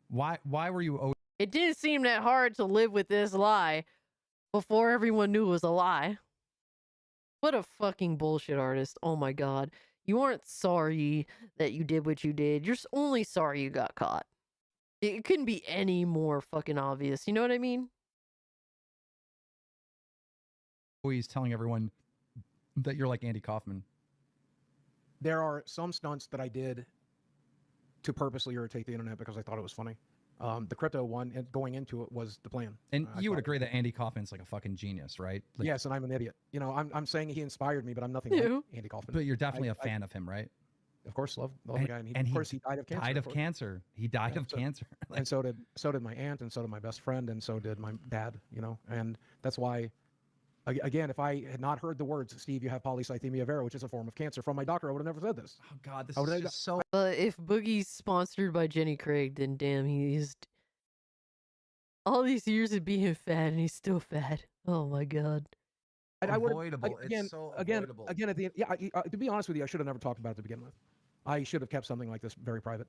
Why were you always? It didn't seem that hard to live with this lie before everyone knew it was a lie. What a fucking bullshit artist. Oh my god. You aren't sorry that you did what you did. You're only sorry you got caught. It couldn't be any more fucking obvious. You know what I mean? Always telling everyone that you're like Andy Kaufman. There are some stunts that I did to purposely irritate the internet because I thought it was funny. The crypto one, and going into it, was the plan. And you would agree that Andy Kaufman's like a fucking genius, right? Like, yes, and I'm an idiot. You know, I'm saying he inspired me, but I'm nothing like Andy Kaufman. But you're definitely a fan of him, right? Of course, love the guy. And of course, he died of cancer. Died of cancer. He died of cancer. And so did my aunt, and so did my best friend, and so did my dad. You know, and that's why Again, if I had not heard the words, Steve, you have polycythemia vera, which is a form of cancer, from my doctor, I would have never said this. Oh God, this I would've- is just so. If Boogie's sponsored by Jenny Craig, then damn, he's all these years of being fat and he's still fat. Oh my God. I would Avoidable. again, It's so again, avoidable. again at the end. Yeah, to be honest with you, I should have never talked about it to begin with. I should have kept something like this very private.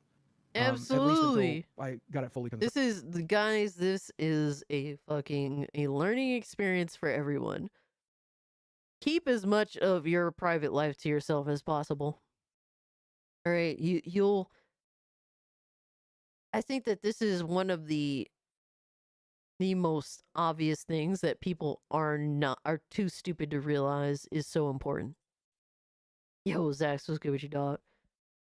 At least Absolutely. until I got it fully confirmed. This is the guys. This is a learning experience for everyone. Keep as much of your private life to yourself as possible. All right, you'll. I think that this is one of the most obvious things that people are too stupid to realize is so important. Yo, Zach, what's good with you, dog?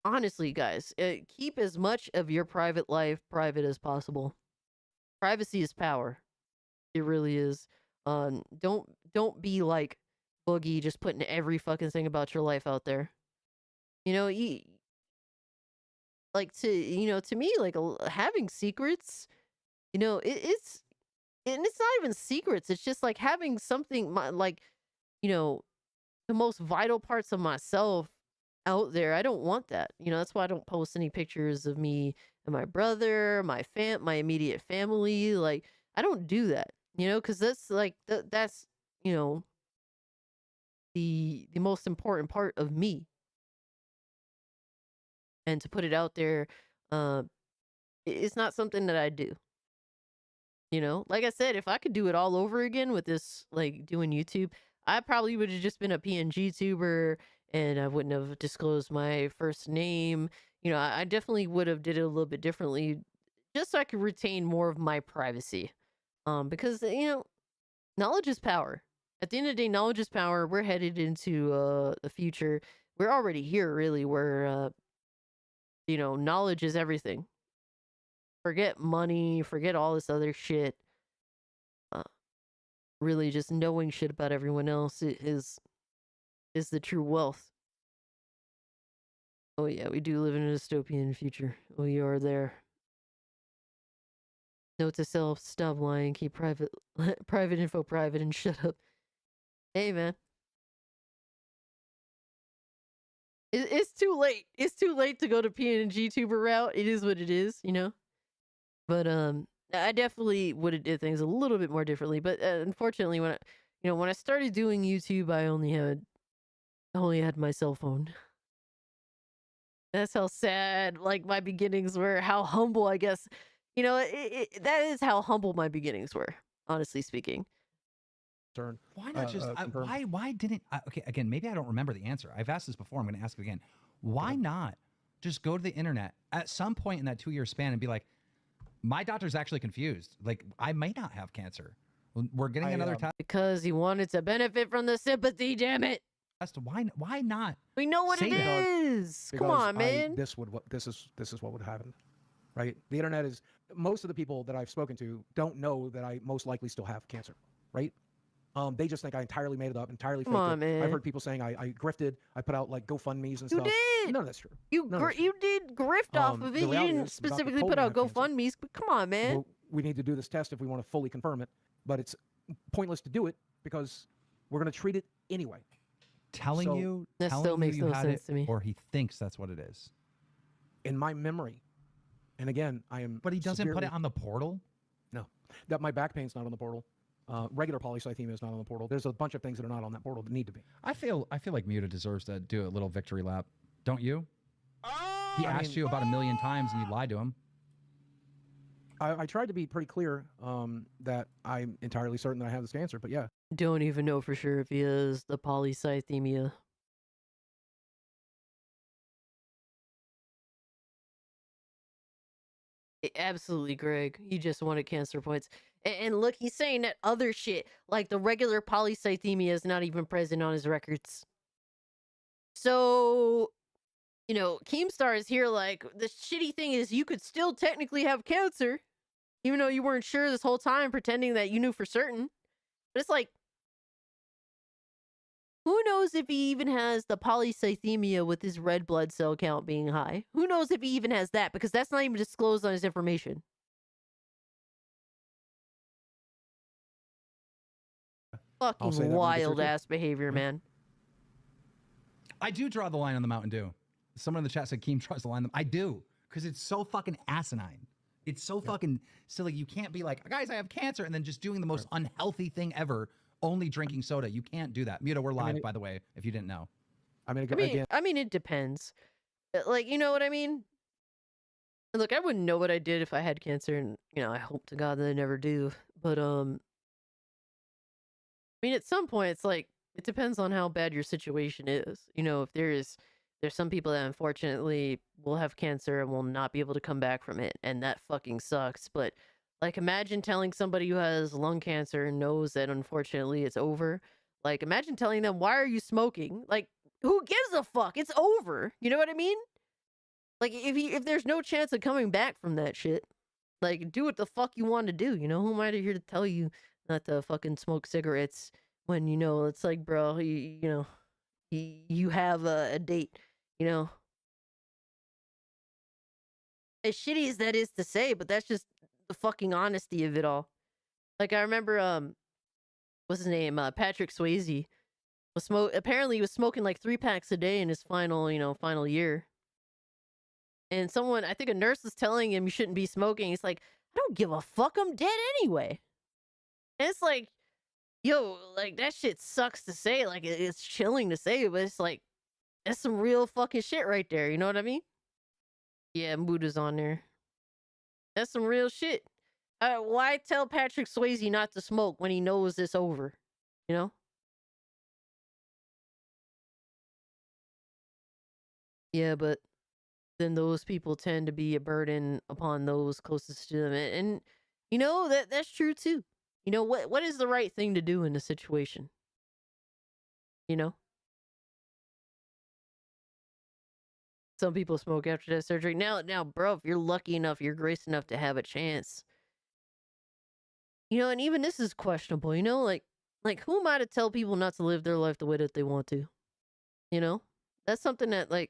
Honestly, guys, keep as much of your private life private as possible. Privacy is power. It really is. Don't be like Boogie, just putting every fucking thing about your life out there. You know, to me, like having secrets, you know, it's not even secrets. It's just like having something like, you know, the most vital parts of myself out there. I don't want that. You know, that's why I don't post any pictures of me and my brother, my immediate family. Like, I don't do that, you know, because that's like that's, you know, the most important part of me. And to put it out there, it's not something that I do. You know, like I said, if I could do it all over again with this, like doing YouTube, I probably would have just been a PNG tuber and I wouldn't have disclosed my first name. You know, I definitely would have did it a little bit differently just so I could retain more of my privacy. Because, you know, knowledge is power. At the end of the day, knowledge is power. We're headed into the future. We're already here, really, where, you know, knowledge is everything. Forget money, forget all this other shit. Really, just knowing shit about everyone else is the true wealth. Oh yeah, we do live in a dystopian future. We are there. Note to self: stop lying, keep private info private, and shut up. Hey man, it's too late. It's too late to go to PNG tuber route. It is what it is, you know. But I definitely would have did things a little bit more differently. But unfortunately, when I started doing YouTube, I only had my cell phone. That's how sad like my beginnings were. How humble, I guess. You know, that is how humble my beginnings were. Honestly speaking. Why not just why didn't okay, again, maybe I don't remember the answer. I've asked this before. I'm going to ask it again. Why not just go to the internet at some point in that 2-year span and be like, my doctor's actually confused. Like, I may not have cancer. We're getting another test. Because he wanted to benefit from the sympathy, damn it. Why not? We know what it is. Come on, man. This is what would happen. Right? The internet is, most of the people that I've spoken to don't know that I most likely still have cancer. Right? They just think I entirely made it up, entirely faked it. Man. I've heard people saying I grifted, I put out like GoFundMe's and You stuff. did. None of that's true. You did grift off of it. You didn't specifically put out GoFundMe's, but come on, man. Well, we need to do this test if we want to fully confirm it, but it's pointless to do it because we're going to treat it anyway. Telling you makes no sense to me. Or he thinks that's what it is. In my memory, and again, I am. But he doesn't put it on the portal. No, that my back pain's not on the portal. Regular polycythemia is not on the portal. There's a bunch of things that are not on that portal that need to be. I feel like Muta deserves to do a little victory lap, don't you? He asked you about 1 million times and you lied to him. I tried to be pretty clear that I'm entirely certain that I have this cancer, but yeah. Don't even know for sure if he has the polycythemia. Absolutely, Greg. He just wanted cancer points. And look, he's saying that other shit, like the regular polycythemia is not even present on his records. So, you know, Keemstar is here like, the shitty thing is you could still technically have cancer, even though you weren't sure this whole time, pretending that you knew for certain. But it's like, who knows if he even has the polycythemia with his red blood cell count being high? Who knows if he even has that? Because that's not even disclosed on his information. Fucking wild ass behavior, man. I do draw the line on the Mountain Dew. Someone in the chat said Keem draws the line. I do, because it's so fucking asinine. It's so fucking silly. You can't be like, guys, I have cancer, and then just doing the most unhealthy thing ever, only drinking soda. You can't do that. Muto, we're live, by the way, if you didn't know. I mean, it depends. Like, you know what I mean? Look, I wouldn't know what I did if I had cancer, and I hope to God that I never do. But I mean, at some point, it's like it depends on how bad your situation is. If there's some people that unfortunately will have cancer and will not be able to come back from it, and that fucking sucks. But like, imagine telling somebody who has lung cancer and knows that unfortunately it's over. Like, imagine telling them, "Why are you smoking?" Like, who gives a fuck? It's over. You know what I mean? Like, if there's no chance of coming back from that shit, like, do what the fuck you want to do. Who am I here to tell you not to fucking smoke cigarettes when it's like, bro, you have a date. As shitty as that is to say, but that's just the fucking honesty of it all. Like, I remember, what's his name? Patrick Swayze apparently he was smoking like 3 packs a day in his final year. And someone, I think a nurse was telling him you shouldn't be smoking. He's like, I don't give a fuck. I'm dead anyway. And it's like, yo, like, that shit sucks to say. Like, it's chilling to say, but it's like, that's some real fucking shit right there. You know what I mean? Yeah, Muda's on there. That's some real shit. Why tell Patrick Swayze not to smoke when he knows it's over? Yeah, but then those people tend to be a burden upon those closest to them. And that's true too. What is the right thing to do in the situation? Some people smoke after that surgery. Now, bro, if you're lucky enough, you're graced enough to have a chance. And even this is questionable, like who am I to tell people not to live their life the way that they want to? That's something that, like,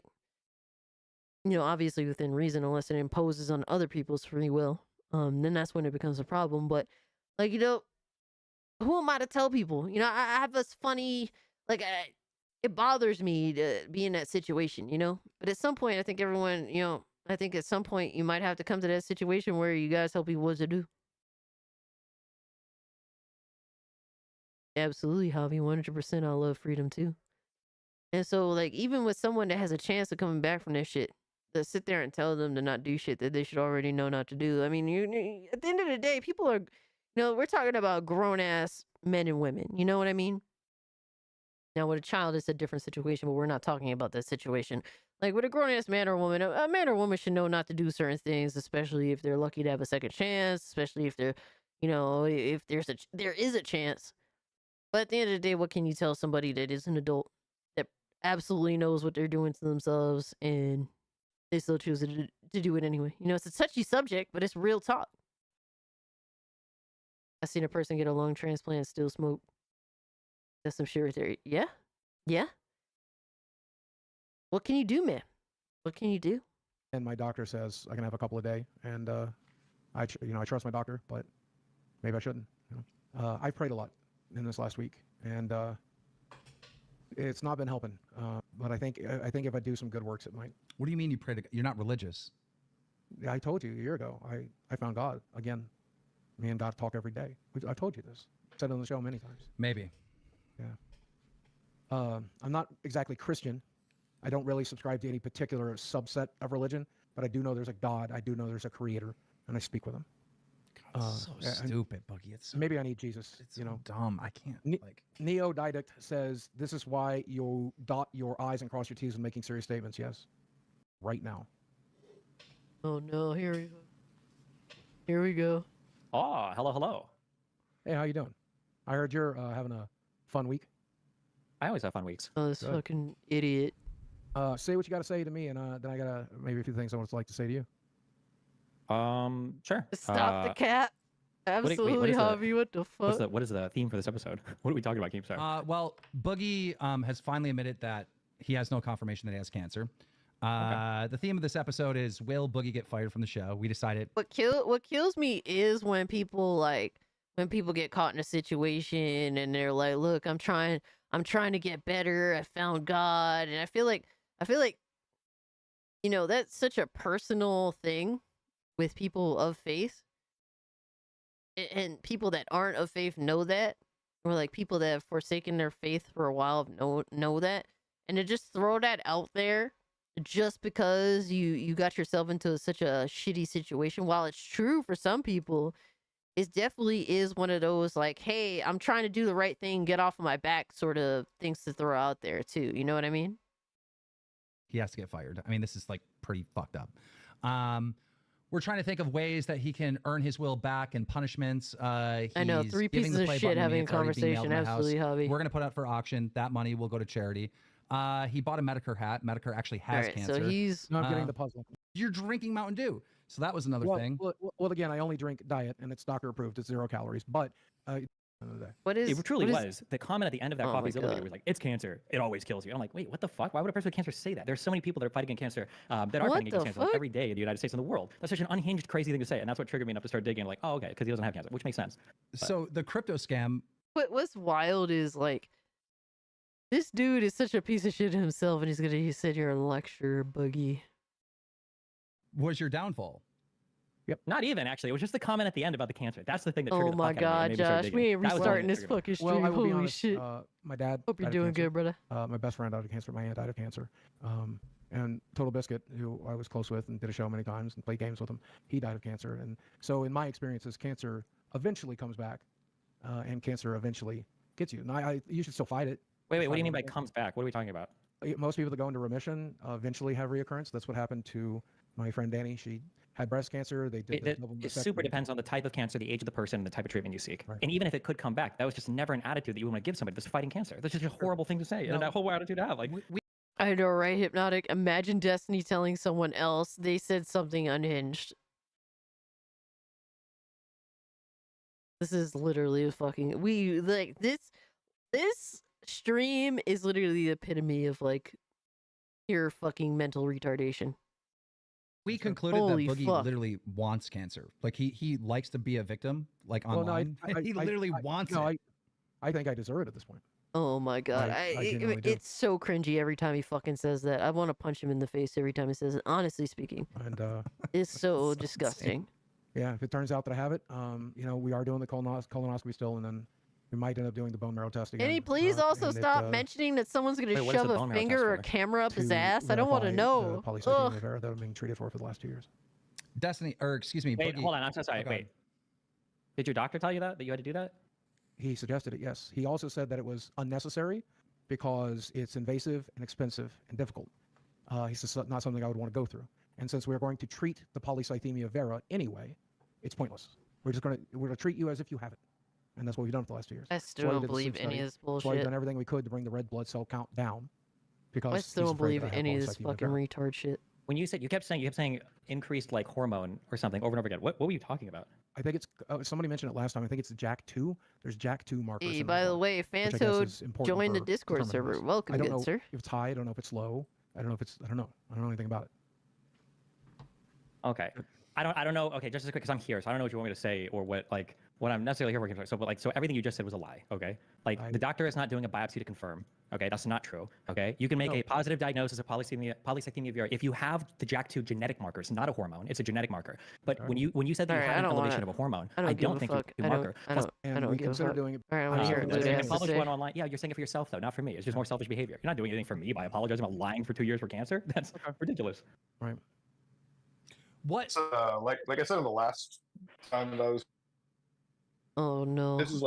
obviously within reason, unless it imposes on other people's free will, then that's when it becomes a problem. But, like, who am I to tell people? I have this funny, like, it bothers me to be in that situation, But at some point, I think everyone, I think at some point you might have to come to that situation where you guys tell people what to do. Absolutely, Javi, 100%. I love freedom too. And so, like, even with someone that has a chance of coming back from this shit, to sit there and tell them to not do shit that they should already know not to do. I mean, at the end of the day, people are, we're talking about grown ass men and women. You know what I mean? Now, with a child, it's a different situation, but we're not talking about that situation. Like, with a grown ass man or woman, a man or woman should know not to do certain things, especially if they're lucky to have a second chance, especially if they're, if there is a chance. But at the end of the day, what can you tell somebody that is an adult that absolutely knows what they're doing to themselves and they still choose to do it anyway? It's a touchy subject, but it's real talk. I've seen a person get a lung transplant and still smoke. That's some shit right there. Yeah? Yeah? What can you do, man? What can you do? And my doctor says I can have a couple a day, and I trust my doctor, but maybe I shouldn't. I prayed a lot in this last week, and it's not been helping. But I think if I do some good works, it might. What do you mean you pray to God? You're not religious? I told you a year ago. I found God again. Me and God talk every day. I told you this. Said it on the show many times. Maybe. Yeah. I'm not exactly Christian. I don't really subscribe to any particular subset of religion, but I do know there's a God. I do know there's a creator, and I speak with him. God, so stupid, Boogie. It's so, maybe I need Jesus. It's so dumb. I can't. Neo Didact says this is why you dot your I's and cross your T's when making serious statements. Yes, right now. Oh no! Here we go. Here we go. Oh, hello. Hey, how you doing? I heard you're having a fun week. I always have fun weeks. Oh, this fucking idiot. Say what you got to say to me, and then I got maybe a few things I would like to say to you. Sure. Stop the cat. Absolutely, Javi. What the fuck? What is the theme for this episode? What are we talking about, GameStar? Well, Boogie has finally admitted that he has no confirmation that he has cancer. The theme of this episode is, will Boogie get fired from the show? We decided. What kills me is when people when people get caught in a situation and they're like, "Look, I'm trying to get better. I found God." And I feel like that's such a personal thing with people of faith. And people that aren't of faith know that, or like people that have forsaken their faith for a while know that, and to just throw that out there just because you got yourself into such a shitty situation, while it's true for some people, it definitely is one of those like, hey, I'm trying to do the right thing, get off of my back sort of things to throw out there too. You know what I mean? He has to get fired. I mean, this is like pretty fucked up. We're trying to think of ways that he can earn his will back and punishments. I know, three pieces of shit having a conversation. Absolutely, Hobby. We're going to put out for auction. That money will go to charity. He bought a Medicare hat. Medicare actually has cancer. So he's not getting the puzzle. You're drinking Mountain Dew. So that was another thing. Well, again, I only drink diet, and it's doctor approved. It's 0 calories. But what is it truly what is- was. The comment at the end of that Oh my Coffee's Elevator God. was like, "It's cancer. It always kills you." I'm like, wait, what the fuck? Why would a person with cancer say that? There's so many people that are fighting against cancer, that are What fighting against the cancer like, fuck? every day in the United States and the world. That's such an unhinged, crazy thing to say, and that's what triggered me enough to start digging. Like, oh, okay, because he doesn't have cancer, which makes sense. But- So the crypto scam. What's wild is like, this dude is such a piece of shit himself, and he's gonna sit here and lecture Boogie. Was your downfall? Yep. Not even actually. It was just the comment at the end about the cancer. That's the thing that Oh triggered the my fuck out of me and God, made me start Josh, digging. we ain't That was the restarting thing this that triggered fucking Well, stream. I will be Holy honest. shit! My dad. Hope you're died of doing cancer. good, brother. My best friend died of cancer. My aunt died of cancer. And Total Biscuit, who I was close with and did a show many times and played games with him, he died of cancer. And so, in my experiences, cancer eventually comes back, and cancer eventually gets you. And you should still fight it. Wait, what do you mean by comes back? What are we talking about? Most people that go into remission eventually have reoccurrence. That's what happened to my friend Danny. She had breast cancer. They did It super depends on the type of cancer, the age of the person, and the type of treatment you seek. Right. And even if it could come back, that was just never an attitude that you want to give somebody that's fighting cancer. That's just a horrible thing to say, and that whole attitude to have. Like, I know, right? Hypnotic. Imagine Destiny telling someone else they said something unhinged. This is literally a fucking this stream is literally the epitome of like pure fucking mental retardation. We concluded Holy that Boogie fuck. literally wants cancer. Like he likes to be a victim, like Well, no, online. He literally wants it. I think I deserve it at this point. Oh my God. I genuinely do. It's so cringy every time he fucking says that. I want to punch him in the face every time he says it. Honestly speaking, And it's so disgusting. yeah, if it turns out that I have it, we are doing the colonoscopy still, and then we might end up doing the bone marrow test again. Can he please also and stop mentioning that someone's gonna Wait, what is shove the a bone marrow finger test or a for? camera up his ass? I to don't want to verify know. the polycythemia Ugh. vera that I'm being treated for the last 2 years. Destiny, or excuse me, wait, Boogie. hold on. I'm so sorry. Okay. Wait. Did your doctor tell you that you had to do that? He suggested it, yes. He also said that it was unnecessary because it's invasive and expensive and difficult. He says not something I would want to go through. And since we're going to treat the polycythemia vera anyway, it's pointless. We're going to treat you as if you have it. And that's what we've done for the last 2 years. I That's still why we don't did the believe sleep any study. of this That's why we've bullshit. done everything we could to bring the red blood cell count down. Because I still he's don't afraid believe that I have any of this polycythemia fucking vera. retard shit. When you kept saying increased like hormone or something over and over again. What were you talking about? I think it's somebody mentioned it last time. I think it's JAK2. There's JAK2 markers. Hey, in by my the blood, way, which I guess Fantoad is important joined the for Discord determining server. this. Welcome, I don't good know sir. if it's high. I don't know if it's low. I don't know if it's. I don't know. I don't know anything about it. Okay. I don't know. Okay, just as quick, because I'm here, so I don't know what you want me to say or what I'm necessarily here for. So everything you just said was a lie. Okay. Like the doctor is not doing a biopsy to confirm. Okay, that's not true. Okay, you can make a positive diagnosis of polycythemia vera if you have the JAK2 genetic markers, not a hormone. It's a genetic marker. But when you said that you Alright, had I an don't elevation wanna- of a hormone, I don't think give a it's a fuck. marker. I don't we give a consider fuck. doing it. All right, I want to hear what And Luke you has to publish say. one online. Yeah, you're saying it for yourself though, not for me. It's just more selfish behavior. You're not doing anything for me by apologizing about lying for 2 years for cancer. That's ridiculous. Right. What? Like I said in the last time that I was. Oh no. This is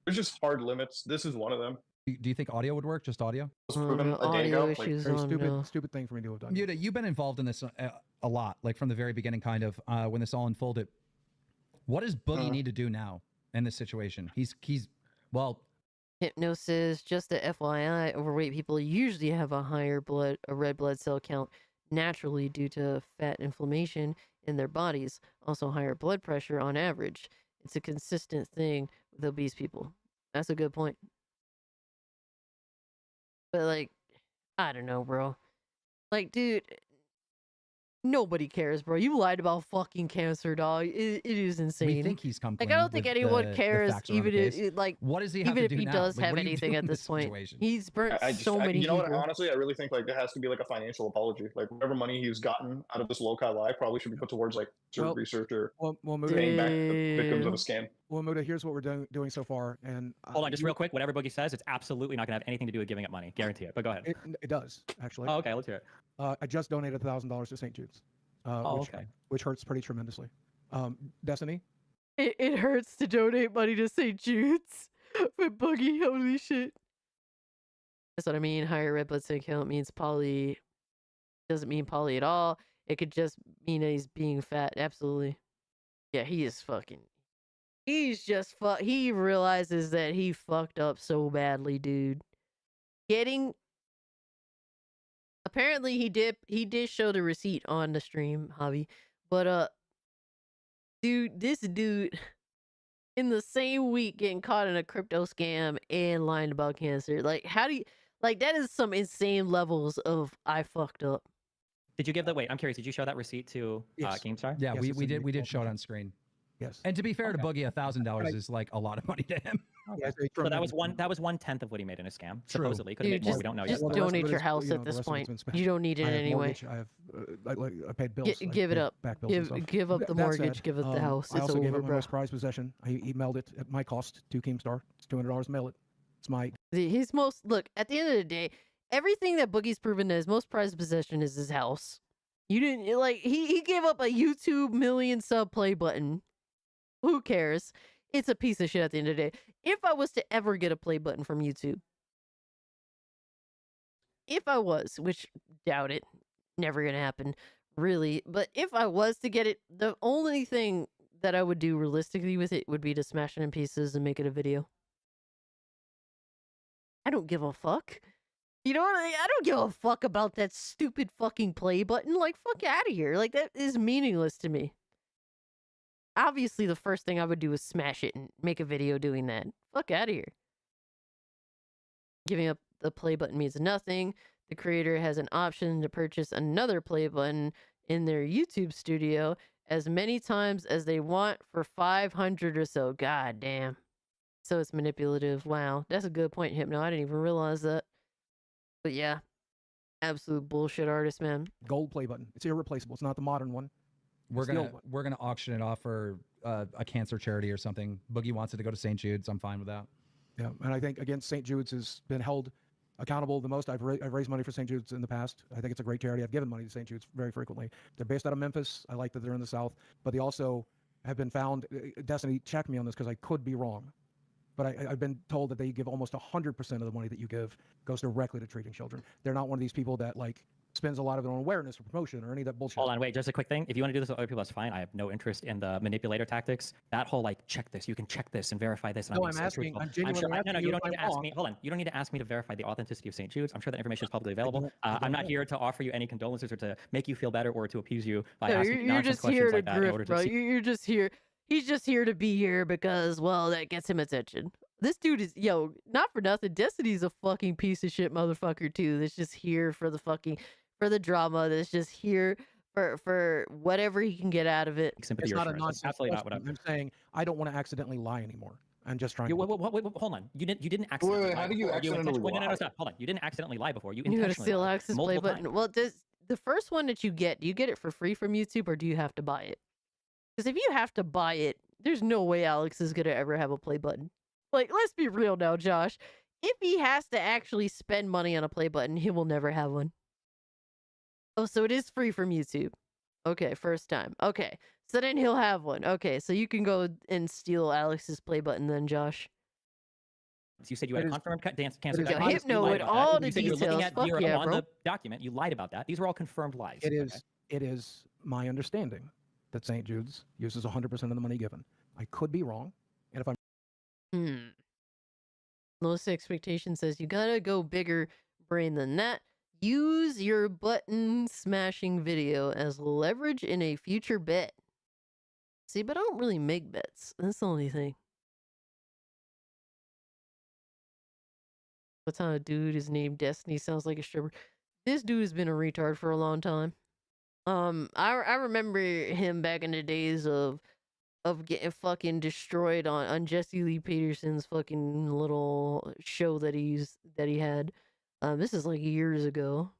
there's just hard limits. This is one of them. Do you think audio would work? Just audio? Audio issues. Very Oh, no. stupid thing for me to have done. Muta, you've been involved in this a lot, like from the very beginning, kind of when this all unfolded. What does Boogie need to do now in this situation? He's well. Hypnosis. Just a FYI, overweight people usually have a red blood cell count naturally due to fat inflammation in their bodies. Also, higher blood pressure on average. It's a consistent thing with obese people. That's a good point. But like, I don't know, bro. Like, dude, Nobody cares, bro. You lied about fucking cancer, dog. It is insane. We think he's come Like, clean I don't think with anyone the cares, facts around even the if case. like, What does he have even to if do he now? does Like, have what do you anything do at in this this point. situation? He's burnt I just, so many you know what? people. Honestly, I really think like there has to be like a financial apology. Like whatever money he's gotten out of this Lolcow lie probably should be put towards like sort of research or paying back the victims of a scam. Well, Muda, here's what we're doing so far, and Hold on, just real quick. Whatever Boogie says, it's absolutely not going to have anything to do with giving up money. Guarantee it. But go ahead. It does actually. Oh, okay, let's hear it. I just donated $1,000 to St. Jude's, which hurts pretty tremendously. Destiny. It hurts to donate money to St. Jude's for Boogie. Holy shit. That's what I mean. Higher red blood cell count means poly. Doesn't mean poly at all. It could just mean that he's being fat. Absolutely. Yeah, he is fucking. He's just he realizes that he fucked up so badly, dude. Apparently he did show the receipt on the stream, Javi. But dude, this dude in the same week getting caught in a crypto scam and lying about cancer. Like, how do you that is some insane levels of I fucked up. Did you give the wait? I'm curious. Did you show that receipt to GameStar? Yeah, we did show it on screen. Yes. And to be fair to Boogie, $1,000 is like a lot of money to him. So that was 1/10 of what he made in a scam. Supposedly, could have made more. We don't know yet. Just donate your house at this point. You don't need it anyway. I have I paid bills. Give it up. Back bills Give up the mortgage. Give up the house. I It's also gave over, him my bro. most prized possession. He mailed it at my cost to Keemstar. It's $200. Mail it. It's my. His most look at the end of the day. Everything that Boogie's proven that his most prized possession is his house. You didn't like he gave up a YouTube million sub play button. Who cares? It's a piece of shit at the end of the day. If I was to ever get a play button from YouTube, if I was, which doubt it, never gonna happen, really. But if I was to get it, the only thing that I would do realistically with it would be to smash it in pieces and make it a video. I don't give a fuck. You know what? I don't give a fuck about that stupid fucking play button. Like, fuck out of here. Like, that is meaningless to me. Obviously, the first thing I would do is smash it and make a video doing that. Fuck out of here. Giving up the play button means nothing. The creator has an option to purchase another play button in their YouTube studio as many times as they want for 500 or so. God damn. So it's manipulative. Wow. That's a good point, Hypno. I didn't even realize that. But yeah. Absolute bullshit artist, man. Gold play button. It's irreplaceable. It's not the modern one. We're gonna auction it off for a cancer charity or something. Boogie wants it to go to St. Jude's. I'm fine with that. Yeah, and I think again, St. Jude's has been held accountable the most. I've raised money for St. Jude's in the past. I think it's a great charity. I've given money to St. Jude's very frequently. They're based out of Memphis. I like that they're in the South, but they also have been found. Destiny, check me on this because I could be wrong, but I've been told that they give almost 100% of the money that you give goes directly to treating children. They're not one of these people that like spends a lot of it on awareness or promotion or any of that bullshit. Hold on, wait, just a quick thing. If you want to do this with other people, that's fine. I have no interest in the manipulator tactics. That whole like, check this, you can check this and verify this. And No, I'm asking. I'm genuinely asking. No, you don't need to ask me. Hold on, you don't need to ask me to verify the authenticity of St. Jude's. I'm sure that information is publicly available. I'm not here to offer you any condolences or to make you feel better or to appease you by asking you're just here to like that in order grift, bro. You're just here. He's just here to be here because, well, that gets him attention. This dude is, not for nothing. Destiny's a fucking piece of shit motherfucker too. That's just here for the drama. That's just here for whatever he can get out of it. It's not a nonsense. Absolutely not. What I'm saying, I don't want to accidentally lie anymore. I'm just trying. Wait, hold on. You didn't accidentally. How do you accidentally lie? No, stop. Hold on. You didn't accidentally lie before. You gotta intentionally steal lied access multiple play button. times. Well, the first one that you get, do you get it for free from YouTube or do you have to buy it? Because if you have to buy it, there's no way Alex is gonna ever have a play button. Like, let's be real now, Josh. If he has to actually spend money on a play button, he will never have one. Oh, so it is free from YouTube. Okay, first time. Okay, so then he'll have one. Okay, so you can go and steal Alex's play button then, Josh. You said you had a confirmed cancer. Hypno with all the you said you were details. looking at Fuck you're yeah, on bro. the document. You lied about that. These were all confirmed lies. It is my understanding that St. Jude's uses 100% of the money given. I could be wrong, and if I'm Lowest expectation says you gotta go bigger brain than that. Use your button smashing video as leverage in a future bet. See, but I don't really make bets. That's the only thing. What kind of dude is named Destiny? Sounds like a stripper. This dude has been a retard for a long time. I remember him back in the days of getting fucking destroyed on Jesse Lee Peterson's fucking little show that he had. This is like years ago.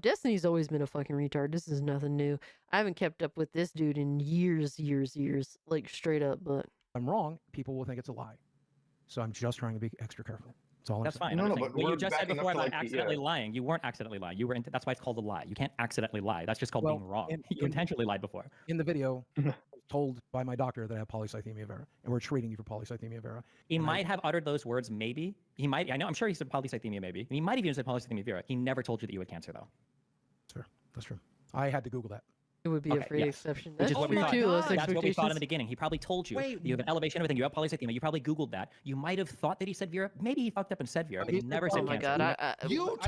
Destiny's always been a fucking retard. This is nothing new. I haven't kept up with this dude in years, like straight up. But I'm wrong. People will think it's a lie. So I'm just trying to be extra careful. That's all. That's I'm saying. fine. No, but What you just said before about like accidentally lying, you weren't accidentally lying. You were. That's why it's called a lie. You can't accidentally lie. That's just called being wrong. You intentionally lied before. In the video, I was told by my doctor that I have polycythemia vera, and we're treating you for polycythemia vera. He might have uttered those words. Maybe he might. I know. I'm sure he said polycythemia. Maybe he might have even said polycythemia vera. He never told you that you had cancer, though. Sure, that's true. I had to Google that. It would be a free exception. Which That's is what we true thought. too. That's what we thought in the beginning. He probably told you. You have an elevation, everything. You have polycythemia. You probably Googled that. You might have thought that he said Vera. Maybe he fucked up and said Vera, but he never said cancer. Oh my god,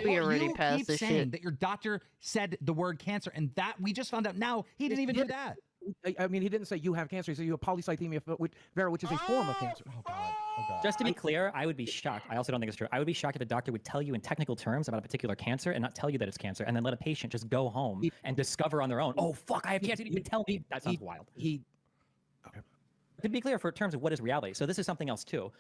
we already passed keep this saying shit. that your doctor said the word cancer, and that we just found out now he didn't even do that. I mean, he didn't say you have cancer. He said you have polycythemia vera, which is a form of cancer. Oh god. Oh god. Just to be clear, I would be shocked. I also don't think it's true. I would be shocked if a doctor would tell you in technical terms about a particular cancer and not tell you that it's cancer, and then let a patient just go home and discover on their own. Oh fuck, I have cancer. You didn't even tell me. That sounds wild. Okay. To be clear, for terms of what is reality, so this is something else too.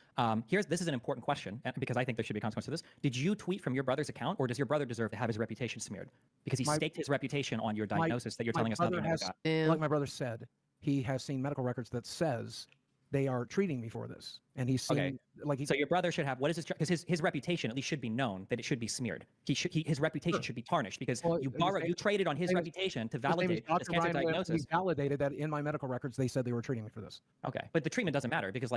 This is an important question because I think there should be consequence to this. Did you tweet from your brother's account, or does your brother deserve to have his reputation smeared because he staked his reputation on your diagnosis that you're telling us now that you never got? Like my brother said, he has seen medical records that says they are treating me for this, and he's seen so your brother should have what is his because his reputation at least should be known that it should be smeared. His reputation should be tarnished because you traded on his reputation to validate this cancer diagnosis. He validated that in my medical records they said they were treating me for this. Okay, but the treatment doesn't matter because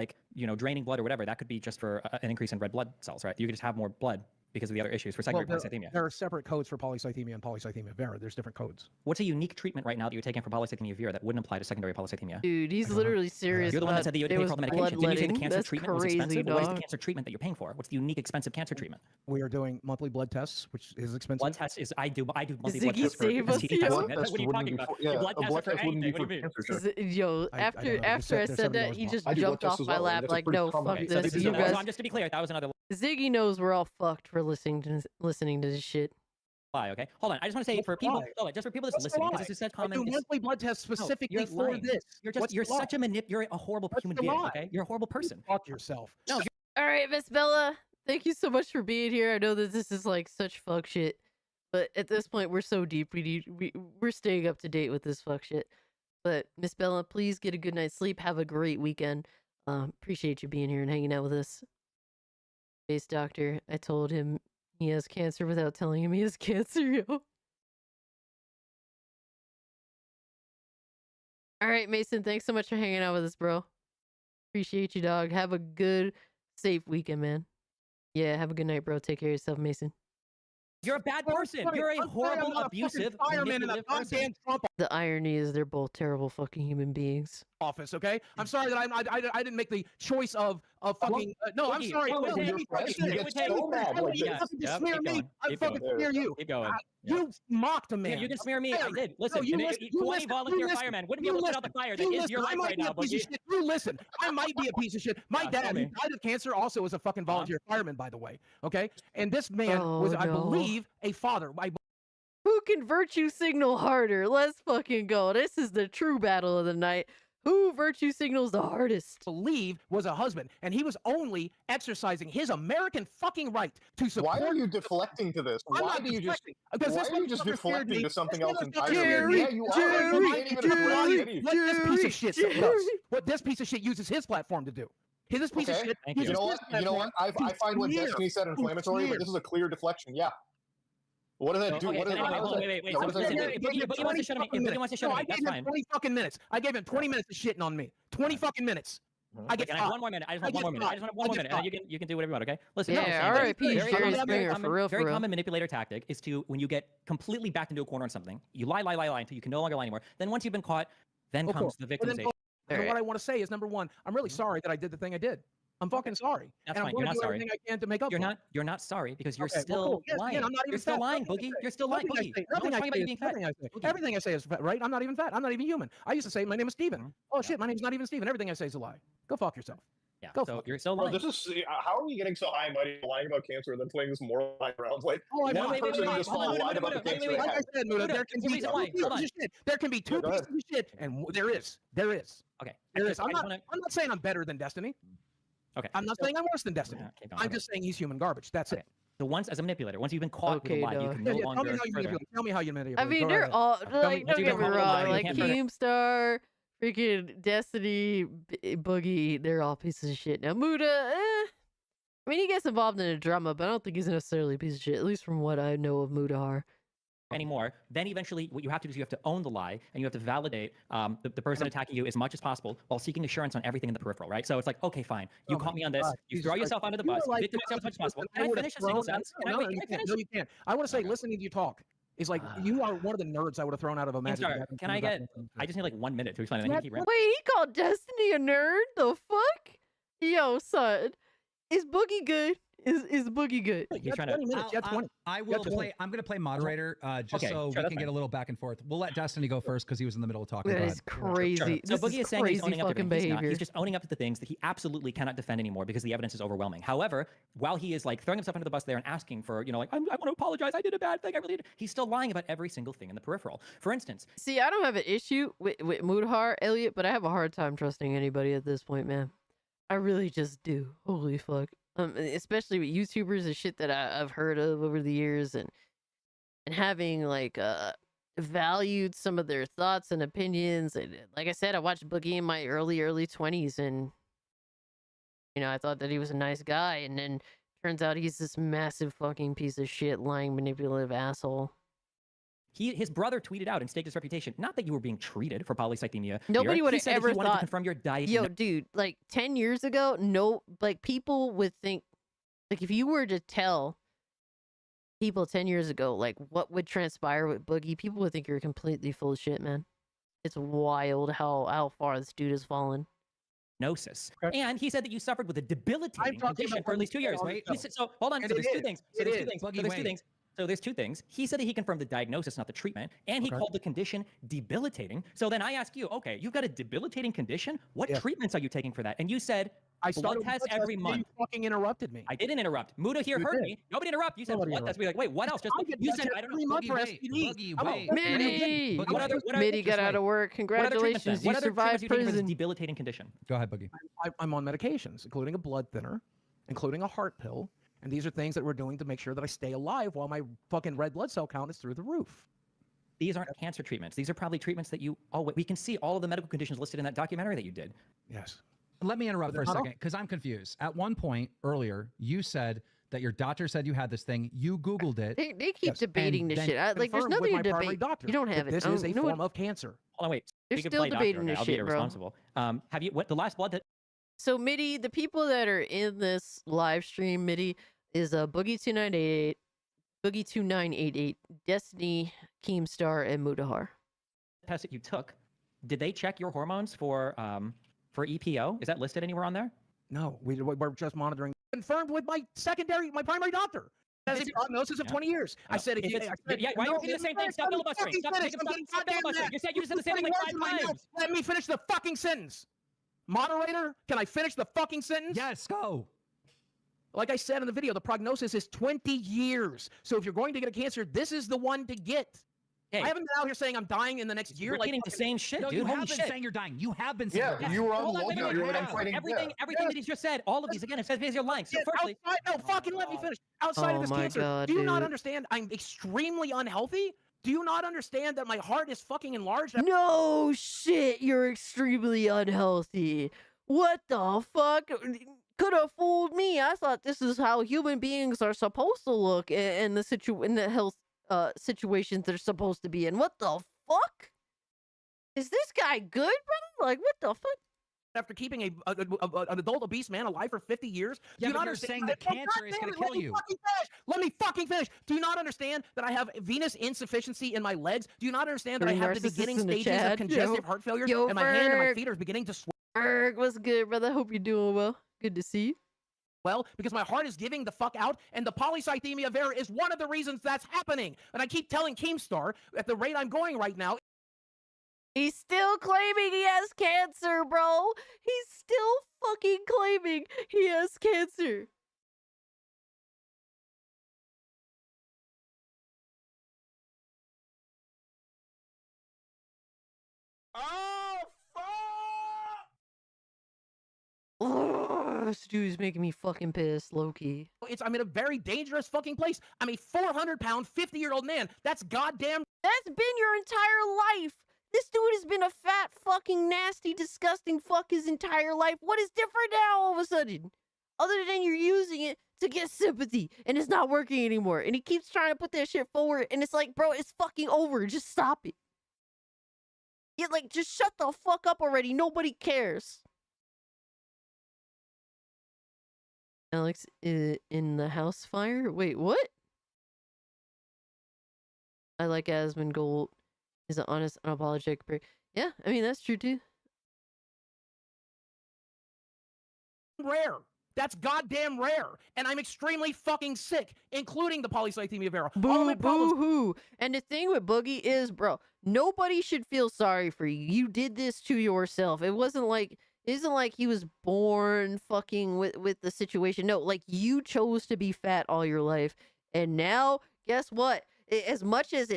draining blood or whatever that could be just for an increase in red blood cells, right? You could just have more blood because of the other issues for secondary polycythemia. There are separate codes for polycythemia and polycythemia vera. There's different codes. What's a unique treatment right now that you're taking for polycythemia vera that wouldn't apply to secondary polycythemia? Dude, he's literally serious. You're the one that said that you would pay for all the medication. Didn't you say the cancer That's treatment was crazy, expensive? dog. What is the cancer treatment that you're paying for? What's the unique expensive cancer treatment? We are doing monthly blood tests, which is expensive. Blood tests is I do monthly blood Ziggy tests for save us STD here? testing. Blood What are you talking about? Your blood tests are for anything. What do you mean? Yo, after I said that, he just jumped off my lap like, no, fuck this. You guys. Just to be clear, that was another Ziggy knows we're all fucked for listening to this shit. lie. Okay, hold on. I just want to say for people, just for people that's listening, because this is said comment. I do monthly blood tests specifically for this. You're such a you're a horrible human being. Okay, you're a horrible person. Fuck yourself. No. All right, Miss Bella, thank you so much for being here. I know that this is like such fuck shit, but at this point we're so deep. We're staying up to date with this fuck shit. But Miss Bella, please get a good night's sleep. Have a great weekend. Appreciate you being here and hanging out with us. Space Doctor, I told him he has cancer without telling him he has cancer, yo. All right, Mason, thanks so much for hanging out with us, bro. Appreciate you, dog. Have a good, safe weekend, man. Yeah, have a good night, bro. Take care of yourself, Mason. You're a bad person. You're a horrible, abusive, manipulative person. The irony is they're both terrible fucking human beings. Office, okay? I'm sorry that I didn't make the choice of fucking. No, I'm sorry. You smear me. I fucking smear you. Keep going. You mocked a man. You can smear me. I did. Listen, you 20 volunteer firemen wouldn't be able to put out the fire that is your life right now. You listen. I might be a piece of shit. My dad, who died of cancer, also was a fucking volunteer fireman, by the way. Okay? And this man was, I believe, a father. Who can virtue signal harder? Let's fucking go. This is the true battle of the night. Who virtue signals the hardest? Believe was a husband, and he was only exercising his American fucking right to support. Why are you deflecting to this? Why are you just deflecting to something else entirely? Yeah, you are. What this piece of shit does? What this piece of shit uses his platform to do? This piece of shit. You know what? I find what Destiny said inflammatory, but this is a clear deflection. Yeah. What does that do? Wait. Boogie wants to shut him. Boogie wants to shut him. That's fine. 20 fucking minutes. I gave him 20 minutes of shitting on me. 20 fucking minutes. I have 1 more minute. I just want 1 more minute. I just want 1 more minute. And you can do whatever you want. Okay. Listen. Yeah. R.I.P. Jerry Springer for real. Very common manipulator tactic is to when you get completely backed into a corner on something, you lie until you can no longer lie anymore. Then once you've been caught, then comes the victimization. And what I want to say is, number one, I'm really sorry that I did the thing I did. I'm fucking sorry. That's fine. You're not sorry. Everything I can to make up. You're not sorry because you're still lying. You're still lying, Boogie. You're still lying, Boogie. Everything I say is right. I'm not even fat. I'm not even human. I used to say my name is Steven. Oh shit, my name's not even Steven. Everything I say is a lie. Go fuck yourself. Yeah. Go so fuck you're still Bro, lying. this is how are we getting so high and mighty lying about cancer and then playing this moral high ground? Like Oh, I one wait, person wait, in this hold call on, lied about the wait, cancer. wait, they Like I had. said, Muda, Muda, there can there's a be reason two why. pieces Hold of on. shit. There can be two go pieces ahead. of shit, and there is. There is. Okay. There is. I I'm just not. wanna- I'm not saying I'm better than Destiny. Okay. I'm not so- saying I'm worse than Destiny. Yeah, keep going, I'm okay. just saying he's human garbage. That's it. So once as a manipulator, once you've been caught with a Okay, lie, you dog. can Yeah, no yeah, tell me longer how you further. manipulate. Tell me how you manipulate. I mean, Go they're ahead. all Tell me- like, don't you get me don't wrong, lie, you like can't further. Keemstar, freaking Destiny, Boogie, they're all pieces of shit. Now Muda, I mean, he gets involved in a drama, but I don't think he's necessarily a piece of shit. At least from what I know of Mudahar. Anymore, then eventually what you have to do is you have to own the lie and you have to validate the person attacking you as much as possible while seeking assurance on everything in the peripheral, right? So it's like, okay, fine, you caught me on this, you throw yourself under the bus, you victim yourself as much as possible. Can I finish a single sentence? Can I wait? Can I finish? No, you can't. I want to say, listening to you talk is like you are one of the nerds I would have thrown out of a Magic. Keemstar, can I get? I just need like 1 minute to explain it. Then you keep Wait, he called Destiny a nerd? The fuck? Yo, son, is Boogie good? Is Boogie good? He's trying to. 20 minutes. Yeah, 20. I will play. I'm going to play moderator just Okay, so sure, we that's can get fine. a little back and forth. We'll let Destiny go first because he was in the middle of talking. That Go is ahead. crazy. So This Boogie is saying he's crazy owning up to fucking everything. He's not. behavior. He's just owning up to the things that he absolutely cannot defend anymore because the evidence is overwhelming. However, while he is like throwing himself under the bus there and asking for, like, I want to apologize, I did a bad thing, I really did, he's still lying about every single thing in the peripheral. For instance, See, I don't have an issue with Mudahar, Elliot, but I have a hard time trusting anybody at this point, man. I really just do. Holy fuck. Especially with YouTubers and shit that I've heard of over the years, and having like valued some of their thoughts and opinions. And like I said, I watched Boogie in my early 20s, and I thought that he was a nice guy, and then turns out he's this massive fucking piece of shit, lying, manipulative asshole. his brother tweeted out and staked his reputation. Not that you were being treated for polycythemia. Nobody would He have said that ever he wanted to thought. confirm your diet. Yo, dude, like 10 years ago, people would think, like, if you were to tell people 10 years ago, like, what would transpire with Boogie, people would think you're completely full of shit, man. It's wild how far this dude has fallen. And he said that you suffered with a debilitating condition for at least 2 years. So hold on. So there's two things. So there's two things. He said that he confirmed the diagnosis, not the treatment, and he called the condition debilitating. So then I ask you, okay, you've got a debilitating condition. What treatments are you taking for that? And you said blood tests every month. You fucking interrupted me. I didn't interrupt. Muda here heard me. Nobody interrupt. You said blood tests. We're like, wait, what else? Just you said I don't know. Mitty got out of work. Congratulations, you survived prison. Debilitating condition. Go ahead, Boogie. I'm on medications, including a blood thinner, including a heart pill, and these are things that we're doing to make sure that I stay alive while my fucking red blood cell count is through the roof. These aren't cancer treatments. These are probably treatments that you. Oh, we can see all of the medical conditions listed in that documentary that you did. Yes. Let me interrupt for a second because I'm confused. At one point earlier, you said that your doctor said you had this thing. You Googled it. They keep debating this shit. Like, there's nothing to debate. You don't have it. This is a form of cancer. Hold on, wait. They're still debating this shit, bro. Have you? What the last blood that? So Mitty, the people that are in this live stream, Mitty, is Boogie2988, Boogie2988, Destiny, Keemstar, and Mudahar. Test that you took, did they check your hormones for EPO? Is that listed anywhere on there? No, we're just monitoring. Confirmed with my primary doctor. Has a prognosis of 20 years. I said, why are you repeating the same thing? Stop filibustering. Stop filibustering. You said you just said the same thing like 5 times. Let me finish the fucking sentence. Moderator, can I finish the fucking sentence? Yes, go. Like I said in the video, the prognosis is 20 years. So if you're going to get a cancer, this is the one to get. I haven't been out here saying I'm dying in the next year. You're repeating the same shit, no, dude. You Holy have been shit. saying you're dying. You have been saying Yeah, you were on Lolcow. You were fighting. Everything that he's just said, all of these, again, it says you're lying. So firstly, no, fucking let me finish. Outside of this cancer, God, do you not understand I'm extremely unhealthy? Do you not understand that my heart is fucking enlarged? No shit, you're extremely unhealthy. What the fuck? Could have fooled me. I thought this is how human beings are supposed to look in the health situations they're supposed to be in. What the fuck? Is this guy good, brother? Like, what the fuck? After keeping an adult obese man alive for 50 years? Yeah, do you but not you're understand saying that cancer is going to kill you. Let me fucking finish. Do you not understand that I have venous insufficiency in my legs? Do you not understand that I have the beginning stages of congestive heart failure and my hand and my feet are beginning to swell? Berg, what's good, brother? Hope you're doing well. Good to see you. Well, because my heart is giving the fuck out, and the polycythemia vera is one of the reasons that's happening. And I keep telling Keemstar, at the rate I'm going right now, he's still claiming he has cancer, bro. He's still fucking claiming he has cancer. Oh, fuck! Oh, this dude's making me fucking pissed, low-key. I'm in a very dangerous fucking place. I'm a 400-pound, 50-year-old man. That's goddamn... That's been your entire life. This dude has been a fat, fucking, nasty, disgusting fuck his entire life. What is different now all of a sudden? Other than you're using it to get sympathy, and it's not working anymore. And he keeps trying to put that shit forward, and it's like, bro, it's fucking over. Just stop it. Yeah, like, just shut the fuck up already. Nobody cares. Alex in the house fire? Wait, what? I like Asmongold. Is an honest, unapologetic. Yeah, I mean, that's true too. Rare. That's goddamn rare. And I'm extremely fucking sick, including the polycythemia vera. Boo, boo hoo. And the thing with Boogie is, bro, nobody should feel sorry for you. You did this to yourself. It isn't like he was born fucking with the situation. No, like, you chose to be fat all your life. And now, guess what? As much as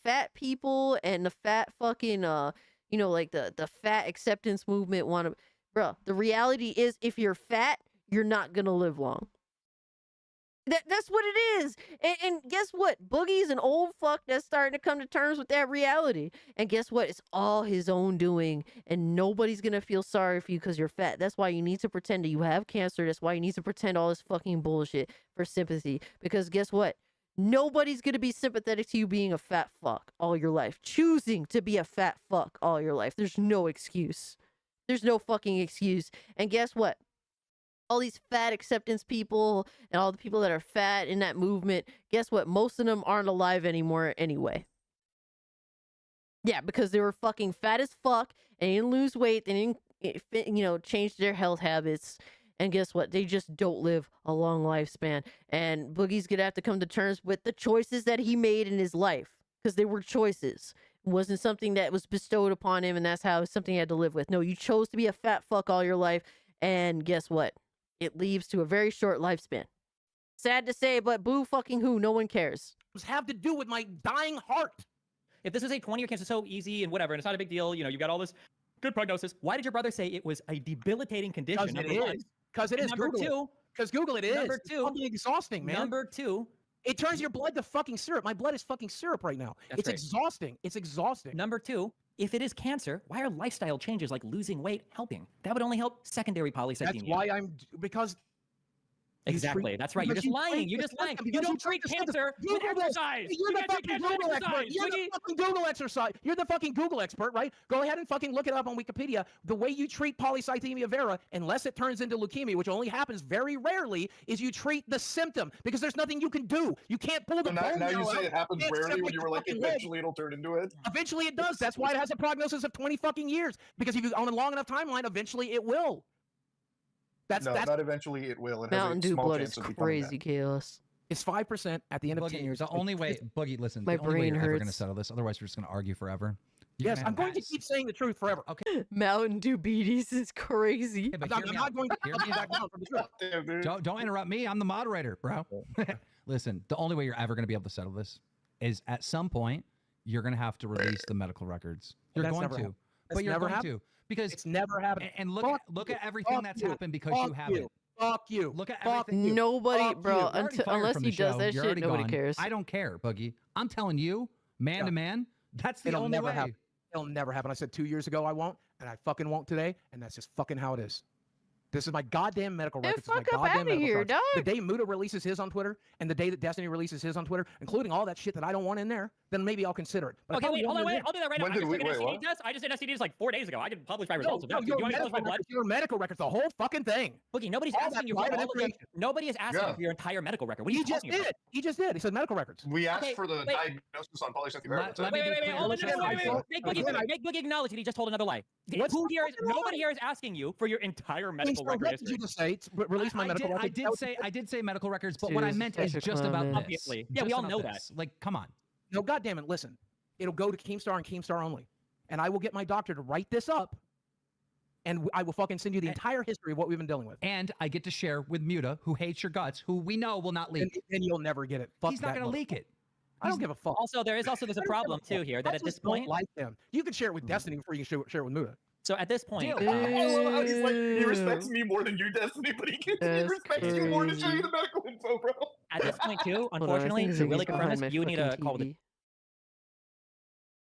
fat people and the fat fucking like the fat acceptance movement want to, bro, the reality is, if you're fat, you're not gonna live long. That's what it is. And guess what? Boogie's an old fuck that's starting to come to terms with that reality. And guess what? It's all his own doing, and nobody's gonna feel sorry for you because you're fat. That's why you need to pretend that you have cancer. That's why you need to pretend all this fucking bullshit for sympathy. Because guess what? Nobody's gonna be sympathetic to you being a fat fuck all your life. Choosing to be a fat fuck all your life. There's no excuse. There's no fucking excuse. And guess what? All these fat acceptance people and all the people that are fat in that movement, guess what? Most of them aren't alive anymore anyway. Yeah, because they were fucking fat as fuck and they didn't lose weight. They didn't, change their health habits. And guess what? They just don't live a long lifespan. And Boogie's gonna have to come to terms with the choices that he made in his life. Because they were choices. It wasn't something that was bestowed upon him and that's how something he had to live with. No, you chose to be a fat fuck all your life. And guess what? It leads to a very short lifespan. Sad to say, but boo fucking who? No one cares. Have to do with my dying heart. If this is a 20-year cancer, so easy and whatever, and it's not a big deal, you got all this good prognosis. Why did your brother say it was a debilitating condition? Because it is. Because it is. Number two. Because Google it is. Number two. It's fucking exhausting, man. Number two. It turns your blood to fucking syrup. My blood is fucking syrup right now. It's exhausting. It's exhausting. Number two, if it is cancer, why are lifestyle changes like losing weight helping? That would only help secondary polycythemia. That's why because... Exactly. That's right. You're just lying. You're just lying. You don't treat cancer with exercise. You're the fucking Google expert. You're the fucking Google exercise. You're the fucking Google expert, right? Go ahead and fucking look it up on Wikipedia. The way you treat polycythemia vera, unless it turns into leukemia, which only happens very rarely, is you treat the symptom because there's nothing you can do. You can't pull the bone. Now you say it happens rarely when you were like, eventually it'll turn into it. Eventually it does. That's why it has a prognosis of 20 fucking years. Because if you on a long enough timeline, eventually it will. That's not eventually it will. It Mountain has a Dew small blood chance is of crazy chaos. It's 5% at the end of Boogie, 10 years. The only way, Boogie, listen, My the only way brain you're ever hurts. going to settle this, otherwise we're just going to argue forever. Yes, I'm going to keep saying the truth forever. Okay. Mountain Dew beaties is crazy. Yeah, but I'm not going to hear me back down from the truth. Don't interrupt me. I'm the moderator, bro. Listen, the only way you're ever going to be able to settle this is at some point you're going to have to release the medical records. You're going to. But you're going to. Because it's never happened. And look at everything that's happened because you haven't. Fuck you. Look at everything. Nobody, bro. Unless he does that shit, nobody cares. I don't care, Boogie. I'm telling you, man to man, that's the only way. Happen. It'll never happen. I said 2 years ago I won't, and I fucking won't today, and that's just fucking how it is. This is my goddamn medical records. Fuck up out of here, dog. The day Muda releases his on Twitter, and the day that Destiny releases his on Twitter, including all that shit that I don't want in there, then maybe I'll consider it. But okay, wait, hold on, wait. I'll do that right now. I just took an STD test. I just did STDs like 4 days ago. I can publish my results. Do you want me to publish my blood? Your medical records, the whole fucking thing. Boogie, nobody's asking you for all of your, nobody is asking you for your entire medical record. What are you talking about? He just did. He said medical records. We asked for the diagnosis on polycythemia vera. Make Boogie acknowledge that he just told another lie. Nobody here is asking you for your entire medical record history. Release my medical records. I did say medical records, but what I meant is just about this. Obviously. Yeah, we all know that. Like, come on. No, goddamn it, listen. It'll go to Keemstar and Keemstar only. And I will get my doctor to write this up and I will fucking send you the entire history of what we've been dealing with. And I get to share with Muta, who hates your guts, who we know will not leak. And you'll never get it. Fuck He's not going to leak it. I don't give a fuck. Also, there's a problem too here that at this point, like him, you can share it with Destiny before you can share it with Muta. So at this point, I love how he's like, he respects me more than you, Destiny, but he respects you more to show you the medical info, bro. At this point too, unfortunately, to really confirm this, you need a call with.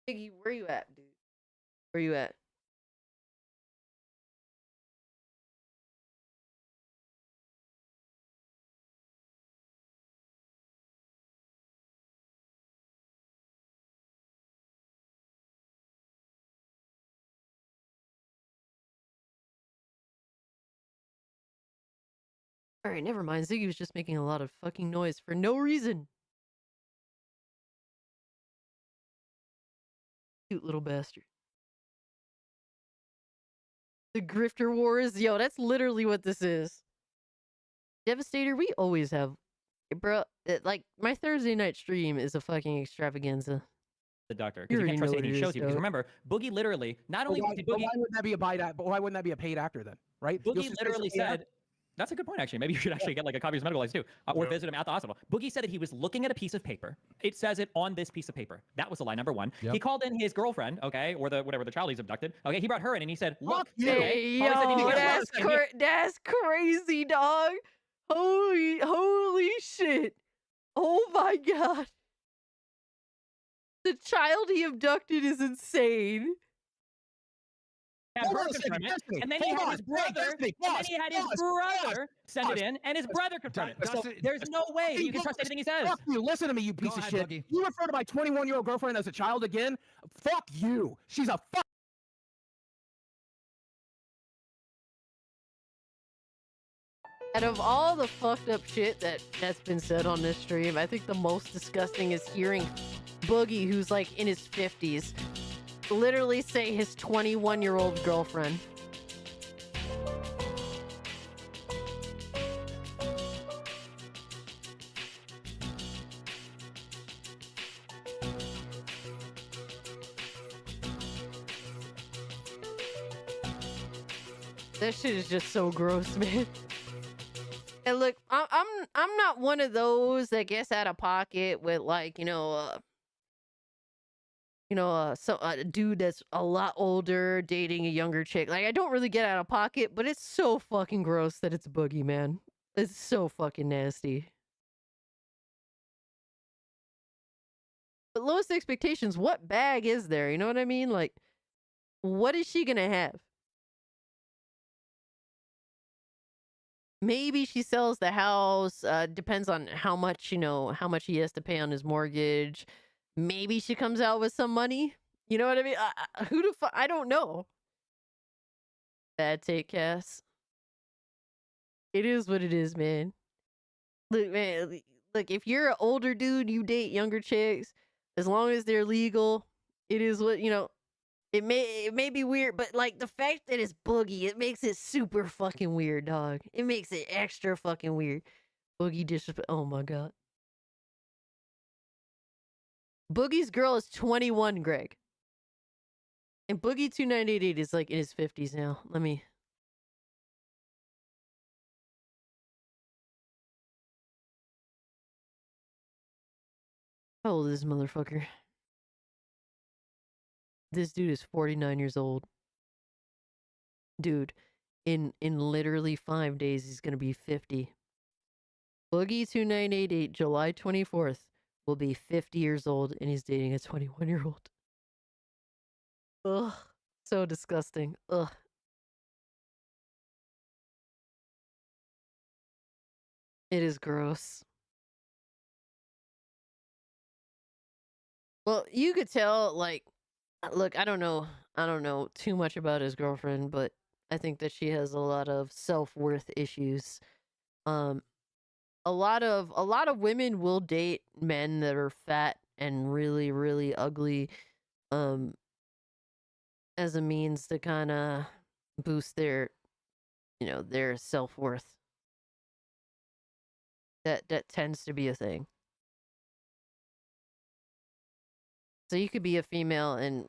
Biggie, where you at, dude? Where you at? Alright, never mind. Ziggy was just making a lot of fucking noise for no reason. Cute little bastard. The Grifter Wars? Yo, that's literally what this is. Devastator, we always have... Bro, like, my Thursday night stream is a fucking extravaganza. The doctor, because you can't trust anything he shows you. Because remember, Boogie literally, not only did Boogie... Why wouldn't that be a why wouldn't that be a paid actor then, right? Boogie literally said... That's a good point, actually. Maybe you should actually get like a copy of his medical license too, or visit him at the hospital. Boogie said that he was looking at a piece of paper. It says it on this piece of paper. That was the lie number one. Yep. He called in his girlfriend, okay, or whatever the child he's abducted. Okay, he brought her in and he said, "Look, hey, yo, that's crazy, dog. Holy shit. Oh my god. The child he abducted is insane." And then he had his brother, send it in, and his brother confirmed it. So there's no way you can trust anything he says. Fuck you. Listen to me, you piece of shit. Buggy. You refer to my 21-year-old girlfriend as a child again? Fuck you. She's a fuck. Out of all the fucked up shit that's been said on this stream, I think the most disgusting is hearing Boogie, who's like in his 50s, literally say his 21-year-old girlfriend. That shit is just so gross, man. And look, I'm not one of those that gets out of pocket with like, a dude that's a lot older dating a younger chick. Like, I don't really get out of pocket, but it's so fucking gross that it's Boogie, man. It's so fucking nasty. But lowest expectations, what bag is there? You know what I mean? Like, what is she gonna have? Maybe she sells the house. Depends on how much, how much he has to pay on his mortgage. Maybe she comes out with some money. You know what I mean? I don't know. Bad take, Cass. It is what it is, man. Look, man. Look, if you're an older dude, you date younger chicks. As long as they're legal, it is what, It may be weird, but like the fact that it's Boogie, it makes it super fucking weird, dog. It makes it extra fucking weird. Boogie disrespect. Oh my god. Boogie's girl is 21, Greg. And Boogie2988 is like in his 50s now. Let me. How old is this motherfucker? This dude is 49 years old. Dude, in literally 5 days, he's going to be 50. Boogie2988, July 24th, will be 50 years old, and he's dating a 21-year-old. Ugh. So disgusting. Ugh. It is gross. Well, you could tell, like, look, I don't know too much about his girlfriend, but I think that she has a lot of self-worth issues. A lot of women will date men that are fat and really, really ugly, as a means to kind of boost their, their self-worth. That tends to be a thing. So you could be a female and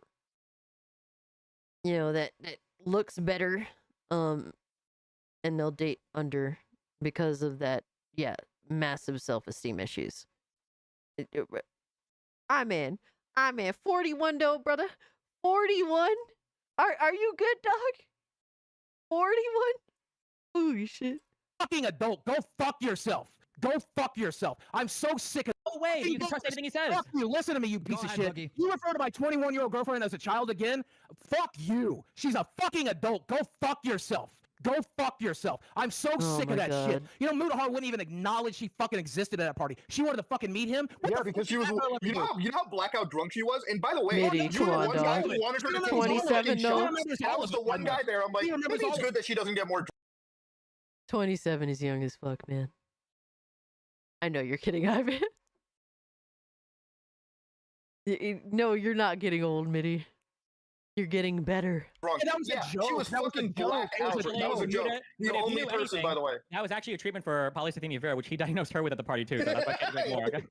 you know, that looks better, and they'll date under because of that, yeah, massive self-esteem issues. I'm in 41 though, brother. 41? Are you good, dog? 41? Holy shit. Fucking adult, go fuck yourself. Go fuck yourself. I'm so sick of. No way. You can trust anything he says. Fuck you. Listen to me, you piece of shit. Boogie. You refer to my 21-year-old girlfriend as a child again? Fuck you. She's a fucking adult. Go fuck yourself. Go fuck yourself. I'm so sick of that shit. You know, Mudahar wouldn't even acknowledge she fucking existed at that party. She wanted to fucking meet him. Yeah, because she was. You know how blackout drunk she was. And by the way, Midi, come on, dog. 27 though. I was the one guy there. I'm like, maybe it's good that she doesn't get more. 27 is young as fuck, man. I know you're kidding, Ivan. No, you're not getting old, Midi. You're getting better. That was a joke. She was fucking blacked out. That was a joke. The only person, by the way. That was actually a treatment for polycythemia vera, which he diagnosed her with at the party too. So that's why I can't drink more. Okay.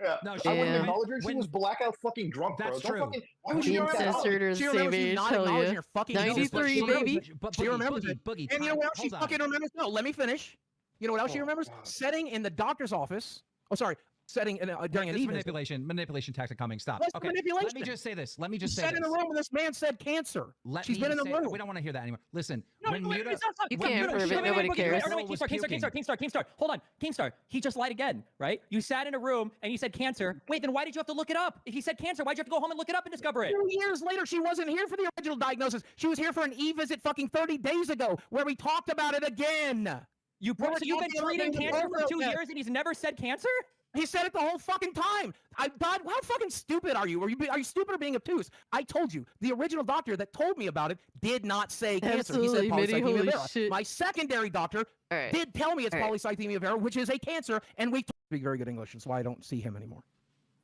Yeah. No, I wouldn't acknowledge her. She was blackout fucking drunk, bro. That's Don't true. Fucking, why would you Ancestors are the same age. Hell yeah. 93, baby. She remembers it. And you know what else she fucking remembers? No, let me finish. You know what else she remembers? Sitting in the doctor's office. Oh, sorry. Setting in during an evening. Manipulation tactic coming. Stop. What's Okay. manipulation? Let me just say this. Let me just say sat in the room when this man said cancer. She's been in the room. We don't want to hear that anymore. Listen, No, when wait, Muta, stop. You can't prove it. Nobody cares. No, wait, Keemstar. Hold on. Keemstar, he just lied again, right? You sat in a room and you said cancer. Wait, then why did you have to look it up? If he said cancer, why'd you have to go home and look it up and discover it? 2 years later, she wasn't here for the original diagnosis. She was here for an e-visit fucking 30 days ago where we talked about it again. So you've been treating cancer for 2 years and he's never said cancer? He said it the whole fucking time. God, how fucking stupid are you? Are you stupid or being obtuse? I told you, the original doctor that told me about it did not say cancer. He said polycythemia vera. My secondary doctor did tell me it's polycythemia vera, which is a cancer, and we speak very good English, and so I don't see him anymore.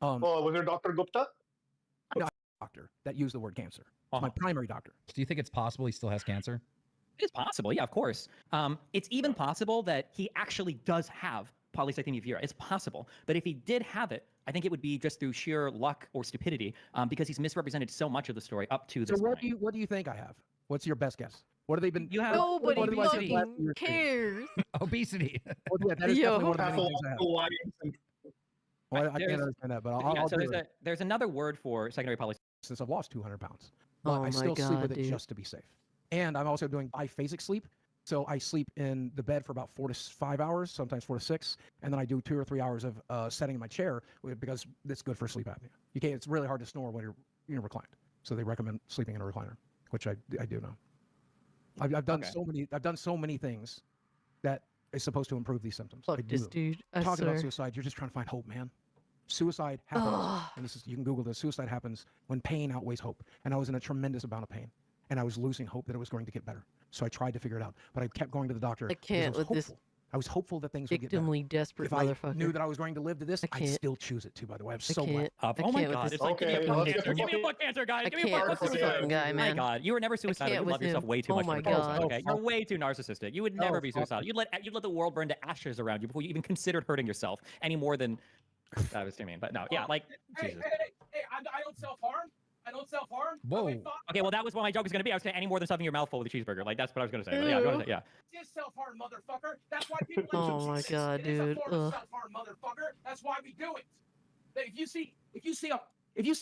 Was there Dr. Gupta? No, doctor that used the word cancer. My primary doctor. do you think it's possible he still has cancer? It's possible, yeah, of course. It's even possible that he actually does have polycythemia vera. It's possible. But if he did have it, I think it would be just through sheer luck or stupidity, because he's misrepresented so much of the story up to this point. What do you think I have? What's your best guess? What have they been? Nobody fucking cares. Obesity. That is definitely one of the things I have. Well, I can't understand that, but I'll so there's another word for secondary polycythemia. Since I've lost 200 pounds, but I still sleep with it just to be safe. And I'm also doing biphasic sleep. So I sleep in the bed for about 4 to 5 hours, sometimes 4 to 6, and then I do 2 or 3 hours of sitting in my chair because it's good for sleep apnea. You can't. It's really hard to snore when you're reclined. So they recommend sleeping in a recliner, which I do now. I've done so many things that is supposed to improve these symptoms. Fuck this dude. Talking about suicide, you're just trying to find hope, man. Suicide happens, and you can Google this. Suicide happens when pain outweighs hope, and I was in a tremendous amount of pain, and I was losing hope that it was going to get better. So I tried to figure it out, but I kept going to the doctor. I can't with this. I was hopeful that things would get better. Victimly desperate if I motherfucker. knew that I was going to live to this, I'd still choose it too. By the way, I'm so glad. Oh my god! It's like, give me a blood cancer, guys. Give me a blood cancer. Guy, man. My god, you were never suicidal. You love yourself way too much. Oh my god. Okay, you're way too narcissistic. You would never be suicidal. You'd let the world burn to ashes around you before you even considered hurting yourself any more than. That was too mean, but no, yeah, like Jesus. Hey, I don't self-harm. I don't self-harm. Whoa. Okay, well, that was what my joke was going to be. I was saying any more than stuffing your mouth full with a cheeseburger. Like, that's what I was going to say. But yeah, go ahead, yeah. It's self-harm, motherfucker. That's why people Oh my god, dude. It's a form of self-harm, motherfucker. That's why we do it. If you see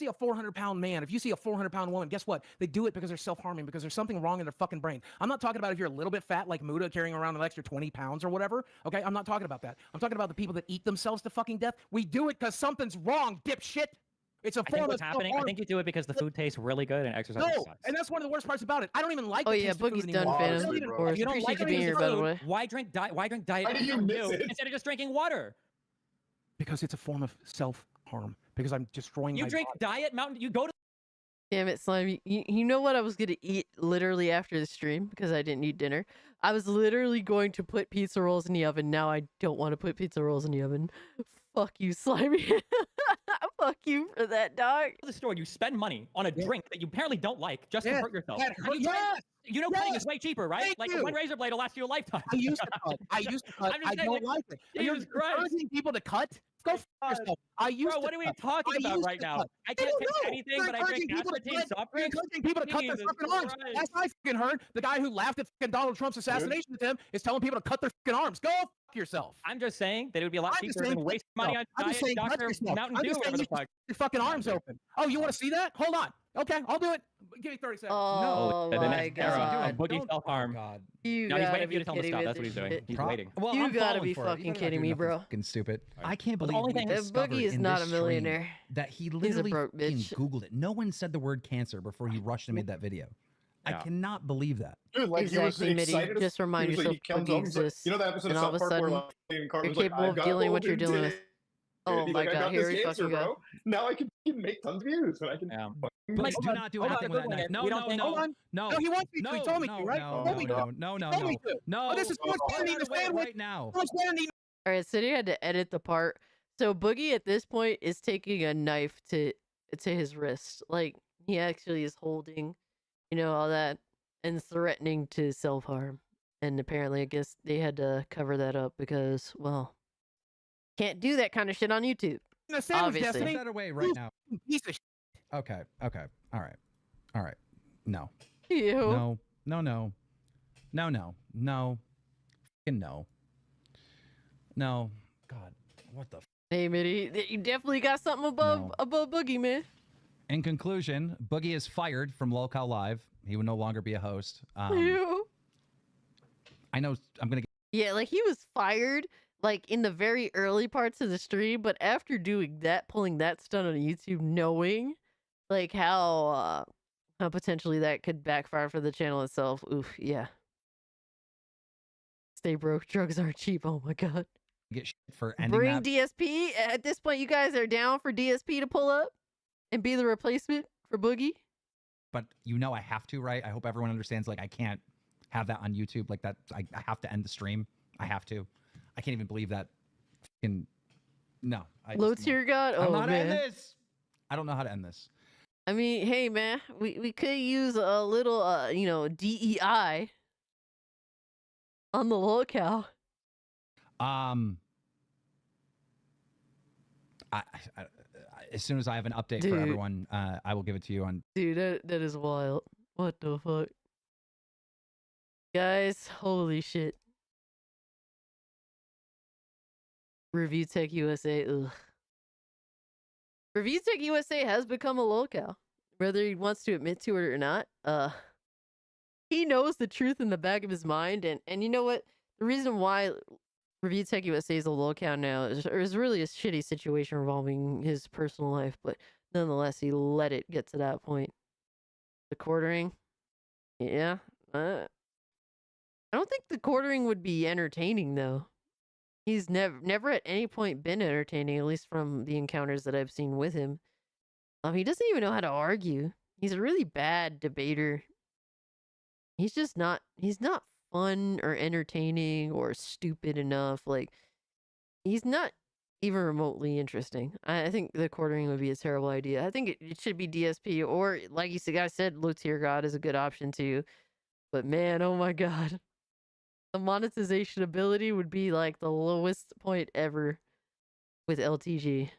a 400-pound man, if you see a 400-pound woman, guess what? They do it because they're self-harming, because there's something wrong in their fucking brain. I'm not talking about if you're a little bit fat like Muda carrying around an extra 20 pounds or whatever. Okay, I'm not talking about that. I'm talking about the people that eat themselves to fucking death. We do it because something's wrong, dipshit. It's a form of happening. I think you do it because the food tastes really good and exercise sucks. And that's one of the worst parts about it. I don't even like. Oh yeah, Boogie's done, fans. Of course. You don't Appreciate like you being here, by the way. Why drink diet instead of just drinking water? Because it's a form of self-harm. Because I'm destroying. You drink Diet Mountain. You go to. Damn it, Slime. You know what I was gonna eat literally after the stream because I didn't eat dinner. I was literally going to put pizza rolls in the oven. Now I don't want to put pizza rolls in the oven. Fuck you, Slimy. Fuck you for that, dog. The store, you spend money on a drink that you apparently don't like just to hurt yourself. You know, cutting is way cheaper, right? Like one razor blade will last you a lifetime. I used to cut. I don't like it. You're encouraging people to cut. Go f yourself. Bro, what are we talking about right now? I can't take anything, but I drink aspartame soft drinks. Encouraging people to cut their fucking arms. That's what I fucking heard. The guy who laughed at fucking Donald Trump's assassination attempt is telling people to cut their fucking arms. Go f yourself. I'm just saying that it would be a lot cheaper than wasting money on Diet Dr. Mountain Dew, whatever the fuck. Your fucking arms open. Oh, you want to see that? Hold on. Okay, I'll do it. Give me 30 seconds. Oh my god. Boogie self-harm. You no, he's gotta waiting for be you to tell him to kidding stop. me That's what with he's doing. this He's shit. waiting. Well, You I'm gotta falling be for it. fucking You gotta kidding do me, nothing bro. Fucking stupid. I can't Well, the believe only we thing- discovered Boogie is in not this a millionaire. stream that he He's a literally broke fucking bitch. Googled it. No one said the word cancer before he rushed and made that video. I cannot believe that. Dude, like Exactly, he was Mitty. excited. Just remind he was yourself like, he comes Boogie home, he's like, exists, you know that episode and of all of South a Park where sudden, like Ian Cartman's you're like, capable "I've of got dealing what you're golden dealing with. dick." Oh He's my like, I god, got here this we cancer, fucking go. bro. Now I can make tons of views, and I can. Please do not do anything with that knife. No, no, no, no. No, he wants me to. He told me to, right? No, He told me to. no, no, He told no, me to. no. Oh, this is what's standing the sandwich right now. What's standing? All right, so they had to edit the part. So Boogie at this point is taking a knife to his wrist. Like he actually is holding, all that and threatening to self-harm. And apparently, I guess they had to cover that up because, well, can't do that kind of shit on YouTube. The sandwich, Obviously. Destiny. Put that away right now. Piece of shit. Okay. All right. No. Ew. No. Fucking no. No. God, what the Hey, Mitty, you definitely got something above Boogie, man. In conclusion, Boogie is fired from Lolcow Live. He will no longer be a host. Ew. I know I'm going to get... Yeah, like he was fired like in the very early parts of the stream, but after doing that, pulling that stunt on YouTube, knowing like how potentially that could backfire for the channel itself. Oof, yeah. Stay broke. Drugs aren't cheap. Oh my god. Get shit for ending Bring that. DSP. At this point, you guys are down for DSP to pull up and be the replacement for Boogie. But I have to, right? I hope everyone understands, like, I can't have that on YouTube like that. I have to end the stream. I have to. I can't even believe that. No. Low tier god? I'm Oh, not man. end this. I don't know how to end this. I mean, hey, man, we could use a little, DEI on the Lolcow. As soon as I have an update for everyone, I will give it to you on. Dude, that is wild. What the fuck? Guys, holy shit. Review Tech USA, ugh. Review Tech USA has become a Lolcow. Whether he wants to admit to it or not, he knows the truth in the back of his mind, and you know what? The reason why Review Tech USA is a Lolcow now is really a shitty situation involving his personal life, but nonetheless, he let it get to that point. The quartering, yeah. I don't think the quartering would be entertaining though. He's never at any point been entertaining, at least from the encounters that I've seen with him. He doesn't even know how to argue. He's a really bad debater. He's not fun or entertaining or stupid enough. Like, he's not even remotely interesting. I think the quartering would be a terrible idea. I think it should be DSP, or like you guys said, low tier god is a good option too. But man, oh my god. The monetization ability would be like the lowest point ever with LTG.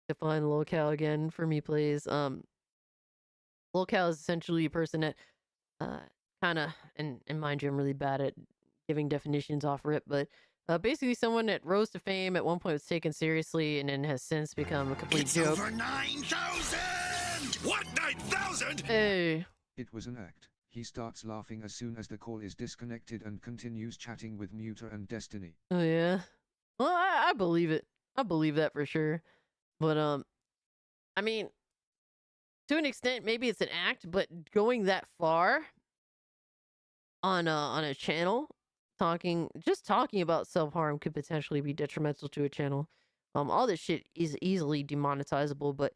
Define Lolcow again for me, please. Lolcow is essentially a person that kind of, and mind you, I'm really bad at giving definitions off rip, but basically someone that rose to fame at one point was taken seriously and then has since become a complete joke. Over 9,000! What 9,000? Hey. It was an act. He starts laughing as soon as the call is disconnected and continues chatting with Muter and Destiny. Oh yeah. Well, I believe it. I believe that for sure. But I mean, to an extent, maybe it's an act, but going that far on a channel, just talking about self-harm could potentially be detrimental to a channel. All this shit is easily demonetizable, but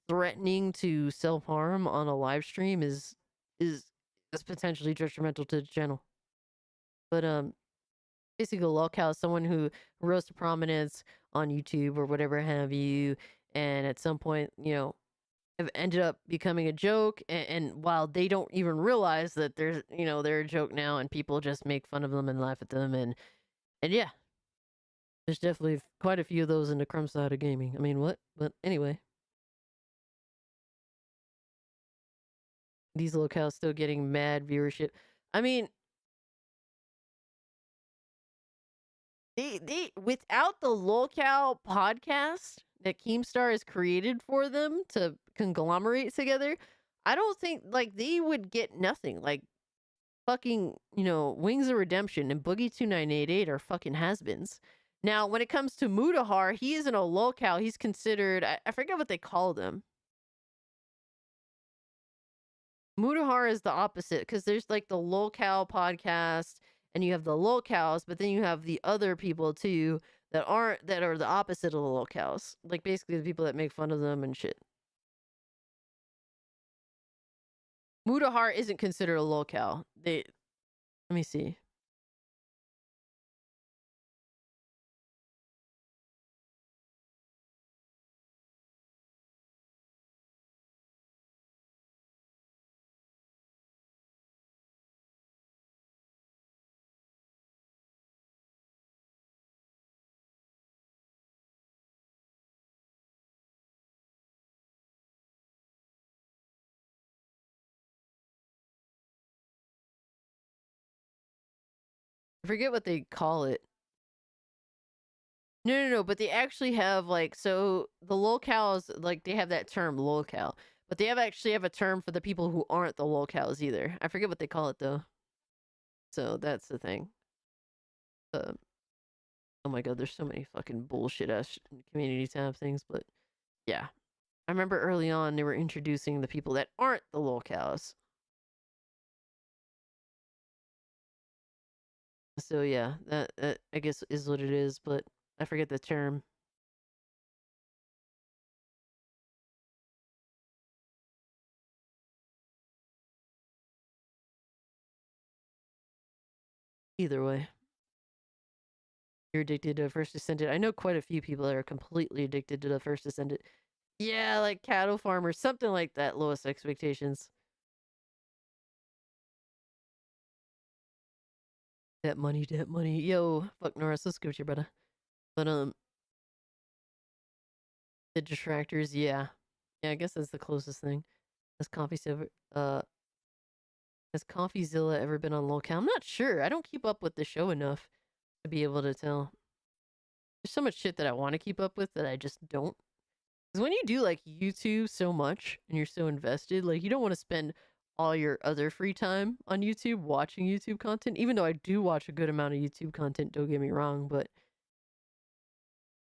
threatening to self-harm on a live stream is potentially detrimental to the channel. But basically a lolcow is someone who rose to prominence on YouTube or whatever have you, and at some point, you know, have ended up becoming a joke. And while they don't even realize that there's, you know, they're a joke now, and people just make fun of them and laugh at them, and yeah, there's definitely quite a few of those in the crumb side of gaming. I mean, what? But anyway. These lolcows still getting mad viewership. I mean, they without the Lolcow podcast that Keemstar has created for them to conglomerate together, I don't think like they would get nothing. Like fucking, you know, Wings of Redemption and Boogie2988 are fucking has-beens. Now, when it comes to Mutahar, he isn't a Lolcow. He's considered, I forget what they call them. Mutahar is the opposite because there's like the Lolcow podcast and you have the Lolcows, but then you have the other people too that are the opposite of the Lolcows. Like basically the people that make fun of them and shit. Mutahar isn't considered a Lolcow. Let me see. I forget what they call it. No, but they actually have like, so the Lolcows, like they have that term Lolcow, but they actually have a term for the people who aren't the Lolcows either. I forget what they call it though. So that's the thing. Oh my god, there's so many fucking bullshit ass community tab things, but yeah. I remember early on they were introducing the people that aren't the Lolcows. So yeah, that I guess is what it is, but I forget the term. Either way. You're addicted to First Descendant. I know quite a few people that are completely addicted to the First Descendant. Yeah, like cattle farmers, something like that, lowest expectations. That money. Yo, fuck Norris, let's go with your brother. But the detractors, yeah. Yeah, I guess that's the closest thing. Has CoffeeZilla ever been on Lolcow? I'm not sure. I don't keep up with the show enough to be able to tell. There's so much shit that I want to keep up with that I just don't. Because when you do like YouTube so much and you're so invested, like you don't want to spend all your other free time on YouTube watching YouTube content, even though I do watch a good amount of YouTube content, don't get me wrong, but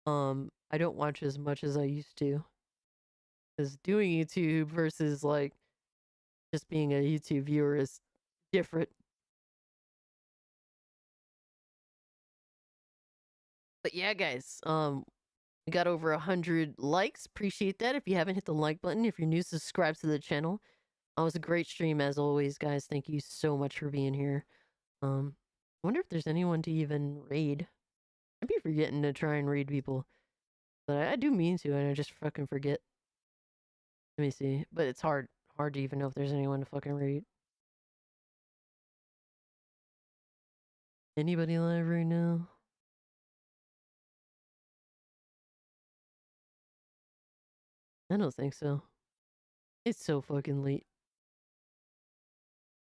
I don't watch as much as I used to. Because doing YouTube versus like just being a YouTube viewer is different. But yeah, guys, we got over 100 likes. Appreciate that. If you haven't hit the like button, if you're new, subscribe to the channel. It was a great stream as always, guys. Thank you so much for being here. I wonder if there's anyone to even raid. I'd be forgetting to try and raid people. But I do mean to, and I just fucking forget. Let me see. But it's hard to even know if there's anyone to fucking raid. Anybody live right now? I don't think so. It's so fucking late.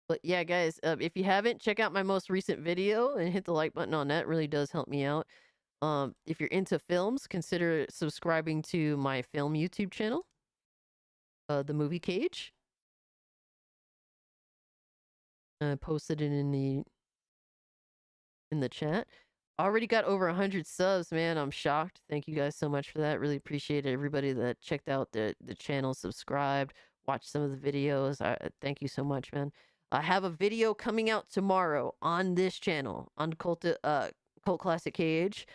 But yeah, guys, if you haven't, check out my most recent video and hit the like button on that. It really does help me out. If you're into films, consider subscribing to my film YouTube channel, TheMovieCage. I posted it in the chat. Already got over 100 subs, man. I'm shocked. Thank you guys so much for that. Really appreciate everybody that checked out the channel, subscribed, watched some of the videos. Thank you so much, man. I have a video coming out tomorrow on this channel, on Cult Classic Cage,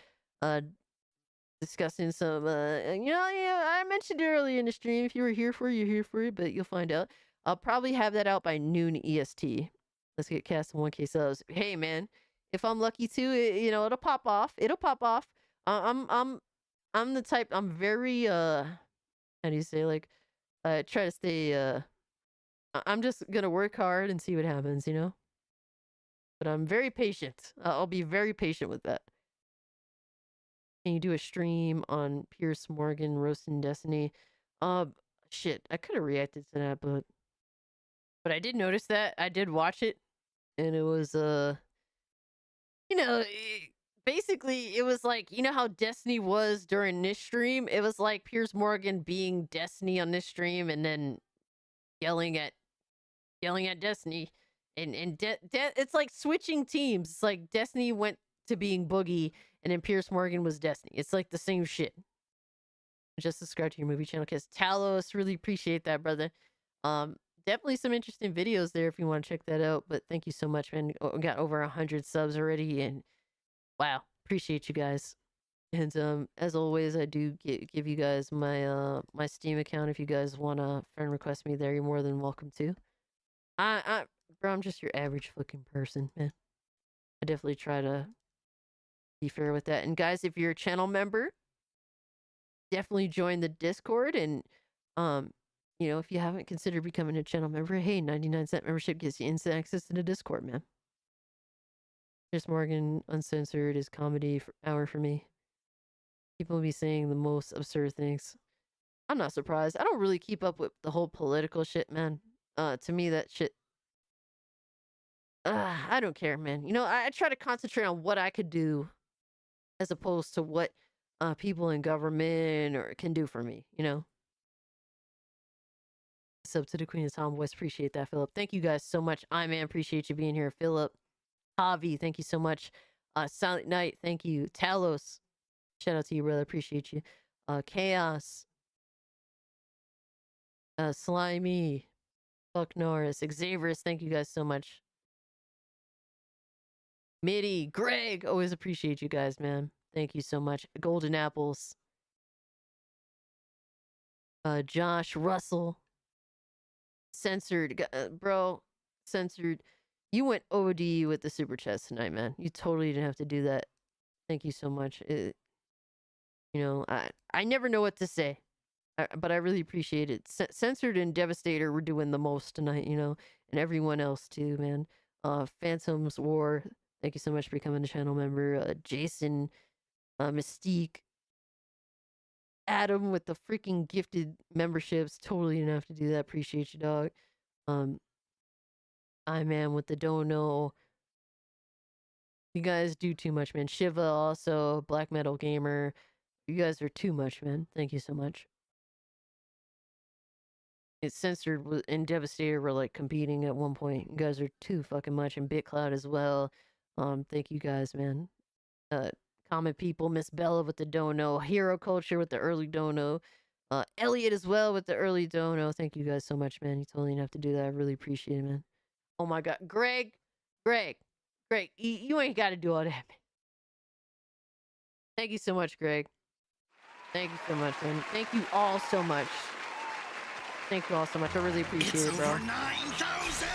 discussing some, I mentioned it earlier in the stream. If you were here for it, you're here for it, but you'll find out. I'll probably have that out by noon EST. Let's get cast in 1K subs. Hey, man, If I'm lucky too, you know, it'll pop off. It'll pop off. I'm the type. I'm very how do you say, like, try to stay. I'm just gonna work hard and see what happens, you know. But I'm very patient. I'll be very patient with that. Can you do a stream on Pierce Morgan roasting Destiny? Shit, I could have reacted to that, but I did notice that. I did watch it, and it was you know, basically it was like, you know how Destiny was during this stream. It was like Piers Morgan being Destiny on this stream, and then yelling at Destiny, and it's like switching teams. It's like Destiny went to being Boogie, and then Piers Morgan was Destiny. It's like the same shit. Just subscribe to your movie channel, cause Talos, really appreciate that, brother. Definitely some interesting videos there if you want to check that out. But thank you so much, man. We got over 100 subs already, and wow, appreciate you guys. And as always, I do give you guys my my Steam account. If you guys want to friend request me there, you're more than welcome to. Bro, I'm just your average fucking person, man. I definitely try to be fair with that. And guys, if you're a channel member, definitely join the Discord. And you know, if you haven't considered becoming a channel member, hey, 99-cent membership gives you instant access to the Discord, man. Piers Morgan Uncensored is comedy hour for me. People be saying the most absurd things. I'm not surprised. I don't really keep up with the whole political shit, man. To me, that shit, I don't care, man. You know, I try to concentrate on what I could do as opposed to what people in government or can do for me, you know? Sub to the Queen of Tomboys. Appreciate that, Philip. Thank you guys so much. I, man, appreciate you being here. Philip, Javi, thank you so much. Silent Night, thank you. Talos, shout out to you, brother. Appreciate you. Chaos, Slimy, Fuck Norris, Xavierus, thank you guys so much. Mitty, Greg, always appreciate you guys, man. Thank you so much. Golden Apples, Josh, Russell, Censored, bro, Censored. You went OD with the super chest tonight, man. You totally didn't have to do that. Thank you so much. You know, I never know what to say, but I really appreciate it. Censored and Devastator were doing the most tonight, you know, and everyone else too, man. Phantom's War, thank you so much for becoming a channel member. Jason, Mystique, Adam with the freaking gifted memberships, totally didn't have to do that. Appreciate you, dog. I, man, with the dono. You guys do too much, man. Shiva also, Black Metal Gamer. You guys are too much, man. Thank you so much. It's Censored and Devastator were like competing at one point. You guys are too fucking much, and BitCloud as well. Thank you guys, man. Common People, Miss Bella with the dono, Hero Culture with the early dono, Elliot as well with the early dono. Thank you guys so much, man. You totally didn't have to do that. I really appreciate it, man. Oh my god, Greg, you ain't got to do all that, man. Thank you so much, Greg. Thank you so much, man. Thank you all so much. Thank you all so much. I really appreciate it, bro. Over 9,000!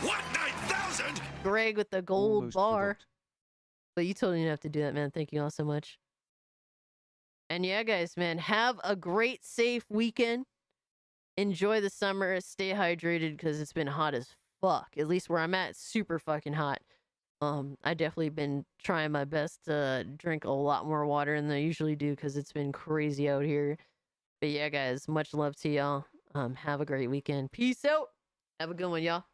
What, 9,000? Greg with the gold bar. But you totally didn't have to do that, man. Thank you all so much. And yeah, guys, man, have a great, safe weekend. Enjoy the summer. Stay hydrated because it's been hot as fuck. At least where I'm at, it's super fucking hot. I definitely been trying my best to drink a lot more water than I usually do because it's been crazy out here. But yeah, guys, much love to y'all. Have a great weekend. Peace out. Have a good one, y'all.